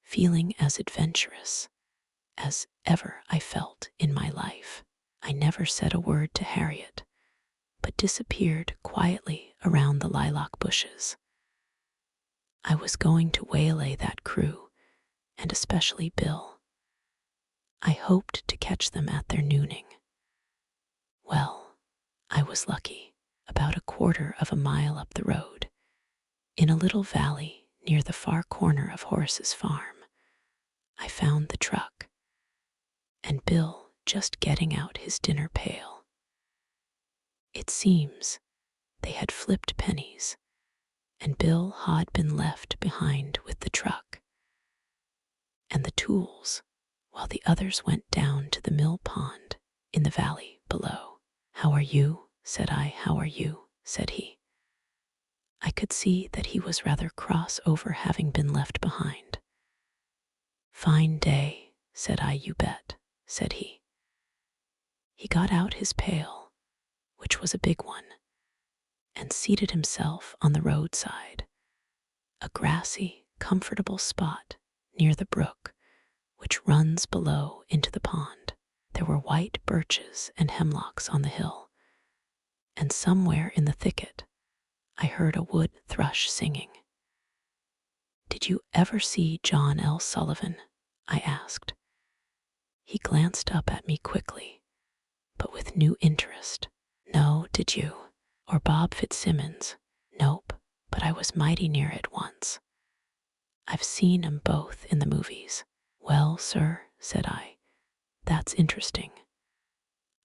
Speaker 1: feeling as adventurous as ever I felt in my life. I never said a word to Harriet, but disappeared quietly around the lilac bushes. I was going to waylay that crew, and especially Bill. I hoped to catch them at their nooning. Well, I was lucky. About a quarter of a mile up the road, in a little valley near the far corner of Horace's farm, I found the truck, and Bill just getting out his dinner pail. It seems they had flipped pennies, and Bill had been left behind with the truck and the tools, while the others went down to the mill pond in the valley below. "How are you?" said I. "How are you?" said he. I could see that he was rather cross over having been left behind. "Fine day," said I. "You bet," said he. He got out his pail, which was a big one, and seated himself on the roadside, a grassy, comfortable spot near the brook which runs below into the pond. There were white birches and hemlocks on the hill, and somewhere in the thicket I heard a wood thrush singing. "Did you ever see John L. Sullivan?" I asked. He glanced up at me quickly, but with new interest. "No, did you? Or Bob Fitzsimmons?" "Nope, but I was mighty near it once. I've seen 'em both in the movies." "Well, sir," said I, "that's interesting.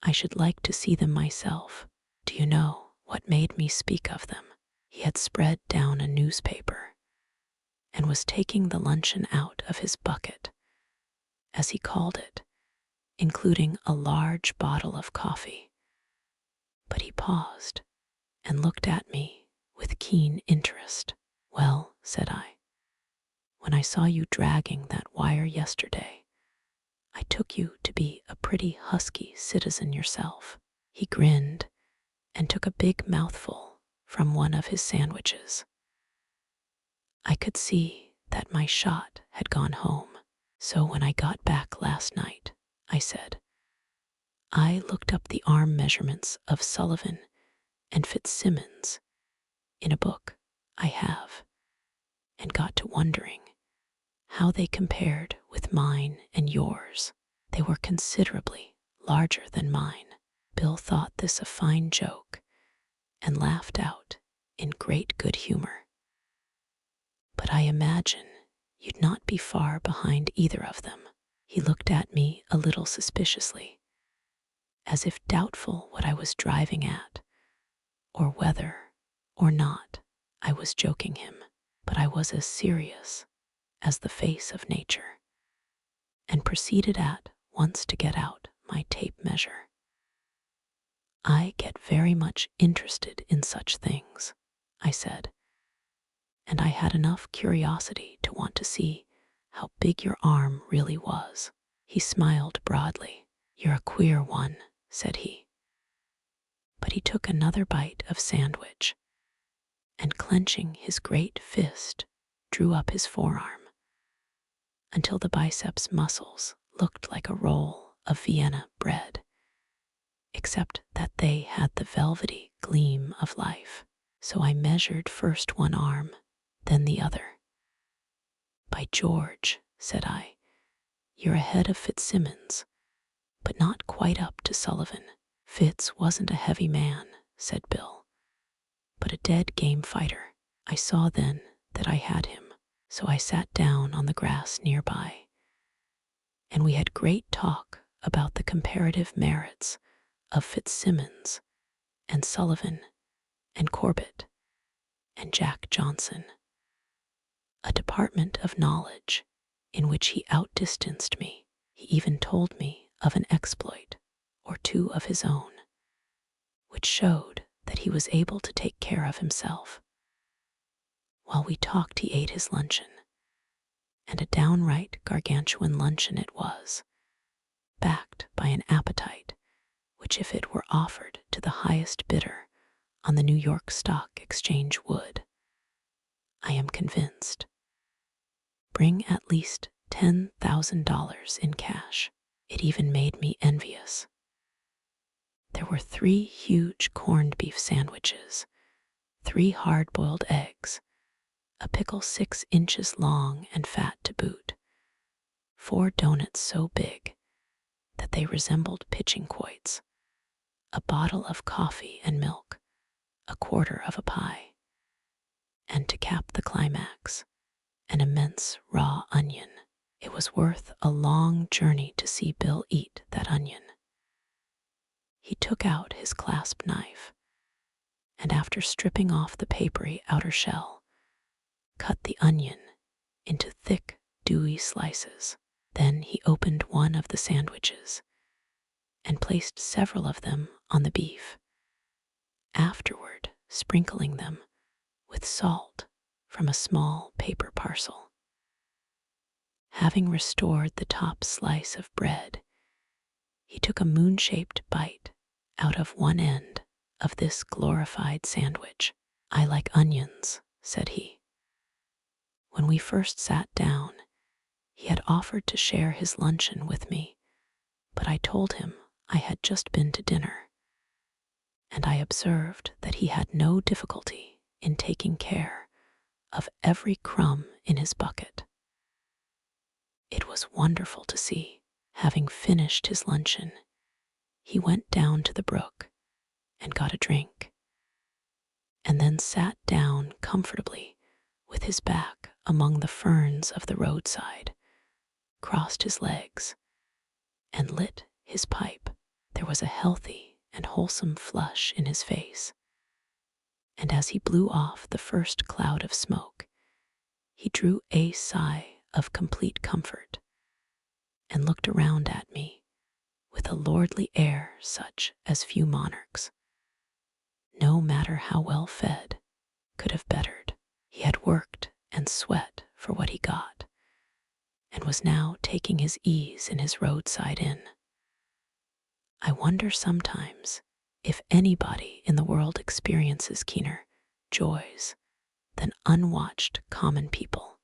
Speaker 1: I should like to see them myself. Do you know what made me speak of them?" He had spread down a newspaper and was taking the luncheon out of his bucket, as he called it, including a large bottle of coffee. But he paused and looked at me with keen interest. "Well," said I, "when I saw you dragging that wire yesterday, I took you to be a pretty husky citizen yourself." He grinned and took a big mouthful from one of his sandwiches. I could see that my shot had gone home. "So when I got back last night," I said, "I looked up the arm measurements of Sullivan and Fitzsimmons in a book I have, and got to wondering how they compared with mine and yours. They were considerably larger than mine." Bill thought this a fine joke and laughed out in great good humor. "But I imagine you'd not be far behind either of them." He looked at me a little suspiciously, as if doubtful what I was driving at, or whether or not I was joking him. But I was as serious as the face of nature, and proceeded at once to get out my tape measure. "I get very much interested in such things," I said, "and I had enough curiosity to want to see how big your arm really was." He smiled broadly. "You're a queer one," said he. But he took another bite of sandwich, and clenching his great fist, drew up his forearm until the biceps muscles looked like a roll of Vienna bread, except that they had the velvety gleam of life. So I measured first one arm, then the other. "By George," said I, "you're ahead of Fitzsimmons, but not quite up to Sullivan." "Fitz wasn't a heavy man," said Bill, "but a dead game fighter. I saw then that I had him, so I sat down on the grass nearby, and we had great talk about the comparative merits of Fitzsimmons and Sullivan and Corbett and Jack Johnson, a department of knowledge in which he outdistanced me. He even told me of an exploit or two of his own, which showed that he was able to take care of himself. While we talked, he ate his luncheon, and a downright gargantuan luncheon it was, backed by an appetite which, if it were offered to the highest bidder, on the New York Stock Exchange would. I am convinced. Bring at least $10,000 in cash. It even made me envious. There were 3 huge corned beef sandwiches, 3 hard-boiled eggs, a pickle 6 inches long and fat to boot, 4 donuts so big that they resembled pitching quoits, a bottle of coffee and milk, a quarter of a pie, and to cap the climax, an immense raw onion. It was worth a long journey to see Bill eat that onion. He took out his clasp knife, and after stripping off the papery outer shell, cut the onion into thick, dewy slices. Then he opened one of the sandwiches and placed several of them on the beef, afterward sprinkling them with salt from a small paper parcel. Having restored the top slice of bread, he took a moon-shaped bite out of one end of this glorified sandwich. "I like onions," said he. When we first sat down, he had offered to share his luncheon with me, but I told him I had just been to dinner, and I observed that he had no difficulty in taking care of every crumb in his bucket. It was wonderful to see. Having finished his luncheon, he went down to the brook and got a drink, and then sat down comfortably with his back among the ferns of the roadside, crossed his legs, and lit his pipe. There was a healthy and wholesome flush in his face, and as he blew off the first cloud of smoke, he drew a sigh of complete comfort and looked around at me with a lordly air such as few monarchs, no matter how well fed, could have bettered. He had worked and sweat for what he got, and was now taking his ease in his roadside inn. I wonder sometimes if anybody in the world experiences keener joys than unwatched common people.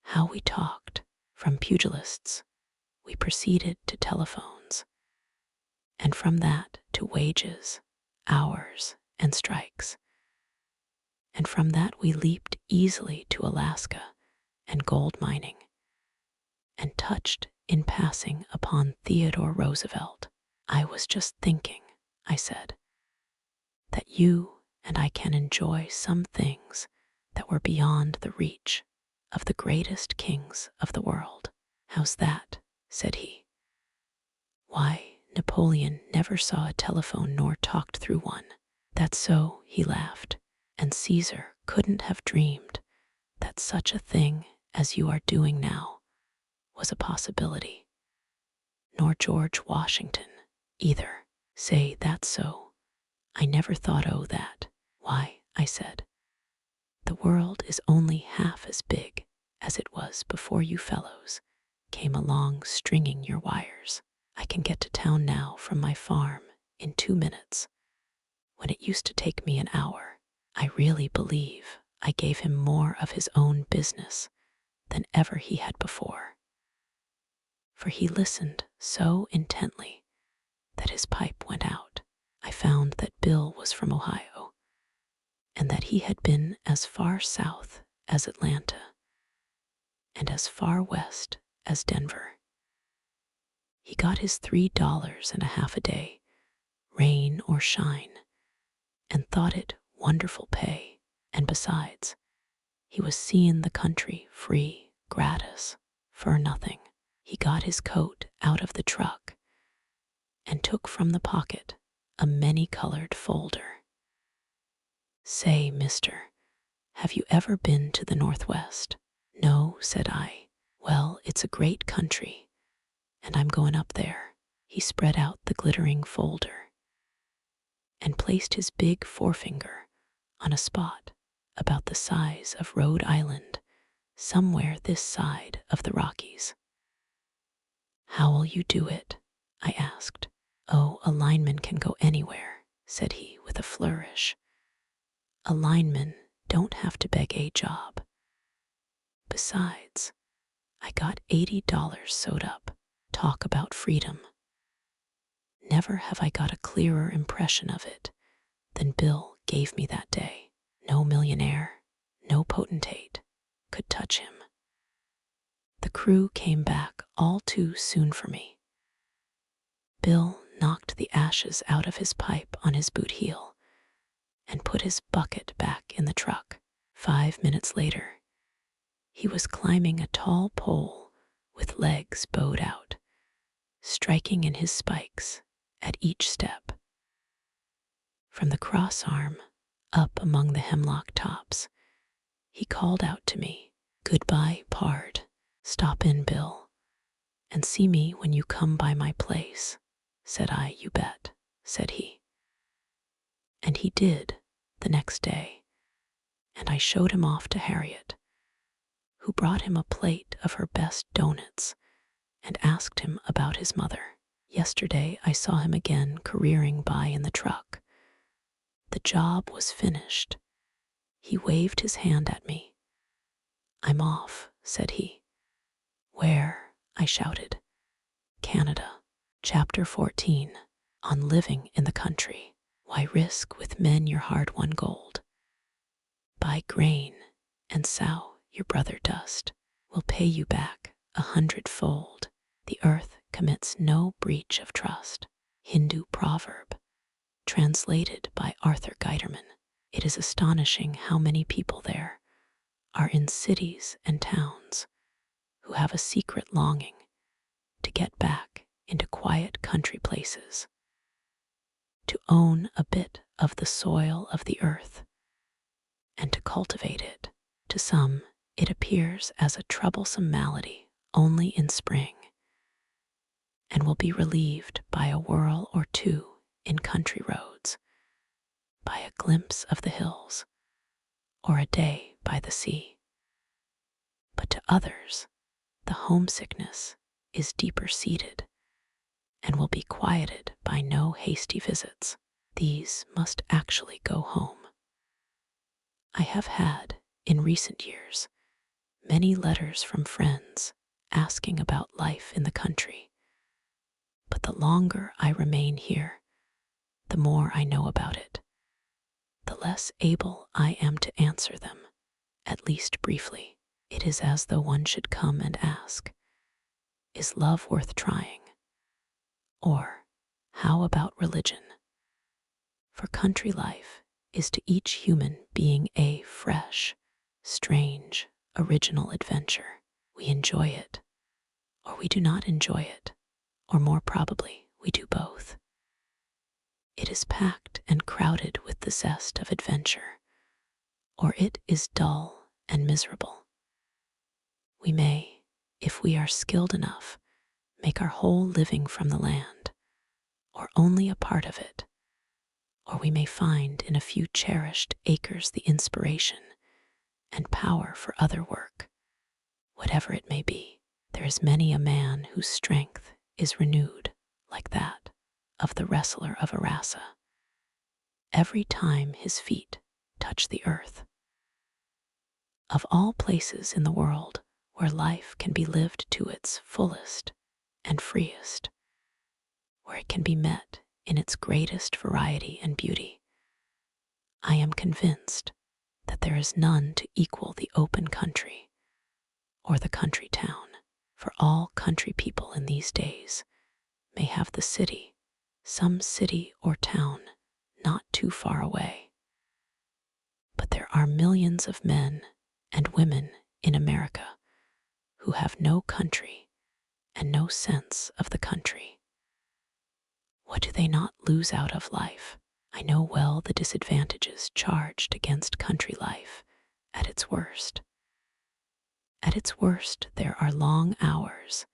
Speaker 1: How we talked. From pugilists, we proceeded to telephones, and from that to wages, hours, and strikes. And from that we leaped easily to Alaska and gold mining, and touched in passing upon Theodore Roosevelt. "I was just thinking," I said, "that you and I can enjoy some things that were beyond the reach of the greatest kings of the world." "How's that?" said he. "Why, Napoleon never saw a telephone nor talked through one." "That's so," he laughed, "and Caesar couldn't have dreamed that such a thing as you are doing now was a possibility. Nor George Washington, either." "Say, that's so. I never thought o' that." "Why," I said, "the world is only half as big as it was before you fellows came along stringing your wires. I can get to town now from my farm in 2 minutes, when it used to take me an hour." I really believe I gave him more of his own business than ever he had before, for he listened so intently that his pipe went out. I found that Bill was from Ohio, and that he had been as far south as Atlanta and as far west as Denver. He got his $3.50 a day, rain or shine, and thought it wonderful pay. And besides, he was seeing the country free, gratis, for nothing. He got his coat out of the truck and took from the pocket a many-colored folder. "Say, mister, have you ever been to the Northwest?" "No," said I. "Well, it's a great country, and I'm going up there." He spread out the glittering folder and placed his big forefinger on a spot about the size of Rhode Island, somewhere this side of the Rockies. "How'll you do it?" I asked. "Oh, a lineman can go anywhere," said he with a flourish. "A lineman don't have to beg a job. Besides, I got $80 sewed up. Talk about freedom." Never have I got a clearer impression of it than Bill gave me that day. No millionaire, no potentate could touch him. The crew came back all too soon for me. Bill knocked the ashes out of his pipe on his boot heel and put his bucket back in the truck. 5 minutes later, he was climbing a tall pole with legs bowed out, striking in his spikes at each step. From the cross arm, up among the hemlock tops, he called out to me, "Goodbye, pard. Stop in, Bill, and see me when you come by my place." Said I, "You bet," said he. And he did the next day, and I showed him off to Harriet, who brought him a plate of her best doughnuts and asked him about his mother. Yesterday I saw him again careering by in the truck. The job was finished. He waved his hand at me. "I'm off," said he. "Where?" I shouted. "Canada." Chapter 14. On living in the country. Why risk with men your hard-won gold? Buy grain and sow your brother dust. Will pay you back 100-fold. The earth commits no breach of trust. Hindu proverb, translated by Arthur Guiterman. It is astonishing how many people there are in cities and towns who have a secret longing to get back into quiet country places, to own a bit of the soil of the earth, and to cultivate it. To some, it appears as a troublesome malady only in spring, and will be relieved by a whirl or two in country roads, by a glimpse of the hills, or a day by the sea. But to others, the homesickness is deeper seated and will be quieted by no hasty visits. These must actually go home. I have had, in recent years, many letters from friends asking about life in the country, but the longer I remain here, the more I know about it, the less able I am to answer them, at least briefly. It is as though one should come and ask, "Is love worth trying?" Or, "How about religion?" For country life is to each human being a fresh, strange, original adventure. We enjoy it, or we do not enjoy it, or more probably, we do both. It is packed and crowded with the zest of adventure, or it is dull and miserable. We may, if we are skilled enough, make our whole living from the land, or only a part of it, or we may find in a few cherished acres the inspiration and power for other work. Whatever it may be, there is many a man whose strength is renewed like that of the wrestler of Arasa every time his feet touch the earth. Of all places in the world where life can be lived to its fullest and freest, where it can be met in its greatest variety and beauty, I am convinced that there is none to equal the open country or the country town. For all country people in these days may have the city, some city or town not too far away. But there are millions of men and women in America who have no country and no sense of the country. What do they not lose out of life? I know well the disadvantages charged against country life at its worst. At its worst, there are long hours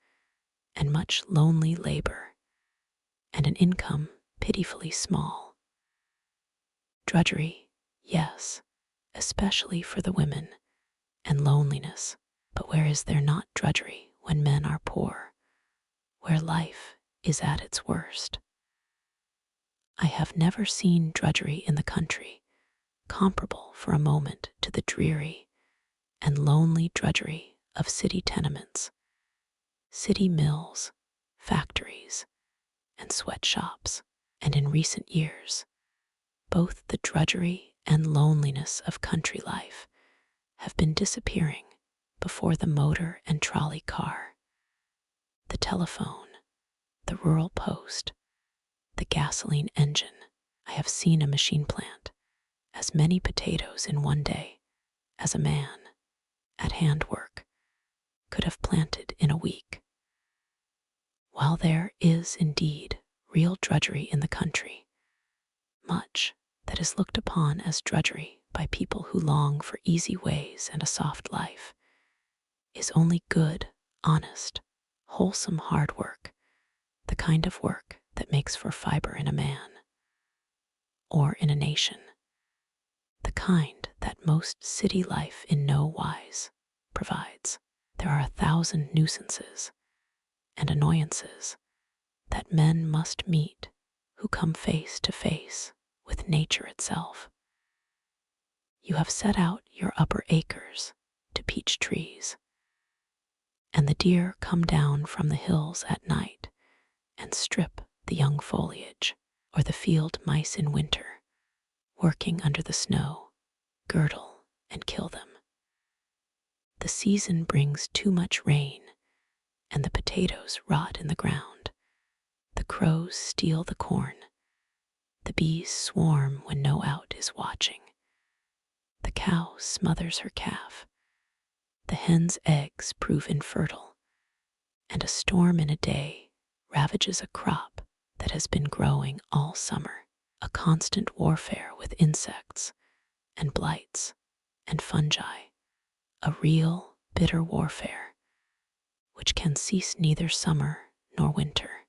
Speaker 1: and much lonely labor and an income pitifully small. Drudgery, yes, especially for the women, and loneliness. But where is there not drudgery when men are poor, where life is at its worst? I have never seen drudgery in the country comparable for a moment to the dreary and lonely drudgery of city tenements, city mills, factories, and sweatshops. And in recent years, both the drudgery and loneliness of country life have been disappearing before the motor and trolley car, the telephone, the rural post, the gasoline engine. I have seen a machine plant as many potatoes in one day as a man, at handwork, could have planted in a week. While there is indeed real drudgery in the country, much that is looked upon as drudgery by people who long for easy ways and a soft life is only good, honest, wholesome hard work, the kind of work that makes for fiber in a man or in a nation, the kind that most city life in no wise provides. There are 1,000 nuisances and annoyances that men must meet who come face to face with nature itself. You have set out your upper acres to peach trees, and the deer come down from the hills at night and strip the young foliage, or the field mice in winter, working under the snow, girdle and kill them. The season brings too much rain, and the potatoes rot in the ground. The crows steal the corn. The bees swarm when no out is watching. The cow smothers her calf. The hen's eggs prove infertile, and a storm in a day ravages a crop that has been growing all summer. A constant warfare with insects and blights and fungi, a real bitter warfare which can cease neither summer nor winter.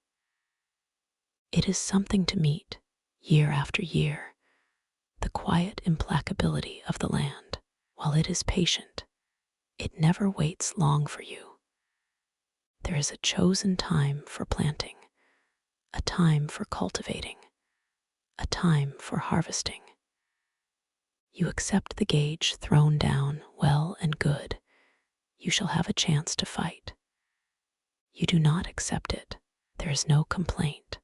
Speaker 1: It is something to meet, year after year, the quiet implacability of the land. While it is patient, it never waits long for you. There is a chosen time for planting, a time for cultivating, a time for harvesting. You accept the gauge thrown down, well and good. You shall have a chance to fight. You do not accept it. There is no complaint.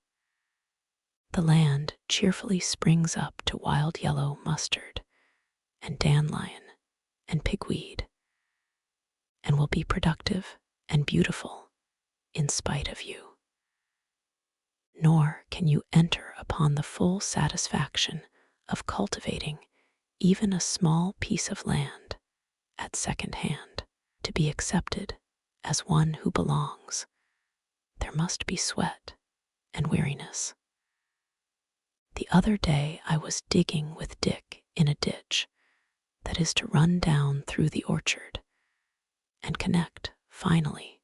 Speaker 1: The land cheerfully springs up to wild yellow mustard and dandelion and pigweed, and will be productive and beautiful in spite of you. Nor can you enter upon the full satisfaction of cultivating even a small piece of land at second hand. To be accepted as one who belongs, there must be sweat and weariness. The other day I was digging with Dick in a ditch that is to run down through the orchard and connect, finally,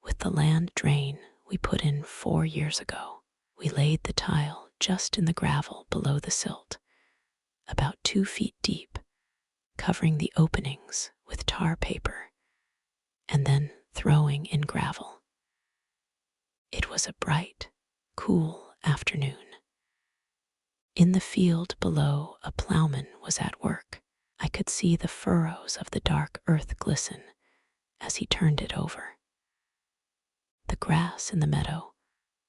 Speaker 1: with the land drain we put in 4 years ago. We laid the tile just in the gravel below the silt, about 2 feet deep, covering the openings with tar paper, and then throwing in gravel. It was a bright, cool afternoon. In the field below, a plowman was at work. I could see the furrows of the dark earth glisten as he turned it over. The grass in the meadow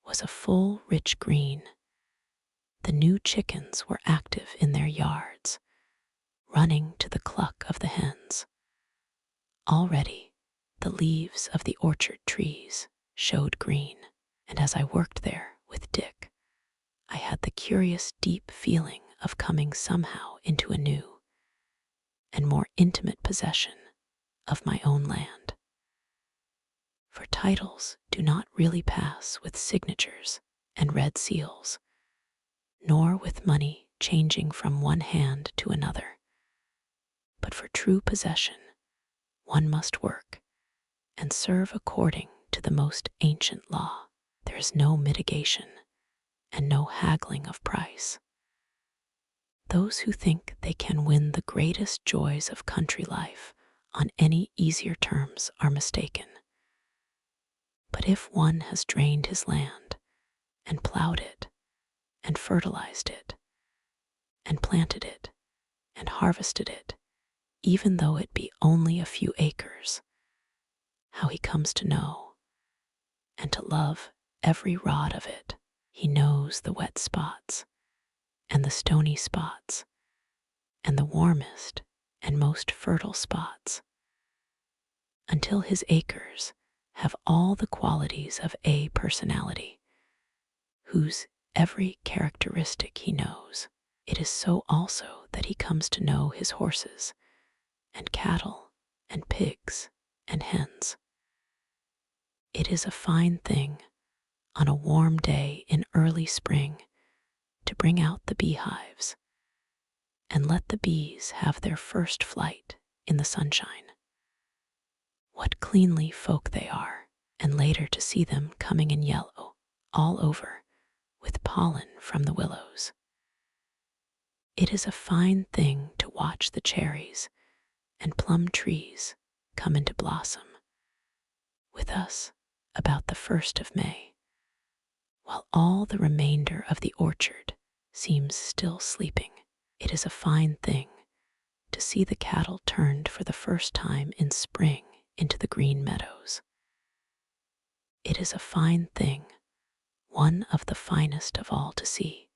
Speaker 1: was a full, rich green. The new chickens were active in their yards, running to the cluck of the hens. Already, the leaves of the orchard trees showed green, and as I worked there with Dick, I had the curious deep feeling of coming somehow into a new and more intimate possession of my own land. For titles do not really pass with signatures and red seals, nor with money changing from one hand to another. But for true possession, one must work and serve according to the most ancient law. There is no mitigation and no haggling of price. Those who think they can win the greatest joys of country life on any easier terms are mistaken. But if one has drained his land and plowed it and fertilized it, and planted it, and harvested it, even though it be only a few acres. How he comes to know and to love every rod of it. He knows the wet spots, and the stony spots, and the warmest and most fertile spots, until his acres have all the qualities of a personality, whose every characteristic he knows. It is so also that he comes to know his horses, and cattle, and pigs, and hens. It is a fine thing, on a warm day in early spring, to bring out the beehives, and let the bees have their first flight in the sunshine. What cleanly folk they are, and later to see them coming in yellow, all over, with pollen from the willows. It is a fine thing to watch the cherries and plum trees come into blossom with us about the 1st of May, while all the remainder of the orchard seems still sleeping. It is a fine thing to see the cattle turned for the first time in spring into the green meadows. It is a fine thing, one of the finest of all to see,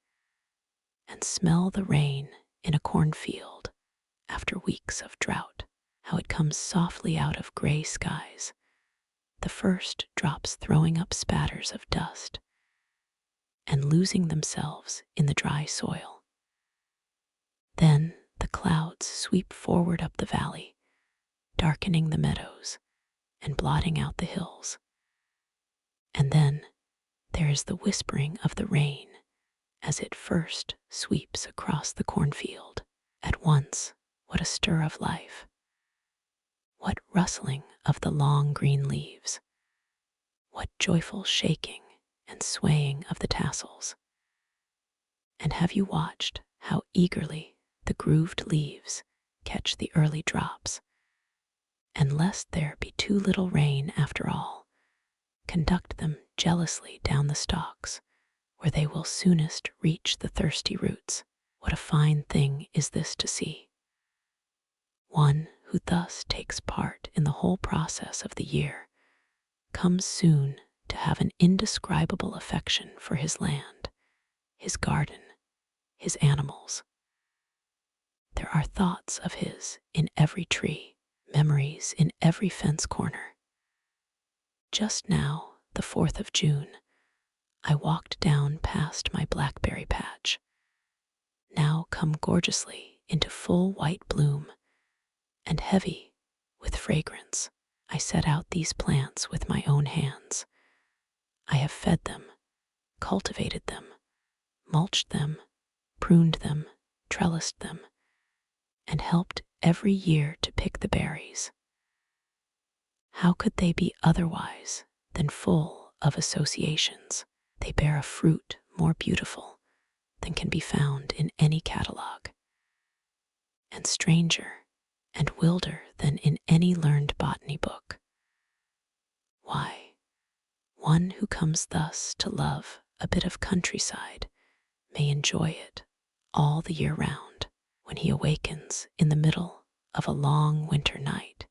Speaker 1: and smell the rain in a cornfield after weeks of drought, how it comes softly out of gray skies, the first drops throwing up spatters of dust and losing themselves in the dry soil. Then the clouds sweep forward up the valley, darkening the meadows and blotting out the hills. And then there is the whispering of the rain as it first sweeps across the cornfield. At once, what a stir of life! What rustling of the long green leaves! What joyful shaking and swaying of the tassels! And have you watched how eagerly the grooved leaves catch the early drops, and lest there be too little rain after all, conduct them jealously down the stalks, where they will soonest reach the thirsty roots? What a fine thing is this to see! One who thus takes part in the whole process of the year comes soon to have an indescribable affection for his land, his garden, his animals. There are thoughts of his in every tree, memories in every fence corner. Just now, the 4th of June, I walked down past my blackberry patch, now come gorgeously into full white bloom and heavy with fragrance. I set out these plants with my own hands. I have fed them, cultivated them, mulched them, pruned them, trellised them, and helped every year to pick the berries. How could they be otherwise than full of associations? They bear a fruit more beautiful than can be found in any catalogue, and stranger and wilder than in any learned botany book. Why, one who comes thus to love a bit of countryside may enjoy it all the year round. When he awakens in the middle of a long winter night,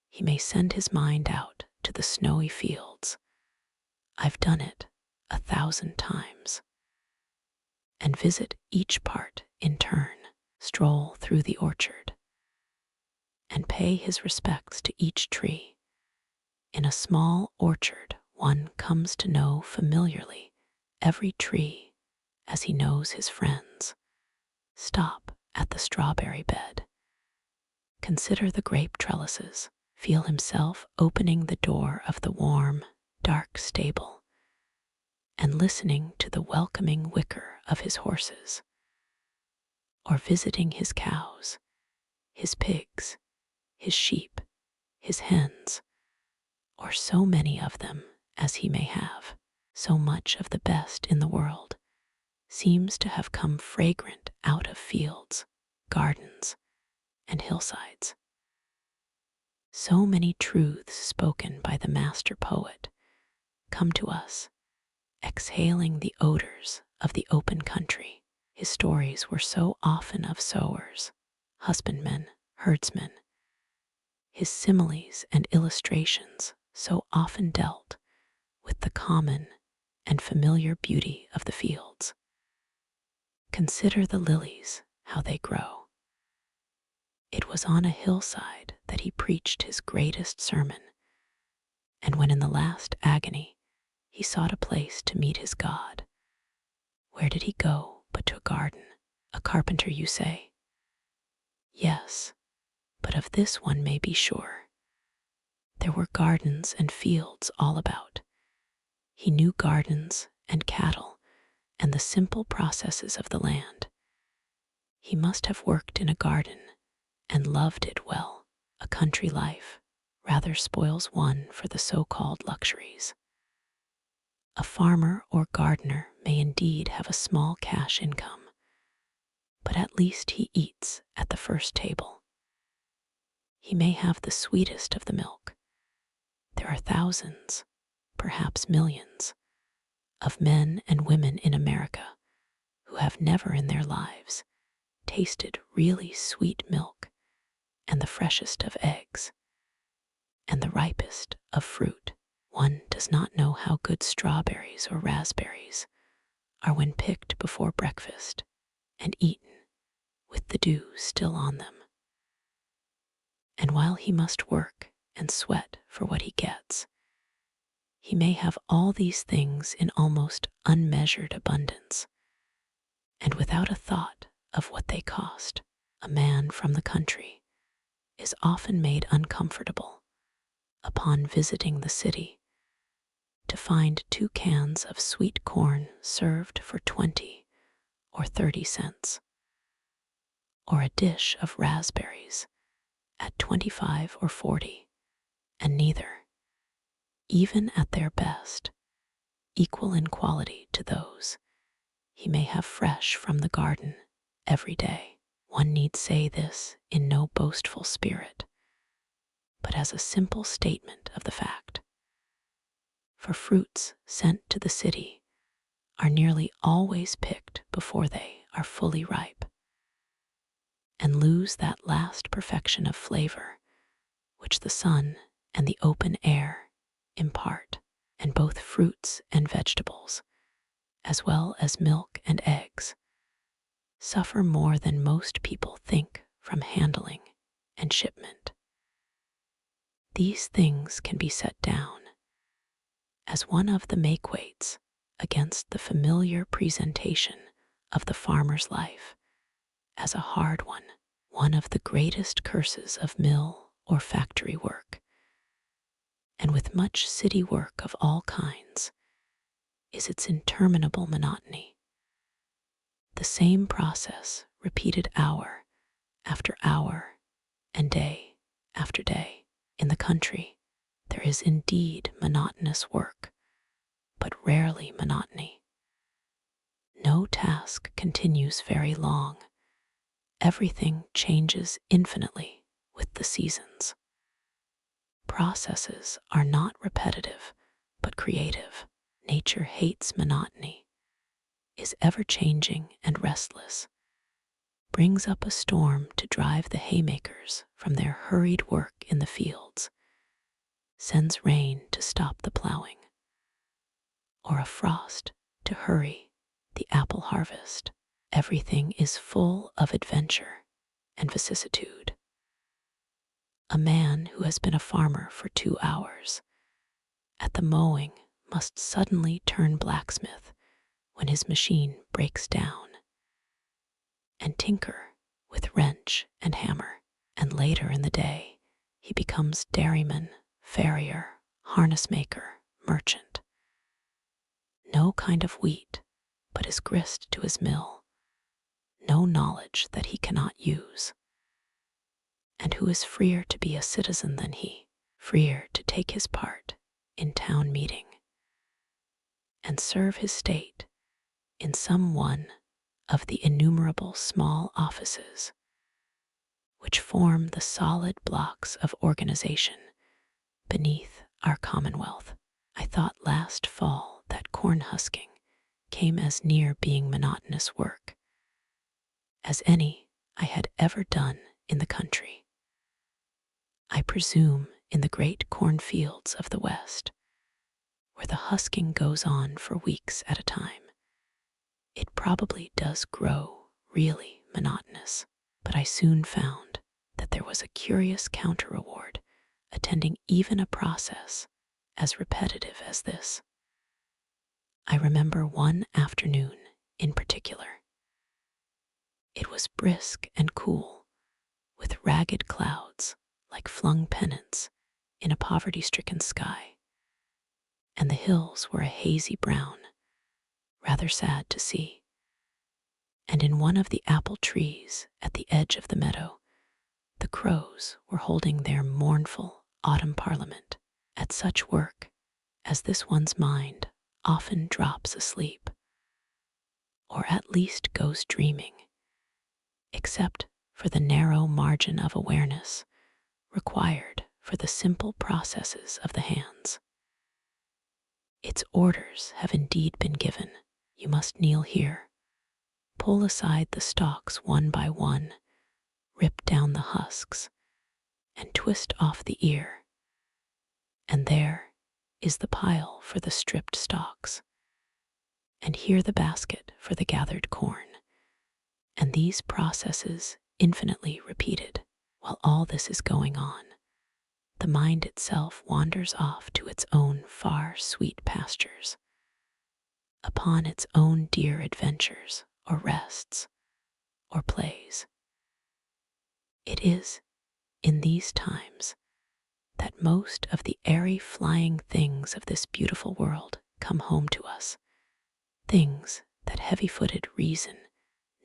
Speaker 1: he may send his mind out to the snowy fields. I've done it 1,000 times. And visit each part in turn, stroll through the orchard, and pay his respects to each tree. In a small orchard, one comes to know familiarly every tree as he knows his friends. Stop at the strawberry bed. Consider the grape trellises. Feel himself opening the door of the warm, dark stable and listening to the welcoming whicker of his horses, or visiting his cows, his pigs, his sheep, his hens, or so many of them as he may have. So much of the best in the world seems to have come fragrant out of fields, gardens, and hillsides. So many truths spoken by the master poet come to us, exhaling the odors of the open country. His stories were so often of sowers, husbandmen, herdsmen. His similes and illustrations so often dealt with the common and familiar beauty of the fields. Consider the lilies, how they grow. It was on a hillside that he preached his greatest sermon, and when in the last agony he sought a place to meet his God, where did he go but to a garden? A carpenter, you say? Yes, but of this one may be sure. There were gardens and fields all about. He knew gardens and cattle and the simple processes of the land. He must have worked in a garden and loved it well. A country life rather spoils one for the so-called luxuries. A farmer or gardener may indeed have a small cash income, but at least he eats at the first table. He may have the sweetest of the milk. There are thousands, perhaps millions, of men and women in America who have never in their lives tasted really sweet milk and the freshest of eggs and the ripest of fruit. One does not know how good strawberries or raspberries are when picked before breakfast and eaten with the dew still on them. And while he must work and sweat for what he gets, he may have all these things in almost unmeasured abundance, and without a thought of what they cost. A man from the country is often made uncomfortable upon visiting the city to find 2 cans of sweet corn served for 20 or 30 cents, or a dish of raspberries at 25 or 40, and neither, even at their best, equal in quality to those he may have fresh from the garden every day. One need say this in no boastful spirit, but as a simple statement of the fact. For fruits sent to the city are nearly always picked before they are fully ripe, and lose that last perfection of flavor which the sun and the open air impart. And both fruits and vegetables, as well as milk and eggs, suffer more than most people think from handling and shipment. These things can be set down as one of the make-weights against the familiar presentation of the farmer's life as a hard one of the greatest curses of mill or factory work, and with much city work of all kinds, is its interminable monotony. The same process repeated hour after hour and day after day. In the country, there is indeed monotonous work, but rarely monotony. No task continues very long. Everything changes infinitely with the seasons. Processes are not repetitive, but creative. Nature hates monotony, is ever-changing and restless, brings up a storm to drive the haymakers from their hurried work in the fields, sends rain to stop the plowing, or a frost to hurry the apple harvest. Everything is full of adventure and vicissitude. A man who has been a farmer for 2 hours at the mowing must suddenly turn blacksmith when his machine breaks down, and tinker with wrench and hammer, and later in the day he becomes dairyman, farrier, harness maker, merchant. No kind of wheat but is grist to his mill, no knowledge that he cannot use. And who is freer to be a citizen than he, freer to take his part in town meeting, and serve his state in some one of the innumerable small offices which form the solid blocks of organization beneath our commonwealth. I thought last fall that corn husking came as near being monotonous work as any I had ever done in the country. I presume in the great cornfields of the West, where the husking goes on for weeks at a time, it probably does grow really monotonous, but I soon found that there was a curious counter-reward attending even a process as repetitive as this. I remember one afternoon in particular. It was brisk and cool, with ragged clouds like flung pennants in a poverty-stricken sky, and the hills were a hazy brown, rather sad to see. And in one of the apple trees at the edge of the meadow, the crows were holding their mournful autumn parliament. At such work as this, one's mind often drops asleep, or at least goes dreaming, except for the narrow margin of awareness required for the simple processes of the hands. Its orders have indeed been given. You must kneel here, pull aside the stalks one by one, rip down the husks, and twist off the ear. And there is the pile for the stripped stalks, and here the basket for the gathered corn. And these processes infinitely repeated. While all this is going on, the mind itself wanders off to its own far sweet pastures, upon its own dear adventures, or rests, or plays. It is in these times that most of the airy flying things of this beautiful world come home to us, things that heavy-footed reason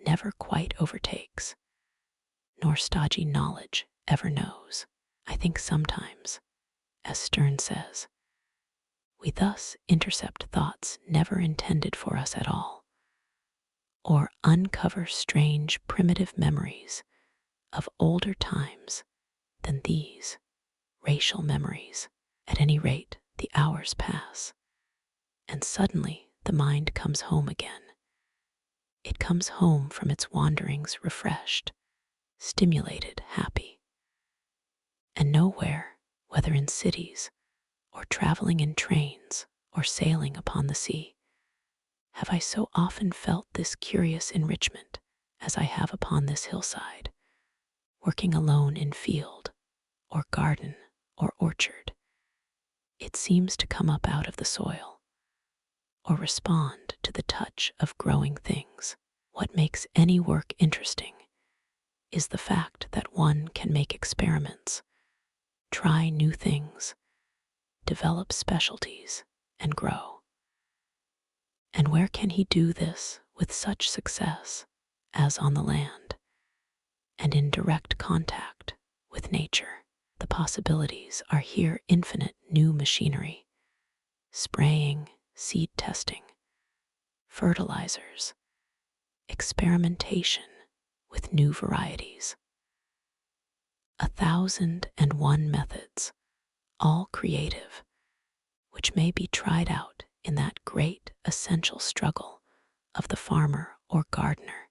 Speaker 1: never quite overtakes, nor stodgy knowledge ever knows. I think sometimes, as Sterne says, we thus intercept thoughts never intended for us at all, or uncover strange primitive memories of older times than these racial memories. At any rate, the hours pass, and suddenly the mind comes home again. It comes home from its wanderings refreshed, stimulated, happy. And nowhere, whether in cities, or traveling in trains, or sailing upon the sea, have I so often felt this curious enrichment as I have upon this hillside, working alone in field, or garden, or orchard. It seems to come up out of the soil, or respond to the touch of growing things. What makes any work interesting is the fact that one can make experiments, try new things, develop specialties, and grow. And where can he do this with such success as on the land, and in direct contact with nature? The possibilities are here infinite. New machinery, spraying, seed testing, fertilizers, experimentation with new varieties. 1,001 methods, all creative, which may be tried out in that great essential struggle of the farmer or gardener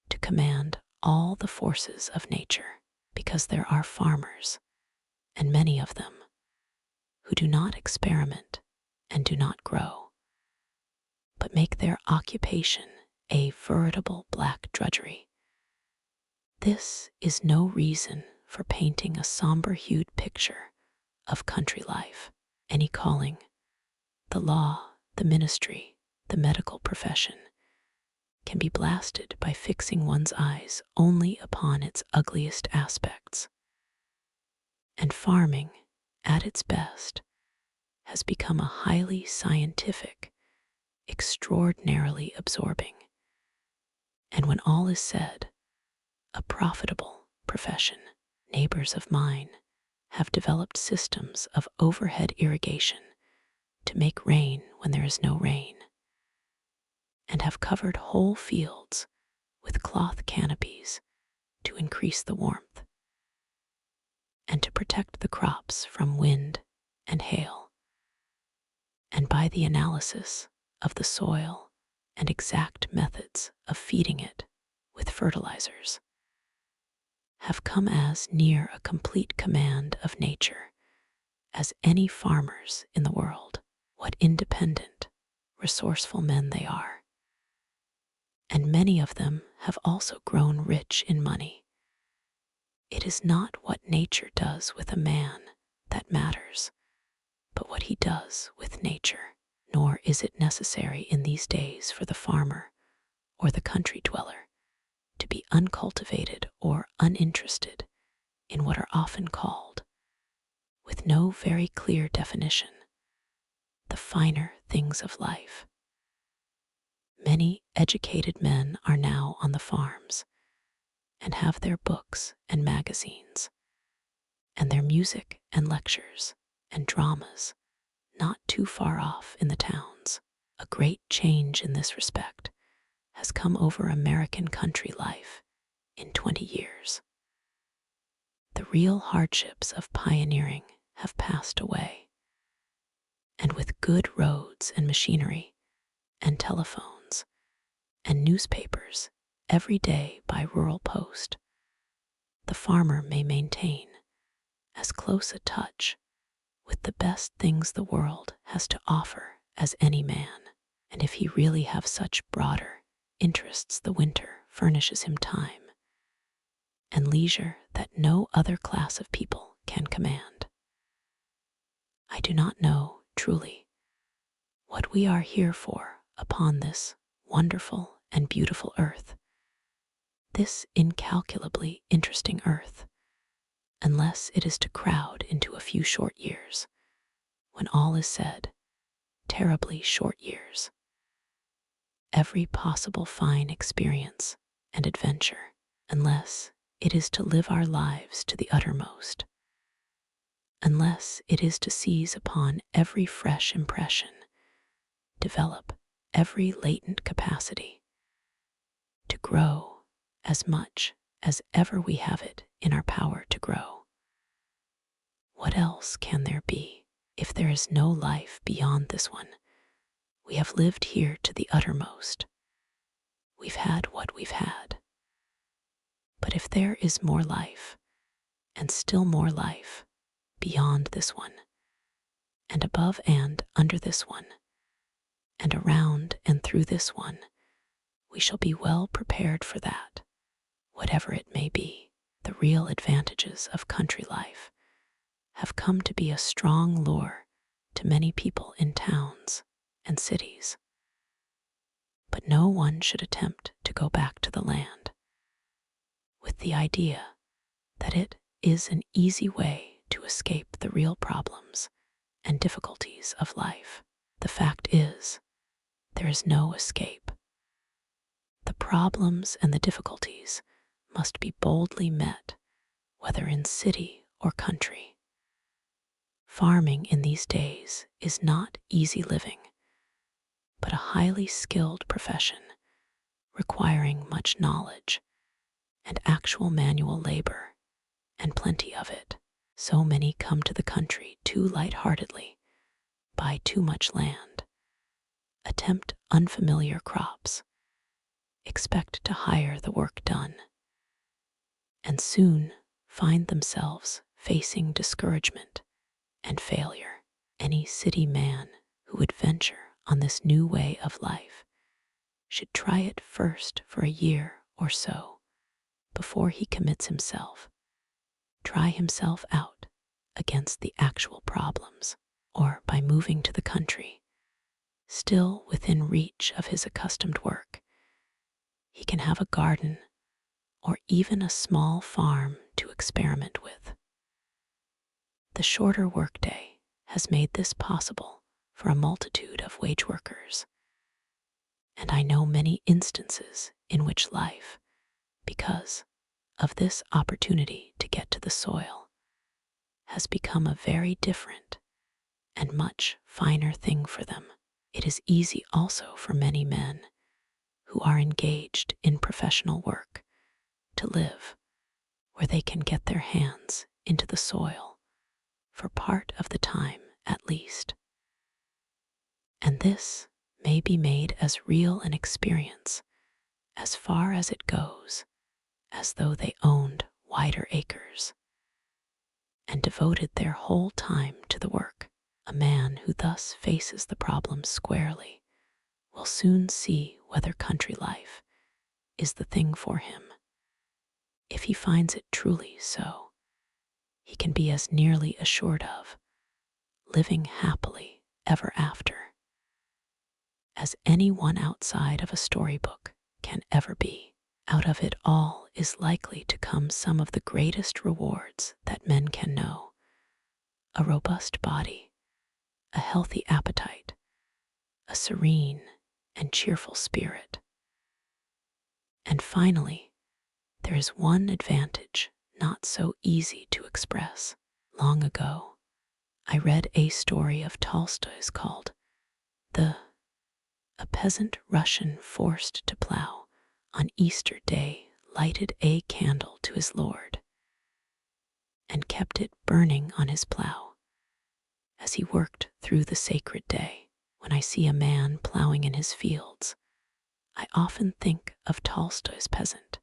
Speaker 1: to command all the forces of nature, because there are farmers, and many of them, who do not experiment and do not grow, but make their occupation a veritable black drudgery. This is no reason for painting a somber-hued picture of country life. Any calling, the law, the ministry, the medical profession, can be blasted by fixing one's eyes only upon its ugliest aspects. And farming, at its best, has become a highly scientific, extraordinarily absorbing, and when all is said, a profitable profession. Neighbors of mine have developed systems of overhead irrigation to make rain when there is no rain, and have covered whole fields with cloth canopies to increase the warmth, and to protect the crops from wind and hail. And by the analysis of the soil and exact methods of feeding it with fertilizers have come as near a complete command of nature as any farmers in the world. What independent, resourceful men they are. And many of them have also grown rich in money. It is not what nature does with a man that matters, but what he does with nature. Nor is it necessary in these days for the farmer or the country dweller to be uncultivated or uninterested in what are often called, with no very clear definition, the finer things of life. Many educated men are now on the farms and have their books and magazines and their music and lectures and dramas not too far off in the towns. A great change in this respect has come over American country life in 20 years. The real hardships of pioneering have passed away, and with good roads and machinery and telephones and newspapers every day by rural post, the farmer may maintain as close a touch with the best things the world has to offer as any man. And if he really have such broader interests, the winter furnishes him time and leisure that no other class of people can command. I do not know, truly, what we are here for upon this wonderful and beautiful earth, this incalculably interesting earth, unless it is to crowd into a few short years, when all is said, terribly short years, every possible fine experience and adventure, unless it is to live our lives to the uttermost, unless it is to seize upon every fresh impression, develop every latent capacity, to grow as much as ever we have it in our power to grow. What else can there be if there is no life beyond this one? We have lived here to the uttermost. We've had what we've had. But if there is more life, and still more life, beyond this one, and above and under this one, and around and through this one, we shall be well prepared for that, whatever it may be. The real advantages of country life have come to be a strong lure to many people in towns and cities. But no one should attempt to go back to the land with the idea that it is an easy way to escape the real problems and difficulties of life. The fact is, there is no escape. The problems and the difficulties must be boldly met, whether in city or country. Farming in these days is not easy living, but a highly skilled profession requiring much knowledge and actual manual labor, and plenty of it. So many come to the country too light-heartedly, buy too much land, attempt unfamiliar crops, expect to hire the work done, and soon find themselves facing discouragement and failure. Any city man who would venture on this new way of life should try it first for a year or so before he commits himself. Try himself out against the actual problems, or by moving to the country, still within reach of his accustomed work, he can have a garden or even a small farm to experiment with. The shorter workday has made this possible for a multitude of wage workers, and I know many instances in which life, because of this opportunity to get to the soil, has become a very different and much finer thing for them. It is easy also for many men who are engaged in professional work to live where they can get their hands into the soil for part of the time at least. And this may be made as real an experience, as far as it goes, as though they owned wider acres and devoted their whole time to the work. A man who thus faces the problem squarely will soon see whether country life is the thing for him. If he finds it truly so, he can be as nearly assured of living happily ever after as anyone outside of a storybook can ever be. Out of it all is likely to come some of the greatest rewards that men can know: a robust body, a healthy appetite, a serene and cheerful spirit. And finally, there is one advantage not so easy to express. Long ago, I read a story of Tolstoy's called A peasant Russian forced to plow on Easter Day lighted a candle to his lord and kept it burning on his plow as he worked through the sacred day. When I see a man plowing in his fields, I often think of Tolstoy's peasant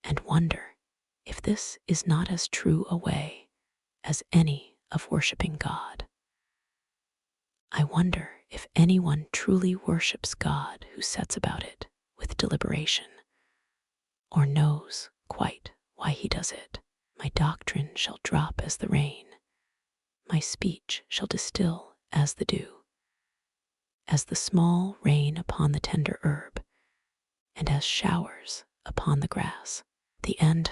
Speaker 1: and wonder if this is not as true a way as any of worshiping God. I wonder if anyone truly worships God who sets about it with deliberation, or knows quite why he does it. My doctrine shall drop as the rain, my speech shall distill as the dew, as the small rain upon the tender herb, and as showers upon the grass. The end.